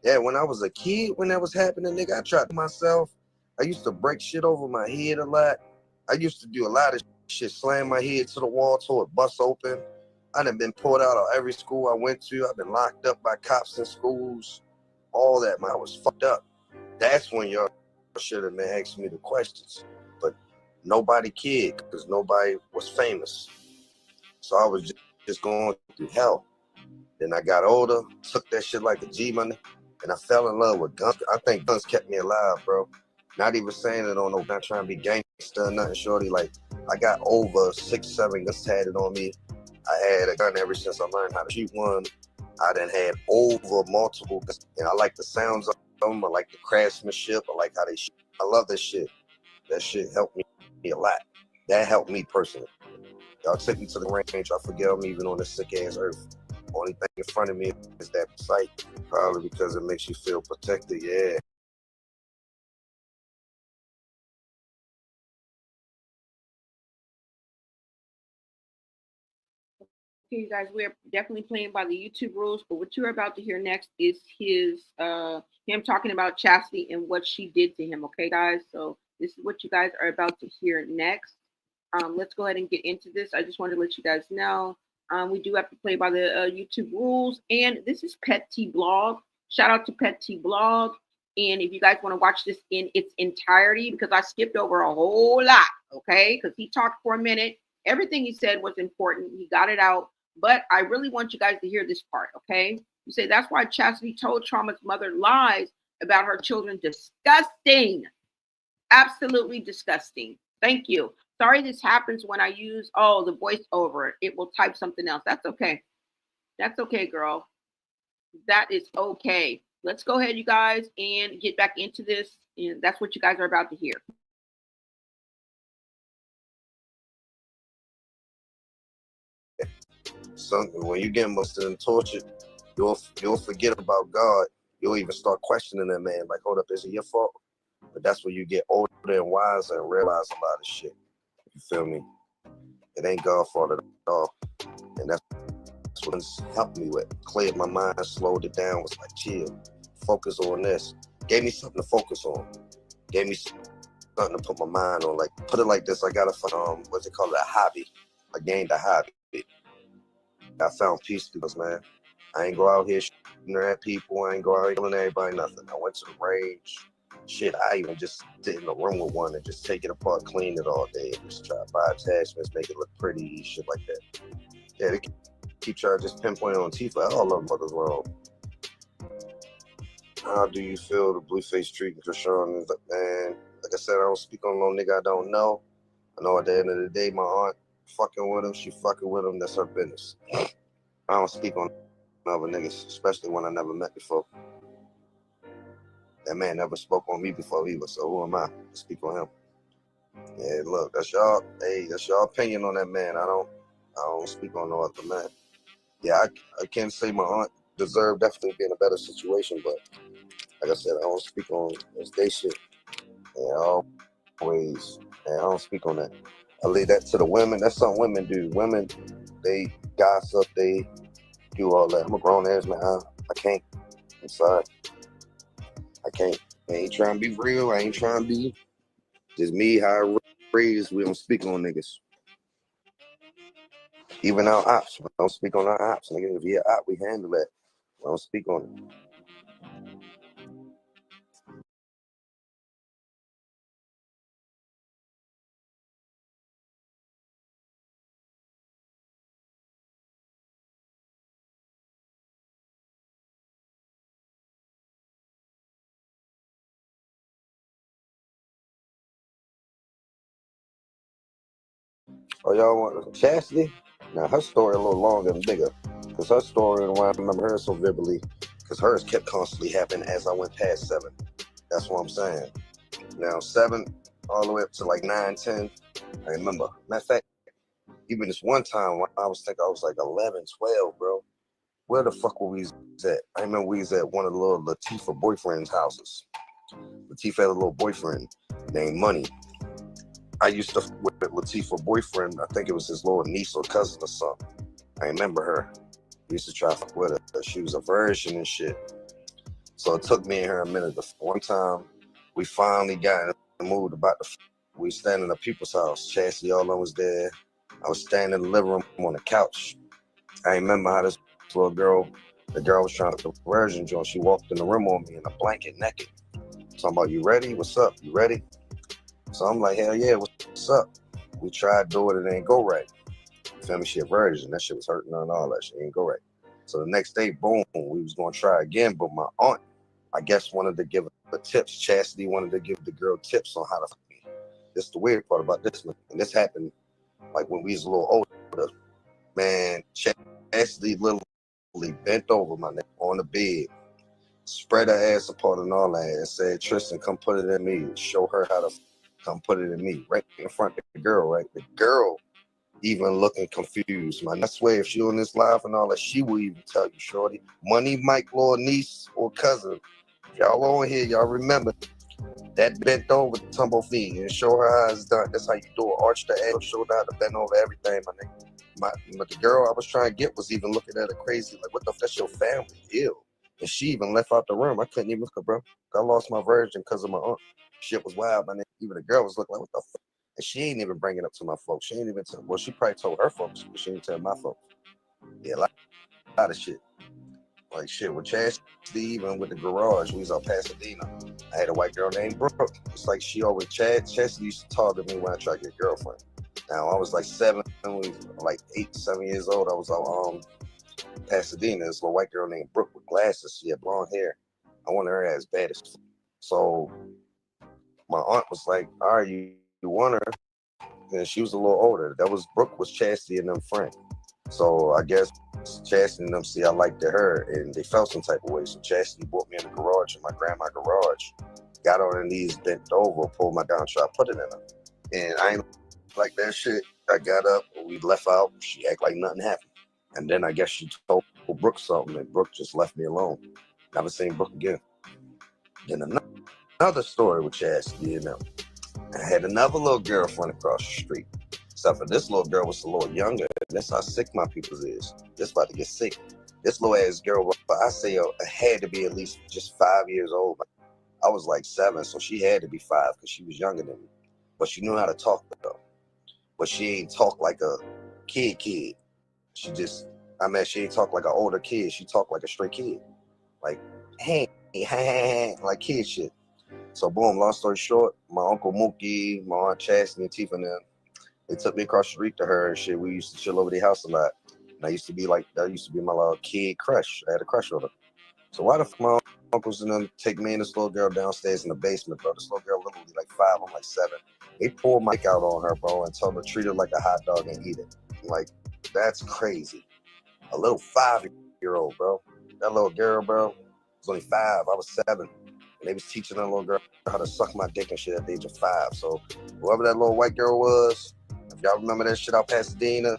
Yeah, when I was a kid, when that was happening, nigga, I tried myself. I used to break shit over my head a lot. I used to do a lot of shit, slam my head to the wall till it bust open. I done been pulled out of every school I went to. I've been locked up by cops in schools. All that, man, I was fucked up. That's when y'all should have been asking me the questions. But nobody cared because nobody was famous. So I was just going through hell. Then I got older, took that shit like a G money, and I fell in love with guns. I think guns kept me alive, bro. Not even saying it on no, not trying to be gangster or nothing, shorty. Like, I got over 6, 7 guns tatted on me. I had a gun ever since I learned how to shoot one. I done had over multiple guns, and I like the sounds of them. I like the craftsmanship. I like how they shoot. I love this shit. That shit helped me a lot. That helped me personally. Y'all take me to the range. I forget I'm even on this sick-ass earth. Only thing in front of me is that sight, probably because it makes you feel protected. Yeah. Okay, you guys, we're definitely playing by the YouTube rules, but what you're about to hear next is him talking about Chassity and what she did to him. Okay, guys, so this is what you guys are about to hear next. Let's go ahead and get into this. I just wanted to let you guys know we do have to play by the YouTube rules, and this is Pet T Blog. Shout out to Pet T Blog. And if you guys want to watch this in its entirety, because I skipped over a whole lot, okay? Because he talked for a minute. Everything he said was important. He got it out. But I really want you guys to hear this part, okay? You say, that's why Chassity told Trauma's mother lies about her children. Disgusting. Absolutely disgusting. Thank you. Sorry this happens when I use, the voiceover. It will type something else. That's okay. That's okay, girl. That is okay. Let's go ahead, you guys, and get back into this. And that's what you guys are about to hear. When you get molested and tortured, you'll forget about God. You'll even start questioning that man. Like, hold up, is it your fault? But that's when you get older and wiser and realize a lot of shit. You feel me? It ain't God's fault at all. And that's what's helped me with. Cleared my mind, slowed it down, was like, chill, focus on this. Gave me something to focus on. Gave me something to put my mind on. Like, put it like this: I got what's it called, a hobby. I gained a hobby. I found peace because, man, I ain't go out here shooting at people. I ain't go out here killing everybody, nothing. I went to the range. Shit, I even just sit in the room with one and just take it apart, clean it all day, and just try to buy attachments, make it look pretty, shit like that. Yeah, they keep trying to just pinpoint on Tifa. All of them fuckers wrong. How do you feel the Blueface treating Chrisean? Is like, man, like I said, I don't speak on no nigga I don't know. I know at the end of the day, my aunt fucking with him, she fucking with him, that's her business. I don't speak on other niggas, especially when I never met before. That man never spoke on me before either, so who am I to speak on him? Yeah, look, that's y'all opinion on that man. I don't speak on no other man. Yeah, I can't say my aunt deserved definitely be in a better situation, but like I said, I don't speak on they shit. Yeah, always. And I don't speak on that. I leave that to the women. That's something women do. Women, they gossip, they do all that. I'm a grown ass man. I can't. I'm sorry. I can't. I ain't trying to be real. I ain't trying to be just me, how I raised. We don't speak on niggas. Even our ops. We don't speak on our ops. Nigga, if you're an op, we handle that. We don't speak on it. Oh, y'all want Chassity? Now, her story a little longer and bigger. Because her story, and why I remember her so vividly, because hers kept constantly happening as I went past 7. That's what I'm saying. Now, 7 all the way up to like 9, 10. I remember. Matter of fact, even this one time, when I was like 11, 12, bro. Where the fuck were we at? I remember we was at one of the little Latifah boyfriend's houses. Latifah had a little boyfriend named Money. I used to with Latifah boyfriend, I think it was his little niece or cousin or something. I remember her. We used to try to fuck with her. She was a virgin and shit. So it took me and her a minute. One time, we finally got in the mood about we was standing at people's house. Chassity, all of them was there. I was standing in the living room on the couch. I remember how this little girl, the girl was trying to virgin joint. She walked in the room on me in a blanket, naked. Talking about, you ready? What's up? You ready? So I'm like, hell yeah, what's up? We tried doing it, it ain't go right. You feel me? She a virgin. That shit was hurting her and all that shit. Ain't go right. So the next day, boom, we was gonna try again, but my aunt, I guess, wanted to give her tips. Chassity wanted to give the girl tips on how to fuck me. This is the weird part about this, man. And this happened like when we was a little older. Man, Chassity literally bent over my neck on the bed, spread her ass apart and all that, and said, Tristan, come put it in me. Show her how to come put it in me. Right in front of the girl, right? The girl even looking confused, man. I swear, if she on this live and all that, she will even tell you, shorty. Money, Mike, Lord, niece, or cousin. If y'all on here, y'all remember that bent over tumble feet and show her how it's done. That's how you do it. Arch the ass, show her how to bend over everything, my nigga. But the girl I was trying to get was even looking at her crazy, like, what the fuck, that's your family? Ew. And she even left out the room. I couldn't even look at her, bro. I lost my virgin because of my aunt. Shit was wild, my nigga. Even the girl was looking like, what the fuck? And she ain't even bringing it up to my folks. She ain't even tell, well, she probably told her folks, but she didn't tell my folks. Yeah, a lot of shit. Like shit with Chassity, even with the garage, we was out Pasadena. I had a white girl named Brooke. It's like she always, Chassity used to talk to me when I tried to get a girlfriend. Now, I was like 7, like 8, 7 years old. I was out Pasadena. This little white girl named Brooke with glasses. She had blonde hair. I wanted her as bad as fuck. So my aunt was like, all right, you want her? And she was a little older. That was Brooke was Chassity and them friend. So I guess Chassity and them see I liked her and they felt some type of way. So Chassity brought me in the garage, in my grandma's garage, got on her knees, bent over, pulled my down, tried to put it in her. And I ain't like that shit. I got up, we left out, she act like nothing happened. And then I guess she told Brooke something and Brooke just left me alone. Never seen Brooke again. Then another story with Chassity, you know. I had another little girlfriend across the street. Except for this little girl was a little younger. That's how sick my people's is. This about to get sick. This little ass girl, I say, had to be at least just 5 years old. I was like 7, so she had to be 5 because she was younger than me. But she knew how to talk though. But she ain't talk like a kid. She just, she ain't talk like an older kid. She talked like a straight kid. Like, hey, like kid shit. So boom, long story short, my Uncle Mookie, my Aunt Chassity and Tifa and them, they took me across the street to her and shit. We used to chill over their house a lot. And that used to be my little kid crush. I had a crush on her. So why the fuck my uncles and them take me and this little girl downstairs in the basement, bro? This little girl literally like 5, I'm like 7. They pulled Mike out on her, bro, and told her to treat her like a hot dog and eat it. I'm like, that's crazy. A little 5-year-old, bro. That little girl, bro, was only 5. I was 7. And they was teaching that little girl how to suck my dick and shit at the age of 5. So whoever that little white girl was, if y'all remember that shit out Pasadena,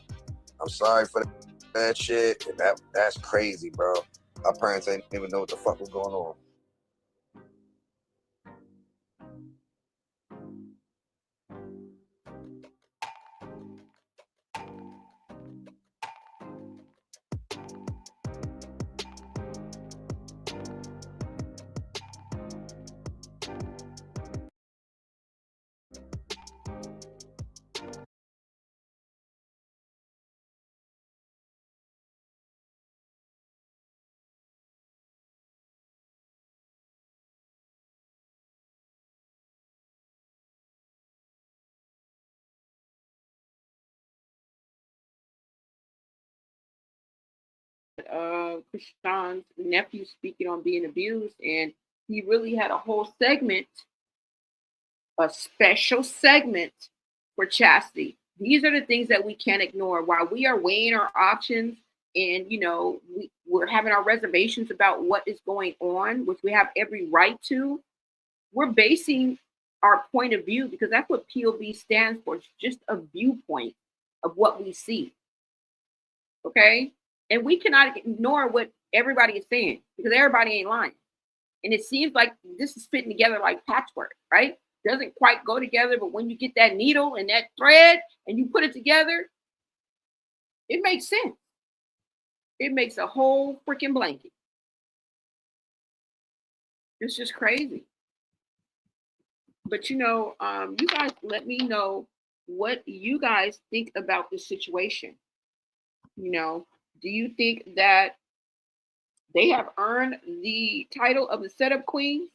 I'm sorry for that shit. That's crazy, bro. Our parents ain't even know what the fuck was going on. Chrisean's nephew speaking on being abused, and he really had a whole segment, a special segment for Chassity. These are the things that we can't ignore while we are weighing our options, and we're having our reservations about what is going on, which we have every right to. We're basing our point of view because that's what POV stands for. It's just a viewpoint of what we see. Okay? And we cannot ignore what everybody is saying because everybody ain't lying. And it seems like this is fitting together like patchwork, right? Doesn't quite go together, but when you get that needle and that thread and you put it together, it makes sense. It makes a whole freaking blanket. It's just crazy. But you guys let me know what you guys think about this situation. Do you think that they have earned the title of the setup queen?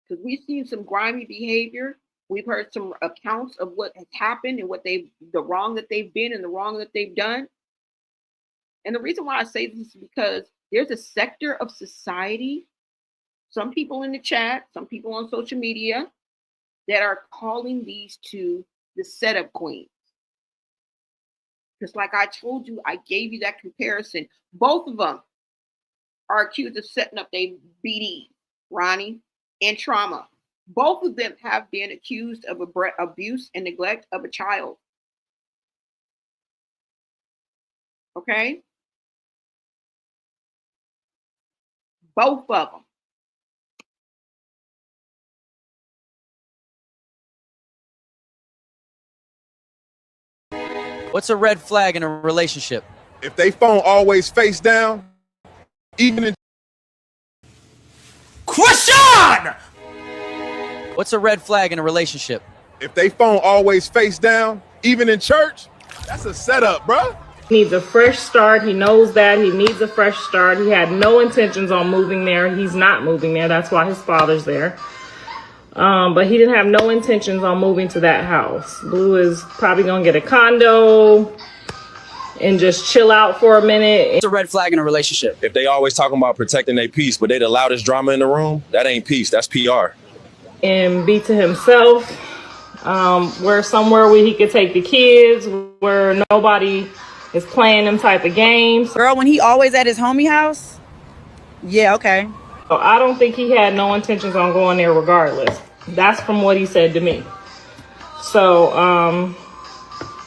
Because we've seen some grimy behavior. We've heard some accounts of what has happened and the wrong that they've been and the wrong that they've done. And the reason why I say this is because there's a sector of society, some people in the chat, some people on social media, that are calling these two the setup queens. Because like I told you, I gave you that comparison. Both of them are accused of setting up their BD, Ronnie and Trauma. Both of them have been accused of abuse and neglect of a child. Okay? Both of them. What's a red flag in a relationship? If they phone always face down, even in Chrisean! What's a red flag in a relationship? If they phone always face down, even in church, that's a setup, bruh. He needs a fresh start. He knows that. He needs a fresh start. He had no intentions on moving there. He's not moving there. That's why his father's there. But he didn't have no intentions on moving to that house. Blue is probably going to get a condo and just chill out for a minute. It's a red flag in a relationship. If they always talking about protecting their peace, but they the loudest drama in the room, that ain't peace, that's PR. And be to himself, where somewhere where he could take the kids, where nobody is playing them type of games. Girl, when he always at his homie house? Yeah, okay. So I don't think he had no intentions on going there regardless. That's from what he said to me. So,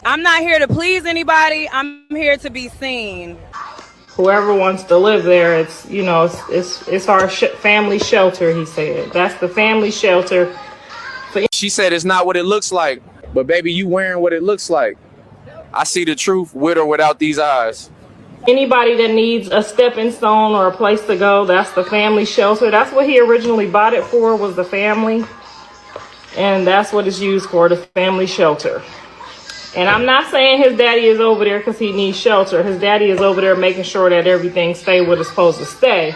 I'm not here to please anybody. I'm here to be seen. Whoever wants to live there, it's it's our family shelter, he said. That's the family shelter. She said it's not what it looks like, but baby, you wearing what it looks like. I see the truth with or without these eyes. Anybody that needs a stepping stone or a place to go, that's the family shelter. That's what he originally bought it for, was the family. And that's what it's used for, the family shelter. And I'm not saying his daddy is over there because he needs shelter. His daddy is over there making sure that everything stay where it's supposed to stay.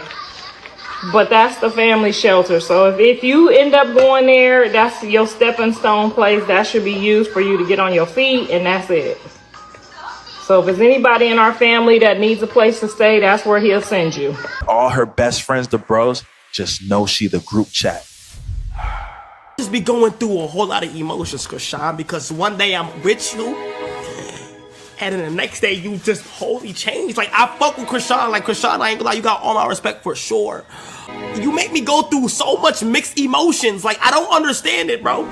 But that's the family shelter. So if you end up going there, that's your stepping stone place. That should be used for you to get on your feet, and that's it. So if there's anybody in our family that needs a place to stay, that's where he'll send you. All her best friends, the bros, just know she the group chat. Just be going through a whole lot of emotions, Chrisean, because one day I'm with you, and then the next day you just wholly change. Like, I fuck with Chrisean. Like, Chrisean, I ain't gonna lie, you got all my respect for sure. You make me go through so much mixed emotions. Like, I don't understand it, bro.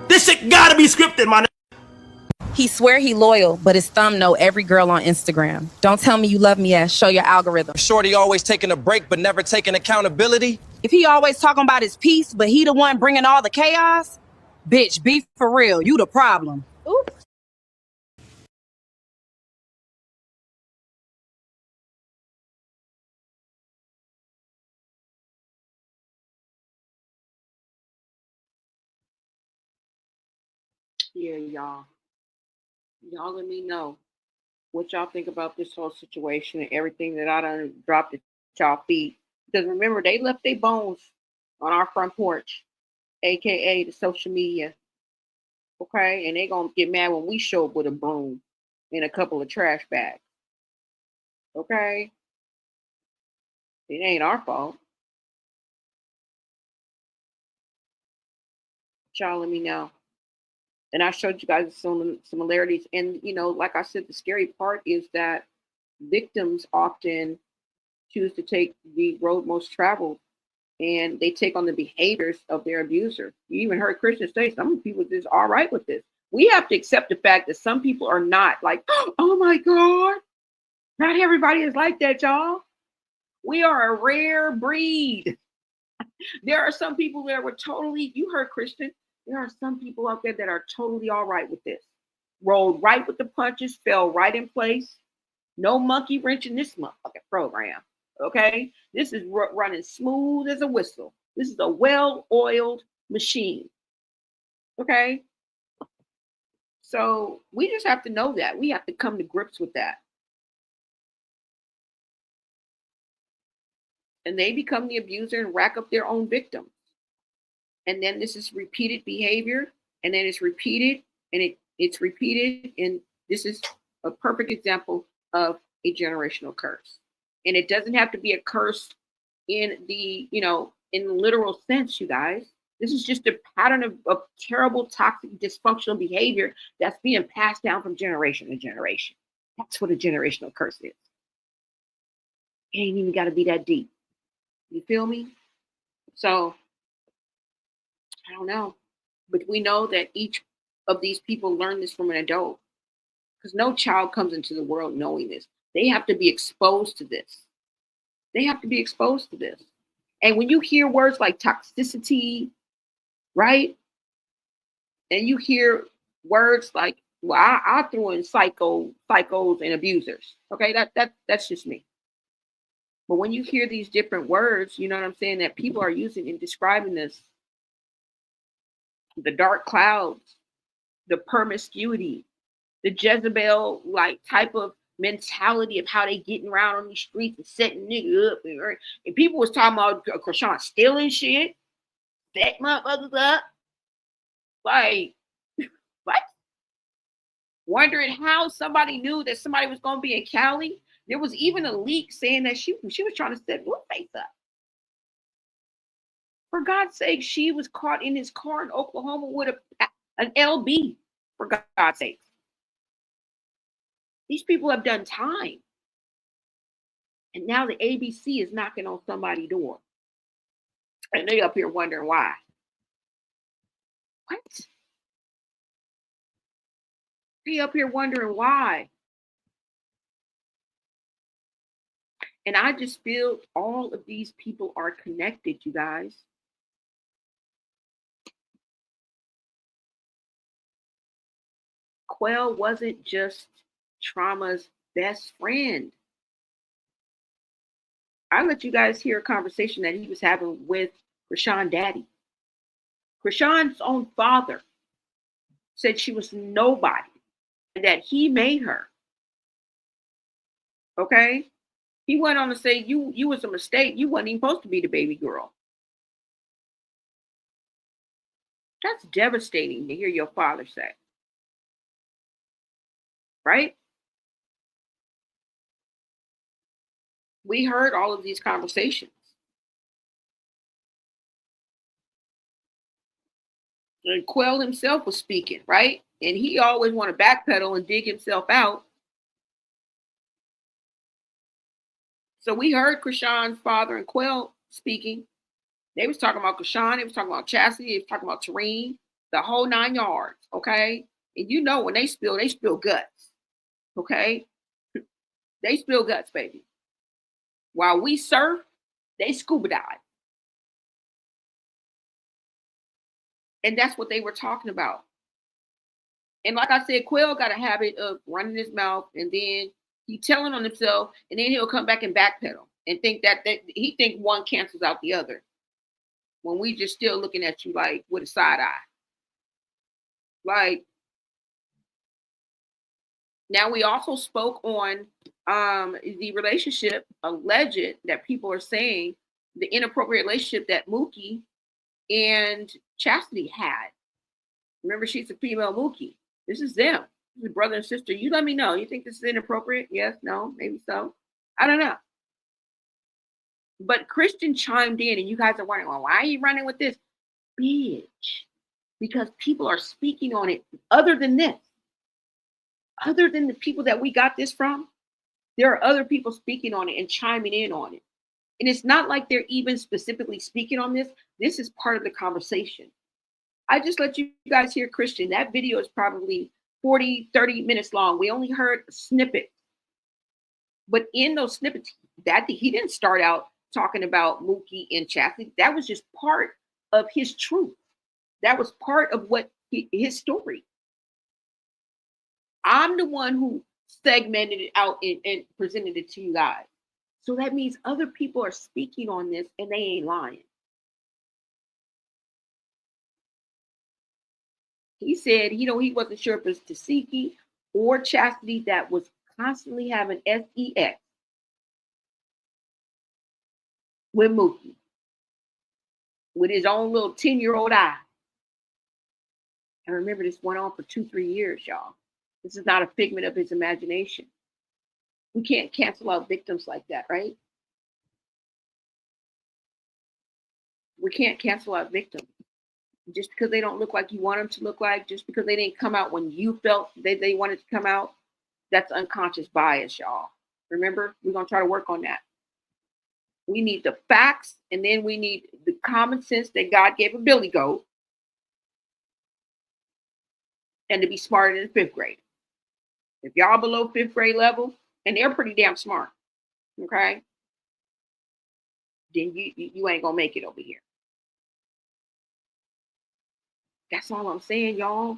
This shit gotta be scripted, man. He swear he loyal, but his thumb know every girl on Instagram. Don't tell me you love me as show your algorithm. Shorty always taking a break, but never taking accountability. If he always talking about his peace, but he the one bringing all the chaos, bitch, be for real. You the problem. Ooh. Yeah, y'all. Y'all let me know what y'all think about this whole situation and everything that I done dropped at y'all feet. Because remember, they left their bones on our front porch, aka the social media. Okay, and they gonna get mad when we show up with a broom and a couple of trash bags. Okay, it ain't our fault. Y'all let me know. And I showed you guys some similarities. And you know, like I said, the scary part is that victims often choose to take the road most traveled, and they take on the behaviors of their abuser. You even heard Chrisean say some people are just all right with this. We have to accept the fact that some people are not like, oh my God, not everybody is like that, y'all. We are a rare breed. There are some people that were totally, you heard Chrisean, there are some people out there that are totally all right with this. Rolled right with the punches, fell right in place. No monkey wrench in this motherfucking program. Okay? This is running smooth as a whistle. This is a well-oiled machine. Okay? So we just have to know that. We have to come to grips with that. And they become the abuser and rack up their own victims. And then this is repeated behavior, and then it's repeated, and it's repeated, and this is a perfect example of a generational curse. And it doesn't have to be a curse in the, you know, in the literal sense, you guys. This is just a pattern of terrible, toxic, dysfunctional behavior that's being passed down from generation to generation. That's what a generational curse is. It ain't even got to be that deep. You feel me? So, I don't know. But we know that each of these people learn this from an adult. Because no child comes into the world knowing this. They have to be exposed to this. They have to be exposed to this. And when you hear words like toxicity, right? And you hear words like, well, I threw in psychos and abusers. Okay, that's just me. But when you hear these different words, you know what I'm saying, that people are using in describing this, the dark clouds, the promiscuity, the Jezebel like type of mentality of how they getting around on these streets and setting niggas up, and people was talking about Chrisean stealing shit, that motherfuckers up, like what? Wondering how somebody knew that somebody was gonna be in Cali. There was even a leak saying that she was trying to set Blueface up. For God's sake, she was caught in his car in Oklahoma with an LB. For God's sake. These people have done time. And now the ABC is knocking on somebody's door. And they up here wondering why. What? They up here wondering why. And I just feel all of these people are connected, you guys. Quail wasn't just Trauma's best friend. I let you guys hear a conversation that he was having with Chrisean daddy. Chrisean's own father said she was nobody and that he made her. Okay? He went on to say you was a mistake. You wasn't even supposed to be the baby girl. That's devastating to hear your father say. Right? We heard all of these conversations. And Quail himself was speaking, right? And he always want to backpedal and dig himself out. So we heard Chrisean's father and Quail speaking. They was talking about Chrisean, they was talking about Chassity, they was talking about Tereen, the whole 9 yards, okay? And you know when they spill guts, okay? They spill guts, baby. While we surf, they scuba dive. And that's what they were talking about. And like I said, Quail got a habit of running his mouth and then he telling on himself, and then he'll come back and backpedal and think that he think one cancels out the other. When we just still looking at you like with a side eye. Like, now we also spoke on the relationship alleged that people are saying the inappropriate relationship that Mookie and Chassity had. Remember, she's a female Mookie. This is them. This is brother and sister. You let me know. You think this is inappropriate? Yes, no, maybe so. I don't know. But Chrisean chimed in, and you guys are wondering, well, why are you running with this? Bitch. Because people are speaking on it. Other than this, other than the people that we got this from, there are other people speaking on it and chiming in on it. And it's not like they're even specifically speaking on this. This is part of the conversation. I just let you guys hear Chrisean. That video is probably 40, 30 minutes long. We only heard a snippet. But in those snippets, he didn't start out talking about Mookie and Chassity. That was just part of his truth. That was part of what his story. I'm the one who segmented it out and presented it to you guys. So that means other people are speaking on this and they ain't lying. He said, he wasn't sure if it was Tasiki or Chassity that was constantly having sex with Mookie, with his own little 10-year-old eye. And remember, this went on for 2-3 years, y'all. This is not a figment of his imagination. We can't cancel out victims like that, right? We can't cancel out victims. Just because they don't look like you want them to look like, just because they didn't come out when you felt they wanted to come out, that's unconscious bias, y'all. Remember, we're going to try to work on that. We need the facts, and then we need the common sense that God gave a billy goat, and to be smarter than 5th grade. If y'all below 5th grade level, and they're pretty damn smart, okay, then you ain't going to make it over here. That's all I'm saying, y'all.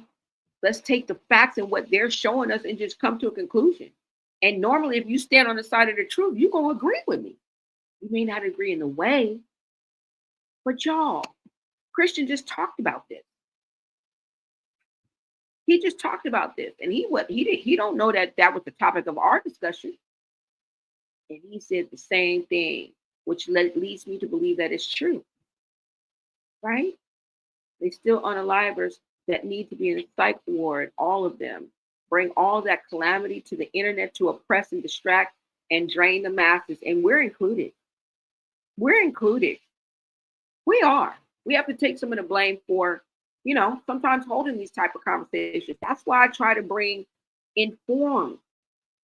Let's take the facts and what they're showing us and just come to a conclusion. And normally, if you stand on the side of the truth, you're going to agree with me. You may not agree in the way, but y'all, Chrisean just talked about this. He just talked about this, and he don't know that was the topic of our discussion. And he said the same thing, which leads me to believe that it's true, right? They still unalivers that need to be in a psych ward, all of them. Bring all that calamity to the internet to oppress and distract and drain the masses. And we're included. We're included. We are. We have to take some of the blame for, sometimes holding these type of conversations. That's why I try to bring informed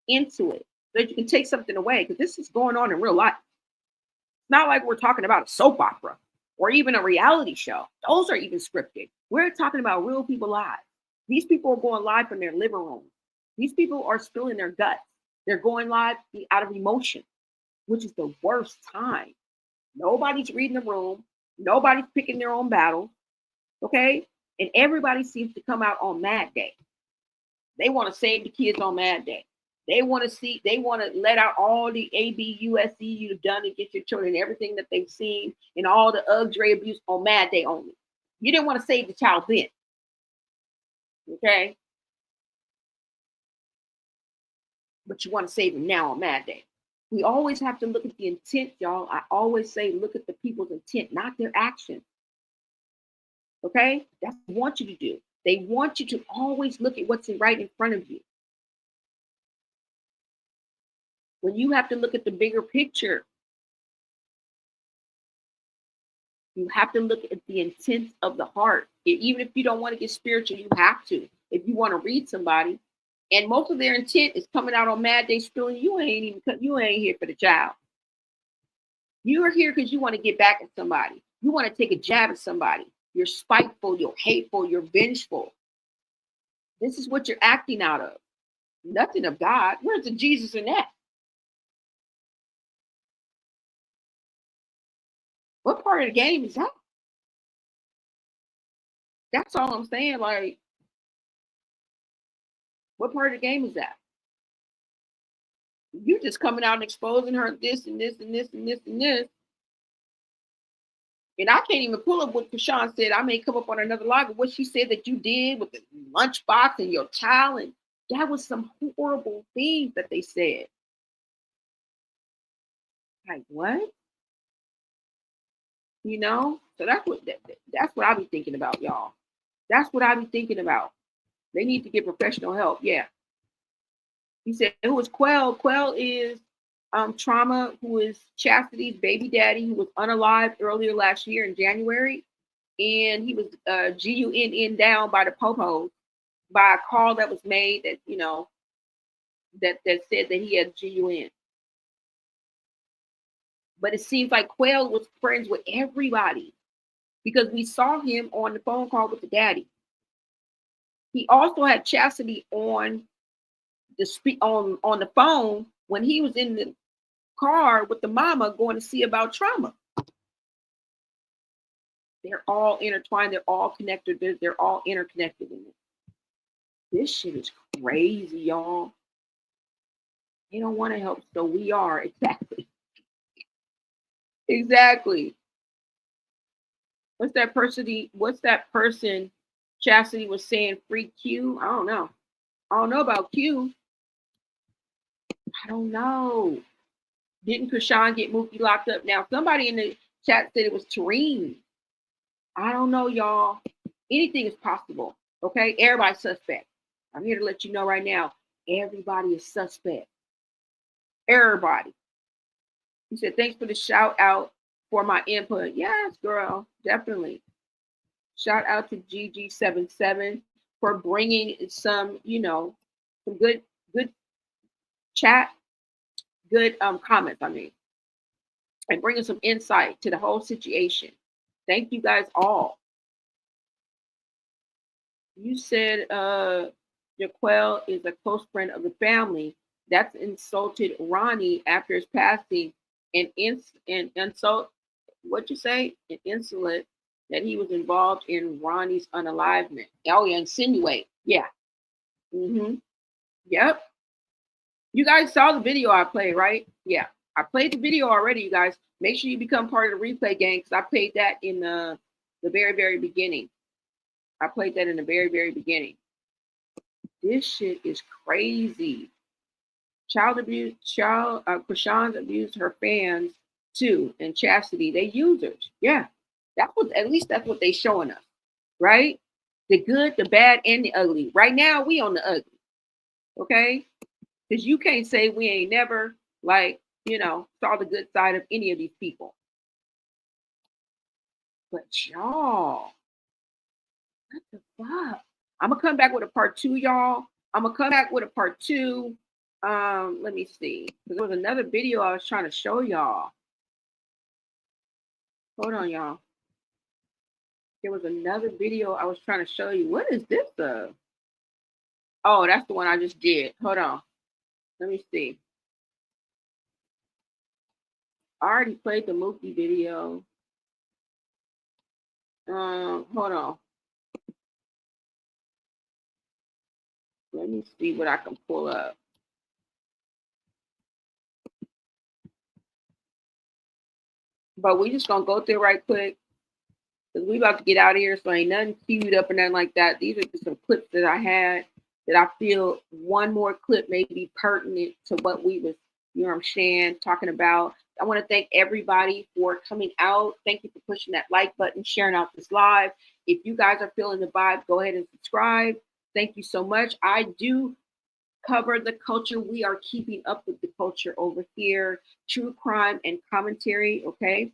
into it, so that you can take something away, because this is going on in real life. It's not like we're talking about a soap opera or even a reality show. Those are even scripted. We're talking about real people lives. These people are going live from their living room. These people are spilling their guts. They're going live out of emotion, which is the worst time. Nobody's reading the room. Nobody's picking their own battle. Okay? And everybody seems to come out on Mad Day. They want to save the kids on Mad Day. They want to see, they want to let out all the ABUSC you've done to get your children, everything that they've seen, and all the Dre abuse on Mad Day only. You didn't want to save the child then. Okay? But you want to save them now on Mad Day. We always have to look at the intent, y'all. I always say look at the people's intent, not their action. Okay? That's what they want you to do. They want you to always look at what's right in front of you. When you have to look at the bigger picture, you have to look at the intent of the heart. Even if you don't want to get spiritual, you have to. If you want to read somebody, and most of their intent is coming out on Mad Day spilling, you ain't here for the child. You are here because you want to get back at somebody. You want to take a jab at somebody. You're spiteful, you're hateful, you're vengeful. This is what you're acting out of. Nothing of God. Where's the Jesus in that? What part of the game is that? That's all I'm saying. Like, what part of the game is that? You just coming out and exposing her this and this and this and this and this. And I can't even pull up what Chrisean said. I may come up on another live, but what she said that you did with the lunchbox and your child, and that was some horrible things that they said. Like, what? You know? So that's what I be thinking about, y'all. That's what I be thinking about. They need to get professional help. Yeah. He said, who is Quail? Quail is Trauma, who is Chassity's baby daddy, who was unalived earlier last year in January. And he was GUNN down by the popos by a call that was made that, you know, that said that he had GUN. But it seems like Quail was friends with everybody because we saw him on the phone call with the daddy. He also had Chassity on the phone when he was in the car with the mama going to see about Trauma. They're all intertwined. They're all connected. They're all interconnected in it. This shit is crazy, y'all. They don't want to help, so we are. Exactly. Exactly. What's that person Chassity was saying free Q? I don't know. I don't know about Q. I don't know. Didn't Chrisean get Mookie locked up? Now, somebody in the chat said it was Tareen. I don't know, y'all. Anything is possible. Okay? Everybody's suspect. I'm here to let you know right now. Everybody is suspect. Everybody. He said, thanks for the shout out for my input. Yes, girl. Definitely. Shout out to GG77 for bringing some, you know, some good chat, good comments, I mean, and bringing some insight to the whole situation. Thank you guys all. You said Quail is a close friend of the family. That's insulted Ronnie after his passing and insult, what'd you say? An insolent that he was involved in Ronnie's unalivement. Oh, yeah, insinuate. Yeah. Yep. You guys saw the video I played, right? Yeah. I played the video already, you guys. Make sure you become part of the replay gang because I played that in the very, very beginning. I played that in the very, very beginning. This shit is crazy. Chrisean abused her fans too, and Chassity, they users. Yeah. At least that's what they showing us, right? The good, the bad, and the ugly. Right now, we on the ugly. Okay? Because you can't say we ain't never, like, you know, saw the good side of any of these people. But y'all, what the fuck? I'm gonna come back with a part 2, y'all. I'm gonna come back with a part 2. Let me see. There was another video I was trying to show y'all. Hold on, y'all. There was another video I was trying to show you. What is this? Oh, that's the one I just did. Hold on. Let me see. I already played the Mookie video. Hold on. Let me see what I can pull up. But we just gonna go through right quick because we about to get out of here. So ain't nothing queued up or nothing like that. These are just some clips that I had that I feel one more clip may be pertinent to what we was, you know what I'm saying, talking about. I want to thank everybody for coming out. Thank you for pushing that like button, sharing out this live. If you guys are feeling the vibe, go ahead and subscribe. Thank you so much. I do cover the culture. We are keeping up with the culture over here. True crime and commentary, okay?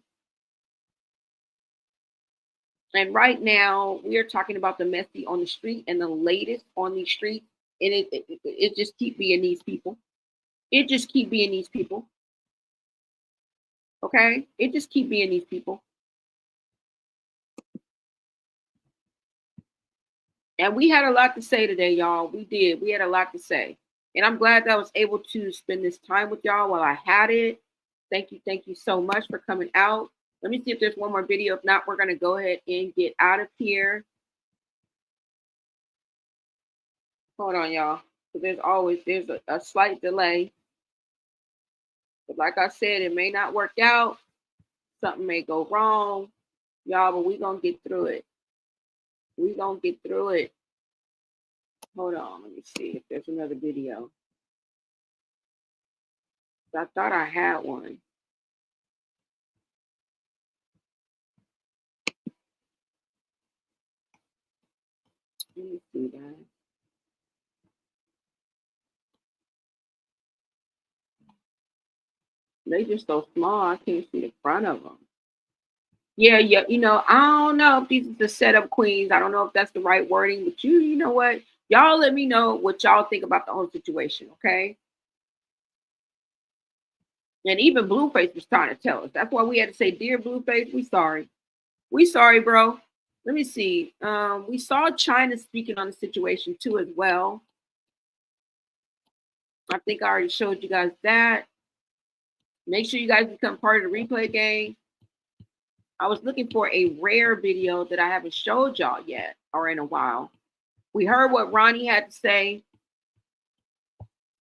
And right now, we are talking about the messy on the street and the latest on the street. And it just keep being these people. It just keep being these people. Okay? It just keep being these people. And we had a lot to say today, y'all. We did. We had a lot to say. And I'm glad that I was able to spend this time with y'all while I had it. Thank you so much for coming out. Let me see if there's one more video. If not, we're going to go ahead and get out of here. Hold on, y'all. So there's a slight delay. But like I said, it may not work out. Something may go wrong. Y'all, but we're going to get through it. We're going to get through it. Hold on. Let me see if there's another video. I thought I had one. Let me see that. They just so small, I can't see the front of them. Yeah, you know, I don't know if these are the setup queens. I don't know if that's the right wording, but you know what? Y'all let me know what y'all think about the whole situation, okay? And even Blueface was trying to tell us. That's why we had to say, dear Blueface, we sorry. We sorry, bro. Let me see. We saw China speaking on the situation too as well. I think I already showed you guys that. Make sure you guys become part of the replay game. I was looking for a rare video that I haven't showed y'all yet or in a while. We heard what Ronnie had to say.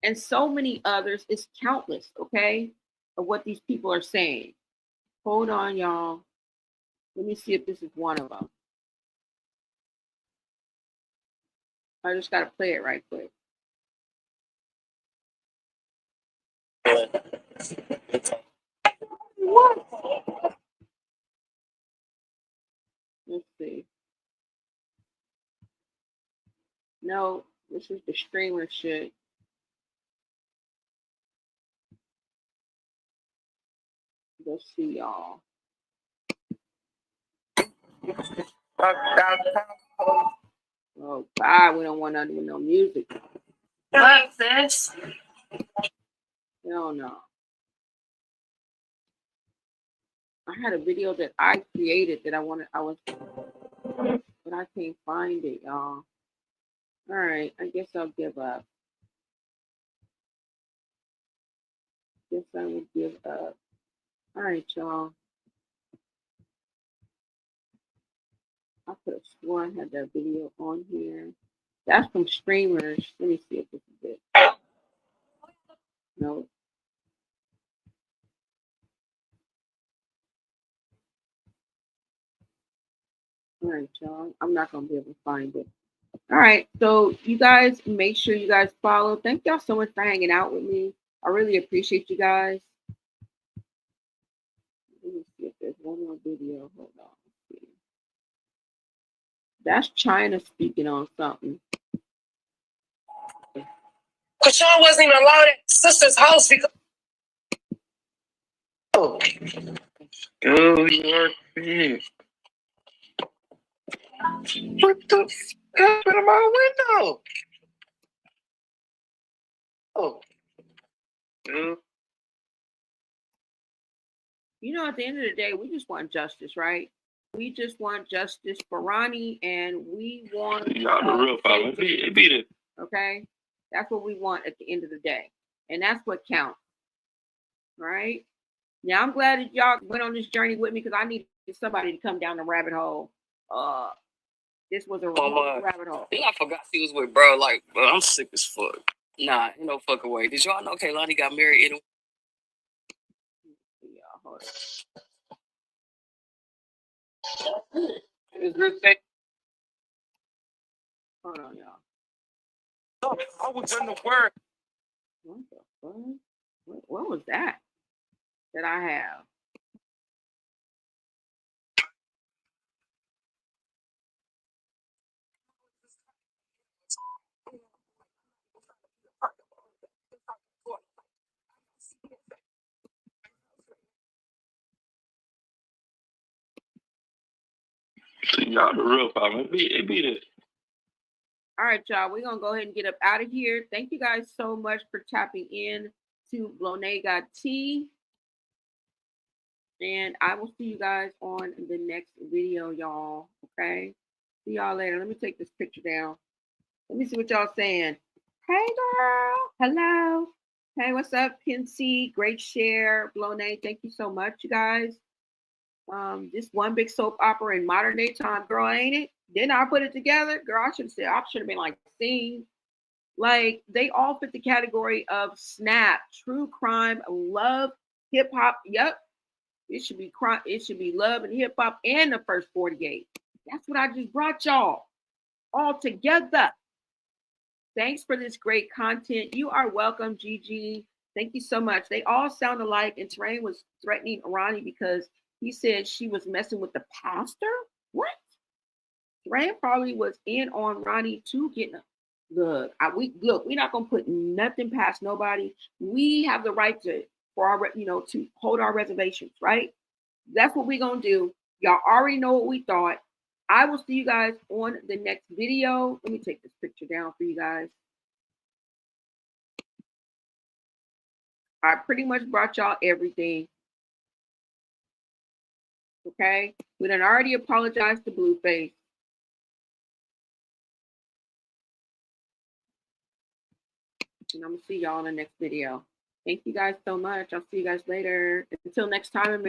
And so many others. It's countless, okay, of what these people are saying. Hold on, y'all. Let me see if this is one of them. I just got to play it right quick. What? Let's see. No, this is the streamer shit. Let's see, y'all. Oh, God, we don't want nothing with no music. What, sis? Hell no. I had a video that I created that but I can't find it, y'all. All right, I guess I'll give up. Guess I would give up. All right, y'all. I could have sworn I had that video on here. That's from streamers. Let me see if this is it. No. All right, y'all. I'm not going to be able to find it. All right. So you guys, make sure you guys follow. Thank y'all so much for hanging out with me. I really appreciate you guys. Let me see if there's one more video. Hold on. That's China speaking on something. Chrisean wasn't even allowed at sister's house because. Oh. Go your feet. What the happened to my window? Oh. Dude. You know, at the end of the day, we just want justice, right? We just want justice for Ronnie, and we want Y'all the real problem. It beat it. Okay? That's what we want at the end of the day. And that's what counts. Right? Now, I'm glad that y'all went on this journey with me because I needed somebody to come down the rabbit hole. This was a rabbit hole. I think I forgot she was with bro. Like, bro, I'm sick as fuck. Nah, ain't no fucking way. Did y'all know Kaylani got married in? Yeah, hold on. Hold on, y'all. I was in the word. What the fuck? What was that I have? Y'all the real problem. It be this. All right, y'all. We're gonna go ahead and get up out of here. Thank you guys so much for tapping in to Blonay Got Tea. And I will see you guys on the next video, y'all. Okay? See y'all later. Let me take this picture down. Let me see what y'all saying. Hey, girl. Hello. Hey, what's up, Pinsy? Great share. Blonay, thank you so much, you guys. This one big soap opera in modern day time, girl, ain't it? Didn't I put it together? Girl, I should have been like, sing. Like, they all fit the category of snap, true crime, love, hip hop. Yep. It should be crime. It should be love and hip hop and the first 48. That's what I just brought y'all all together. Thanks for this great content. You are welcome, Gigi. Thank you so much. They all sound alike, and Terrain was threatening Ronnie because he said she was messing with the pastor. What? Terrain probably was in on Ronnie too. Getting we're not gonna put nothing past nobody. We have the right to to hold our reservations, right? That's what we're gonna do. Y'all already know what we thought. I will see you guys on the next video. Let me take this picture down for you guys. I pretty much brought y'all everything. Okay? We done already apologized to Blueface. And I'm going to see y'all in the next video. Thank you guys so much. I'll see you guys later. Until next time.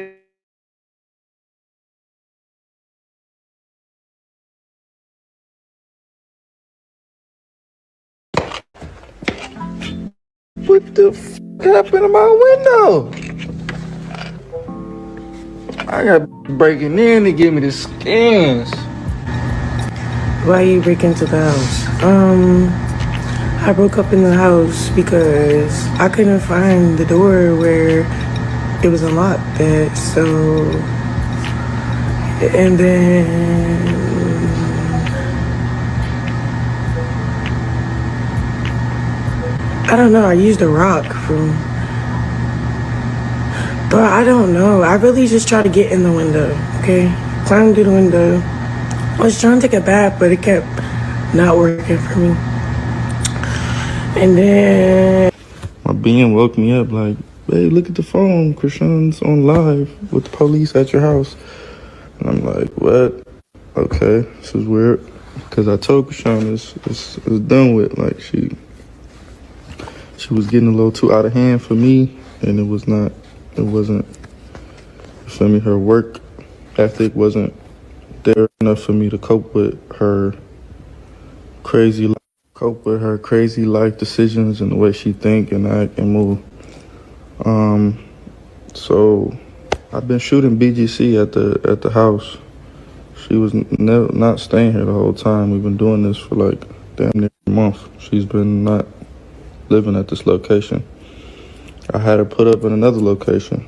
What the f happened to my window? I got breaking in to give me the scans. Why you break into the house? I broke up in the house because I couldn't find the door where it was unlocked at, so, and then, I don't know, I used a rock from, but I don't know, I really just tried to get in the window, okay? Climbed through the window. I was trying to take a bath, but it kept not working for me. And then My being woke me up like, babe, look at the phone. Chrisean's on live with the police at your house. And I'm like, what? Okay, this is weird. Because I told Chrisean it's done with. Like, she was getting a little too out of hand for me. And it wasn't, you feel me, her work ethic wasn't there enough for me to cope with her crazy life decisions and the way she think and act and move. So I've been shooting BGC at the house. She was not staying here the whole time. We've been doing this for like damn near a month. She's been not living at this location. I had her put up in another location.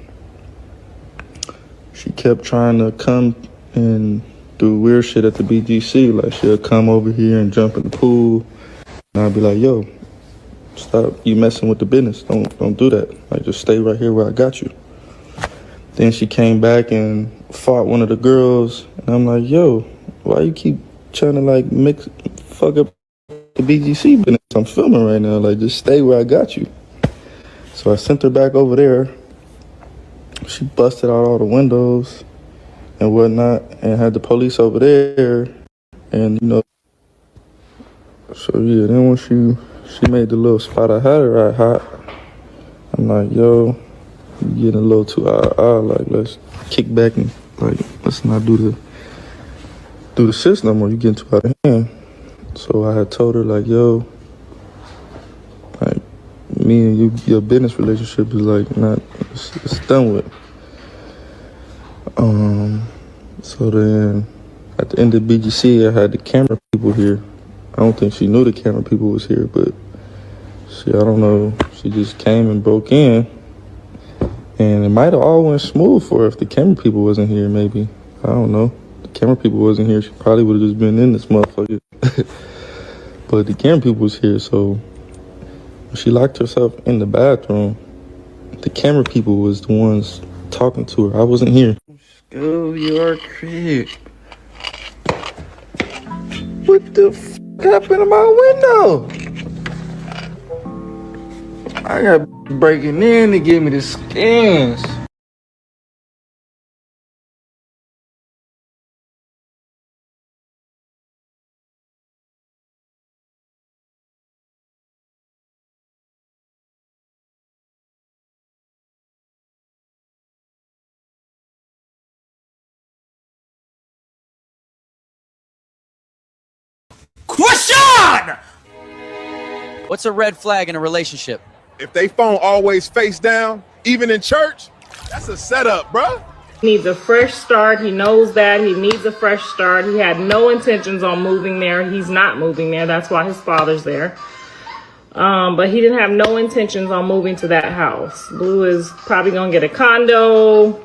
She kept trying to come and do weird shit at the BGC. Like, she'll come over here and jump in the pool. And I'd be like, yo, stop, you messing with the business. Don't do that. Like, just stay right here where I got you. Then she came back and fought one of the girls. And I'm like, yo, why you keep trying to like fuck up the BGC business? I'm filming right now. Like, just stay where I got you. So I sent her back over there. She busted out all the windows and whatnot and had the police over there. And, you know, so yeah, then when she made the little spot I had her at hot, I'm like, yo, you getting a little too like, let's kick back and like, let's not do the shit no more. You getting too out of hand. So I had told her like, yo, like, me and you, your business relationship is like not, it's done with. So then At the end of BGC, I had the camera people here. I don't think she knew the camera people was here, but I don't know. She just came and broke in. And it might have all went smooth for her if the camera people wasn't here, maybe. I don't know. The camera people wasn't here. She probably would have just been in this motherfucker. But the camera people was here, so when she locked herself in the bathroom, the camera people was the ones talking to her. I wasn't here. Go your crib. What the f happened to my window? I got breaking in to give me the skins. Chrisean! What's a red flag in a relationship? If they phone always face down, even in church, that's a setup, bruh. He needs a fresh start. He knows that. He needs a fresh start. He had no intentions on moving there. He's not moving there. That's why his father's there. But he didn't have no intentions on moving to that house. Blue is probably going to get a condo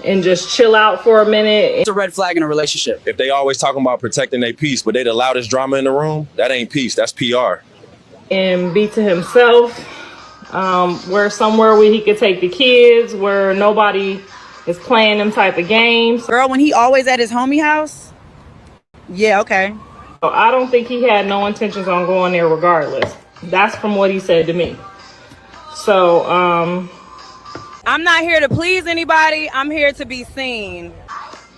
and just chill out for a minute. It's a red flag in a relationship. If they always talking about protecting their peace, but they the loudest drama in the room, that ain't peace, that's PR. And be to himself, where somewhere where he could take the kids, where nobody is playing them type of games. Girl, when he always at his homie house? Yeah, okay. So I don't think he had no intentions on going there regardless. That's from what he said to me. So, I'm not here to please anybody. I'm here to be seen.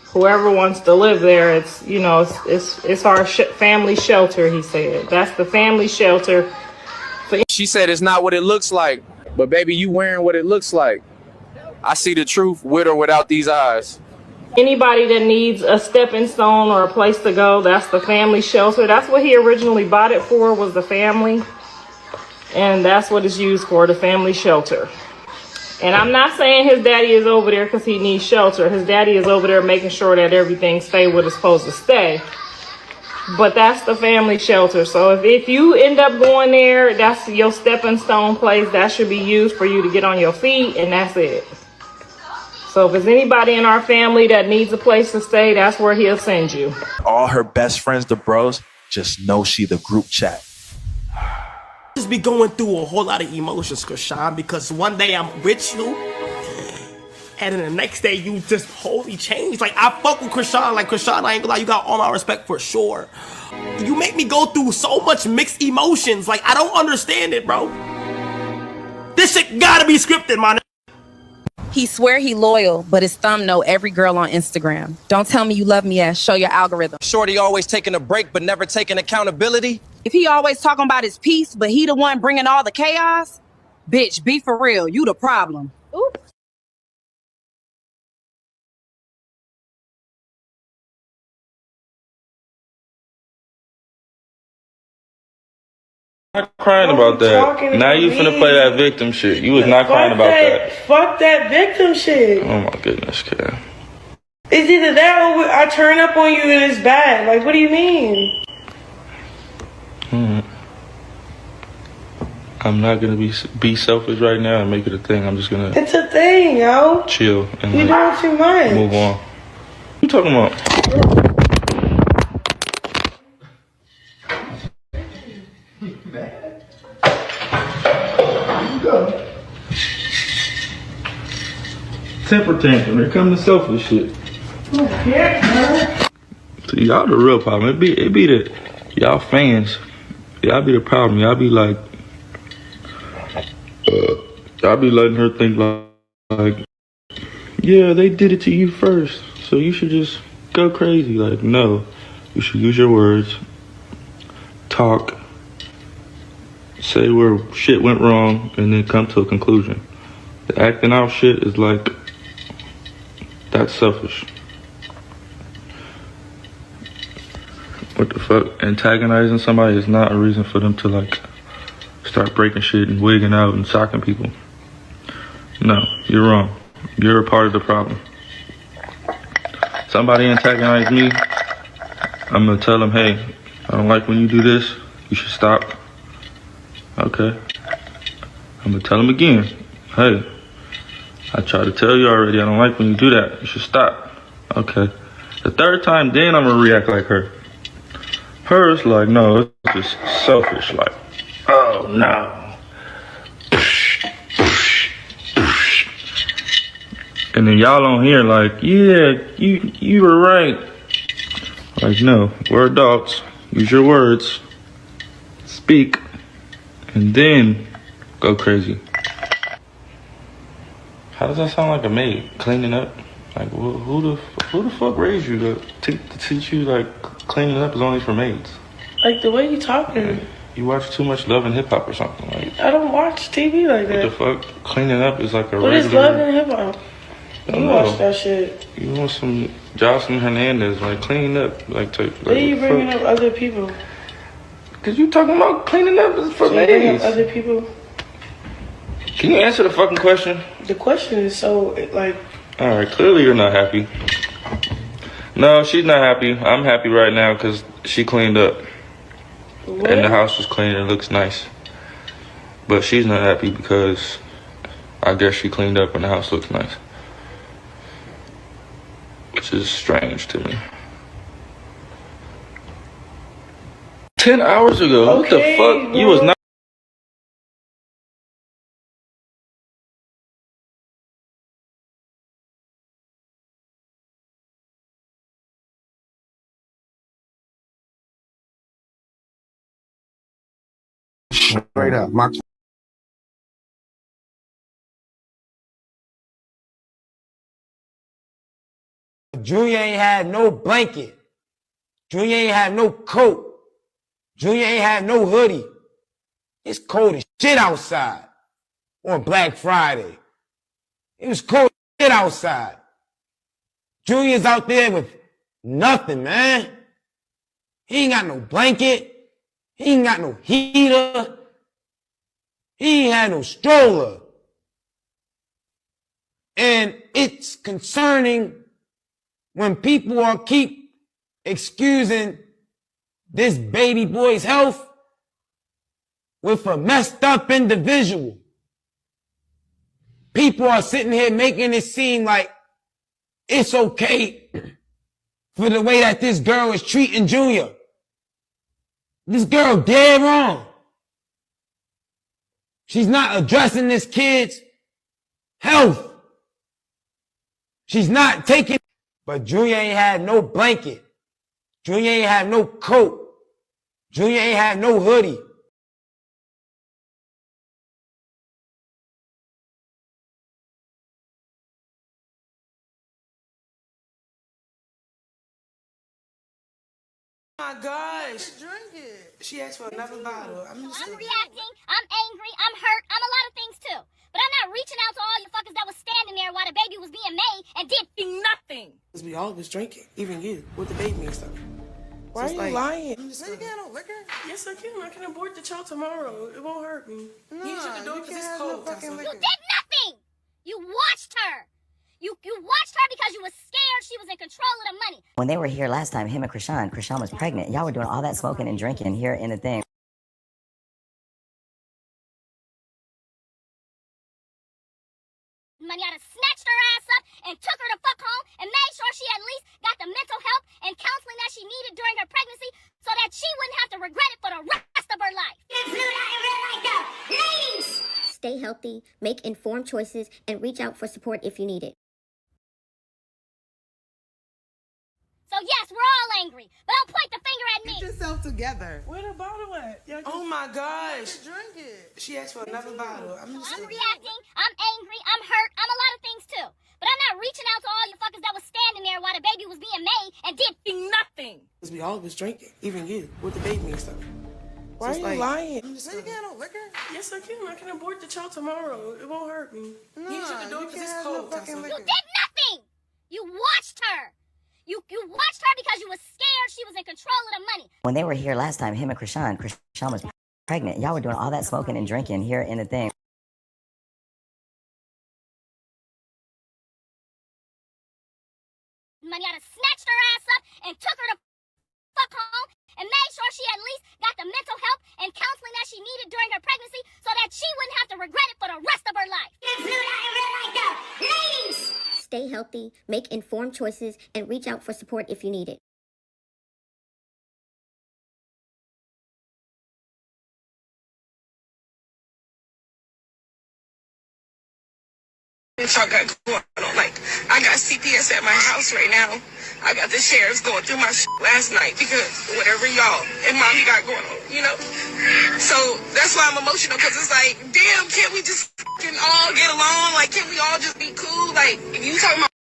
Whoever wants to live there, it's, you know, it's our family shelter, he said. That's the family shelter. She said it's not what it looks like, but baby, you wearing what it looks like. I see the truth with or without these eyes. Anybody that needs a stepping stone or a place to go, that's the family shelter. That's what he originally bought it for, was the family. And that's what it's used for, the family shelter. And I'm not saying his daddy is over there because he needs shelter. His daddy is over there making sure that everything stay where it's supposed to stay. But that's the family shelter. So if you end up going there, that's your stepping stone place. That should be used for you to get on your feet, and that's it. So if there's anybody in our family that needs a place to stay, that's where he'll send you. All her best friends, the bros, just know she the group chat. Just be going through a whole lot of emotions, Chrisean, because one day I'm with you, and then the next day you just wholly change. Like, I fuck with Chrisean. Like, Chrisean, I ain't gonna lie, you got all my respect for sure. You make me go through so much mixed emotions. Like, I don't understand it, bro. This shit gotta be scripted, man. He swear he loyal, but his thumb know every girl on Instagram. Don't tell me you love me as show your algorithm. Shorty always taking a break, but never taking accountability. If he always talking about his peace, but he the one bringing all the chaos, bitch, be for real. You the problem. Oops. Not crying about that. Now you finna play that victim shit. You was not crying about that. Fuck that victim shit. Oh my goodness, kid. It's either that or I turn up on you and it's bad. Like, what do you mean? I'm not gonna be selfish right now and make it a thing. I'm just gonna. It's a thing, yo. Chill and You doing too much. move on. What you talking about? Temper tantrum. Here come the selfish shit. See, y'all the real problem. It be the y'all fans. Y'all be the problem. Y'all be like, y'all be letting her think like, yeah, they did it to you first, so you should just go crazy. Like, no, you should use your words, talk, say where shit went wrong, and then come to a conclusion. The acting out shit is like, that's selfish. What the fuck? Antagonizing somebody is not a reason for them to like start breaking shit and wigging out and socking people. No, you're wrong. You're a part of the problem. somebody antagonize me, I'm gonna tell them, hey, I don't like when you do this. You should stop. Okay. I'm gonna tell them again, hey, I tried to tell you already, I don't like when you do that. You should stop. Okay. The third time, then I'm gonna react like her. Hers like, no, it's just selfish. Like, oh no. And then y'all on here like, yeah, you were right. Like, no, we're adults. Use your words. Speak. And then go crazy. How does that sound like a maid? Cleaning up? Like, who the fuck raised you to teach you, like, cleaning up is only for maids? Like, the way you talking. You watch too much Love and Hip Hop or something. Like, I don't watch TV like that. What the fuck? Cleaning up is like a What is Love and Hip Hop? You watch that shit. You want some Jocelyn Hernandez, like, cleaning up, like, Why are you bringing up other people? Because you talking about cleaning up is for So you bring up maids. other people? Can you answer the fucking question? The question is so, like... Alright, clearly you're not happy. No, she's not happy. I'm happy right now because she cleaned up. What? And the house is clean and it looks nice. But she's not happy because I guess she cleaned up and the house looks nice. Which is strange to me. 10 hours ago? What the fuck? Bro. You was not. Straight up. Junior ain't had no blanket. Junior ain't had no coat. Junior ain't had no hoodie. It's cold as shit outside on Black Friday. It was cold as shit outside. Junior's out there with nothing, man. He ain't got no blanket. He ain't got no heater. He ain't had no stroller. And it's concerning when people are keep excusing this baby boy's health with a messed up individual. People are sitting here making it seem like it's okay for the way that this girl is treating Junior. This girl dead wrong. She's not addressing this kid's health. She's not taking, but Junior ain't had no blanket. Junior ain't had no coat. Junior ain't had no hoodie. Oh my gosh. Drink it. She asked for another bottle. I'm reacting, I'm angry, I'm hurt, I'm a lot of things too. But I'm not reaching out to all you fuckers that was standing there while the baby was being made and did nothing. Because we all was drinking, even you, with the baby and stuff. Why So are you lying? I'm just you can't have no liquor? Yes, I can. I can abort the child tomorrow. It won't hurt me. No, you should do it because it's cold. You did nothing. You watched her. You watched her because you was scared she was in control of the money. When they were here last time, him and Chrisean was pregnant. Y'all were doing all that smoking and drinking here in the thing. Money, I'd have snatched her ass up and took her to fuck home and made sure she at least got the mental help and counseling that she needed during her pregnancy so that she wouldn't have to regret it for the rest of her life. Ladies! Stay healthy, make informed choices, and reach out for support if you need it. So yes, we're all angry, but don't point the finger at me. Get yourself together. Where the bottle at? Oh my gosh. Drink it. She asked for another bottle. I'm reacting, I'm angry, I'm hurt, I'm a lot of things too. But I'm not reaching out to all you fuckers that was standing there while the baby was being made and did nothing. Because we all was drinking, even you, with the baby and stuff. Why are you lying? You can't have no liquor? Yes, I can. I can abort the child tomorrow. It won't hurt me. No, you should do it because it's cold. You did nothing. You watched her. You watched her because you was scared she was in control of the money. When they were here last time, him and Chrisean was pregnant. Y'all were doing all that smoking and drinking here in the thing. money, I'd have snatched her ass up and took her to fuck home and made sure she at least got the mental help and counseling that she needed during her pregnancy so that she wouldn't have to regret it for the rest of her life. Ladies! Stay healthy, make informed choices, and reach out for support if you need it. Y'all got going on. Like, I got CPS at my house right now. I got the sheriffs going through my last night because whatever y'all and mommy got going on, you know? So that's why I'm emotional, because it's like, damn, can't we just fucking all get along? Like, can't we all just be cool? Like, you talking about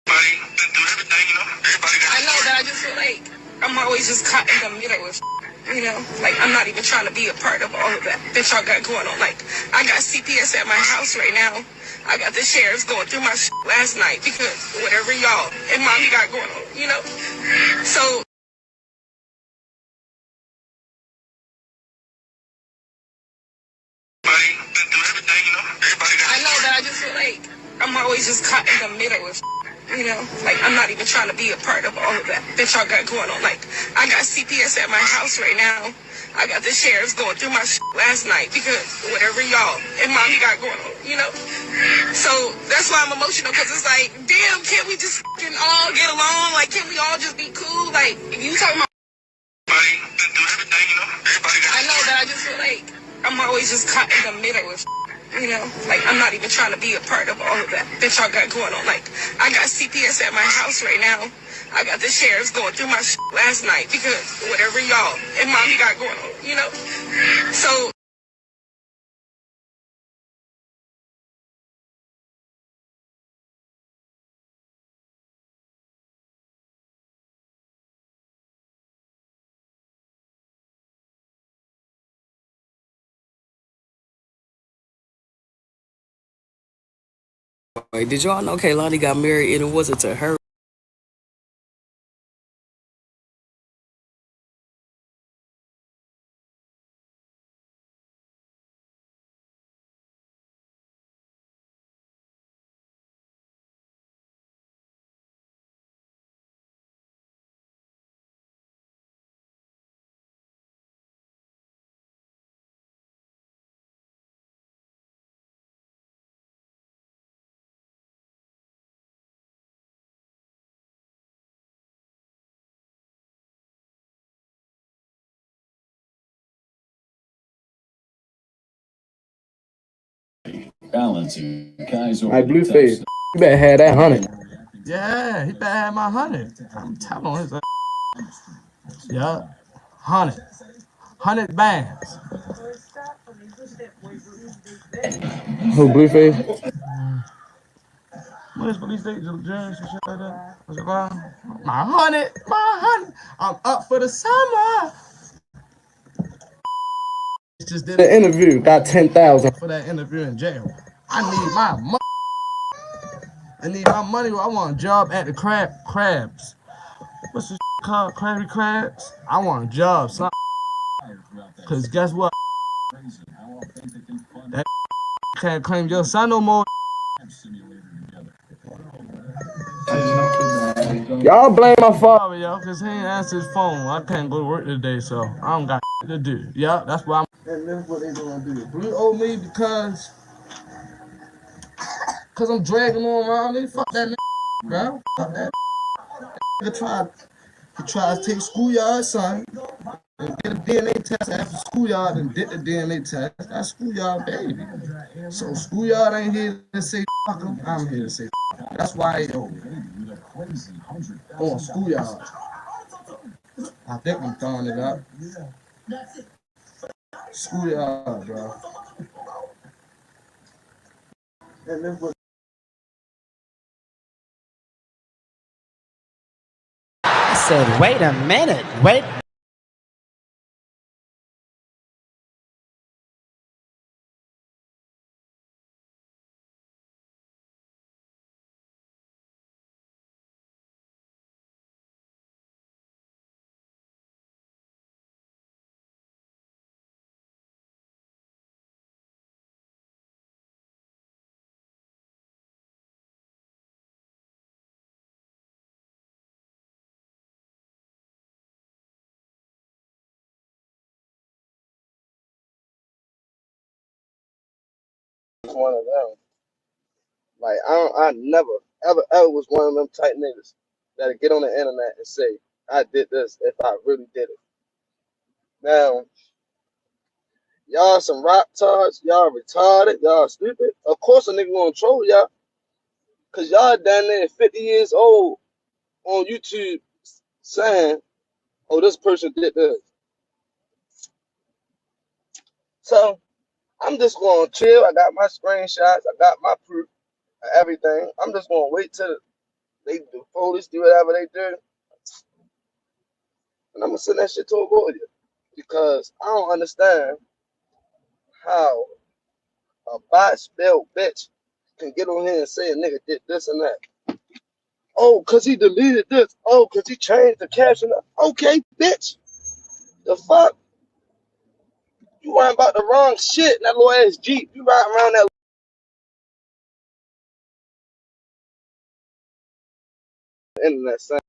do everything, you know? I know that I just feel like I'm always just caught in the middle of you know? Like, I'm not even trying to be a part of all of that y'all got going on. Like, I got CPS at my house right now. I got the sheriffs going through my last night because whatever y'all and mommy got going on, you know? So I know that I just feel like I'm always just caught in the middle of you know? Like, I'm not even trying to be a part of all of that y'all got going on. Like, I got CPS at my house right now. I got the sheriffs going through my last night because whatever y'all and mommy got going on, you know? So that's why I'm emotional, because it's like, damn, can't we just fucking all get along? Like, can't we all just be cool? Like, you talking about do everything, you know? I know that I just feel like I'm always just caught in the middle of you know? Like, I'm not even trying to be a part of all of that y'all got going on. Like, I got CPS at my house right now. I got the sheriffs going through my last night because whatever y'all and mommy got going on, you know? So Wait, did y'all know Kaylani got married and it wasn't to her? Balancing guys over like Blueface, you better have that 100. Yeah, he better have my 100. I'm telling his yeah, 100 bands. Who, Blueface? What is police state, judge, shit like that? What's it called? My 100. I'm up for the summer. Just did The interview got 10,000 for that interview in jail. I need my money. I need my money. I want a job at the crabs. What's this called? Krabby Crabs? I want a job, son. Cause guess what? That can't claim your son no more. Y'all blame my father, yo, cause he ain't answer his phone. I can't go to work today, so I don't got to do. Yeah, that's why I'm. And that's what they gonna do. Blue owe me because I'm dragging on around. They fuck that nigga, bro. Fuck that. He tried to take schoolyard son and get a DNA test after schoolyard and did the DNA test. That's schoolyard baby. So schoolyard ain't here to say fuck him. I'm here to say fuck him. That's why he owe me. On schoolyard. I think I'm throwing it up. Schoolyard, bro. And this was I said, wait a minute, wait. just one of them. Like I never ever was one of them type niggas that'll get on the internet and say I did this if I really did it. Now y'all some rock tards, y'all retarded, y'all stupid. Of course a nigga gonna troll y'all, cause y'all down there 50 years old on YouTube saying, "Oh, this person did this." So I'm just gonna chill. I got my screenshots, I got my proof, everything. I'm just gonna wait till the police do whatever they do, and I'm gonna send that shit to a lawyer because I don't understand how a bot spelled bitch can get on here and say a nigga did this and that. Oh, cause he deleted this. Oh, cause he changed the caption. Okay, bitch. The fuck? You riding about the wrong shit in that little ass Jeep. You riding around that internet saying.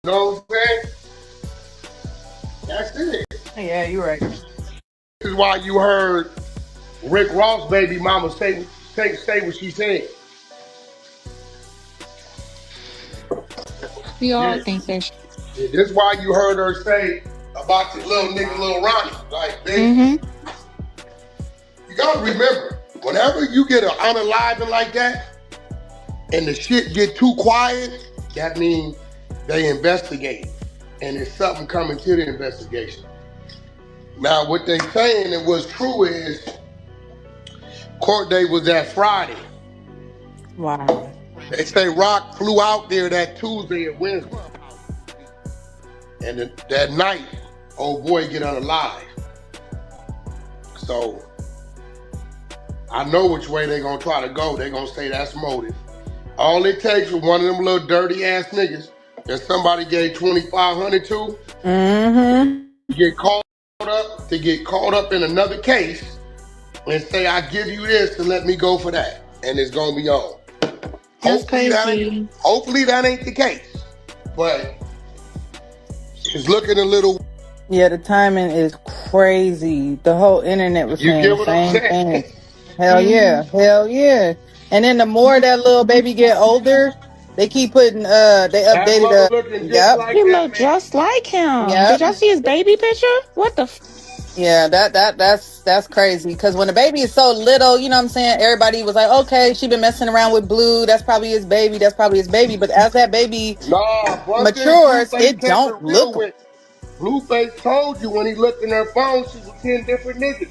You know what I'm saying? That's it. Yeah, you're right. This is why you heard Rick Ross' baby mama say what she said. We all Yeah. think that. Yeah, this is why you heard her say about the little nigga, Lil Ronnie. Like, bitch, you gotta remember, whenever you get an unaliving like that, and the shit get too quiet, that means they investigate. And there's something coming to the investigation. Now, what they saying that was true is court date was that Friday. Wow. They say Rock flew out there that Tuesday and Wednesday. And that night, old boy get unalive. So, I know which way they gonna try to go. They gonna say that's motive. All it takes for one of them little dirty ass niggas that somebody gave $2,500 to get caught up in another case and say, I give you this and let me go for that. And it's gonna be on. That's crazy. Hopefully that ain't the case. But it's looking a little. Yeah, the timing is crazy. The whole internet was You saying get the what I'm same saying? thing. Hell yeah, hell yeah. And then the more that little baby get older, they keep putting they That updated mother looking just like He that look man. just like him. yep. Did y'all see his baby picture? What the? Yeah, that's crazy. Because when the baby is so little, you know what I'm saying? Everybody was like, okay, she been messing around with Blue. That's probably his baby. That's probably his baby. But as that baby Nah, one thing matures, Blueface it kept don't it real look. with. Blueface told you when he looked in her phone, she was 10 different niggas.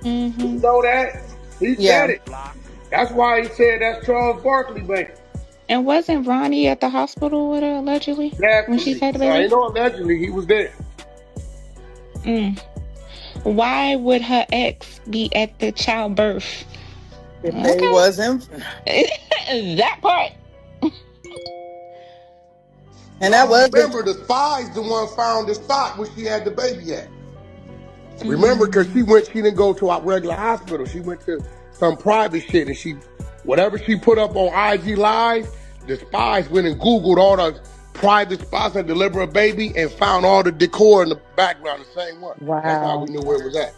You know that? He Yeah. said it. That's why he said that's Charles Barkley, baby. And wasn't Ronnie at the hospital with her allegedly when she had the I baby? ain't know allegedly, he was there. Why would her ex be at the childbirth? If they wasn't. That part. And that was Remember, the spies the one found the spot where she had the baby at. Remember, because she didn't go to our regular hospital. She went to some private shit, and whatever she put up on IG Live, the spies went and Googled all the private spots that deliver a baby and found all the decor in the background, the same one. Wow. That's how we knew where it was at.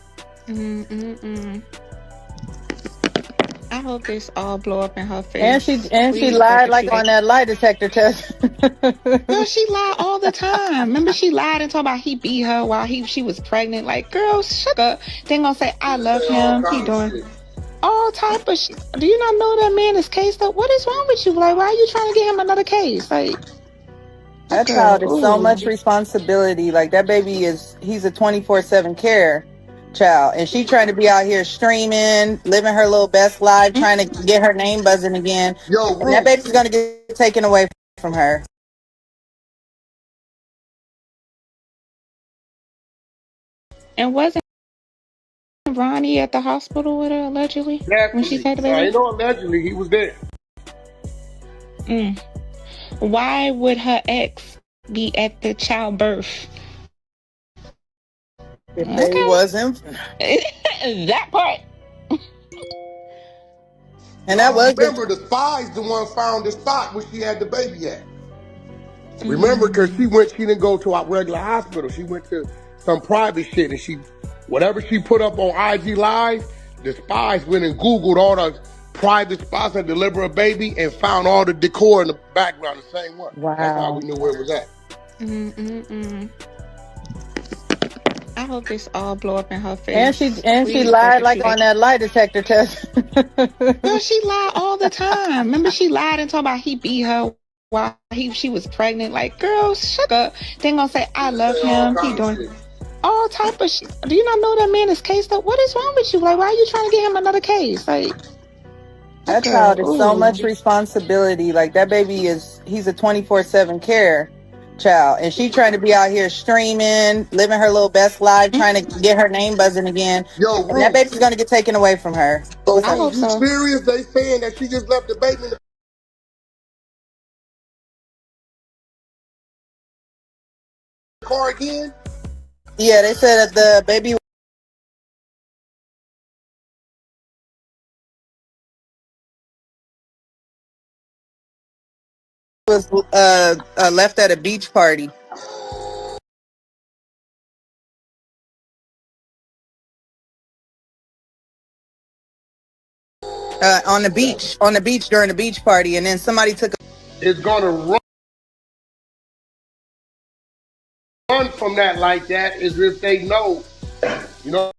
I hope this all blow up in her face. And she lied like on that lie detector test. Girl, she lied all the time. Remember, she lied and told about he beat her while she was pregnant. Like, girl, shut up. Then gonna say I love him. He doing all type of shit. Do you not know that man is cased up? What is wrong with you? Like, why are you trying to get him another case? Like, That child is so much responsibility. Like that baby he's a 24/7 care child. And she trying to be out here streaming, living her little best life, trying to get her name buzzing again. Yo, and that baby's gonna get taken away from her. and wasn't Ronnie at the hospital with her allegedly when she had the baby? I ain't know allegedly, he was there. Why would her ex be at the childbirth? If they wasn't. That part. And that was Remember, the spies the one found the spot where she had the baby at. Remember, because she didn't go to our regular hospital. She went to some private shit, and whatever she put up on IG Live, the spies went and Googled all the private spots that deliver a baby and found all the decor in the background, the same one. That's how Wow. we knew where it was at. I hope this all blow up in her face. And she Please pray lied that like she on that lie detector test. Girl, she lied all the time. Remember, she lied and talked about he beat her while she was pregnant. Like, girl, shut up. Then gonna say I love him. He doing all type of shit. Do you not know that man is cased up? What is wrong with you? Like, why are you trying to get him another case? Like, That child is so much responsibility. Like that baby he's a 24/7 care child. And she trying to be out here streaming, living her little best life, trying to get her name buzzing again. Yo, And that baby's gonna get taken away from her. So What's I up? hope you serious? They saying that she just left the baby in the car again? Yeah, they said that the baby was left at a beach party. On the beach during the beach party, and then somebody took. It's gonna run from that like that is if they know, you know.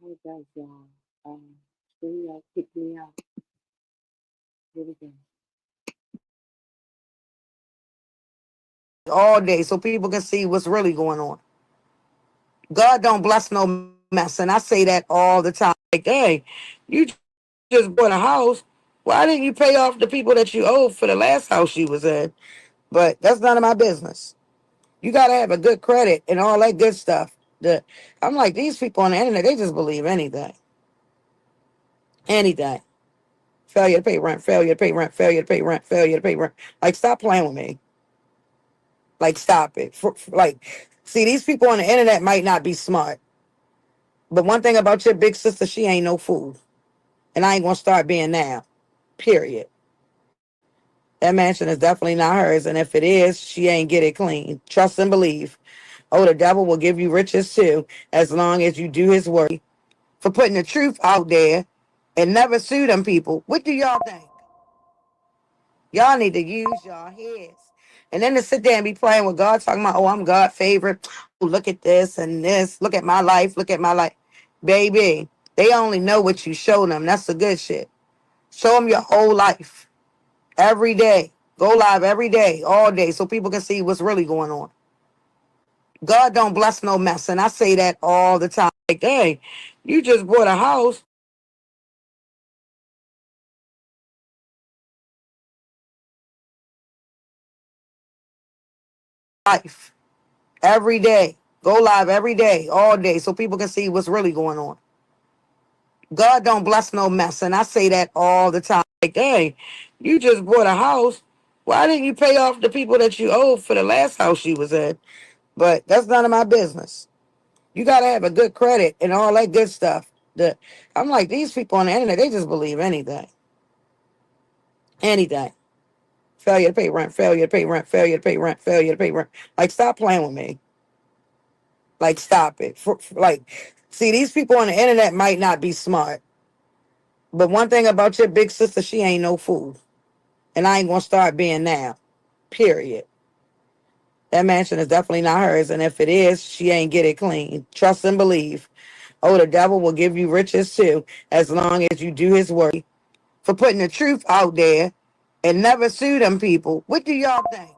Hey guys, y'all. Y'all kicked me out. Here we go. All day so people can see what's really going on. God don't bless no mess, and I say that all the time. Like, hey, you just bought a house. Why didn't you pay off the people that you owed for the last house you was in? But that's none of my business. You gotta have a good credit and all that good stuff. I'm like, these people on the internet, they just believe anything. Anything. Failure to pay rent, failure to pay rent, failure to pay rent, failure to pay rent. Like, stop playing with me. Like, stop it. Like, see, these people on the internet might not be smart. But one thing about your big sister, she ain't no fool. And I ain't gonna start being now. Period. That mansion is definitely not hers. And if it is, she ain't get it clean. Trust and believe. Oh, the devil will give you riches too, as long as you do his work. For putting the truth out there and never sue them people. What do y'all think? Y'all need to use y'all heads. And then to sit there and be playing with God, talking about, oh, I'm God's favorite. Oh, look at this and this. Look at my life. Look at my life. Baby, they only know what you show them. That's the good shit. Show them your whole life. Every day. Go live every day, all day, so people can see what's really going on. God don't bless no mess. And I say that all the time. Like, hey, you just bought a house. Life. Every day. Go live every day, all day, so people can see what's really going on. God don't bless no mess. And I say that all the time. Like, hey, you just bought a house. Why didn't you pay off the people that you owed for the last house you was in? But that's none of my business. You got to have a good credit and all that good stuff. I'm like, these people on the internet, they just believe anything. Anything. Failure to pay rent, failure to pay rent, failure to pay rent, failure to pay rent. Like, stop playing with me. Like, stop it. See, these people on the internet might not be smart. But one thing about your big sister, she ain't no fool. And I ain't going to start being now. Period. That mansion is definitely not hers. And if it is, she ain't get it clean. Trust and believe. Oh, the devil will give you riches too, as long as you do his work. For putting the truth out there and never sue them people. What do y'all think?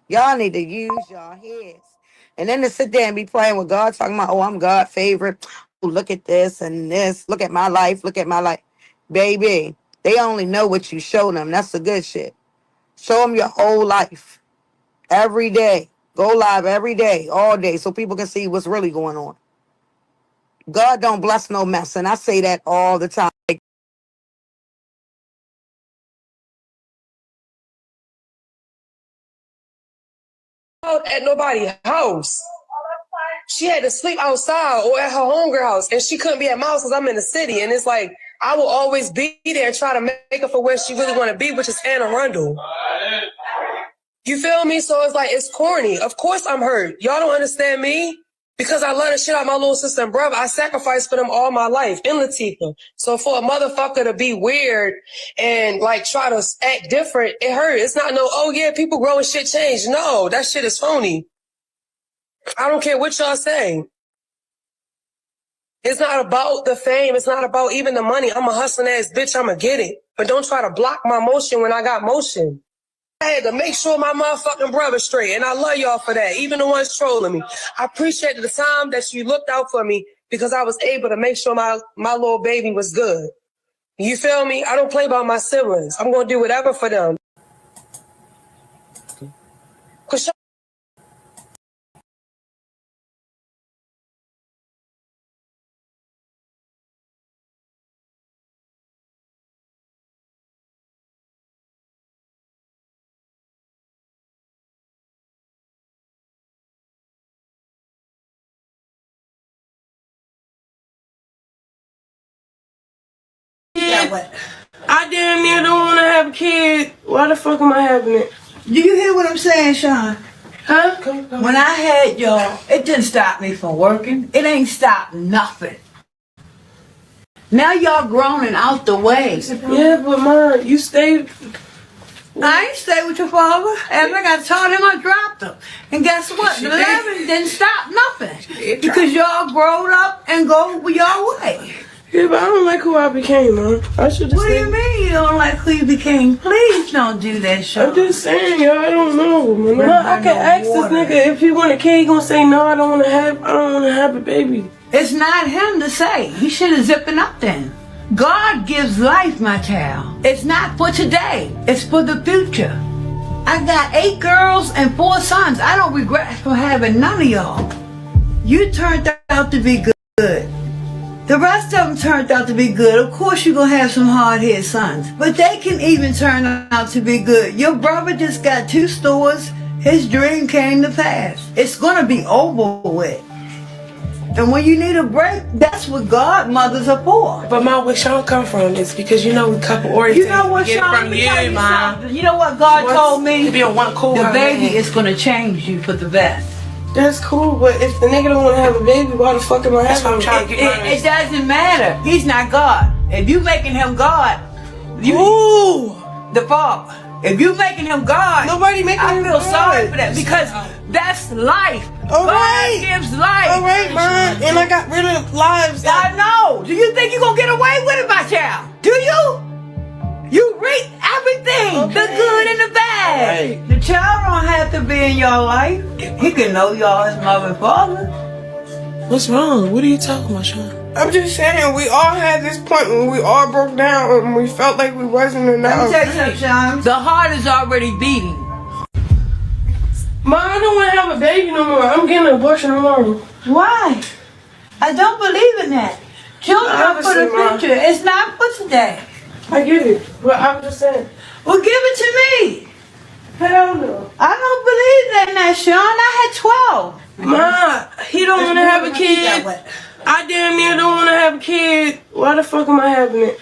Y'all need to use your heads. And then to sit there and be playing with God, talking about, oh, I'm God's favorite. Oh, look at this and this. Look at my life. Look at my life. Baby, they only know what you show them. That's the good shit. Show them your whole life. Every day. Go live every day, all day, so people can see what's really going on. God don't bless no mess. And I say that all the time. At nobody's house. She had to sleep outside or at her homegirl house, and she couldn't be at my house because I'm in the city. And it's like, I will always be there and try to make her for where she really want to be, which is Anne Arundel. You feel me? So it's like, it's corny. Of course I'm hurt. Y'all don't understand me because I love the shit out of my little sister and brother. I sacrificed for them all my life in Latifah. So for a motherfucker to be weird and like try to act different, it hurt. It's not no, oh yeah, people grow and shit change. No, that shit is phony. I don't care what y'all say. It's not about the fame. It's not about even the money. I'm a hustling ass bitch. I'ma get it. But don't try to block my motion when I got motion. I had to make sure my motherfucking brother's straight. And I love y'all for that. Even the ones trolling me. I appreciate the time that you looked out for me because I was able to make sure my little baby was good. You feel me? I don't play about my siblings. I'm going to do whatever for them. What? I damn near don't want to have a kid. Why the fuck am I having it? Do you hear what I'm saying, Sean? Huh? When I had y'all, it didn't stop me from working. It ain't stopped nothing. Now y'all grown and out the way. Yeah, but Mom, you stayed. I ain't stay with your father. And like I told him, I dropped him. And guess what? The 11 didn't stop nothing. Because y'all growed up and go your way. Yeah, but I don't like who I became, Mom. I should just. What do you mean you don't like who you became? Please don't do that, Sean. I'm just saying, y'all. I don't know, man. I can ask this nigga if he want a kid. He gonna say no. I don't want to have a baby. It's not him to say. He should have zipping up then. God gives life, my child. It's not for today. It's for the future. I got 8 girls and 4 sons. I don't regret for having none of y'all. You turned out to be good. The rest of them turned out to be good. Of course you're going to have some hard-headed sons. But they can even turn out to be good. Your brother just got 2 stores. His dream came to pass. It's going to be over with. And when you need a break, that's what godmothers are for. But Mom, where Sean come from is because you know we couple oriented. You know what, Sean? From you, Mom. You know what God told me? To be a one cool. The baby is going to change you for the best. That's cool, but if the nigga don't want to have a baby, why the fuck am I having him? It doesn't matter. He's not God. If you making him God, the father. If you making him God, nobody making him I feel God. sorry for that because that's life. All God right. gives life. All right, man. And I got rid of lives. I know. Do you think you're going to get away with it, my child? Do you? You reap everything, the good and the bad. Right. The child don't have to be in your life. He can know y'all his mother and father. What's wrong? What are you talking about, Sean? I'm just saying, we all had this point when we all broke down and we felt like we wasn't enough. Let me tell you something, Sean. The heart is already beating. Ma, I don't want to have a baby no more. I'm getting an abortion tomorrow. Why? I don't believe in that. Children are for the future. It's not for today. I get it, but I'm just saying. Well, give it to me. Hell no. I don't believe in that, Sean. I had 12. Ma, he don't want to have a kid. I damn near don't want to have a kid. Why the fuck am I having it?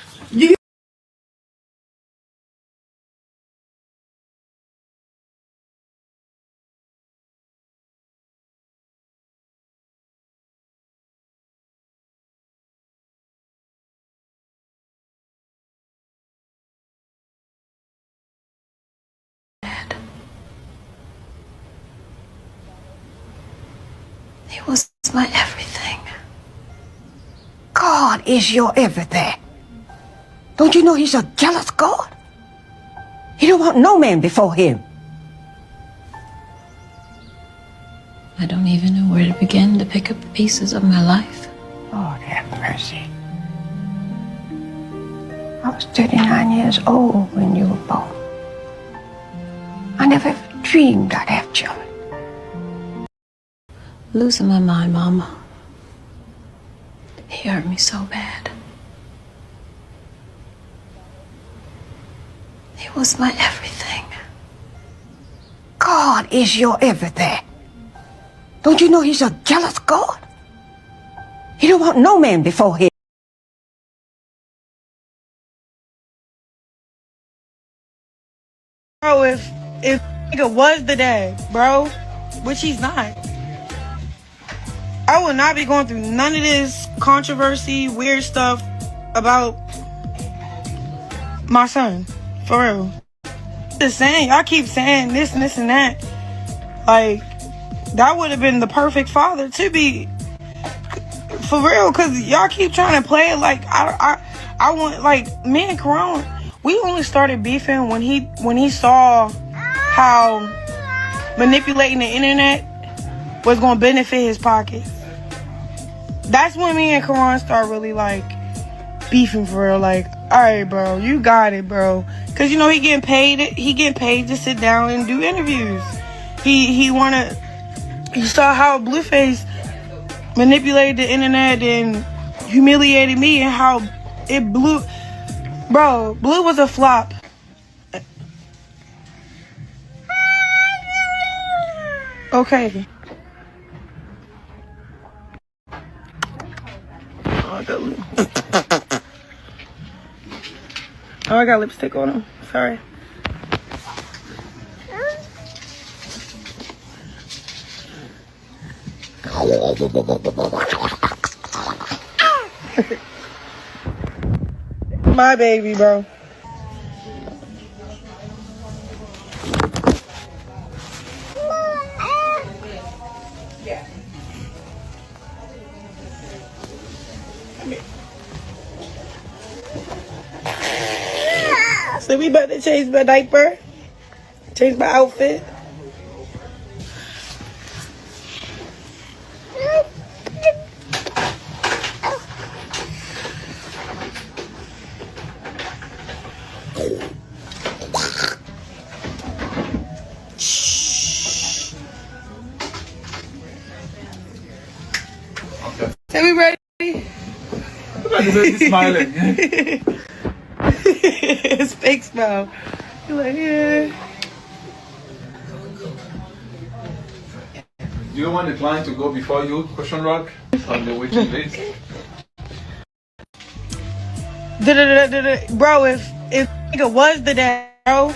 He was my everything. God is your everything. Don't you know he's a jealous God? He don't want no man before him. I don't even know where to begin to pick up the pieces of my life. Lord have mercy. I was 39 years old when you were born. I never ever dreamed I'd have children. Losing my mind, Mama. He hurt me so bad. He was my everything. God is your everything. Don't you know he's a jealous God? He don't want no man before him. Bro, if nigga was the dad, bro, which he's not, I would not be going through none of this controversy, weird stuff about my son. For real. Just saying, y'all keep saying this and this and that. Like, that would have been the perfect father to be. For real, because y'all keep trying to play it like I want, like, me and Karan, we only started beefing when he saw how manipulating the internet was going to benefit his pockets. That's when me and Karan start really, like, beefing for real. Like, all right, bro, you got it, bro. Because, you know, he getting paid to sit down and do interviews. He saw how Blueface manipulated the internet and humiliated me and how it blew. Bro, Blue was a flop. Okay. Oh, I got lipstick on him. Sorry. My baby, bro. So we about to change my diaper, change my outfit. So we ready? Look at the baby smiling. It's fake smile. You're like, yeah. Do you want the client to go before you, question rock, on the waiting list? Bro, if nigga was the dad, bro,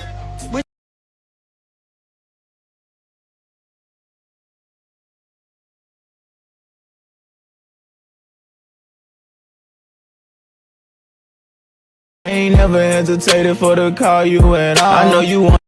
Ain't never hesitated for to call you and I know you want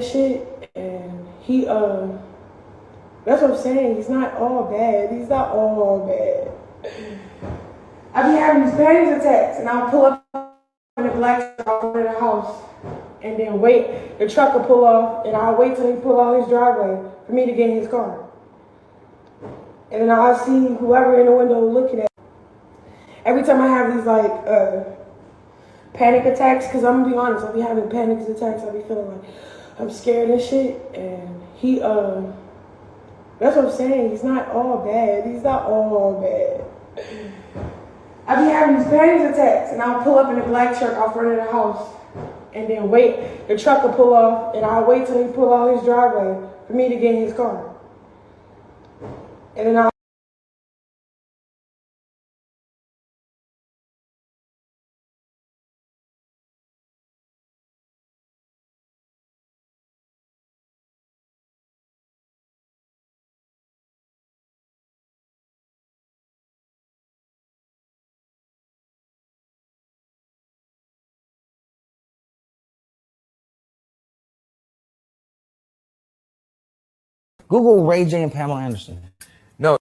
shit, and he that's what I'm saying. He's not all bad. He's not all bad. I be having these panic attacks, and I'll pull up in the black truck in the house, and then wait. The truck will pull off, and I'll wait till he pull out his driveway for me to get in his car. And then I'll see whoever in the window looking at me. Every time I have these like panic attacks, because I'm gonna be honest, I'll be having panic attacks. I'll be feeling like I'm scared and shit, and he that's what I'm saying. He's not all bad. He's not all bad. I be having these panic attacks, and I'll pull up in a black truck out front of the house, and then wait. The truck will pull off, and I'll wait till he pull out his driveway for me to get in his car. And then I'll Google Ray J and Pamela Anderson. No.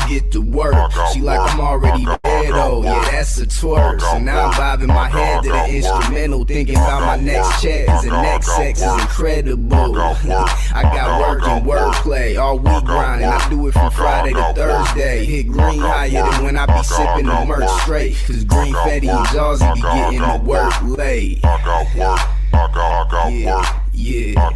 Get to work. She like I'm already dead, oh yeah, that's a twerk. So now I'm bobbing my head to the instrumental, thinking about my next check, cause the next sex is incredible. I got work and wordplay all week grinding. I do it from Friday to Thursday. Hit green higher than when I be sipping the merch straight, cause Green Fetty and Jawsy be getting the work late. Yeah, yeah.